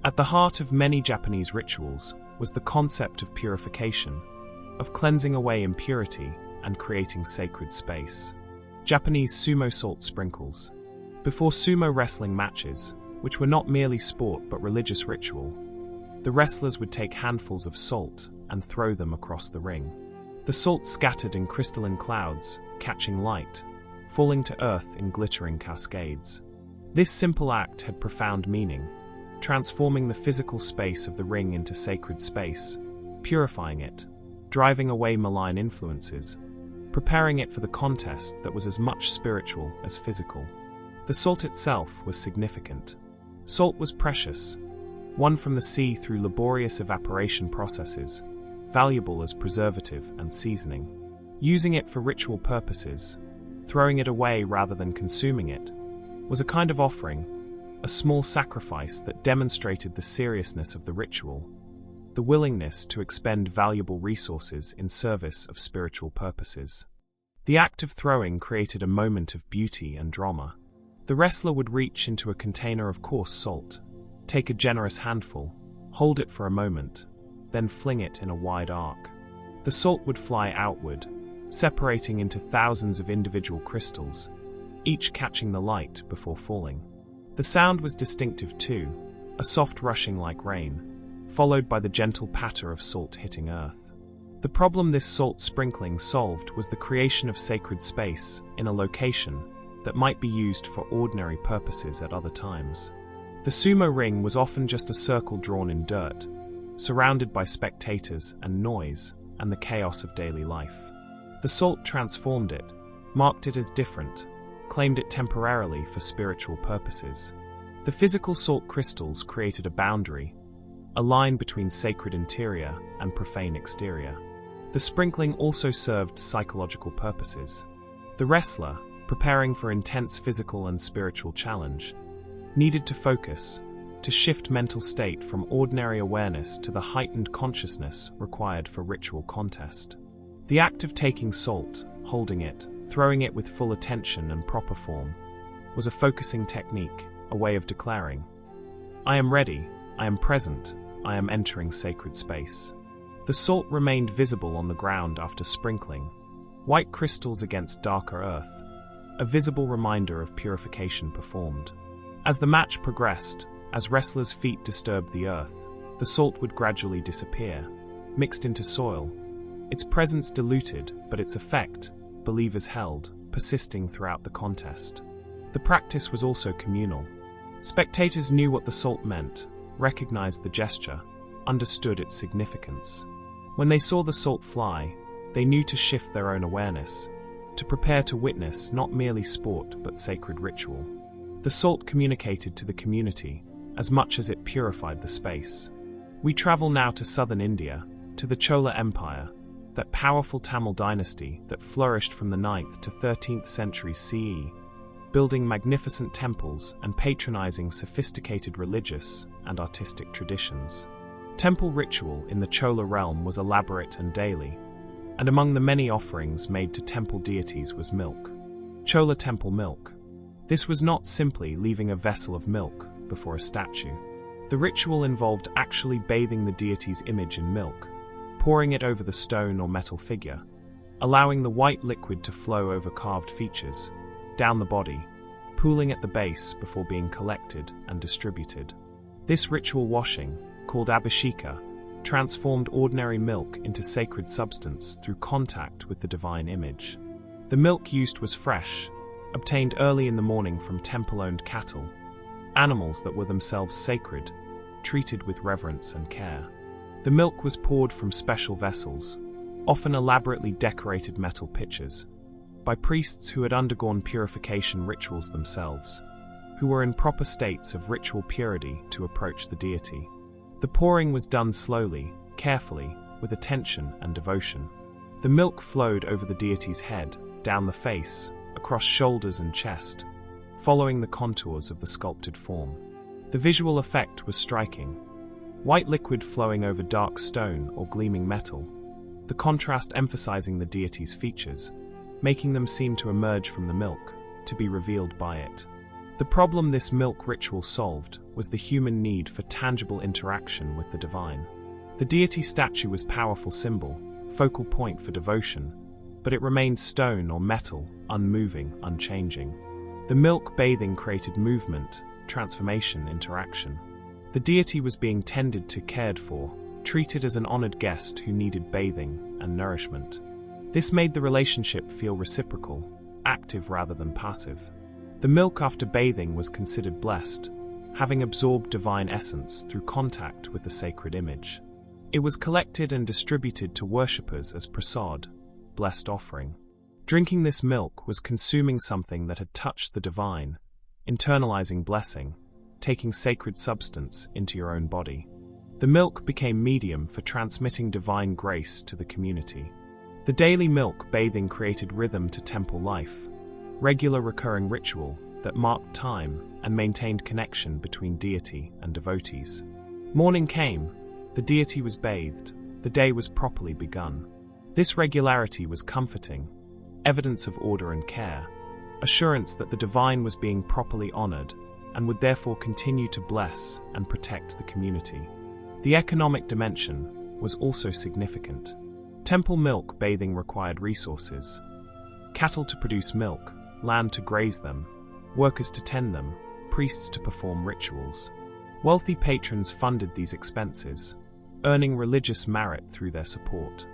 At the heart of many Japanese rituals was the concept of purification, of cleansing away impurity and creating sacred space. Japanese sumo salt sprinkles. Before sumo wrestling matches, which were not merely sport but religious ritual, The wrestlers would take handfuls of salt and throw them across the ring. The salt scattered in crystalline clouds, catching light, falling to earth in glittering cascades. This simple act had profound meaning, transforming the physical space of the ring into sacred space, purifying it, driving away malign influences, preparing it for the contest that was as much spiritual as physical. The salt itself was significant. Salt was precious, won from the sea through laborious evaporation processes, valuable as preservative and seasoning. Using it for ritual purposes, throwing it away rather than consuming it, was a kind of offering, a small sacrifice that demonstrated the seriousness of the ritual, the willingness to expend valuable resources in service of spiritual purposes. The act of throwing created a moment of beauty and drama. The wrestler would reach into a container of coarse salt, take a generous handful, hold it for a moment, then fling it in a wide arc. The salt would fly outward, separating into thousands of individual crystals, each catching the light before falling. The sound was distinctive too, a soft rushing like rain, followed by the gentle patter of salt hitting earth. The problem this salt sprinkling solved was the creation of sacred space in a location that might be used for ordinary purposes at other times. The sumo ring was often just a circle drawn in dirt, surrounded by spectators and noise and the chaos of daily life. The salt transformed it, marked it as different, claimed it temporarily for spiritual purposes. The physical salt crystals created a boundary, a line between sacred interior and profane exterior. The sprinkling also served psychological purposes. The wrestler, preparing for intense physical and spiritual challenge, needed to focus, to shift mental state from ordinary awareness to the heightened consciousness required for ritual contest. The act of taking salt, holding it, throwing it with full attention and proper form, was a focusing technique, a way of declaring, "I am ready, I am present, I am entering sacred space." The salt remained visible on the ground after sprinkling, white crystals against darker earth, a visible reminder of purification performed. As the match progressed, as wrestlers' feet disturbed the earth, the salt would gradually disappear, mixed into soil, its presence diluted, but its effect, believers held, persisting throughout the contest. The practice was also communal. Spectators knew what the salt meant, recognized the gesture, understood its significance. When they saw the salt fly, they knew to shift their own awareness, to prepare to witness not merely sport but sacred ritual. The salt communicated to the community as much as it purified the space. We travel now to southern India, to the Chola Empire, that powerful Tamil dynasty that flourished from the 9th to 13th centuries CE, building magnificent temples and patronizing sophisticated religious and artistic traditions. Temple ritual in the Chola realm was elaborate and daily, and among the many offerings made to temple deities was milk. Chola temple milk. This was not simply leaving a vessel of milk before a statue. The ritual involved actually bathing the deity's image in milk, pouring it over the stone or metal figure, allowing the white liquid to flow over carved features, down the body, pooling at the base before being collected and distributed. This ritual washing, called abhisheka, transformed ordinary milk into sacred substance through contact with the divine image. The milk used was fresh, obtained early in the morning from temple-owned cattle, animals that were themselves sacred, treated with reverence and care. The milk was poured from special vessels, often elaborately decorated metal pitchers, by priests who had undergone purification rituals themselves, who were in proper states of ritual purity to approach the deity. The pouring was done slowly, carefully, with attention and devotion. The milk flowed over the deity's head, down the face, across shoulders and chest, following the contours of the sculpted form. The visual effect was striking. White liquid flowing over dark stone or gleaming metal, the contrast emphasizing the deity's features, making them seem to emerge from the milk, to be revealed by it. The problem this milk ritual solved was the human need for tangible interaction with the divine. The deity statue was a powerful symbol, focal point for devotion, but it remained stone or metal, unmoving, unchanging. The milk bathing created movement, transformation, interaction. The deity was being tended to, cared for, treated as an honored guest who needed bathing and nourishment. This made the relationship feel reciprocal, active rather than passive. The milk after bathing was considered blessed, having absorbed divine essence through contact with the sacred image. It was collected and distributed to worshippers as prasad, blessed offering. Drinking this milk was consuming something that had touched the divine, internalizing blessing, taking sacred substance into your own body. The milk became medium for transmitting divine grace to the community. The daily milk bathing created rhythm to temple life, regular recurring ritual that marked time and maintained connection between deity and devotees. Morning came, the deity was bathed, the day was properly begun. This regularity was comforting, evidence of order and care, assurance that the divine was being properly honored and would therefore continue to bless and protect the community. The economic dimension was also significant. Temple milk bathing required resources: cattle to produce milk, land to graze them, workers to tend them, priests to perform rituals. Wealthy patrons funded these expenses, earning religious merit through their support.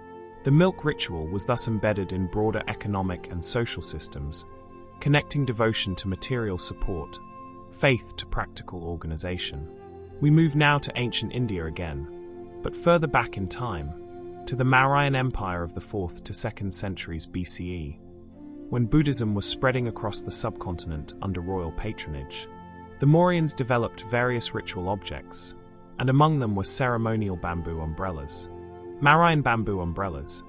The milk ritual was thus embedded in broader economic and social systems, connecting devotion to material support, faith to practical organization. We move now to ancient India again, but further back in time, to the Mauryan Empire of the 4th to 2nd centuries BCE, when Buddhism was spreading across the subcontinent under royal patronage. The Mauryans developed various ritual objects, and among them were ceremonial bamboo umbrellas. Mauryan bamboo umbrellas.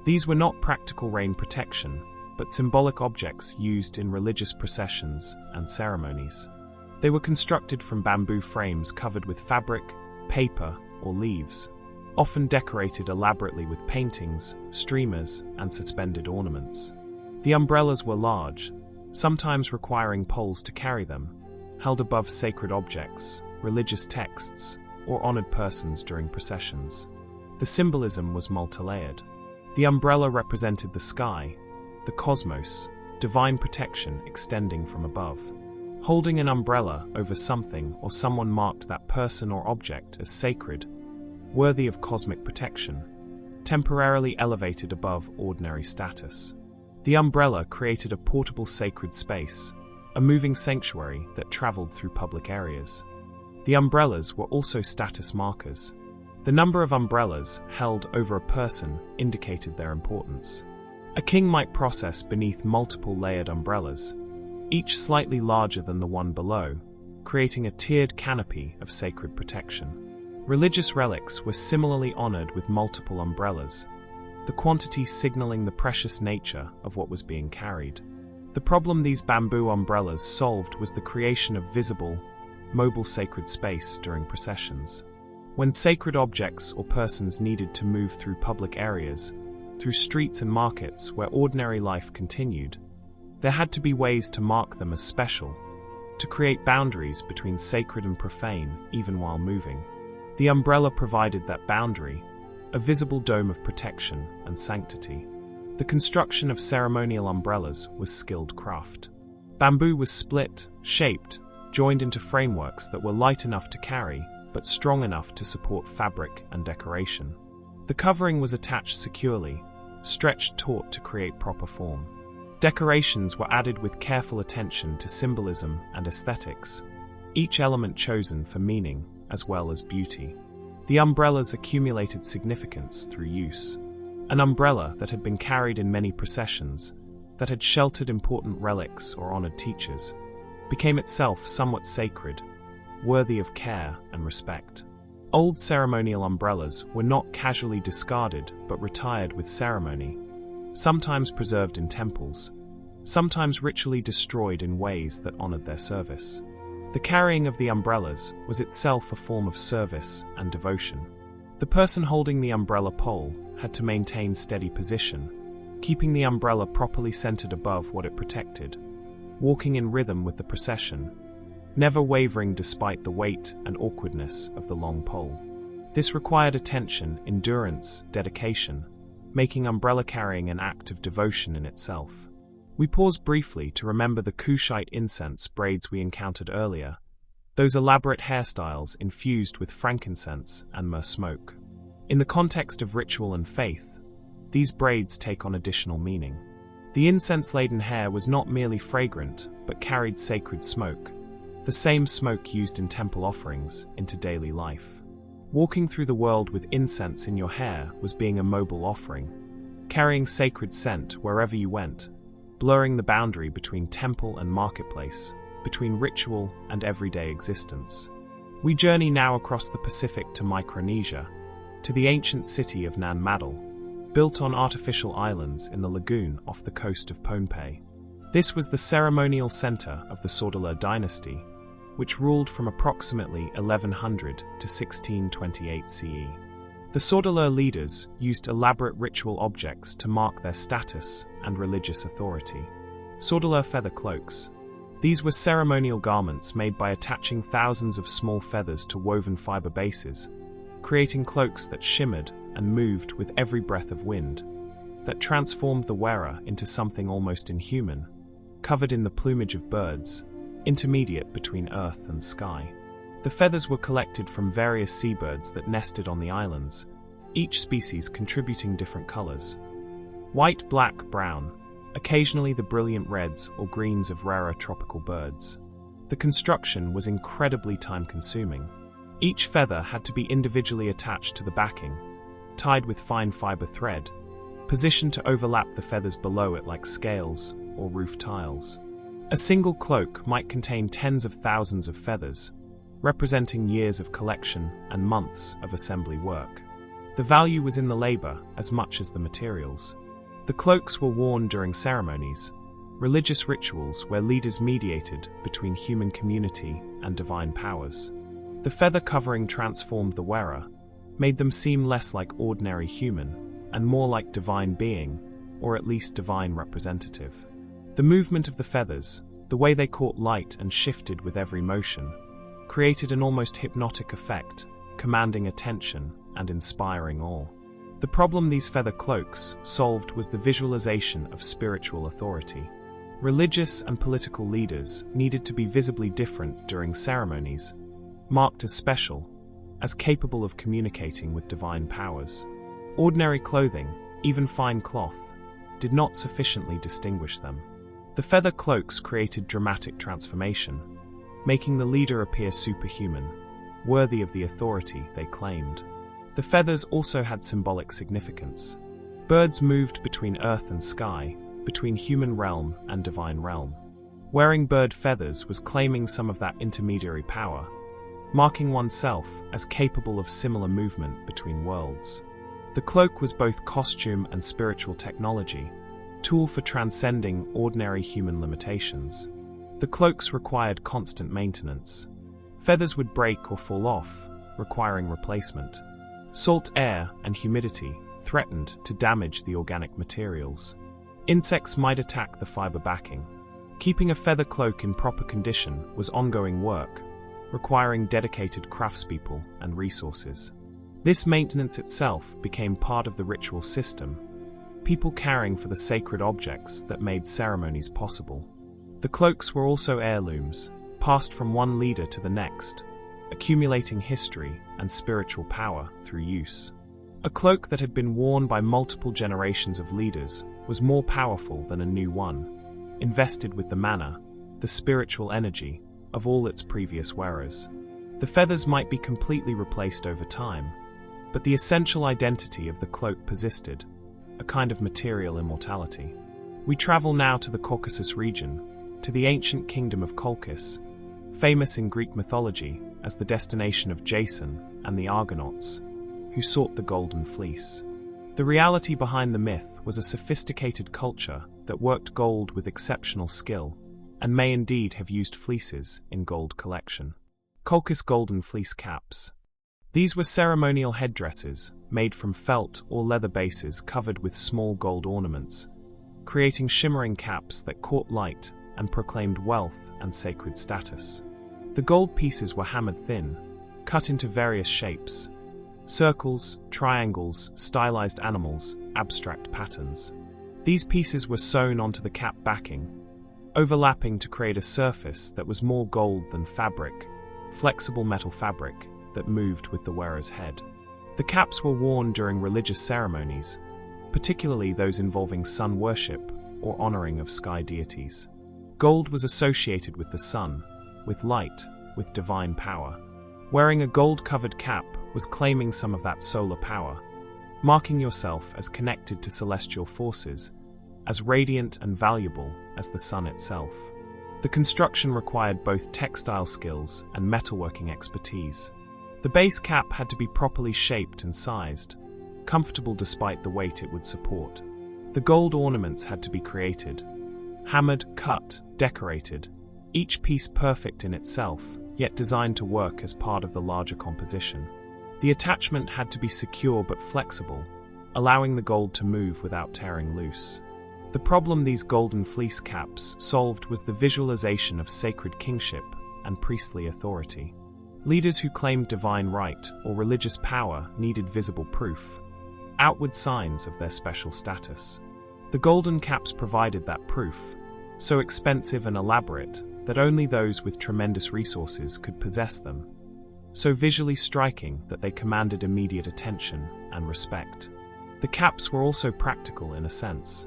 These were not practical rain protection, but symbolic objects used in religious processions and ceremonies. They were constructed from bamboo frames covered with fabric, paper, or leaves, often decorated elaborately with paintings, streamers, and suspended ornaments. The umbrellas were large, sometimes requiring poles to carry them, held above sacred objects, religious texts, or honored persons during processions. The symbolism was multi-layered. The umbrella represented the sky, the cosmos, divine protection extending from above. Holding an umbrella over something or someone marked that person or object as sacred, worthy of cosmic protection, temporarily elevated above ordinary status. The umbrella created a portable sacred space, a moving sanctuary that traveled through public areas. The umbrellas were also status markers. The number of umbrellas held over a person indicated their importance. A king might process beneath multiple layered umbrellas, each slightly larger than the one below, creating a tiered canopy of sacred protection. Religious relics were similarly honored with multiple umbrellas, the quantity signaling the precious nature of what was being carried. The problem these bamboo umbrellas solved was the creation of visible, mobile sacred space during processions. When sacred objects or persons needed to move through public areas, through streets and markets where ordinary life continued, there had to be ways to mark them as special, to create boundaries between sacred and profane even while moving. The umbrella provided that boundary, a visible dome of protection and sanctity. The construction of ceremonial umbrellas was skilled craft. Bamboo was split, shaped, joined into frameworks that were light enough to carry, but strong enough to support fabric and decoration. The covering was attached securely, stretched taut to create proper form. Decorations were added with careful attention to symbolism and aesthetics, each element chosen for meaning as well as beauty. The umbrellas accumulated significance through use. An umbrella that had been carried in many processions, that had sheltered important relics or honored teachers, became itself somewhat sacred, worthy of care and respect. Old ceremonial umbrellas were not casually discarded but retired with ceremony, sometimes preserved in temples, sometimes ritually destroyed in ways that honored their service. The carrying of the umbrellas was itself a form of service and devotion. The person holding the umbrella pole had to maintain steady position, keeping the umbrella properly centered above what it protected, walking in rhythm with the procession, never wavering despite the weight and awkwardness of the long pole. This required attention, endurance, dedication, making umbrella carrying an act of devotion in itself. We pause briefly to remember the Kushite incense braids we encountered earlier, those elaborate hairstyles infused with frankincense and myrrh smoke. In the context of ritual and faith, these braids take on additional meaning. The incense-laden hair was not merely fragrant, but carried sacred smoke, the same smoke used in temple offerings, into daily life. Walking through the world with incense in your hair was being a mobile offering, carrying sacred scent wherever you went, blurring the boundary between temple and marketplace, between ritual and everyday existence. We journey now across the Pacific to Micronesia, to the ancient city of Nan Madol, built on artificial islands in the lagoon off the coast of Pohnpei. This was the ceremonial center of the Sordelur dynasty, which ruled from approximately 1100 to 1628 CE. The Sordelur leaders used elaborate ritual objects to mark their status and religious authority. Sordelur feather cloaks. These were ceremonial garments made by attaching thousands of small feathers to woven fiber bases, creating cloaks that shimmered and moved with every breath of wind, that transformed the wearer into something almost inhuman, covered in the plumage of birds, intermediate between earth and sky. The feathers were collected from various seabirds that nested on the islands, each species contributing different colors: white, black, brown, occasionally the brilliant reds or greens of rarer tropical birds. The construction was incredibly time-consuming. Each feather had to be individually attached to the backing, tied with fine fiber thread, positioned to overlap the feathers below it like scales or roof tiles. A single cloak might contain tens of thousands of feathers, representing years of collection and months of assembly work. The value was in the labor as much as the materials. The cloaks were worn during ceremonies, religious rituals where leaders mediated between human community and divine powers. The feather covering transformed the wearer, made them seem less like ordinary human and more like divine being, or at least divine representative. The movement of the feathers, the way they caught light and shifted with every motion, created an almost hypnotic effect, commanding attention and inspiring awe. The problem these feather cloaks solved was the visualization of spiritual authority. Religious and political leaders needed to be visibly different during ceremonies, marked as special, as capable of communicating with divine powers. Ordinary clothing, even fine cloth, did not sufficiently distinguish them. The feather cloaks created dramatic transformation, making the leader appear superhuman, worthy of the authority they claimed. The feathers also had symbolic significance. Birds moved between earth and sky, between human realm and divine realm. Wearing bird feathers was claiming some of that intermediary power, marking oneself as capable of similar movement between worlds. The cloak was both costume and spiritual technology, tool for transcending ordinary human limitations. The cloaks required constant maintenance. Feathers would break or fall off, requiring replacement. Salt air and humidity threatened to damage the organic materials. Insects might attack the fiber backing. Keeping a feather cloak in proper condition was ongoing work, requiring dedicated craftspeople and resources. This maintenance itself became part of the ritual system, people caring for the sacred objects that made ceremonies possible. The cloaks were also heirlooms, passed from one leader to the next, accumulating history and spiritual power through use. A cloak that had been worn by multiple generations of leaders was more powerful than a new one, invested with the mana, the spiritual energy, of all its previous wearers. The feathers might be completely replaced over time, but the essential identity of the cloak persisted, a kind of material immortality. We travel now to the Caucasus region, to the ancient kingdom of Colchis, famous in Greek mythology as the destination of Jason and the Argonauts, who sought the Golden Fleece. The reality behind the myth was a sophisticated culture that worked gold with exceptional skill, and may indeed have used fleeces in gold collection. Colchis Golden Fleece Caps. These were ceremonial headdresses made from felt or leather bases covered with small gold ornaments, creating shimmering caps that caught light and proclaimed wealth and sacred status. The gold pieces were hammered thin, cut into various shapes: circles, triangles, stylized animals, abstract patterns. These pieces were sewn onto the cap backing, overlapping to create a surface that was more gold than fabric, flexible metal fabric that moved with the wearer's head. The caps were worn during religious ceremonies, particularly those involving sun worship or honoring of sky deities. Gold was associated with the sun, with light, with divine power. Wearing a gold-covered cap was claiming some of that solar power, marking yourself as connected to celestial forces, as radiant and valuable as the sun itself. The construction required both textile skills and metalworking expertise. The base cap had to be properly shaped and sized, comfortable despite the weight it would support. The gold ornaments had to be created, hammered, cut, decorated, each piece perfect in itself, yet designed to work as part of the larger composition. The attachment had to be secure but flexible, allowing the gold to move without tearing loose. The problem these golden fleece caps solved was the visualization of sacred kingship and priestly authority. Leaders who claimed divine right or religious power needed visible proof, outward signs of their special status. The golden caps provided that proof, so expensive and elaborate that only those with tremendous resources could possess them, so visually striking that they commanded immediate attention and respect. The caps were also practical in a sense.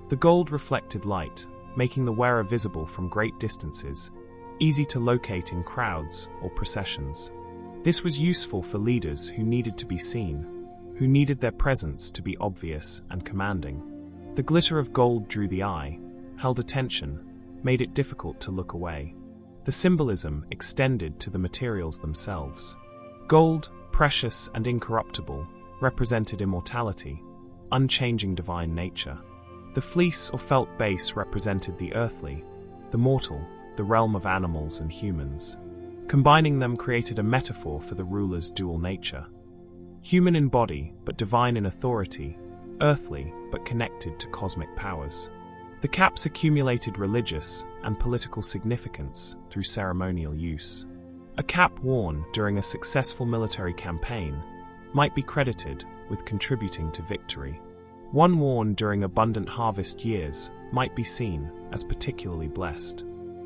The gold reflected light, making the wearer visible from great distances, easy to locate in crowds or processions. This was useful for leaders who needed to be seen, who needed their presence to be obvious and commanding. The glitter of gold drew the eye, held attention, made it difficult to look away. The symbolism extended to the materials themselves. Gold, precious and incorruptible, represented immortality, unchanging divine nature. The fleece or felt base represented the earthly, the mortal, the realm of animals and humans. Combining them created a metaphor for the ruler's dual nature. Human in body, but divine in authority, earthly, but connected to cosmic powers. The caps accumulated religious and political significance through ceremonial use. A cap worn during a successful military campaign might be credited with contributing to victory. One worn during abundant harvest years might be seen as particularly blessed.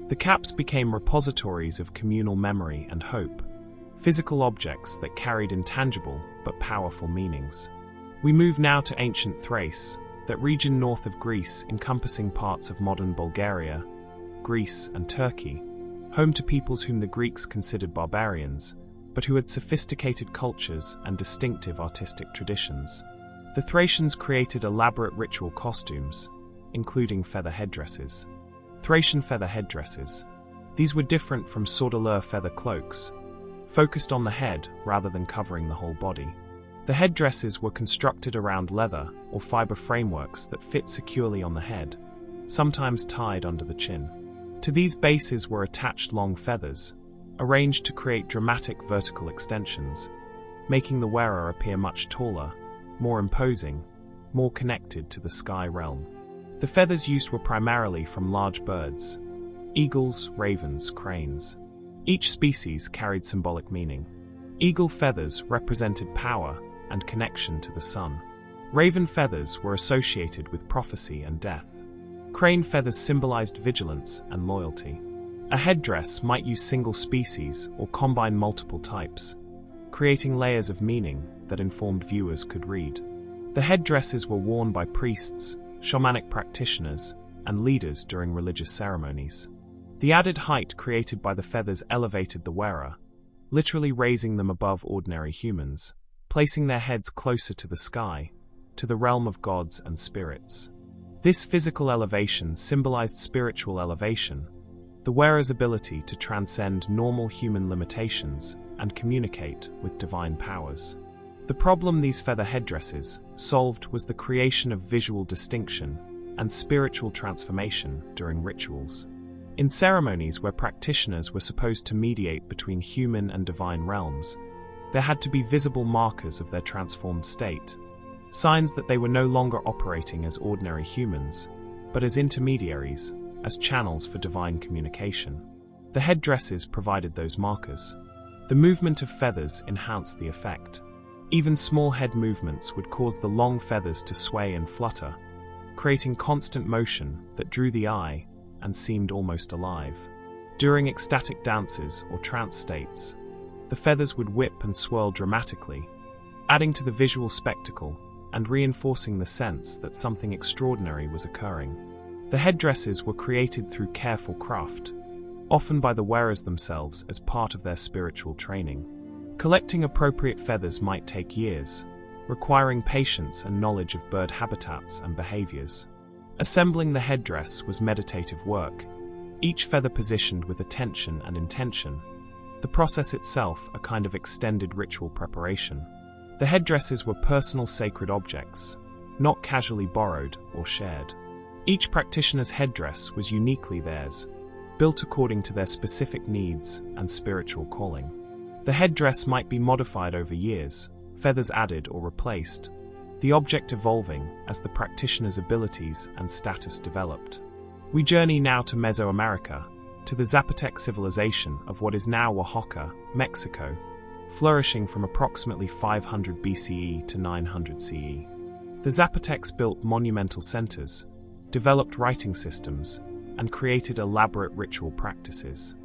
The caps became repositories of communal memory and hope, physical objects that carried intangible but powerful meanings. We move now to ancient Thrace, that region north of Greece encompassing parts of modern Bulgaria, Greece and Turkey, home to peoples whom the Greeks considered barbarians, but who had sophisticated cultures and distinctive artistic traditions. The Thracians created elaborate ritual costumes, including feather headdresses. Thracian feather headdresses. These were different from Sordeleur feather cloaks, focused on the head rather than covering the whole body. The headdresses were constructed around leather or fiber frameworks that fit securely on the head, sometimes tied under the chin. To these bases were attached long feathers, arranged to create dramatic vertical extensions, making the wearer appear much taller, more imposing, more connected to the sky realm. The feathers used were primarily from large birds, eagles, ravens, cranes. Each species carried symbolic meaning. Eagle feathers represented power and connection to the sun. Raven feathers were associated with prophecy and death. Crane feathers symbolized vigilance and loyalty. A headdress might use single species or combine multiple types, creating layers of meaning that informed viewers could read. The headdresses were worn by priests, shamanic practitioners, and leaders during religious ceremonies. The added height created by the feathers elevated the wearer, literally raising them above ordinary humans, placing their heads closer to the sky, to the realm of gods and spirits. This physical elevation symbolized spiritual elevation, the wearer's ability to transcend normal human limitations and communicate with divine powers. The problem these feather headdresses solved was the creation of visual distinction and spiritual transformation during rituals. In ceremonies where practitioners were supposed to mediate between human and divine realms, there had to be visible markers of their transformed state, signs that they were no longer operating as ordinary humans, but as intermediaries, as channels for divine communication. The headdresses provided those markers. The movement of feathers enhanced the effect. Even small head movements would cause the long feathers to sway and flutter, creating constant motion that drew the eye and seemed almost alive. During ecstatic dances or trance states, the feathers would whip and swirl dramatically, adding to the visual spectacle and reinforcing the sense that something extraordinary was occurring. The headdresses were created through careful craft, often by the wearers themselves as part of their spiritual training. Collecting appropriate feathers might take years, requiring patience and knowledge of bird habitats and behaviors. Assembling the headdress was meditative work, each feather positioned with attention and intention, the process itself a kind of extended ritual preparation. The headdresses were personal sacred objects, not casually borrowed or shared. Each practitioner's headdress was uniquely theirs, built according to their specific needs and spiritual calling. The headdress might be modified over years, feathers added or replaced, the object evolving as the practitioner's abilities and status developed. We journey now to Mesoamerica, to the Zapotec civilization of what is now Oaxaca, Mexico, flourishing from approximately 500 BCE to 900 CE. The Zapotecs built monumental centers, developed writing systems, and created elaborate ritual practices.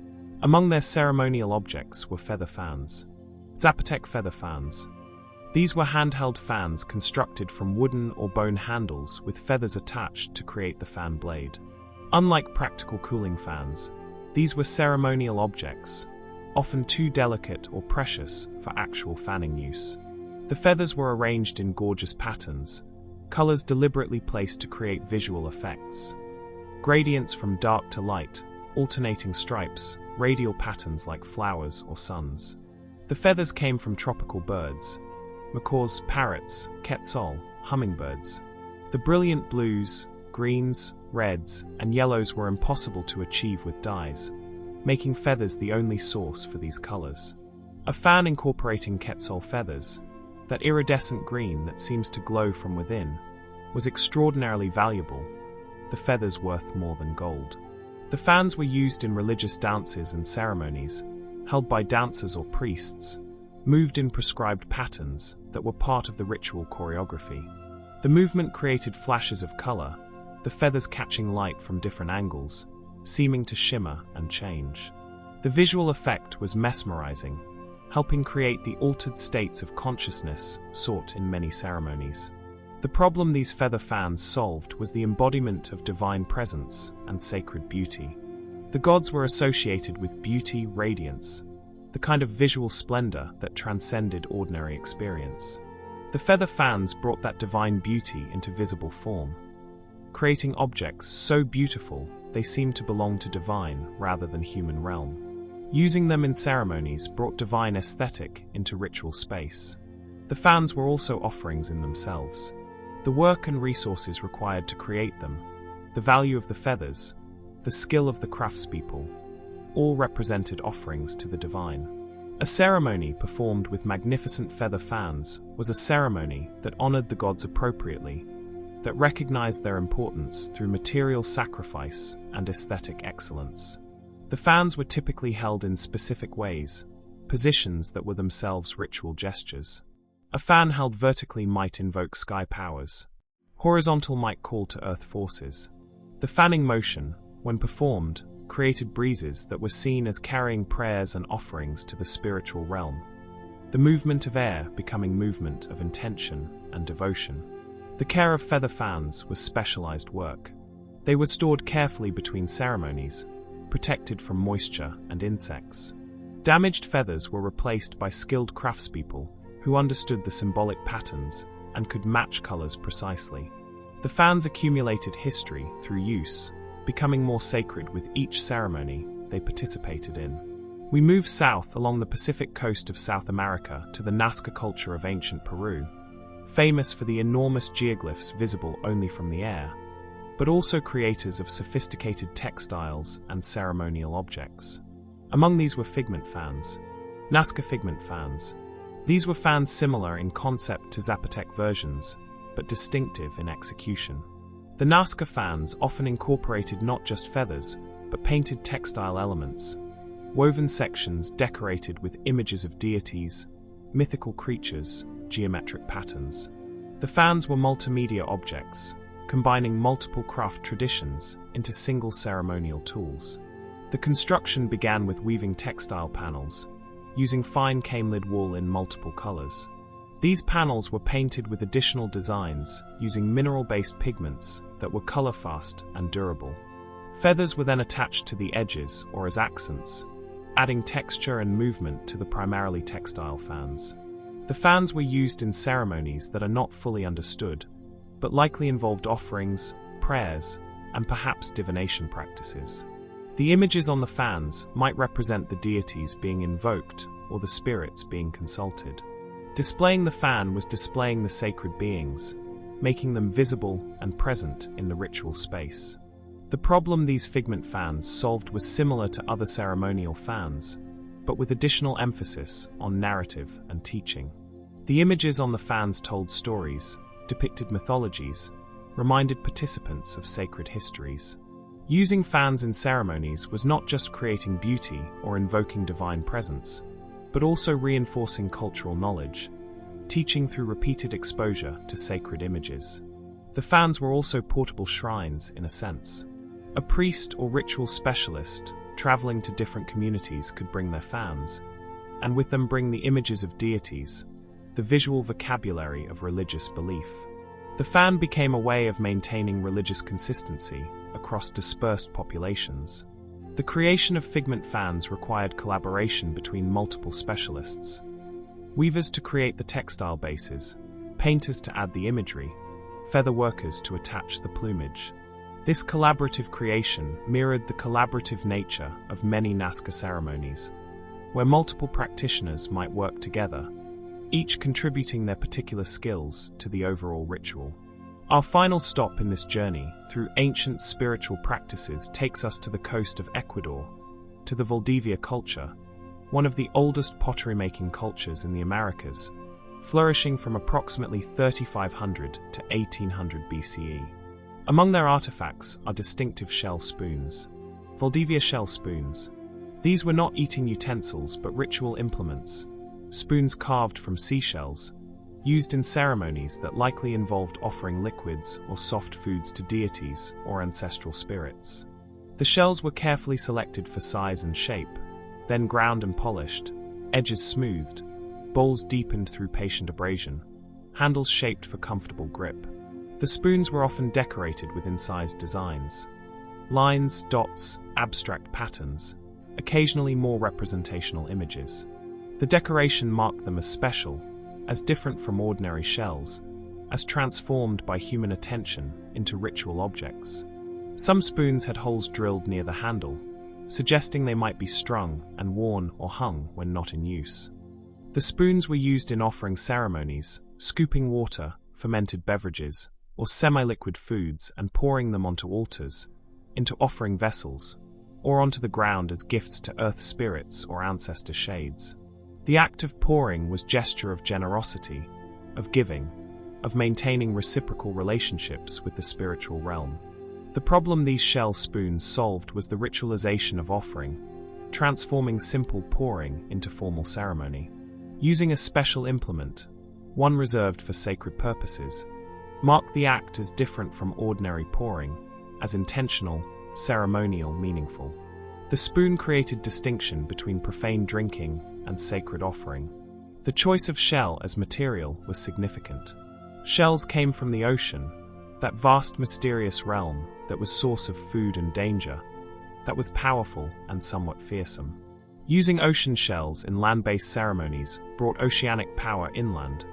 Among their ceremonial objects were feather fans. Zapotec feather fans. These were handheld fans constructed from wooden or bone handles with feathers attached to create the fan blade. Unlike practical cooling fans, these were ceremonial objects, often too delicate or precious for actual fanning use. The feathers were arranged in gorgeous patterns, colors deliberately placed to create visual effects. Gradients from dark to light, alternating stripes, radial patterns like flowers or suns. The feathers came from tropical birds, macaws, parrots, quetzal, hummingbirds. The brilliant blues, greens, reds, and yellows were impossible to achieve with dyes, making feathers the only source for these colors. A fan incorporating quetzal feathers, that iridescent green that seems to glow from within, was extraordinarily valuable, the feathers worth more than gold. The fans were used in religious dances and ceremonies, held by dancers or priests, moved in prescribed patterns that were part of the ritual choreography. The movement created flashes of color, the feathers catching light from different angles, seeming to shimmer and change. The visual effect was mesmerizing, helping create the altered states of consciousness sought in many ceremonies. The problem these feather fans solved was the embodiment of divine presence and sacred beauty. The gods were associated with beauty, radiance, the kind of visual splendor that transcended ordinary experience. The feather fans brought that divine beauty into visible form, creating objects so beautiful they seemed to belong to divine rather than human realm. Using them in ceremonies brought divine aesthetic into ritual space. The fans were also offerings in themselves. The work and resources required to create them, the value of the feathers, the skill of the craftspeople, all represented offerings to the divine. A ceremony performed with magnificent feather fans was a ceremony that honored the gods appropriately, that recognized their importance through material sacrifice and aesthetic excellence. The fans were typically held in specific ways, positions that were themselves ritual gestures. A fan held vertically might invoke sky powers. Horizontal might call to earth forces. The fanning motion, when performed, created breezes that were seen as carrying prayers and offerings to the spiritual realm. The movement of air becoming movement of intention and devotion. The care of feather fans was specialized work. They were stored carefully between ceremonies, protected from moisture and insects. Damaged feathers were replaced by skilled craftspeople who understood the symbolic patterns and could match colors precisely. The fans accumulated history through use, becoming more sacred with each ceremony they participated in. We move south along the Pacific coast of South America to the Nazca culture of ancient Peru, famous for the enormous geoglyphs visible only from the air, but also creators of sophisticated textiles and ceremonial objects. Among these were figment fans, Nazca figment fans. These were fans similar in concept to Zapotec versions, but distinctive in execution. The Nazca fans often incorporated not just feathers, but painted textile elements, woven sections decorated with images of deities, mythical creatures, geometric patterns. The fans were multimedia objects, combining multiple craft traditions into single ceremonial tools. The construction began with weaving textile panels, using fine camelid wool in multiple colors. These panels were painted with additional designs using mineral-based pigments that were color-fast and durable. Feathers were then attached to the edges or as accents, adding texture and movement to the primarily textile fans. The fans were used in ceremonies that are not fully understood, but likely involved offerings, prayers, and perhaps divination practices. The images on the fans might represent the deities being invoked or the spirits being consulted. Displaying the fan was displaying the sacred beings, making them visible and present in the ritual space. The problem these figment fans solved was similar to other ceremonial fans, but with additional emphasis on narrative and teaching. The images on the fans told stories, depicted mythologies, reminded participants of sacred histories. Using fans in ceremonies was not just creating beauty or invoking divine presence, but also reinforcing cultural knowledge, teaching through repeated exposure to sacred images. The fans were also portable shrines in a sense. A priest or ritual specialist traveling to different communities could bring their fans, and with them bring the images of deities, the visual vocabulary of religious belief. The fan became a way of maintaining religious consistency across dispersed populations. The creation of figment fans required collaboration between multiple specialists. Weavers to create the textile bases, painters to add the imagery, feather workers to attach the plumage. This collaborative creation mirrored the collaborative nature of many Nazca ceremonies, where multiple practitioners might work together, each contributing their particular skills to the overall ritual. Our final stop in this journey through ancient spiritual practices takes us to the coast of Ecuador, to the Valdivia culture, one of the oldest pottery-making cultures in the Americas, flourishing from approximately 3500 to 1800 BCE. Among their artifacts are distinctive shell spoons. Valdivia shell spoons. These were not eating utensils but ritual implements, spoons carved from seashells, used in ceremonies that likely involved offering liquids or soft foods to deities or ancestral spirits. The shells were carefully selected for size and shape, then ground and polished, edges smoothed, bowls deepened through patient abrasion, handles shaped for comfortable grip. The spoons were often decorated with incised designs, lines, dots, abstract patterns, occasionally more representational images. The decoration marked them as special, as different from ordinary shells, as transformed by human attention into ritual objects. Some spoons had holes drilled near the handle, suggesting they might be strung and worn or hung when not in use. The spoons were used in offering ceremonies, scooping water, fermented beverages, or semi-liquid foods and pouring them onto altars, into offering vessels, or onto the ground as gifts to earth spirits or ancestor shades. The act of pouring was gesture of generosity, of giving, of maintaining reciprocal relationships with the spiritual realm. The problem these shell spoons solved was the ritualization of offering, transforming simple pouring into formal ceremony. Using a special implement, one reserved for sacred purposes, marked the act as different from ordinary pouring, as intentional, ceremonial, meaningful. The spoon created distinction between profane drinking and sacred offering. The choice of shell as material was significant. Shells came from the ocean, that vast mysterious realm that was source of food and danger, that was powerful and somewhat fearsome. Using ocean shells in land-based ceremonies brought oceanic power inland,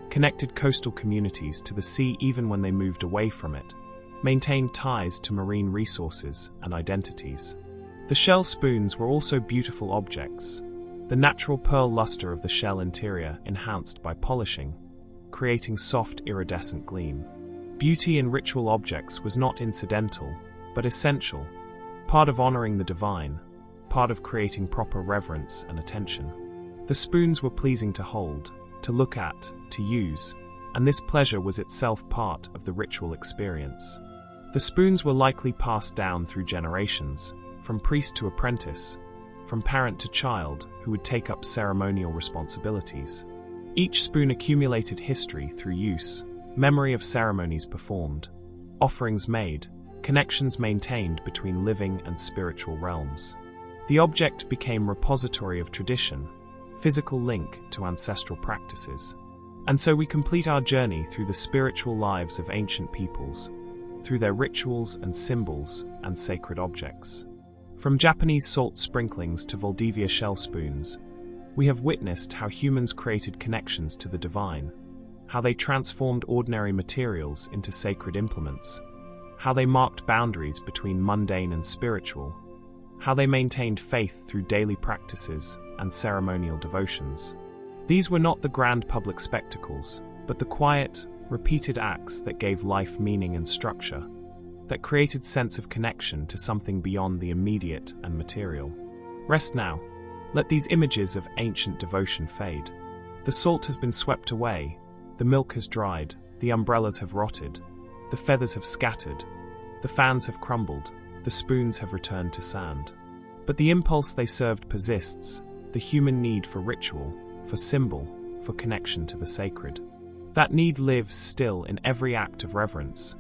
connected coastal communities to the sea even when they moved away from it, maintained ties to marine resources and identities. The shell spoons were also beautiful objects, the natural pearl luster of the shell interior enhanced by polishing, creating soft iridescent gleam. Beauty in ritual objects was not incidental, but essential, part of honoring the divine, part of creating proper reverence and attention. The spoons were pleasing to hold, to look at, to use, and this pleasure was itself part of the ritual experience. The spoons were likely passed down through generations, from priest to apprentice, from parent to child who would take up ceremonial responsibilities. Each spoon accumulated history through use, memory of ceremonies performed, offerings made, connections maintained between living and spiritual realms. The object became repository of tradition, physical link to ancestral practices. And so we complete our journey through the spiritual lives of ancient peoples, through their rituals and symbols and sacred objects. From Japanese salt sprinklings to Valdivia shell spoons, we have witnessed how humans created connections to the divine, how they transformed ordinary materials into sacred implements, how they marked boundaries between mundane and spiritual, how they maintained faith through daily practices and ceremonial devotions. These were not the grand public spectacles, but the quiet, repeated acts that gave life meaning and structure, that created sense of connection to something beyond the immediate and material. Rest now. Let these images of ancient devotion fade. The salt has been swept away, the milk has dried, the umbrellas have rotted, the feathers have scattered, the fans have crumbled, the spoons have returned to sand. But the impulse they served persists, the human need for ritual, for symbol, for connection to the sacred. That need lives still in every act of reverence,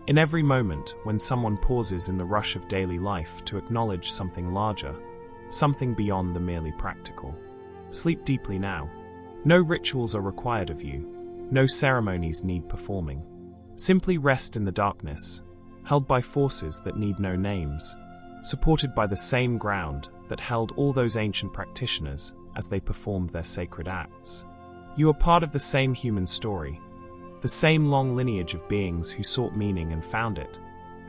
in every moment when someone pauses in the rush of daily life to acknowledge something larger, something beyond the merely practical. Sleep deeply now. No rituals are required of you, no ceremonies need performing. Simply rest in the darkness, held by forces that need no names, supported by the same ground that held all those ancient practitioners as they performed their sacred acts. You are part of the same human story, the same long lineage of beings who sought meaning and found it,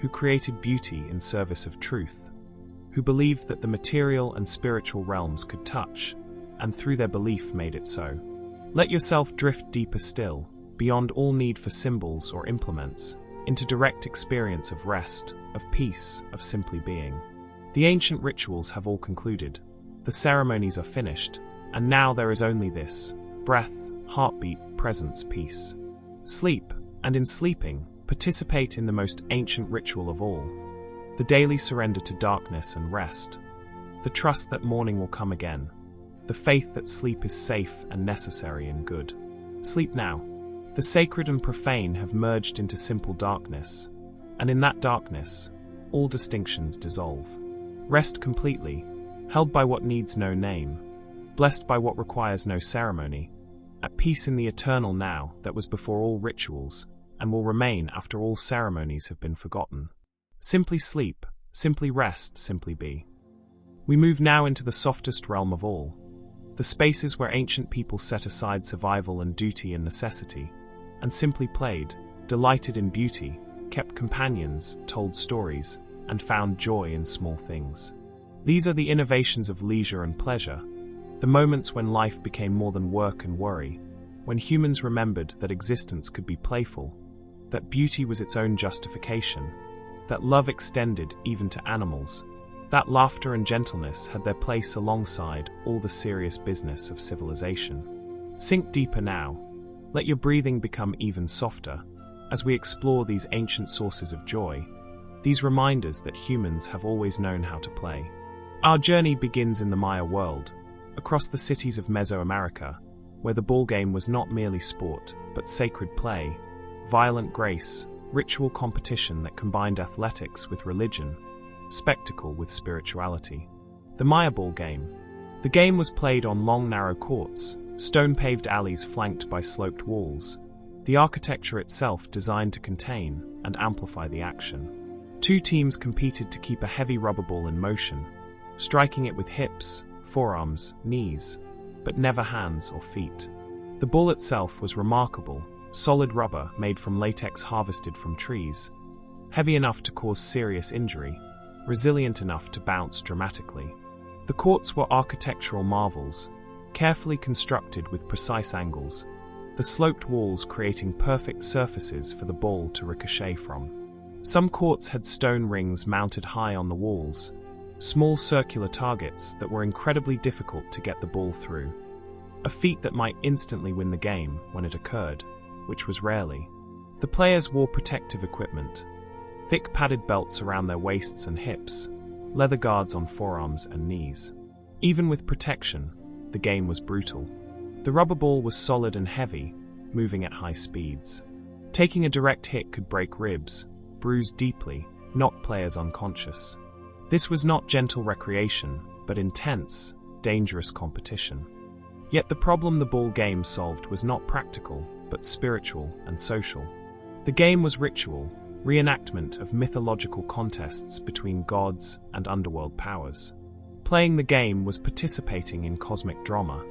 who created beauty in service of truth, who believed that the material and spiritual realms could touch, and through their belief made it so. Let yourself drift deeper still, beyond all need for symbols or implements, into direct experience of rest, of peace, of simply being. The ancient rituals have all concluded, the ceremonies are finished, and now there is only this: breath, heartbeat, presence, peace. Sleep, and in sleeping, participate in the most ancient ritual of all, the daily surrender to darkness and rest, the trust that morning will come again, the faith that sleep is safe and necessary and good. Sleep now. The sacred and profane have merged into simple darkness, and in that darkness, all distinctions dissolve. Rest completely, held by what needs no name, blessed by what requires no ceremony, at peace in the eternal now that was before all rituals, and will remain after all ceremonies have been forgotten. Simply sleep, simply rest, simply be. We move now into the softest realm of all, the spaces where ancient people set aside survival and duty and necessity, and simply played, delighted in beauty, kept companions, told stories, and found joy in small things. These are the innovations of leisure and pleasure, the moments when life became more than work and worry, when humans remembered that existence could be playful, that beauty was its own justification, that love extended even to animals, that laughter and gentleness had their place alongside all the serious business of civilization. Sink deeper now. Let your breathing become even softer as we explore these ancient sources of joy, these reminders that humans have always known how to play. Our journey begins in the Maya world, across the cities of Mesoamerica, where the ball game was not merely sport, but sacred play, violent grace, ritual competition that combined athletics with religion, spectacle with spirituality. The Maya ball game. The game was played on long, narrow courts, stone-paved alleys flanked by sloped walls, the architecture itself designed to contain and amplify the action. Two teams competed to keep a heavy rubber ball in motion, striking it with hips, forearms, knees, but never hands or feet. The ball itself was remarkable, solid rubber made from latex harvested from trees, heavy enough to cause serious injury, resilient enough to bounce dramatically. The courts were architectural marvels, carefully constructed with precise angles, the sloped walls creating perfect surfaces for the ball to ricochet from. Some courts had stone rings mounted high on the walls, small circular targets that were incredibly difficult to get the ball through, a feat that might instantly win the game when it occurred, which was rarely. The players wore protective equipment, thick padded belts around their waists and hips, leather guards on forearms and knees. Even with protection, the game was brutal. The rubber ball was solid and heavy, moving at high speeds. Taking a direct hit could break ribs, bruise deeply, knock players unconscious. This was not gentle recreation, but intense, dangerous competition. Yet the problem the ball game solved was not practical, but spiritual and social. The game was ritual, reenactment of mythological contests between gods and underworld powers. Playing the game was participating in cosmic drama,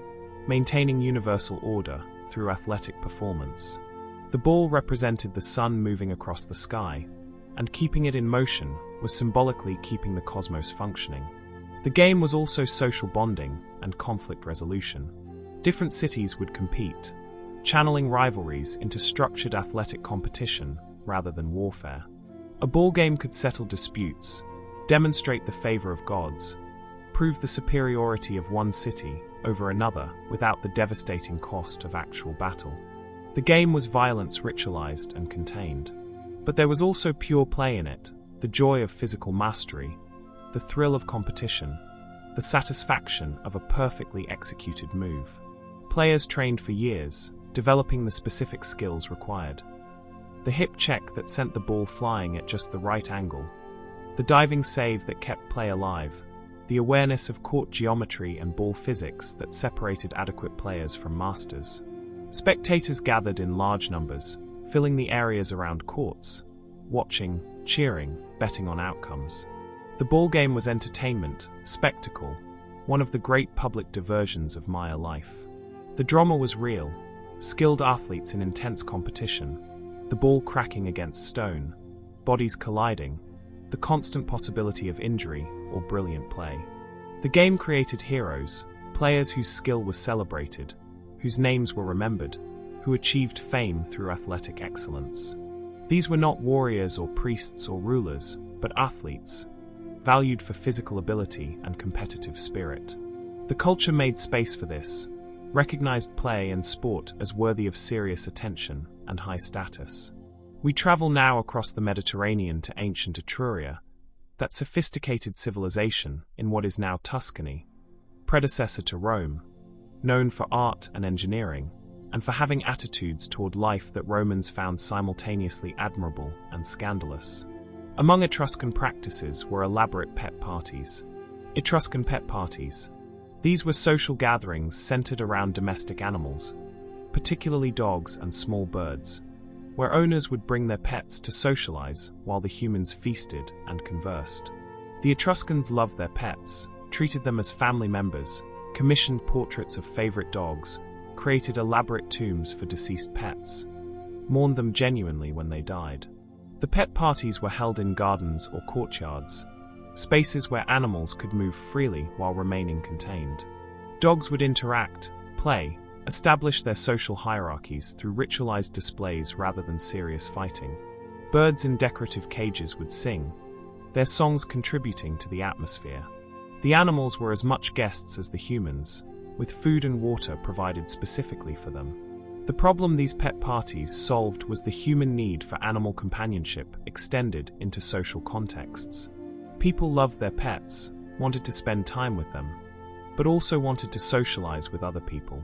maintaining universal order through athletic performance. The ball represented the sun moving across the sky, and keeping it in motion was symbolically keeping the cosmos functioning. The game was also social bonding and conflict resolution. Different cities would compete, channeling rivalries into structured athletic competition rather than warfare. A ball game could settle disputes, demonstrate the favor of gods, prove the superiority of one city over another without the devastating cost of actual battle. The game was violence ritualized and contained. But there was also pure play in it, the joy of physical mastery, the thrill of competition, the satisfaction of a perfectly executed move. Players trained for years, developing the specific skills required. The hip check that sent the ball flying at just the right angle, the diving save that kept play alive, the awareness of court geometry and ball physics that separated adequate players from masters. Spectators gathered in large numbers, filling the areas around courts, watching, cheering, betting on outcomes. The ball game was entertainment, spectacle, one of the great public diversions of Maya life. The drama was real, skilled athletes in intense competition, the ball cracking against stone, bodies colliding, the constant possibility of injury or brilliant play. The game created heroes, players whose skill was celebrated, whose names were remembered, who achieved fame through athletic excellence. These were not warriors or priests or rulers, but athletes, valued for physical ability and competitive spirit. The culture made space for this, recognized play and sport as worthy of serious attention and high status. We travel now across the Mediterranean to ancient Etruria, that sophisticated civilization in what is now Tuscany, predecessor to Rome, known for art and engineering, and for having attitudes toward life that Romans found simultaneously admirable and scandalous. Among Etruscan practices were elaborate pet parties. Etruscan pet parties. These were social gatherings centered around domestic animals, particularly dogs and small birds, where owners would bring their pets to socialize while the humans feasted and conversed. The Etruscans loved their pets, treated them as family members, commissioned portraits of favorite dogs, created elaborate tombs for deceased pets, mourned them genuinely when they died. The pet parties were held in gardens or courtyards, spaces where animals could move freely while remaining contained. Dogs would interact, play, establish their social hierarchies through ritualized displays rather than serious fighting. Birds in decorative cages would sing, their songs contributing to the atmosphere. The animals were as much guests as the humans, with food and water provided specifically for them. The problem these pet parties solved was the human need for animal companionship extended into social contexts. People loved their pets, wanted to spend time with them, but also wanted to socialize with other people.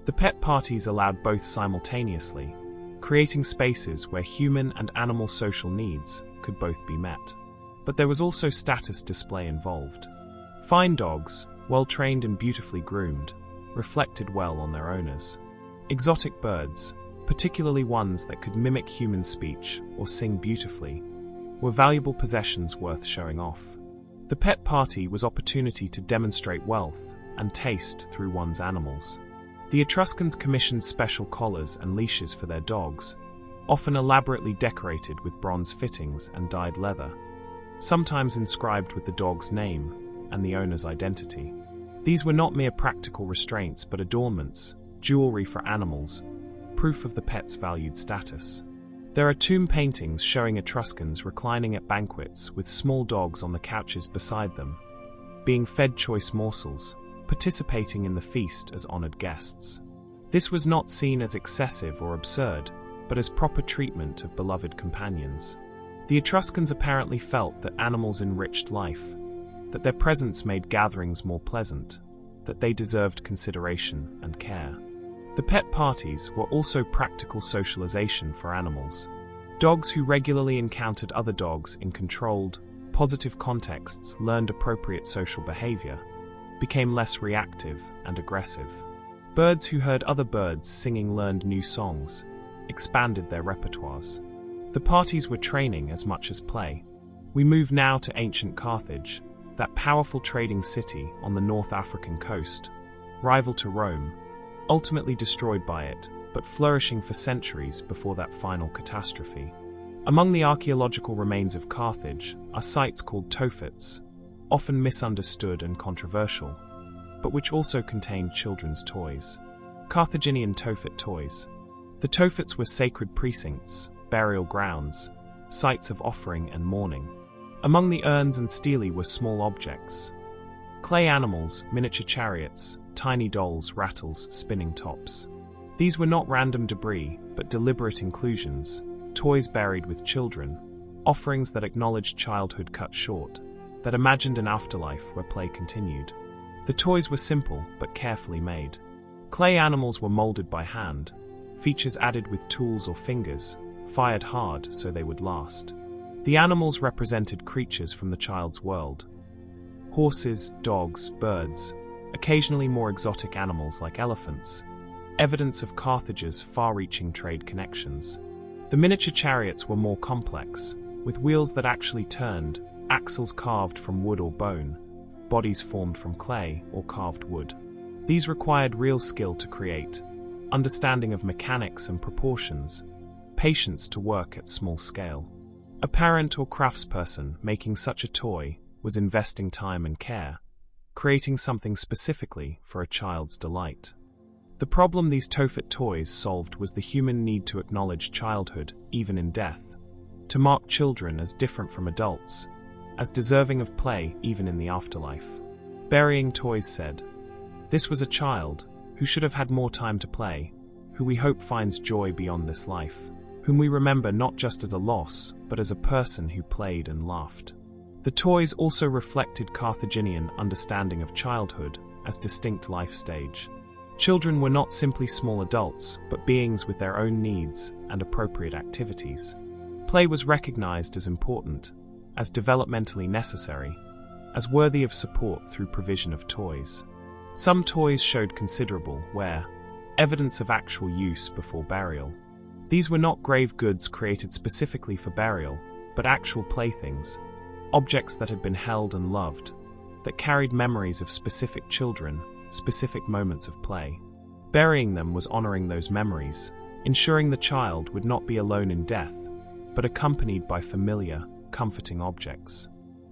The pet parties allowed both simultaneously, creating spaces where human and animal social needs could both be met. But there was also status display involved. Fine dogs, well-trained and beautifully groomed, reflected well on their owners. Exotic birds, particularly ones that could mimic human speech or sing beautifully, were valuable possessions worth showing off. The pet party was opportunity to demonstrate wealth and taste through one's animals. The Etruscans commissioned special collars and leashes for their dogs, often elaborately decorated with bronze fittings and dyed leather, sometimes inscribed with the dog's name and the owner's identity. These were not mere practical restraints but adornments, jewelry for animals, proof of the pet's valued status. There are tomb paintings showing Etruscans reclining at banquets with small dogs on the couches beside them, being fed choice morsels, participating in the feast as honored guests. This was not seen as excessive or absurd, but as proper treatment of beloved companions. The Etruscans apparently felt that animals enriched life, that their presence made gatherings more pleasant, that they deserved consideration and care. The pet parties were also practical socialization for animals. Dogs who regularly encountered other dogs in controlled, positive contexts learned appropriate social behavior, became less reactive and aggressive. Birds who heard other birds singing learned new songs, expanded their repertoires. The parties were training as much as play. We move now to ancient Carthage, that powerful trading city on the North African coast, rival to Rome, ultimately destroyed by it, but flourishing for centuries before that final catastrophe. Among the archaeological remains of Carthage are sites called Tophets, often misunderstood and controversial, but which also contained children's toys. Carthaginian Tophet toys. The Tophets were sacred precincts, burial grounds, sites of offering and mourning. Among the urns and stelae were small objects: clay animals, miniature chariots, tiny dolls, rattles, spinning tops. These were not random debris, but deliberate inclusions, toys buried with children, offerings that acknowledged childhood cut short, that imagined an afterlife where play continued. The toys were simple but carefully made. Clay animals were molded by hand, features added with tools or fingers, fired hard so they would last. The animals represented creatures from the child's world: horses, dogs, birds, occasionally more exotic animals like elephants, evidence of Carthage's far-reaching trade connections. The miniature chariots were more complex, with wheels that actually turned, axles carved from wood or bone, bodies formed from clay or carved wood. These required real skill to create, understanding of mechanics and proportions, patience to work at small scale. A parent or craftsperson making such a toy was investing time and care, creating something specifically for a child's delight. The problem these Tophet toys solved was the human need to acknowledge childhood, even in death, to mark children as different from adults, as deserving of play even in the afterlife. Burying toys said, "This was a child who should have had more time to play, who we hope finds joy beyond this life, whom we remember not just as a loss, but as a person who played and laughed." The toys also reflected Carthaginian understanding of childhood as distinct life stage. Children were not simply small adults, but beings with their own needs and appropriate activities. Play was recognized as important, as developmentally necessary, as worthy of support through provision of toys. Some toys showed considerable wear, evidence of actual use before burial. These were not grave goods created specifically for burial, but actual playthings, objects that had been held and loved, that carried memories of specific children, specific moments of play. Burying them was honoring those memories, ensuring the child would not be alone in death, but accompanied by familiar, comforting objects.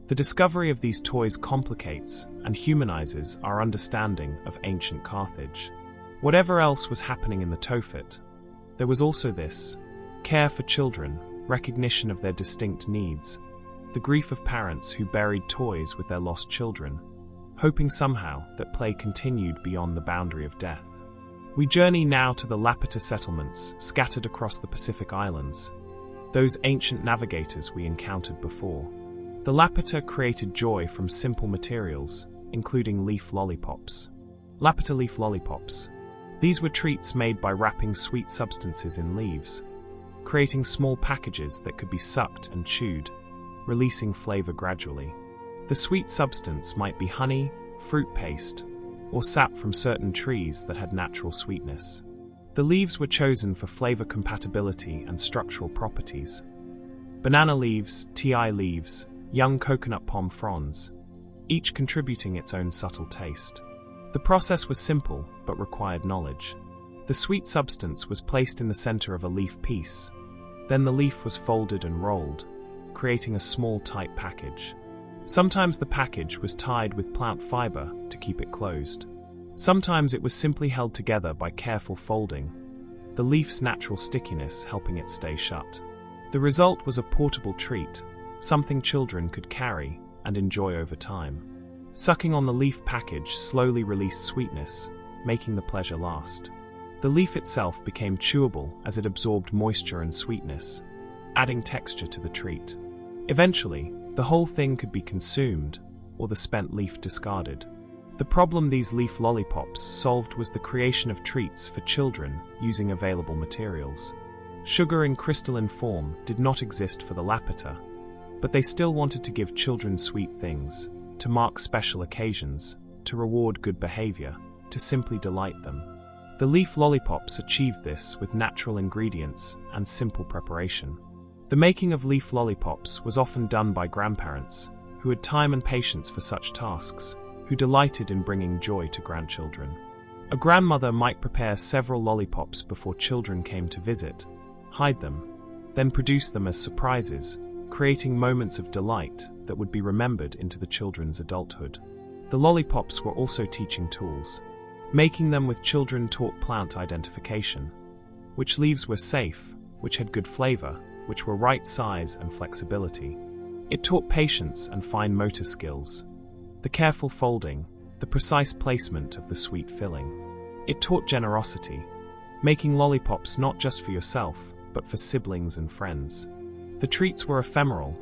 The discovery of these toys complicates and humanizes our understanding of ancient Carthage. Whatever else was happening in the Tophet, there was also this: care for children, recognition of their distinct needs, the grief of parents who buried toys with their lost children, hoping somehow that play continued beyond the boundary of death. We journey now to the Lapita settlements scattered across the Pacific Islands, those ancient navigators we encountered before. The Lapita created joy from simple materials, including leaf lollipops. Lapita leaf lollipops. These were treats made by wrapping sweet substances in leaves, creating small packages that could be sucked and chewed, releasing flavor gradually. The sweet substance might be honey, fruit paste, or sap from certain trees that had natural sweetness. The leaves were chosen for flavor compatibility and structural properties. Banana leaves, ti leaves, young coconut palm fronds, each contributing its own subtle taste. The process was simple, but required knowledge. The sweet substance was placed in the center of a leaf piece. Then the leaf was folded and rolled, creating a small, tight package. Sometimes the package was tied with plant fiber to keep it closed. Sometimes it was simply held together by careful folding, the leaf's natural stickiness helping it stay shut. The result was a portable treat, something children could carry and enjoy over time. Sucking on the leaf package slowly released sweetness, making the pleasure last. The leaf itself became chewable as it absorbed moisture and sweetness, adding texture to the treat. Eventually, the whole thing could be consumed, or the spent leaf discarded. The problem these leaf lollipops solved was the creation of treats for children using available materials. Sugar in crystalline form did not exist for the Lapita, but they still wanted to give children sweet things, to mark special occasions, to reward good behavior, to simply delight them. The leaf lollipops achieved this with natural ingredients and simple preparation. The making of leaf lollipops was often done by grandparents, who had time and patience for such tasks, who delighted in bringing joy to grandchildren. A grandmother might prepare several lollipops before children came to visit, hide them, then produce them as surprises, creating moments of delight that would be remembered into the children's adulthood. The lollipops were also teaching tools. Making them with children taught plant identification, which leaves were safe, which had good flavor, which were right size and flexibility. It taught patience and fine motor skills, the careful folding, the precise placement of the sweet filling. It taught generosity, making lollipops not just for yourself, but for siblings and friends. The treats were ephemeral,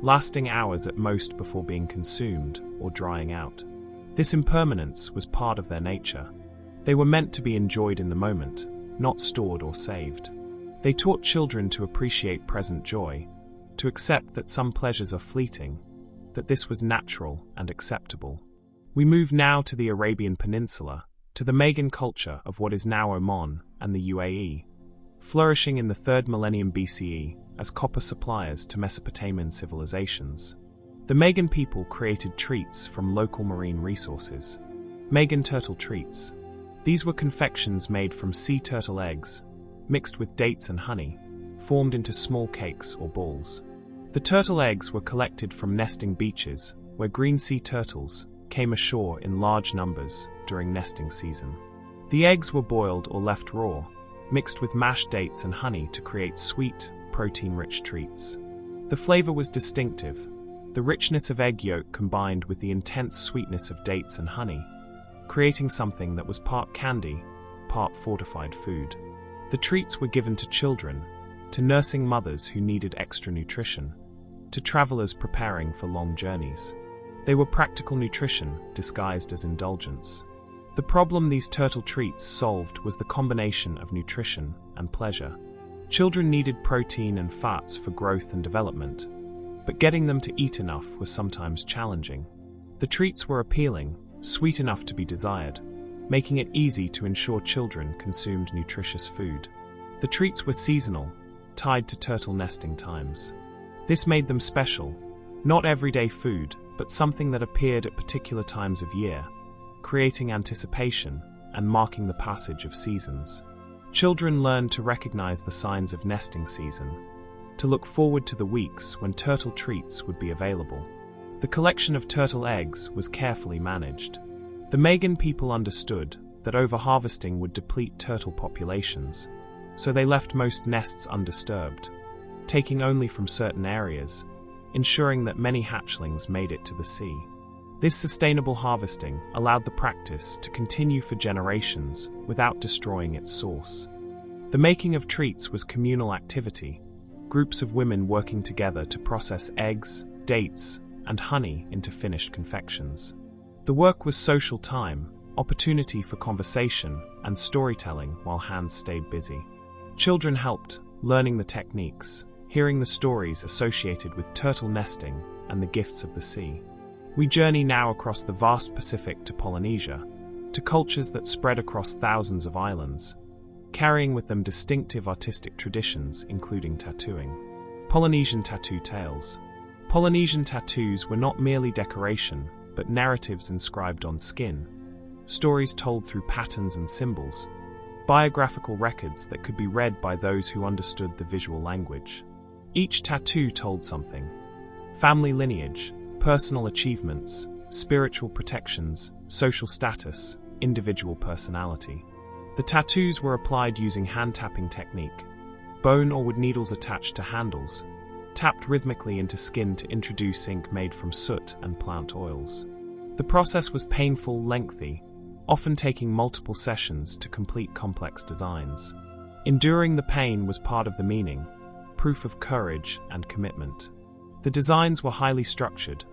lasting hours at most before being consumed or drying out. This impermanence was part of their nature. They were meant to be enjoyed in the moment, not stored or saved. They taught children to appreciate present joy, to accept that some pleasures are fleeting, that this was natural and acceptable. We move now to the Arabian Peninsula, to the Magan culture of what is now Oman and the UAE, flourishing in the 3rd millennium BCE as copper suppliers to Mesopotamian civilizations. The Magan people created treats from local marine resources. Magan turtle treats. These were confections made from sea turtle eggs, mixed with dates and honey, formed into small cakes or balls. The turtle eggs were collected from nesting beaches, where green sea turtles came ashore in large numbers during nesting season. The eggs were boiled or left raw, mixed with mashed dates and honey to create sweet, protein-rich treats. The flavor was distinctive, the richness of egg yolk combined with the intense sweetness of dates and honey, creating something that was part candy, part fortified food. The treats were given to children, to nursing mothers who needed extra nutrition, to travelers preparing for long journeys. They were practical nutrition disguised as indulgence. The problem these turtle treats solved was the combination of nutrition and pleasure. Children needed protein and fats for growth and development, but getting them to eat enough was sometimes challenging. The treats were appealing, sweet enough to be desired, making it easy to ensure children consumed nutritious food. The treats were seasonal, tied to turtle nesting times. This made them special, not everyday food, but something that appeared at particular times of year, creating anticipation and marking the passage of seasons. Children learned to recognize the signs of nesting season, to look forward to the weeks when turtle treats would be available. The collection of turtle eggs was carefully managed. The Magan people understood that overharvesting would deplete turtle populations, so they left most nests undisturbed, taking only from certain areas, ensuring that many hatchlings made it to the sea. This sustainable harvesting allowed the practice to continue for generations without destroying its source. The making of treats was communal activity, groups of women working together to process eggs, dates, and honey into finished confections. The work was social time, opportunity for conversation and storytelling while hands stayed busy. Children helped, learning the techniques, hearing the stories associated with turtle nesting and the gifts of the sea. We journey now across the vast Pacific to Polynesia, to cultures that spread across thousands of islands, carrying with them distinctive artistic traditions including tattooing. Polynesian tattoo tales. Polynesian tattoos were not merely decoration, but narratives inscribed on skin, stories told through patterns and symbols, biographical records that could be read by those who understood the visual language. Each tattoo told something: family lineage, personal achievements, spiritual protections, social status, individual personality. The tattoos were applied using hand-tapping technique, bone or wood needles attached to handles, tapped rhythmically into skin to introduce ink made from soot and plant oils. The process was painful, lengthy, often taking multiple sessions to complete complex designs. Enduring the pain was part of the meaning, proof of courage and commitment. The designs were highly structured,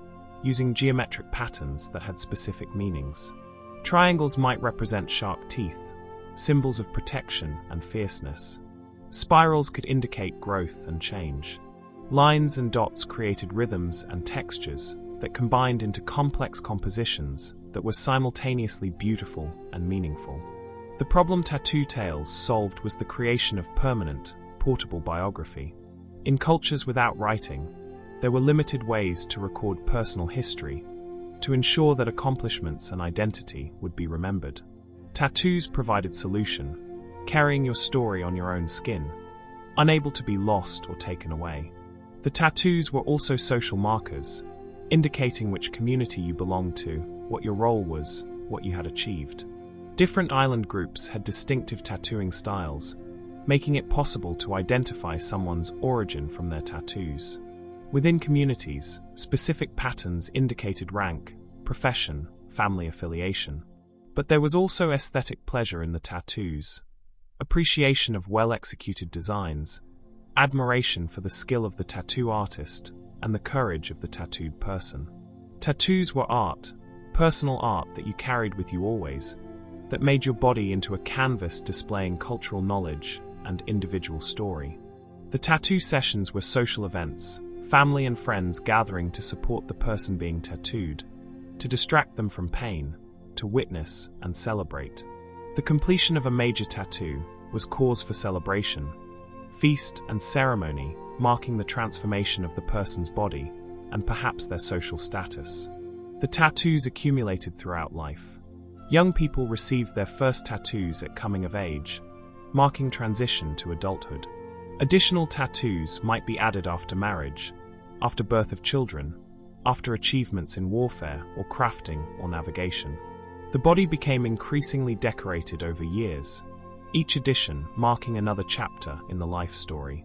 using geometric patterns that had specific meanings. Triangles might represent sharp teeth, symbols of protection and fierceness. Spirals could indicate growth and change. Lines and dots created rhythms and textures that combined into complex compositions that were simultaneously beautiful and meaningful. The problem Tattoo Tales solved was the creation of permanent, portable biography. In cultures without writing, there were limited ways to record personal history to ensure that accomplishments and identity would be remembered. Tattoos provided solution, carrying your story on your own skin, unable to be lost or taken away. The tattoos were also social markers, indicating which community you belonged to, what your role was, what you had achieved. Different island groups had distinctive tattooing styles, making it possible to identify someone's origin from their tattoos. Within communities, specific patterns indicated rank, profession, family affiliation. But there was also aesthetic pleasure in the tattoos, appreciation of well-executed designs, admiration for the skill of the tattoo artist, and the courage of the tattooed person. Tattoos were art, personal art that you carried with you always, that made your body into a canvas displaying cultural knowledge and individual story. The tattoo sessions were social events, family and friends gathering to support the person being tattooed, to distract them from pain, to witness and celebrate. The completion of a major tattoo was cause for celebration, feast and ceremony, marking the transformation of the person's body and perhaps their social status. The tattoos accumulated throughout life. Young people received their first tattoos at coming of age, marking transition to adulthood. Additional tattoos might be added after marriage, after birth of children, after achievements in warfare or crafting or navigation. The body became increasingly decorated over years, each addition marking another chapter in the life story.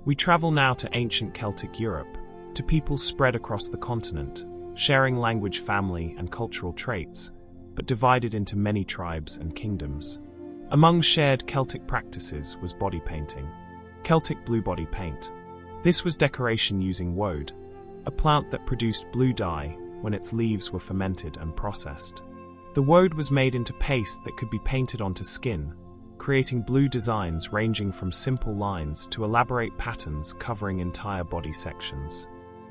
We travel now to ancient Celtic Europe, to peoples spread across the continent, sharing language, family, and cultural traits, but divided into many tribes and kingdoms. Among shared Celtic practices was body painting. Celtic blue body paint. This was decoration using woad, a plant that produced blue dye when its leaves were fermented and processed. The woad was made into paste that could be painted onto skin, creating blue designs ranging from simple lines to elaborate patterns covering entire body sections.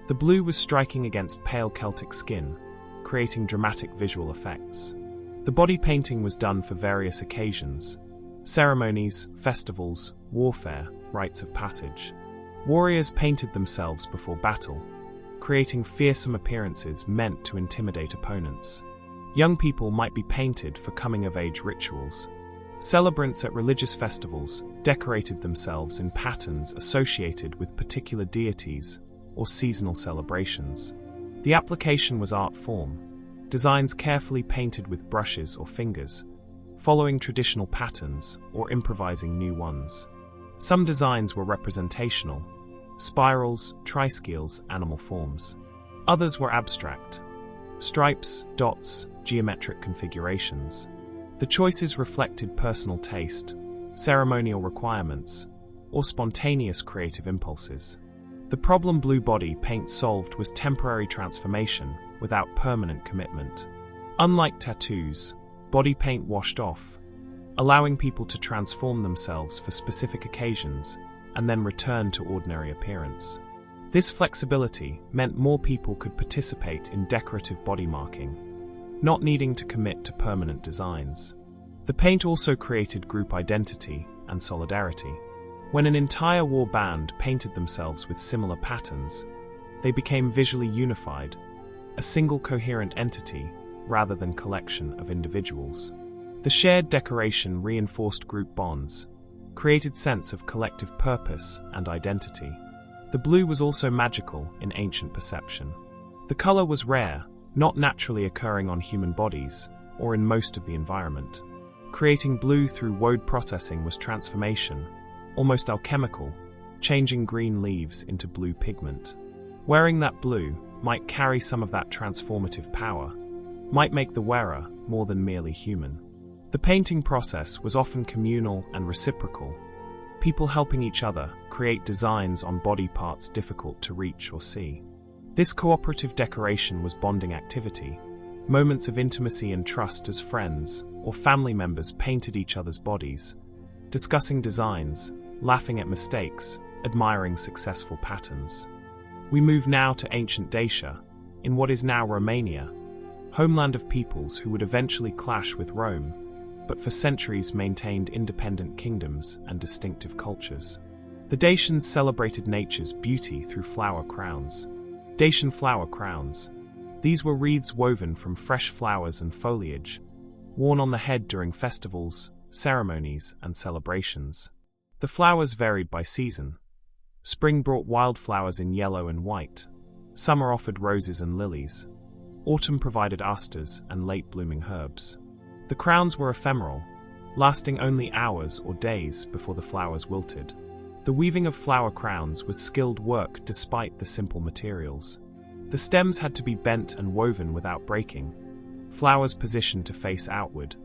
The blue was striking against pale Celtic skin, creating dramatic visual effects. The body painting was done for various occasions: ceremonies, festivals, warfare, rites of passage. Warriors painted themselves before battle, creating fearsome appearances meant to intimidate opponents. Young people might be painted for coming-of-age rituals. Celebrants at religious festivals decorated themselves in patterns associated with particular deities or seasonal celebrations. The application was art form, designs carefully painted with brushes or fingers, following traditional patterns or improvising new ones. Some designs were representational: spirals, triskels, animal forms. Others were abstract: stripes, dots, geometric configurations. The choices reflected personal taste, ceremonial requirements, or spontaneous creative impulses. The problem blue body paint solved was temporary transformation without permanent commitment. Unlike tattoos, body paint washed off, allowing people to transform themselves for specific occasions and then return to ordinary appearance. This flexibility meant more people could participate in decorative body marking, not needing to commit to permanent designs. The paint also created group identity and solidarity. When an entire war band painted themselves with similar patterns, they became visually unified, a single coherent entity rather than collection of individuals. The shared decoration reinforced group bonds, created sense of collective purpose and identity. The blue was also magical in ancient perception. The color was rare, not naturally occurring on human bodies or in most of the environment. Creating blue through woad processing was transformation, almost alchemical, changing green leaves into blue pigment. Wearing that blue might carry some of that transformative power, might make the wearer more than merely human. The painting process was often communal and reciprocal, people helping each other create designs on body parts difficult to reach or see. This cooperative decoration was bonding activity, moments of intimacy and trust as friends or family members painted each other's bodies, discussing designs, laughing at mistakes, admiring successful patterns. We move now to ancient Dacia, in what is now Romania. homeland of peoples who would eventually clash with Rome, but for centuries maintained independent kingdoms and distinctive cultures. The Dacians celebrated nature's beauty through flower crowns. Dacian flower crowns. These were wreaths woven from fresh flowers and foliage, worn on the head during festivals, ceremonies, and celebrations. The flowers varied by season. Spring brought wildflowers in yellow and white. Summer offered roses and lilies. Autumn provided asters and late-blooming herbs. The crowns were ephemeral, lasting only hours or days before the flowers wilted. The weaving of flower crowns was skilled work despite the simple materials. The stems had to be bent and woven without breaking, flowers positioned to face outward,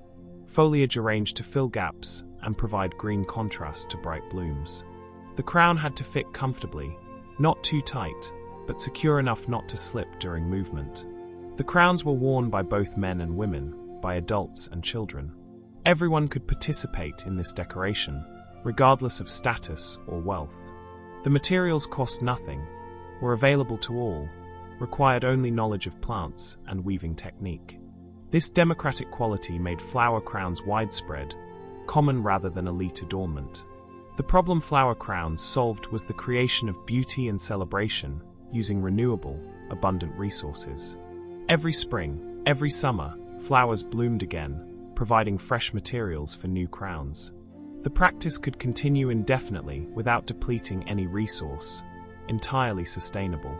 foliage arranged to fill gaps and provide green contrast to bright blooms. The crown had to fit comfortably, not too tight, but secure enough not to slip during movement. The crowns were worn by both men and women, by adults and children. Everyone could participate in this decoration, regardless of status or wealth. The materials cost nothing, were available to all, required only knowledge of plants and weaving technique. This democratic quality made flower crowns widespread, common rather than elite adornment. The problem flower crowns solved was the creation of beauty and celebration using renewable, abundant resources. Every spring, every summer, flowers bloomed again, providing fresh materials for new crowns. The practice could continue indefinitely without depleting any resource, entirely sustainable.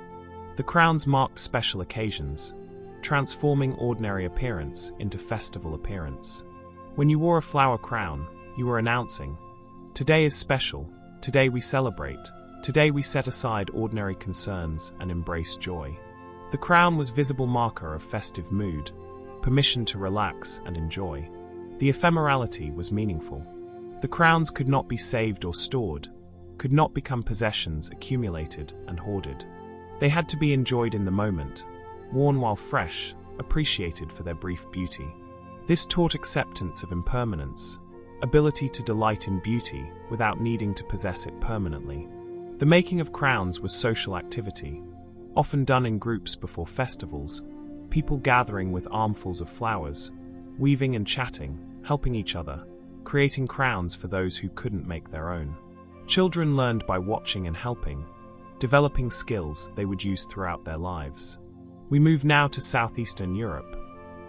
The crowns marked special occasions, transforming ordinary appearance into festival appearance. When you wore a flower crown, you were announcing, "Today is special, today we celebrate, today we set aside ordinary concerns and embrace joy." The crown was a visible marker of festive mood, permission to relax and enjoy. The ephemerality was meaningful. The crowns could not be saved or stored, could not become possessions accumulated and hoarded. They had to be enjoyed in the moment, worn while fresh, appreciated for their brief beauty. This taught acceptance of impermanence, ability to delight in beauty without needing to possess it permanently. The making of crowns was social activity, often done in groups before festivals, people gathering with armfuls of flowers, weaving and chatting, helping each other, creating crowns for those who couldn't make their own. Children learned by watching and helping, developing skills they would use throughout their lives. We move now to southeastern Europe,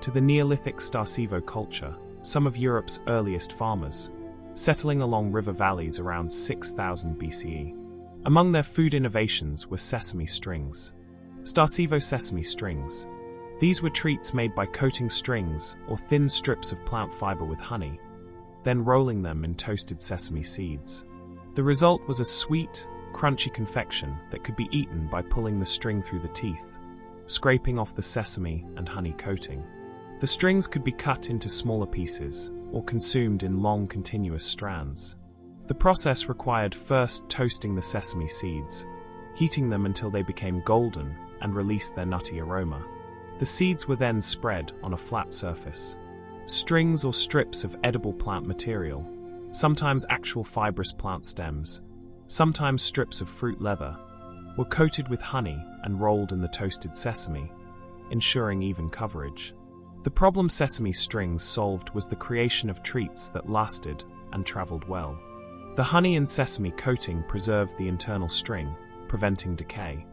to the Neolithic Starcevo culture, some of Europe's earliest farmers, settling along river valleys around 6000 BCE. Among their food innovations were sesame strings. Starcevo sesame strings. These were treats made by coating strings or thin strips of plant fiber with honey, then rolling them in toasted sesame seeds. The result was a sweet, crunchy confection that could be eaten by pulling the string through the teeth, scraping off the sesame and honey coating. The strings could be cut into smaller pieces or consumed in long continuous strands. The process required first toasting the sesame seeds, heating them until they became golden and released their nutty aroma. The seeds were then spread on a flat surface. Strings or strips of edible plant material, sometimes actual fibrous plant stems, sometimes strips of fruit leather, were coated with honey and rolled in the toasted sesame, ensuring even coverage. The problem sesame strings solved was the creation of treats that lasted and traveled well. The honey and sesame coating preserved the internal string, preventing decay.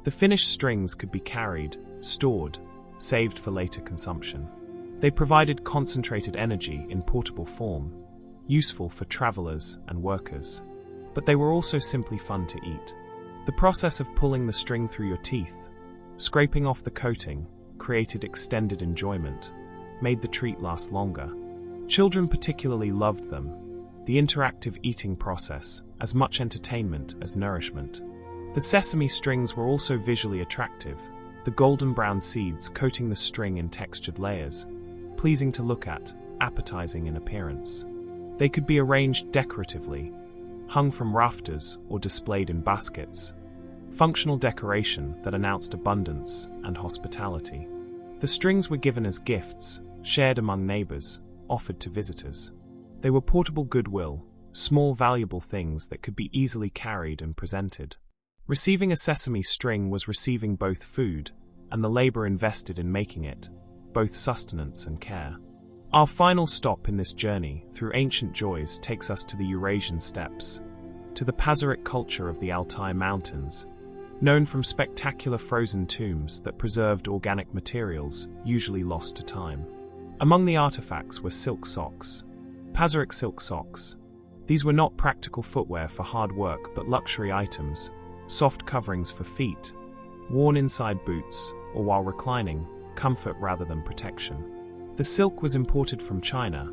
The finished strings could be carried, stored, saved for later consumption. They provided concentrated energy in portable form, useful for travelers and workers. But they were also simply fun to eat. The process of pulling the string through your teeth, scraping off the coating, created extended enjoyment, made the treat last longer. Children particularly loved them, the interactive eating process, as much entertainment as nourishment. The sesame strings were also visually attractive, the golden brown seeds coating the string in textured layers, pleasing to look at, appetizing in appearance. They could be arranged decoratively, hung from rafters or displayed in baskets, functional decoration that announced abundance and hospitality. The strings were given as gifts, shared among neighbors, offered to visitors. They were portable goodwill, small valuable things that could be easily carried and presented. Receiving a sesame string was receiving both food and the labor invested in making it, both sustenance and care. Our final stop in this journey through ancient joys takes us to the Eurasian steppes, to the Pazyryk culture of the Altai Mountains, known from spectacular frozen tombs that preserved organic materials, usually lost to time. Among the artifacts were silk socks. Pazyryk silk socks. These were not practical footwear for hard work but luxury items, soft coverings for feet, worn inside boots, or while reclining, comfort rather than protection. The silk was imported from China,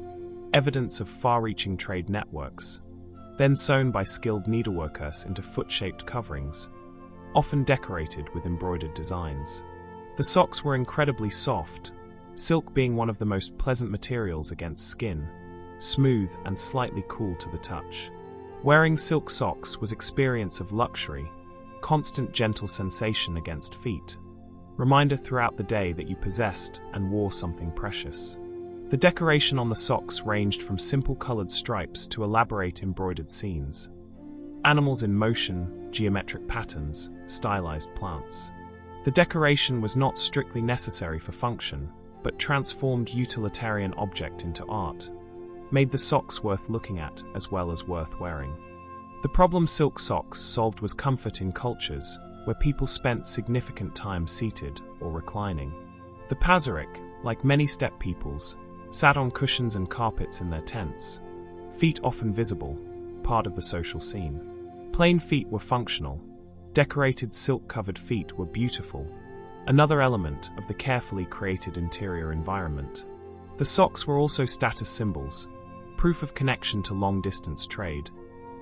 evidence of far-reaching trade networks, then sewn by skilled needleworkers into foot-shaped coverings, often decorated with embroidered designs. The socks were incredibly soft, silk being one of the most pleasant materials against skin, smooth and slightly cool to the touch. Wearing silk socks was experience of luxury, constant gentle sensation against feet, reminder throughout the day that you possessed and wore something precious. The decoration on the socks ranged from simple colored stripes to elaborate embroidered scenes. Animals in motion, geometric patterns, stylized plants. The decoration was not strictly necessary for function, but transformed utilitarian object into art, made the socks worth looking at as well as worth wearing. The problem silk socks solved was comfort in cultures where people spent significant time seated or reclining. The Pazyryk, like many steppe peoples, sat on cushions and carpets in their tents, feet often visible, part of the social scene. Plain feet were functional, decorated silk-covered feet were beautiful, another element of the carefully created interior environment. The socks were also status symbols, proof of connection to long-distance trade,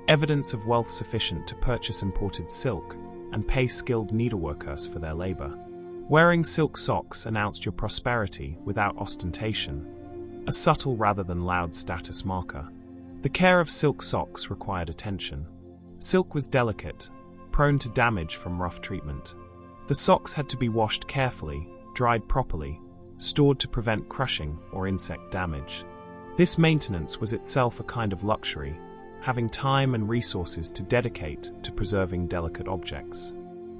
evidence of wealth sufficient to purchase imported silk and pay skilled needleworkers for their labor. Wearing silk socks announced your prosperity without ostentation, a subtle rather than loud status marker. The care of silk socks required attention. Silk was delicate, prone to damage from rough treatment. The socks had to be washed carefully, dried properly, stored to prevent crushing or insect damage. This maintenance was itself a kind of luxury, having time and resources to dedicate to preserving delicate objects.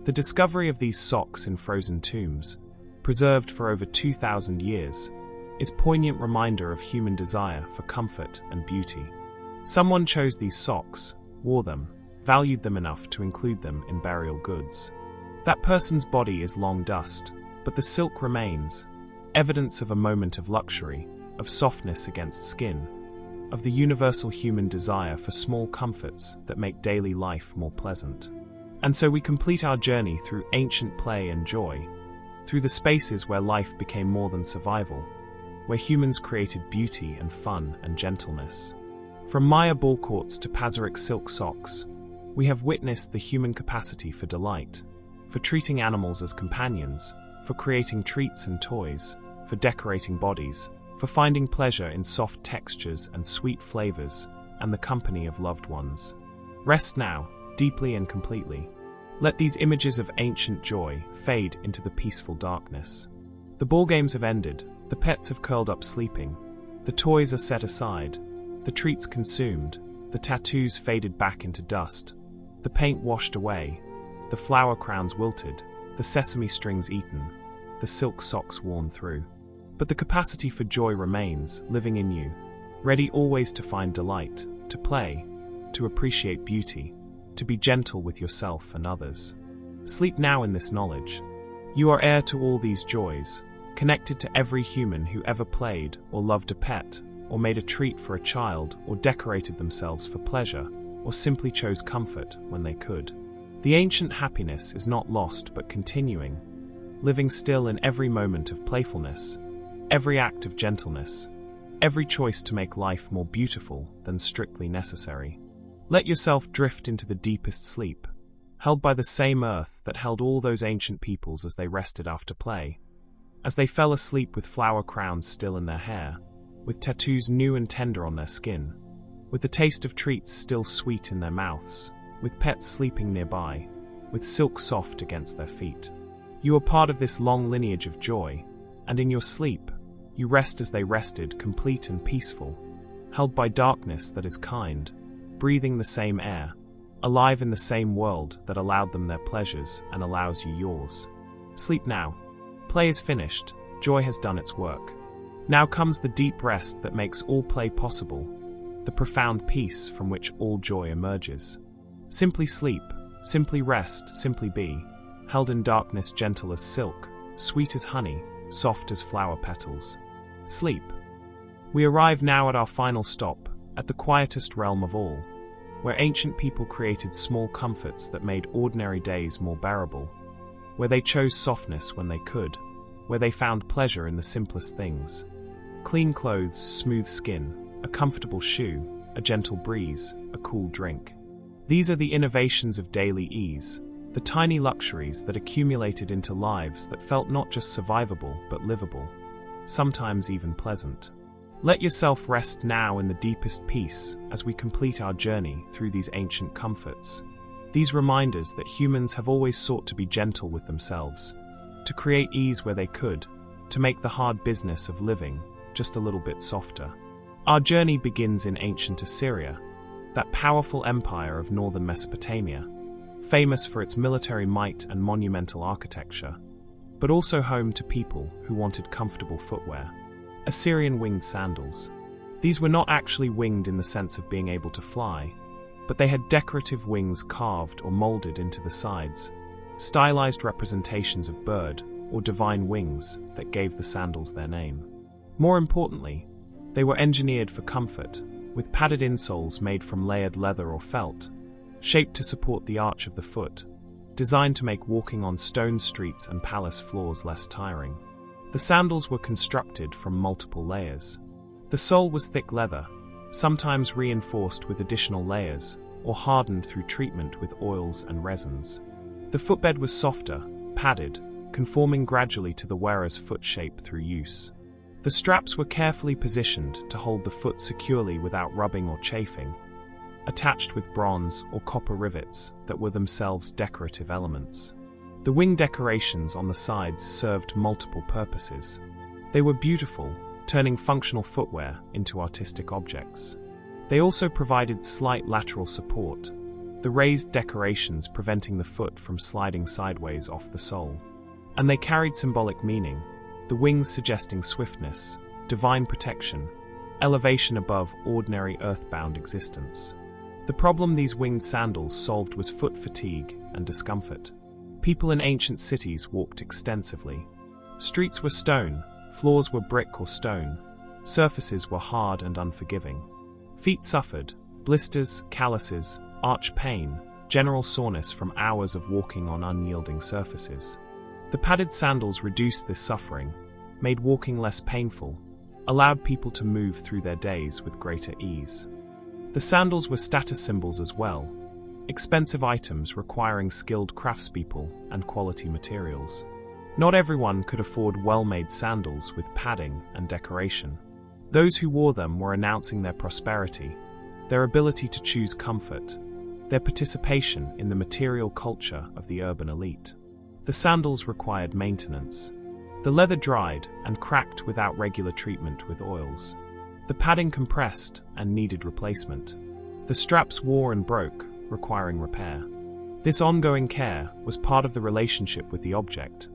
The discovery of these socks in frozen tombs, preserved for over 2,000 years, is a poignant reminder of human desire for comfort and beauty. Someone chose these socks, wore them, valued them enough to include them in burial goods. That person's body is long dust, but the silk remains, evidence of a moment of luxury, of softness against skin, of the universal human desire for small comforts that make daily life more pleasant. And so we complete our journey through ancient play and joy, through the spaces where life became more than survival, where humans created beauty and fun and gentleness. From Maya ball courts to Pazyryk silk socks, we have witnessed the human capacity for delight, for treating animals as companions, for creating treats and toys, for decorating bodies, for finding pleasure in soft textures and sweet flavors, and the company of loved ones. Rest now, deeply and completely. Let these images of ancient joy fade into the peaceful darkness. The ball games have ended, the pets have curled up sleeping, the toys are set aside, the treats consumed, the tattoos faded back into dust, the paint washed away, the flower crowns wilted, the sesame strings eaten, the silk socks worn through. But the capacity for joy remains, living in you, ready always to find delight, to play, to appreciate beauty, to be gentle with yourself and others. Sleep now in this knowledge. You are heir to all these joys, connected to every human who ever played or loved a pet, or made a treat for a child, or decorated themselves for pleasure, or simply chose comfort when they could. The ancient happiness is not lost but continuing, living still in every moment of playfulness, every act of gentleness, every choice to make life more beautiful than strictly necessary. Let yourself drift into the deepest sleep, held by the same earth that held all those ancient peoples as they rested after play, as they fell asleep with flower crowns still in their hair, with tattoos new and tender on their skin, with the taste of treats still sweet in their mouths, with pets sleeping nearby, with silk soft against their feet. You are part of this long lineage of joy, and in your sleep, you rest as they rested, complete and peaceful, held by darkness that is kind, breathing the same air, alive in the same world that allowed them their pleasures and allows you yours. Sleep now. Play is finished. joy has done its work. Now comes the deep rest that makes all play possible, the profound peace from which all joy emerges. Simply sleep, simply rest, simply be, held in darkness gentle as silk, sweet as honey, soft as flower petals. Sleep. We arrive now at our final stop, at the quietest realm of all, where ancient people created small comforts that made ordinary days more bearable, where they chose softness when they could, where they found pleasure in the simplest things. Clean clothes, smooth skin, a comfortable shoe, a gentle breeze, a cool drink. These are the innovations of daily ease, the tiny luxuries that accumulated into lives that felt not just survivable but livable, sometimes even pleasant. Let yourself rest now in the deepest peace as we complete our journey through these ancient comforts. These reminders that humans have always sought to be gentle with themselves, to create ease where they could, to make the hard business of living just a little bit softer. Our journey begins in ancient Assyria, that powerful empire of northern Mesopotamia, famous for its military might and monumental architecture, but also home to people who wanted comfortable footwear. Assyrian winged sandals. These were not actually winged in the sense of being able to fly, but they had decorative wings carved or molded into the sides, stylized representations of bird or divine wings that gave the sandals their name. More importantly, they were engineered for comfort, with padded insoles made from layered leather or felt, shaped to support the arch of the foot, designed to make walking on stone streets and palace floors less tiring. The sandals were constructed from multiple layers. The sole was thick leather, sometimes reinforced with additional layers, or hardened through treatment with oils and resins. The footbed was softer, padded, conforming gradually to the wearer's foot shape through use. The straps were carefully positioned to hold the foot securely without rubbing or chafing, attached with bronze or copper rivets that were themselves decorative elements. The wing decorations on the sides served multiple purposes. They were beautiful, turning functional footwear into artistic objects. They also provided slight lateral support, the raised decorations preventing the foot from sliding sideways off the sole. And they carried symbolic meaning, the wings suggesting swiftness, divine protection, elevation above ordinary earthbound existence. The problem these winged sandals solved was foot fatigue and discomfort. People in ancient cities walked extensively. Streets were stone, floors were brick or stone, surfaces were hard and unforgiving. Feet suffered, blisters, calluses, arch pain, general soreness from hours of walking on unyielding surfaces. The padded sandals reduced this suffering, made walking less painful, allowed people to move through their days with greater ease. The sandals were status symbols as well, expensive items requiring skilled craftspeople and quality materials. Not everyone could afford well-made sandals with padding and decoration. Those who wore them were announcing their prosperity, their ability to choose comfort, their participation in the material culture of the urban elite. The sandals required maintenance. The leather dried and cracked without regular treatment with oils. The padding compressed and needed replacement. The straps wore and broke, requiring repair. This ongoing care was part of the relationship with the object,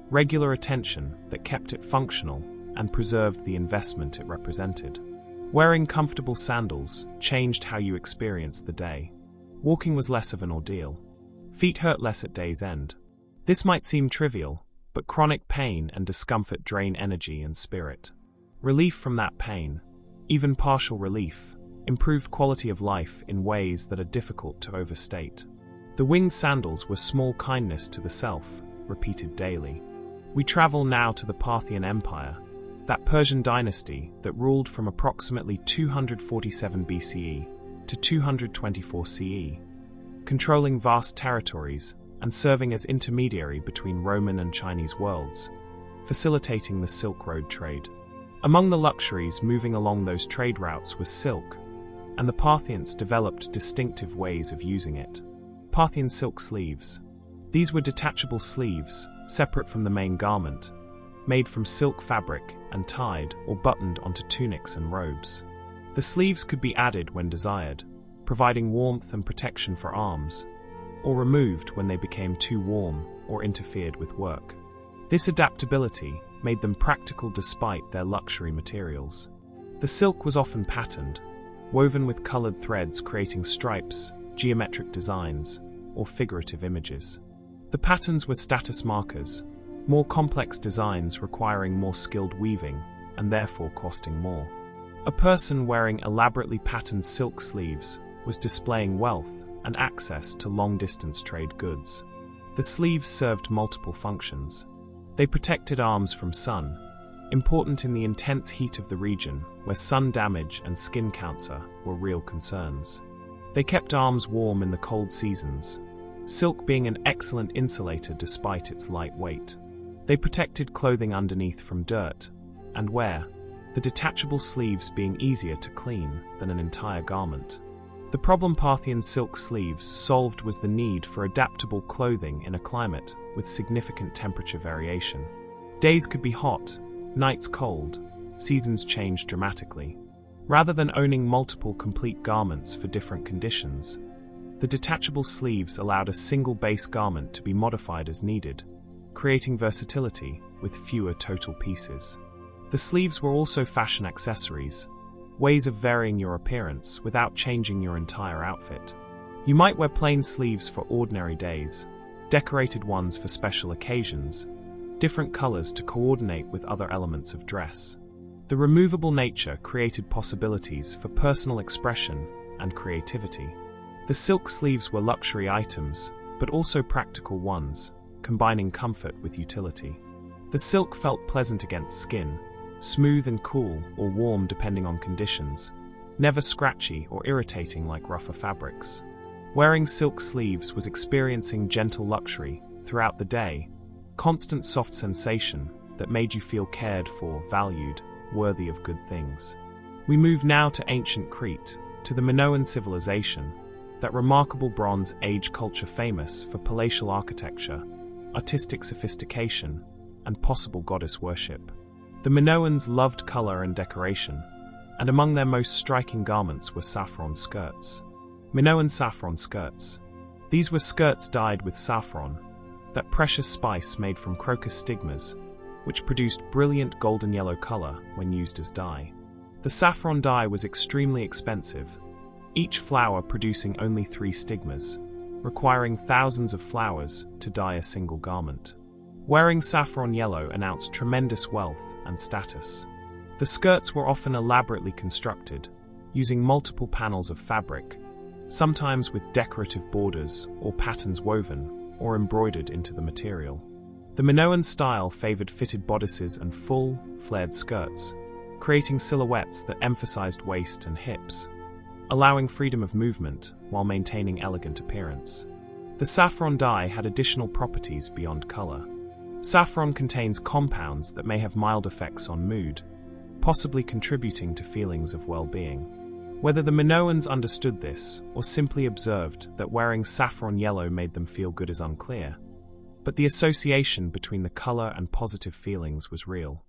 regular attention that kept it functional and preserved the investment it represented. Wearing comfortable sandals changed how you experienced the day. Walking was less of an ordeal. Feet hurt less at day's end. This might seem trivial, but chronic pain and discomfort drain energy and spirit. Relief from that pain, even partial relief, improved quality of life in ways that are difficult to overstate. The winged sandals were small kindness to the self, repeated daily. We travel now to the Parthian Empire, that Persian dynasty that ruled from approximately 247 BCE to 224 CE, controlling vast territories and serving as intermediary between Roman and Chinese worlds, facilitating the Silk Road trade. Among the luxuries moving along those trade routes was silk, and the Parthians developed distinctive ways of using it. Parthian silk sleeves. These were detachable sleeves, separate from the main garment, made from silk fabric and tied or buttoned onto tunics and robes. The sleeves could be added when desired, providing warmth and protection for arms, or removed when they became too warm or interfered with work. This adaptability made them practical despite their luxury materials. The silk was often patterned, woven with colored threads creating stripes, geometric designs, or figurative images. The patterns were status markers, more complex designs requiring more skilled weaving and therefore costing more. A person wearing elaborately patterned silk sleeves was displaying wealth and access to long-distance trade goods. The sleeves served multiple functions. They protected arms from sun, important in the intense heat of the region where sun damage and skin cancer were real concerns. They kept arms warm in the cold seasons, silk being an excellent insulator despite its light weight. They protected clothing underneath from dirt and wear, the detachable sleeves being easier to clean than an entire garment. The problem Parthian silk sleeves solved was the need for adaptable clothing in a climate with significant temperature variation. Days could be hot, nights cold, seasons changed dramatically. Rather than owning multiple complete garments for different conditions, the detachable sleeves allowed a single base garment to be modified as needed, creating versatility with fewer total pieces. The sleeves were also fashion accessories, ways of varying your appearance without changing your entire outfit. You might wear plain sleeves for ordinary days, decorated ones for special occasions, different colors to coordinate with other elements of dress. The removable nature created possibilities for personal expression and creativity. The silk sleeves were luxury items, but also practical ones, combining comfort with utility. The silk felt pleasant against skin, smooth and cool or warm depending on conditions, never scratchy or irritating like rougher fabrics. Wearing silk sleeves was experiencing gentle luxury throughout the day, constant soft sensation that made you feel cared for, valued, worthy of good things. We move now to ancient Crete, to the Minoan civilization, that remarkable Bronze Age culture famous for palatial architecture, artistic sophistication, and possible goddess worship. The Minoans loved color and decoration, and among their most striking garments were saffron skirts. Minoan saffron skirts. These were skirts dyed with saffron, that precious spice made from crocus stigmas, which produced brilliant golden yellow color when used as dye. The saffron dye was extremely expensive, each flower producing only 3 stigmas, requiring thousands of flowers to dye a single garment. Wearing saffron yellow announced tremendous wealth and status. The skirts were often elaborately constructed, using multiple panels of fabric, sometimes with decorative borders or patterns woven or embroidered into the material. The Minoan style favored fitted bodices and full, flared skirts, creating silhouettes that emphasized waist and hips, allowing freedom of movement while maintaining elegant appearance. The saffron dye had additional properties beyond color. Saffron contains compounds that may have mild effects on mood, possibly contributing to feelings of well-being. Whether the Minoans understood this or simply observed that wearing saffron yellow made them feel good is unclear, but the association between the color and positive feelings was real.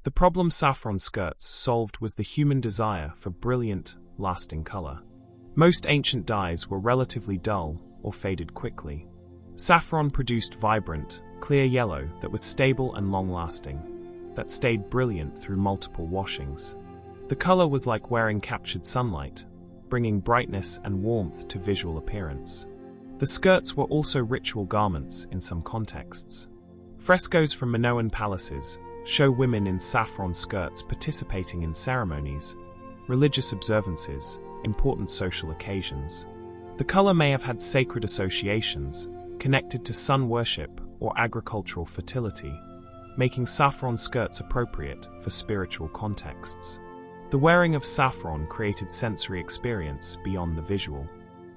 The problem saffron skirts solved was the human desire for brilliant, lasting color. Most ancient dyes were relatively dull or faded quickly. Saffron produced vibrant, clear yellow that was stable and long-lasting, that stayed brilliant through multiple washings. The color was like wearing captured sunlight, bringing brightness and warmth to visual appearance. The skirts were also ritual garments in some contexts. Frescoes from Minoan palaces show women in saffron skirts participating in ceremonies, religious observances, important social occasions. The color may have had sacred associations, connected to sun worship or agricultural fertility, making saffron skirts appropriate for spiritual contexts. The wearing of saffron created sensory experience beyond the visual.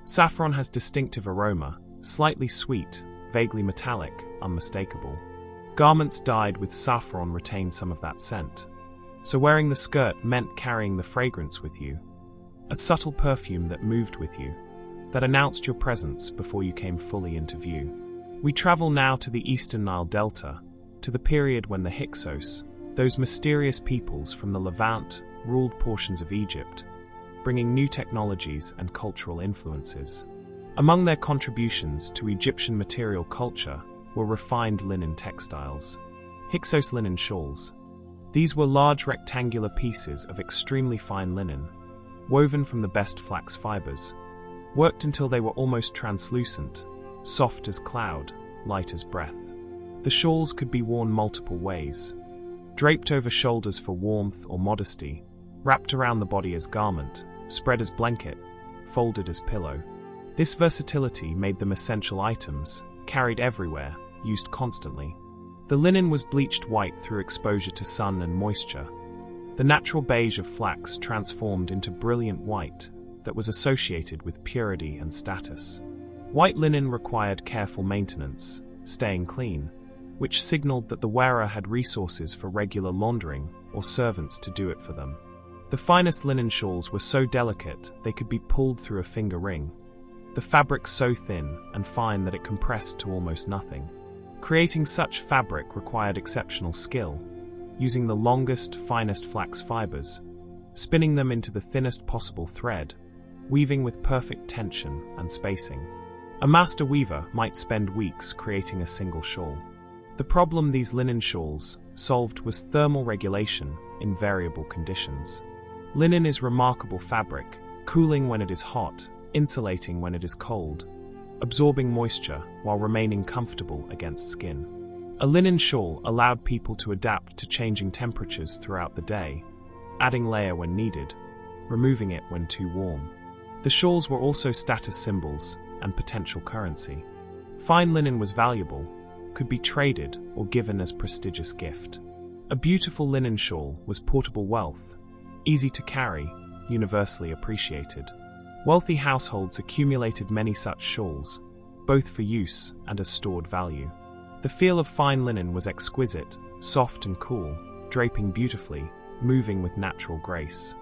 Saffron has distinctive aroma, slightly sweet, vaguely metallic, unmistakable. Garments dyed with saffron retain some of that scent. So wearing the skirt meant carrying the fragrance with you, a subtle perfume that moved with you, that announced your presence before you came fully into view. We travel now to the Eastern Nile Delta, to the period when the Hyksos, those mysterious peoples from the Levant, ruled portions of Egypt, bringing new technologies and cultural influences. Among their contributions to Egyptian material culture were refined linen textiles. Hyksos linen shawls. These were large rectangular pieces of extremely fine linen, woven from the best flax fibers, worked until they were almost translucent, soft as cloud, light as breath. The shawls could be worn multiple ways: draped over shoulders for warmth or modesty, wrapped around the body as garment, spread as blanket, folded as pillow. This versatility made them essential items, carried everywhere, used constantly. The linen was bleached white through exposure to sun and moisture. The natural beige of flax transformed into brilliant white that was associated with purity and status. White linen required careful maintenance, staying clean, which signaled that the wearer had resources for regular laundering or servants to do it for them. The finest linen shawls were so delicate they could be pulled through a finger ring. The fabric so thin and fine that it compressed to almost nothing. Creating such fabric required exceptional skill, using the longest, finest flax fibers, spinning them into the thinnest possible thread, weaving with perfect tension and spacing. A master weaver might spend weeks creating a single shawl. The problem these linen shawls solved was thermal regulation in variable conditions. Linen is remarkable fabric, cooling when it is hot, insulating when it is cold, absorbing moisture while remaining comfortable against skin. A linen shawl allowed people to adapt to changing temperatures throughout the day, adding layer when needed, removing it when too warm. The shawls were also status symbols and potential currency. Fine linen was valuable, could be traded or given as prestigious gift. A beautiful linen shawl was portable wealth, easy to carry, universally appreciated. Wealthy households accumulated many such shawls, both for use and as stored value. The feel of fine linen was exquisite, soft and cool, draping beautifully, moving with natural grace.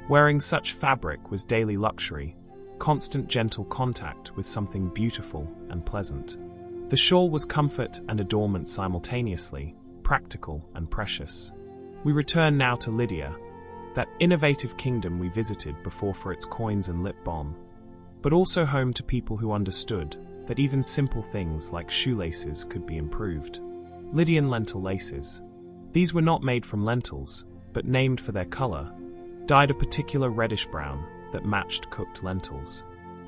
Wearing such fabric was daily luxury, constant gentle contact with something beautiful and pleasant. The shawl was comfort and adornment simultaneously, practical and precious. We return now to Lydia, that innovative kingdom we visited before for its coins and lip balm, but also home to people who understood that even simple things like shoelaces could be improved. Lydian lentil laces. These were not made from lentils, but named for their color, dyed a particular reddish-brown that matched cooked lentils.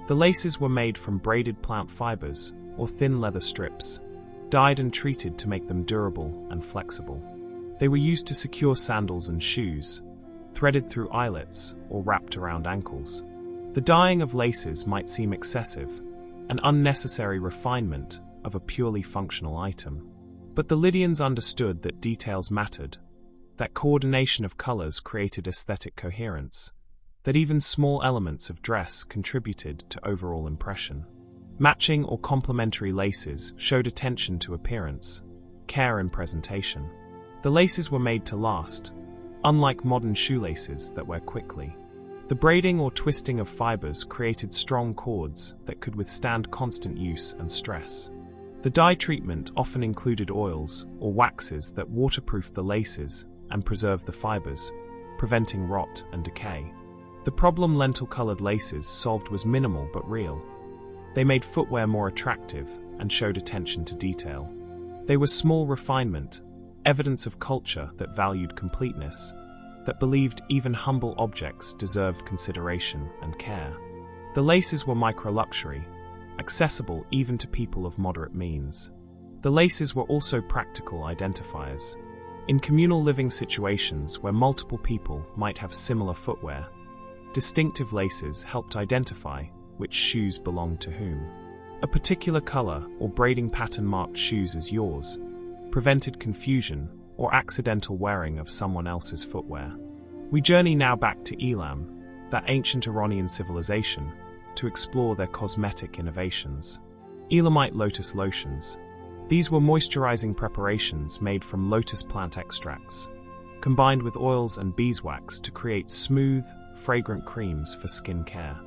The laces were made from braided plant fibers or thin leather strips, dyed and treated to make them durable and flexible. They were used to secure sandals and shoes, threaded through eyelets or wrapped around ankles. The dyeing of laces might seem excessive, an unnecessary refinement of a purely functional item. But the Lydians understood that details mattered, that coordination of colors created aesthetic coherence, that even small elements of dress contributed to overall impression. Matching or complementary laces showed attention to appearance, care in presentation. The laces were made to last, unlike modern shoelaces that wear quickly. The braiding or twisting of fibers created strong cords that could withstand constant use and stress. The dye treatment often included oils or waxes that waterproofed the laces and preserved the fibers, preventing rot and decay. The problem lentil-colored laces solved was minimal but real. They made footwear more attractive and showed attention to detail. They were small refinement, evidence of culture that valued completeness, that believed even humble objects deserved consideration and care. The laces were micro-luxury, accessible even to people of moderate means. The laces were also practical identifiers. In communal living situations where multiple people might have similar footwear, distinctive laces helped identify which shoes belonged to whom. A particular color or braiding pattern marked shoes as yours, prevented confusion or accidental wearing of someone else's footwear. We journey now back to Elam, that ancient Iranian civilization, to explore their cosmetic innovations. Elamite lotus lotions. These were moisturizing preparations made from lotus plant extracts, combined with oils and beeswax to create smooth, fragrant creams for skin care.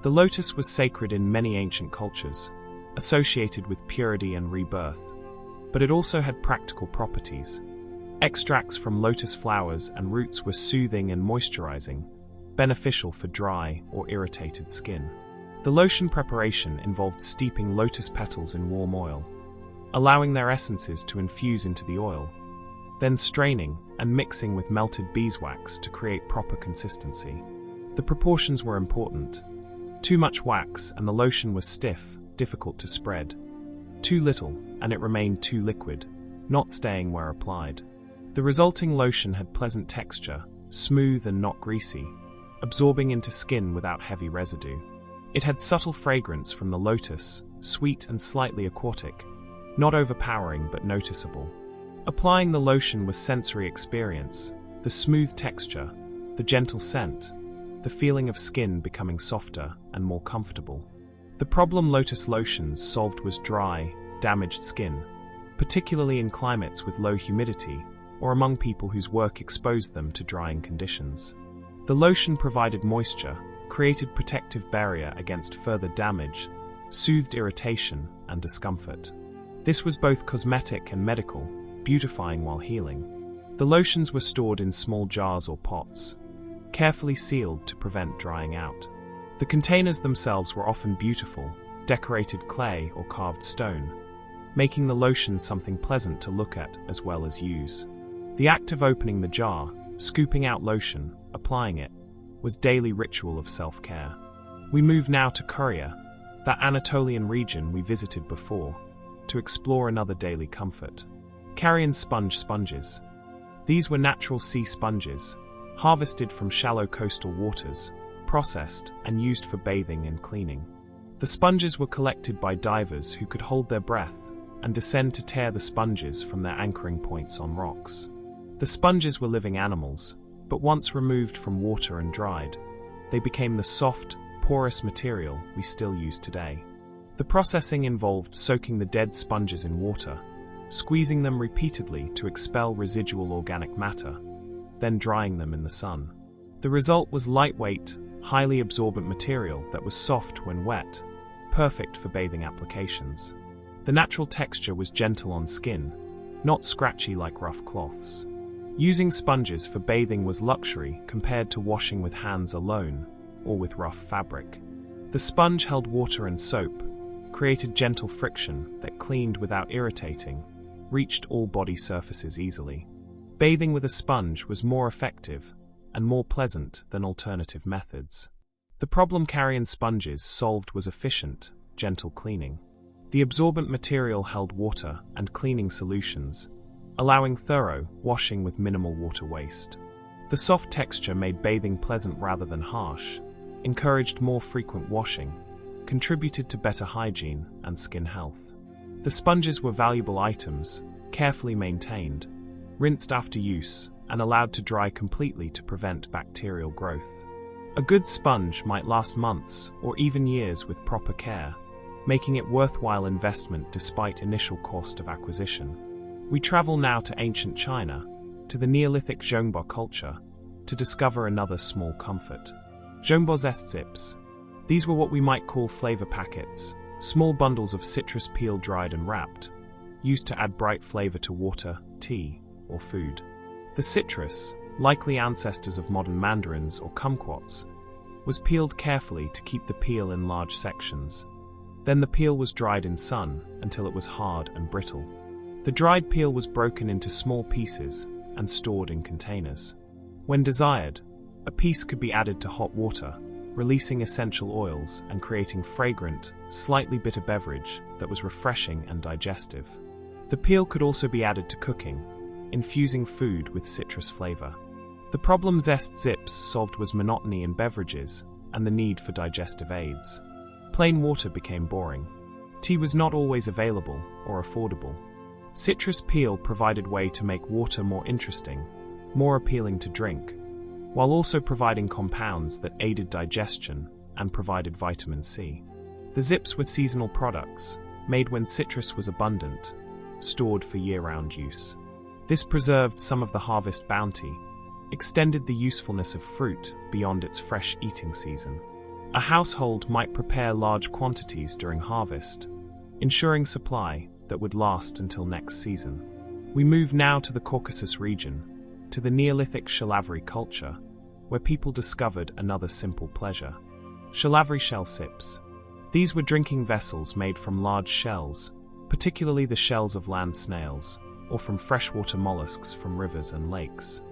The lotus was sacred in many ancient cultures, associated with purity and rebirth, but it also had practical properties. Extracts from lotus flowers and roots were soothing and moisturizing, beneficial for dry or irritated skin. The lotion preparation involved steeping lotus petals in warm oil, allowing their essences to infuse into the oil, then straining and mixing with melted beeswax to create proper consistency. The proportions were important. Too much wax and the lotion was stiff, difficult to spread. Too little and it remained too liquid, not staying where applied. The resulting lotion had pleasant texture, smooth and not greasy, absorbing into skin without heavy residue. It had subtle fragrance from the lotus, sweet and slightly aquatic, not overpowering but noticeable. Applying the lotion was sensory experience, the smooth texture, the gentle scent, the feeling of skin becoming softer and more comfortable. The problem lotus lotions solved was dry, damaged skin, particularly in climates with low humidity or among people whose work exposed them to drying conditions. The lotion provided moisture, created protective barrier against further damage, soothed irritation and discomfort. This was both cosmetic and medical, beautifying while healing. The lotions were stored in small jars or pots, carefully sealed to prevent drying out. The containers themselves were often beautiful, decorated clay or carved stone, making the lotion something pleasant to look at as well as use. The act of opening the jar, scooping out lotion, applying it, was daily ritual of self-care. We move now to Korea, that Anatolian region we visited before, to explore another daily comfort. Korean sponges. These were natural sea sponges, harvested from shallow coastal waters, processed and used for bathing and cleaning. The sponges were collected by divers who could hold their breath and descend to tear the sponges from their anchoring points on rocks. The sponges were living animals, but once removed from water and dried, they became the soft, porous material we still use today. The processing involved soaking the dead sponges in water, squeezing them repeatedly to expel residual organic matter, then drying them in the sun. The result was lightweight, highly absorbent material that was soft when wet, perfect for bathing applications. The natural texture was gentle on skin, not scratchy like rough cloths. Using sponges for bathing was luxury compared to washing with hands alone or with rough fabric. The sponge held water and soap, created gentle friction that cleaned without irritating, reached all body surfaces easily. Bathing with a sponge was more effective and more pleasant than alternative methods. The problem Korean sponges solved was efficient, gentle cleaning. The absorbent material held water and cleaning solutions, allowing thorough washing with minimal water waste. The soft texture made bathing pleasant rather than harsh, encouraged more frequent washing, contributed to better hygiene and skin health. The sponges were valuable items, carefully maintained, rinsed after use, and allowed to dry completely to prevent bacterial growth. A good sponge might last months or even years with proper care, making it worthwhile investment despite initial cost of acquisition. We travel now to ancient China, to the Neolithic Zhongbo culture, to discover another small comfort. Zhongbo zest zips. These were what we might call flavor packets, small bundles of citrus peel dried and wrapped, used to add bright flavor to water, tea, or food. The citrus, likely ancestors of modern mandarins or kumquats, was peeled carefully to keep the peel in large sections. Then the peel was dried in sun until it was hard and brittle. The dried peel was broken into small pieces and stored in containers. When desired, a piece could be added to hot water, releasing essential oils and creating fragrant, slightly bitter beverage that was refreshing and digestive. The peel could also be added to cooking, infusing food with citrus flavor. The problem zest zips solved was monotony in beverages and the need for digestive aids. Plain water became boring. Tea was not always available or affordable. Citrus peel provided a way to make water more interesting, more appealing to drink, while also providing compounds that aided digestion and provided vitamin C. The zips were seasonal products, made when citrus was abundant, stored for year-round use. This preserved some of the harvest bounty, extended the usefulness of fruit beyond its fresh eating season. A household might prepare large quantities during harvest, ensuring supply that would last until next season. We move now to the Caucasus region, to the Neolithic Shalavri culture, where people discovered another simple pleasure. Shalavri shell sips. These were drinking vessels made from large shells, particularly the shells of land snails, or from freshwater mollusks from rivers and lakes.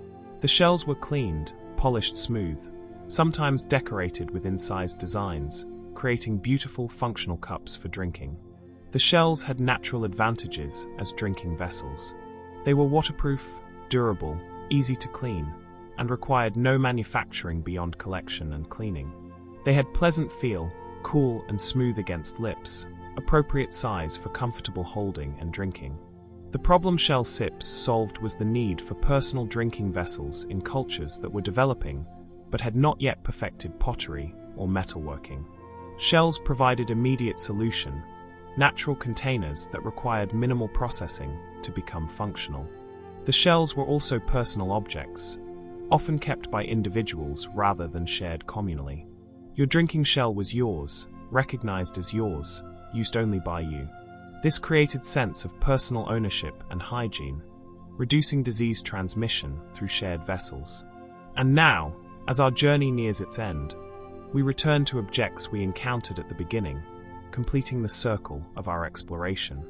The shells were cleaned, polished smooth, sometimes decorated with incised designs, creating beautiful functional cups for drinking. The shells had natural advantages as drinking vessels. They were waterproof, durable, easy to clean, and required no manufacturing beyond collection and cleaning. They had pleasant feel, cool and smooth against lips, appropriate size for comfortable holding and drinking. The problem shell sips solved was the need for personal drinking vessels in cultures that were developing but had not yet perfected pottery or metalworking. Shells provided immediate solution, natural containers that required minimal processing to become functional. The shells were also personal objects, often kept by individuals rather than shared communally. Your drinking shell was yours, recognized as yours, used only by you. This created sense of personal ownership and hygiene, reducing disease transmission through shared vessels. And now, as our journey nears its end, we return to objects we encountered at the beginning, completing the circle of our exploration.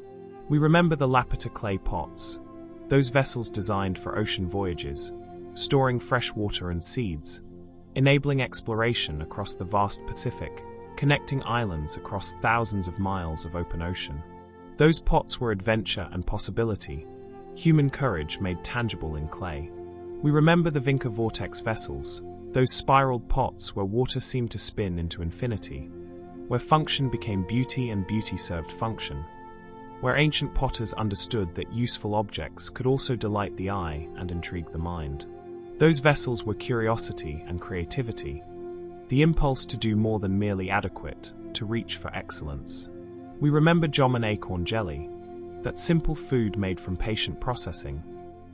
We remember the lapita clay pots, those vessels designed for ocean voyages, storing fresh water and seeds, enabling exploration across the vast Pacific, connecting islands across thousands of miles of open ocean. Those pots were adventure and possibility, human courage made tangible in clay. We remember the Vinca vortex vessels, those spiraled pots where water seemed to spin into infinity, where function became beauty and beauty served function, where ancient potters understood that useful objects could also delight the eye and intrigue the mind. Those vessels were curiosity and creativity, the impulse to do more than merely adequate, to reach for excellence. We remember jom and acorn jelly, that simple food made from patient processing,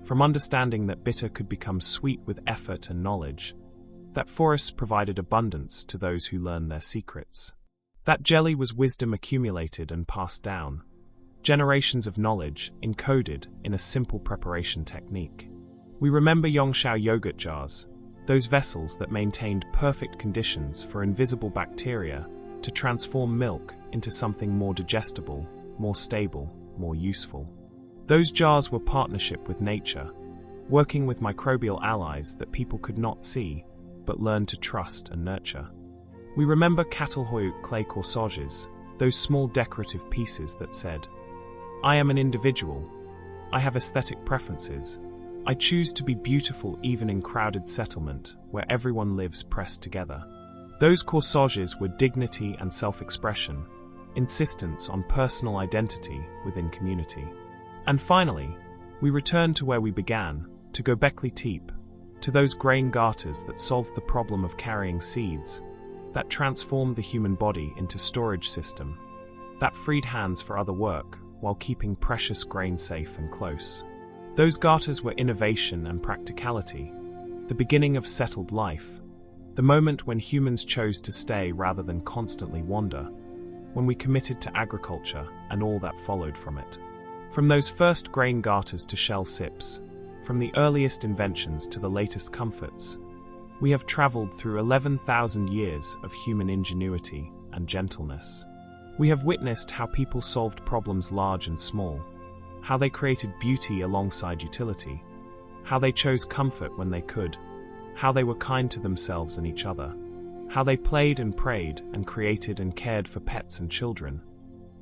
from understanding that bitter could become sweet with effort and knowledge, that forests provided abundance to those who learned their secrets. That jelly was wisdom accumulated and passed down, generations of knowledge encoded in a simple preparation technique. We remember Yongshao yogurt jars, those vessels that maintained perfect conditions for invisible bacteria to transform milk into something more digestible, more stable, more useful. Those jars were partnership with nature, working with microbial allies that people could not see, but learned to trust and nurture. We remember Catalhoyuk clay corsages, those small decorative pieces that said, "I am an individual. I have aesthetic preferences. I choose to be beautiful even in crowded settlement where everyone lives pressed together." Those corsages were dignity and self-expression, insistence on personal identity within community. And finally, we return to where we began, to Göbekli Tepe, to those grain garters that solved the problem of carrying seeds, that transformed the human body into storage system, that freed hands for other work while keeping precious grain safe and close. Those garters were innovation and practicality, the beginning of settled life, the moment when humans chose to stay rather than constantly wander, when we committed to agriculture and all that followed from it. From those first grain garters to shell sips, from the earliest inventions to the latest comforts, we have traveled through 11,000 years of human ingenuity and gentleness. We have witnessed how people solved problems large and small, how they created beauty alongside utility, how they chose comfort when they could, how they were kind to themselves and each other, how they played and prayed and created and cared for pets and children,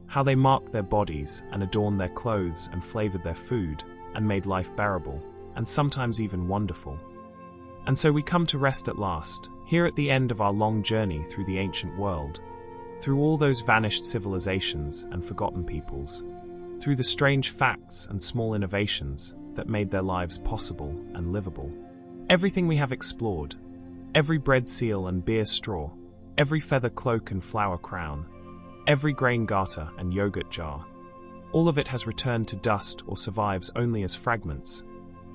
how they marked their bodies and adorned their clothes and flavored their food and made life bearable, and sometimes even wonderful. And so we come to rest at last, here at the end of our long journey through the ancient world, through all those vanished civilizations and forgotten peoples, through the strange facts and small innovations that made their lives possible and livable. Everything we have explored, every bread seal and beer straw, every feather cloak and flower crown, every grain garter and yogurt jar, all of it has returned to dust or survives only as fragments,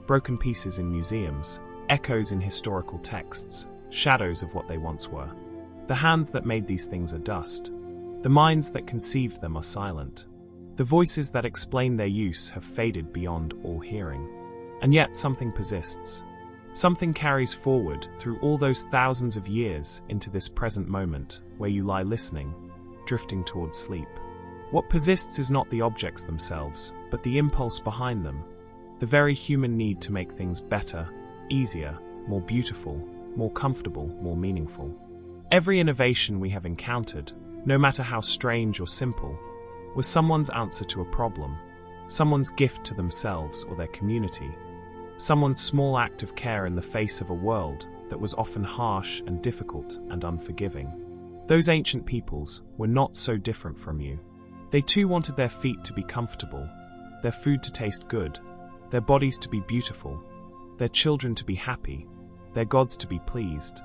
broken pieces in museums, echoes in historical texts, shadows of what they once were. The hands that made these things are dust. The minds that conceived them are silent. The voices that explain their use have faded beyond all hearing. And yet something persists. Something carries forward through all those thousands of years into this present moment where you lie listening, drifting towards sleep. What persists is not the objects themselves, but the impulse behind them, the very human need to make things better, easier, more beautiful, more comfortable, more meaningful. Every innovation we have encountered, no matter how strange or simple, was someone's answer to a problem, someone's gift to themselves or their community, someone's small act of care in the face of a world that was often harsh and difficult and unforgiving. Those ancient peoples were not so different from you. They too wanted their feet to be comfortable, their food to taste good, their bodies to be beautiful, their children to be happy, their gods to be pleased,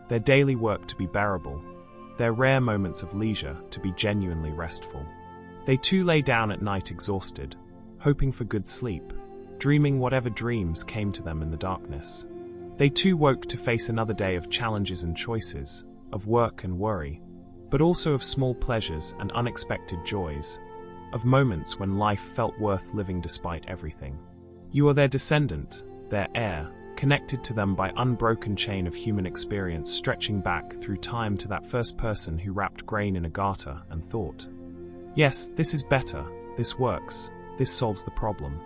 their daily work to be bearable, their rare moments of leisure to be genuinely restful. They too lay down at night exhausted, hoping for good sleep, dreaming whatever dreams came to them in the darkness. They too woke to face another day of challenges and choices, of work and worry, but also of small pleasures and unexpected joys, of moments when life felt worth living despite everything. You are their descendant, their heir, connected to them by unbroken chain of human experience stretching back through time to that first person who wrapped grain in a garter and thought, "Yes, this is better, this works, this solves the problem."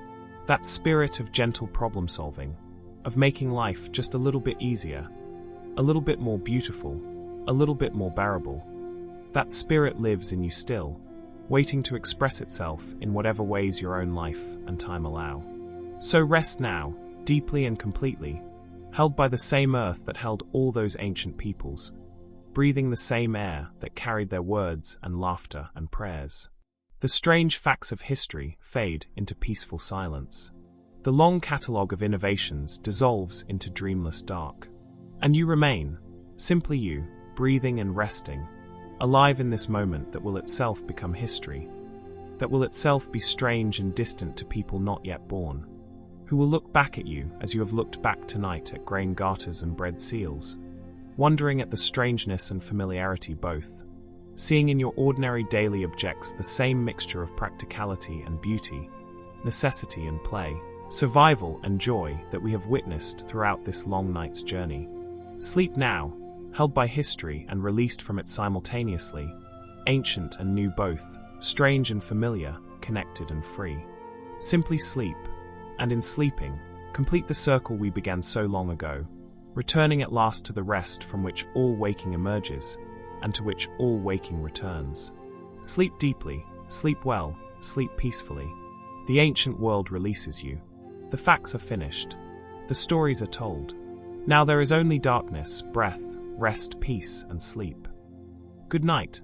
That spirit of gentle problem solving, of making life just a little bit easier, a little bit more beautiful, a little bit more bearable. That spirit lives in you still, waiting to express itself in whatever ways your own life and time allow. So rest now, deeply and completely, held by the same earth that held all those ancient peoples, breathing the same air that carried their words and laughter and prayers. The strange facts of history fade into peaceful silence. The long catalogue of innovations dissolves into dreamless dark. And you remain, simply you, breathing and resting, alive in this moment that will itself become history, that will itself be strange and distant to people not yet born, who will look back at you as you have looked back tonight at grain garters and bread seals, wondering at the strangeness and familiarity both, seeing in your ordinary daily objects the same mixture of practicality and beauty, necessity and play, survival and joy that we have witnessed throughout this long night's journey. Sleep now, held by history and released from it simultaneously, ancient and new both, strange and familiar, connected and free. Simply sleep, and in sleeping, complete the circle we began so long ago, returning at last to the rest from which all waking emerges, and to which all waking returns. Sleep deeply, sleep well, sleep peacefully. The ancient world releases you. The facts are finished. The stories are told. Now there is only darkness, breath, rest, peace, and sleep. Good night.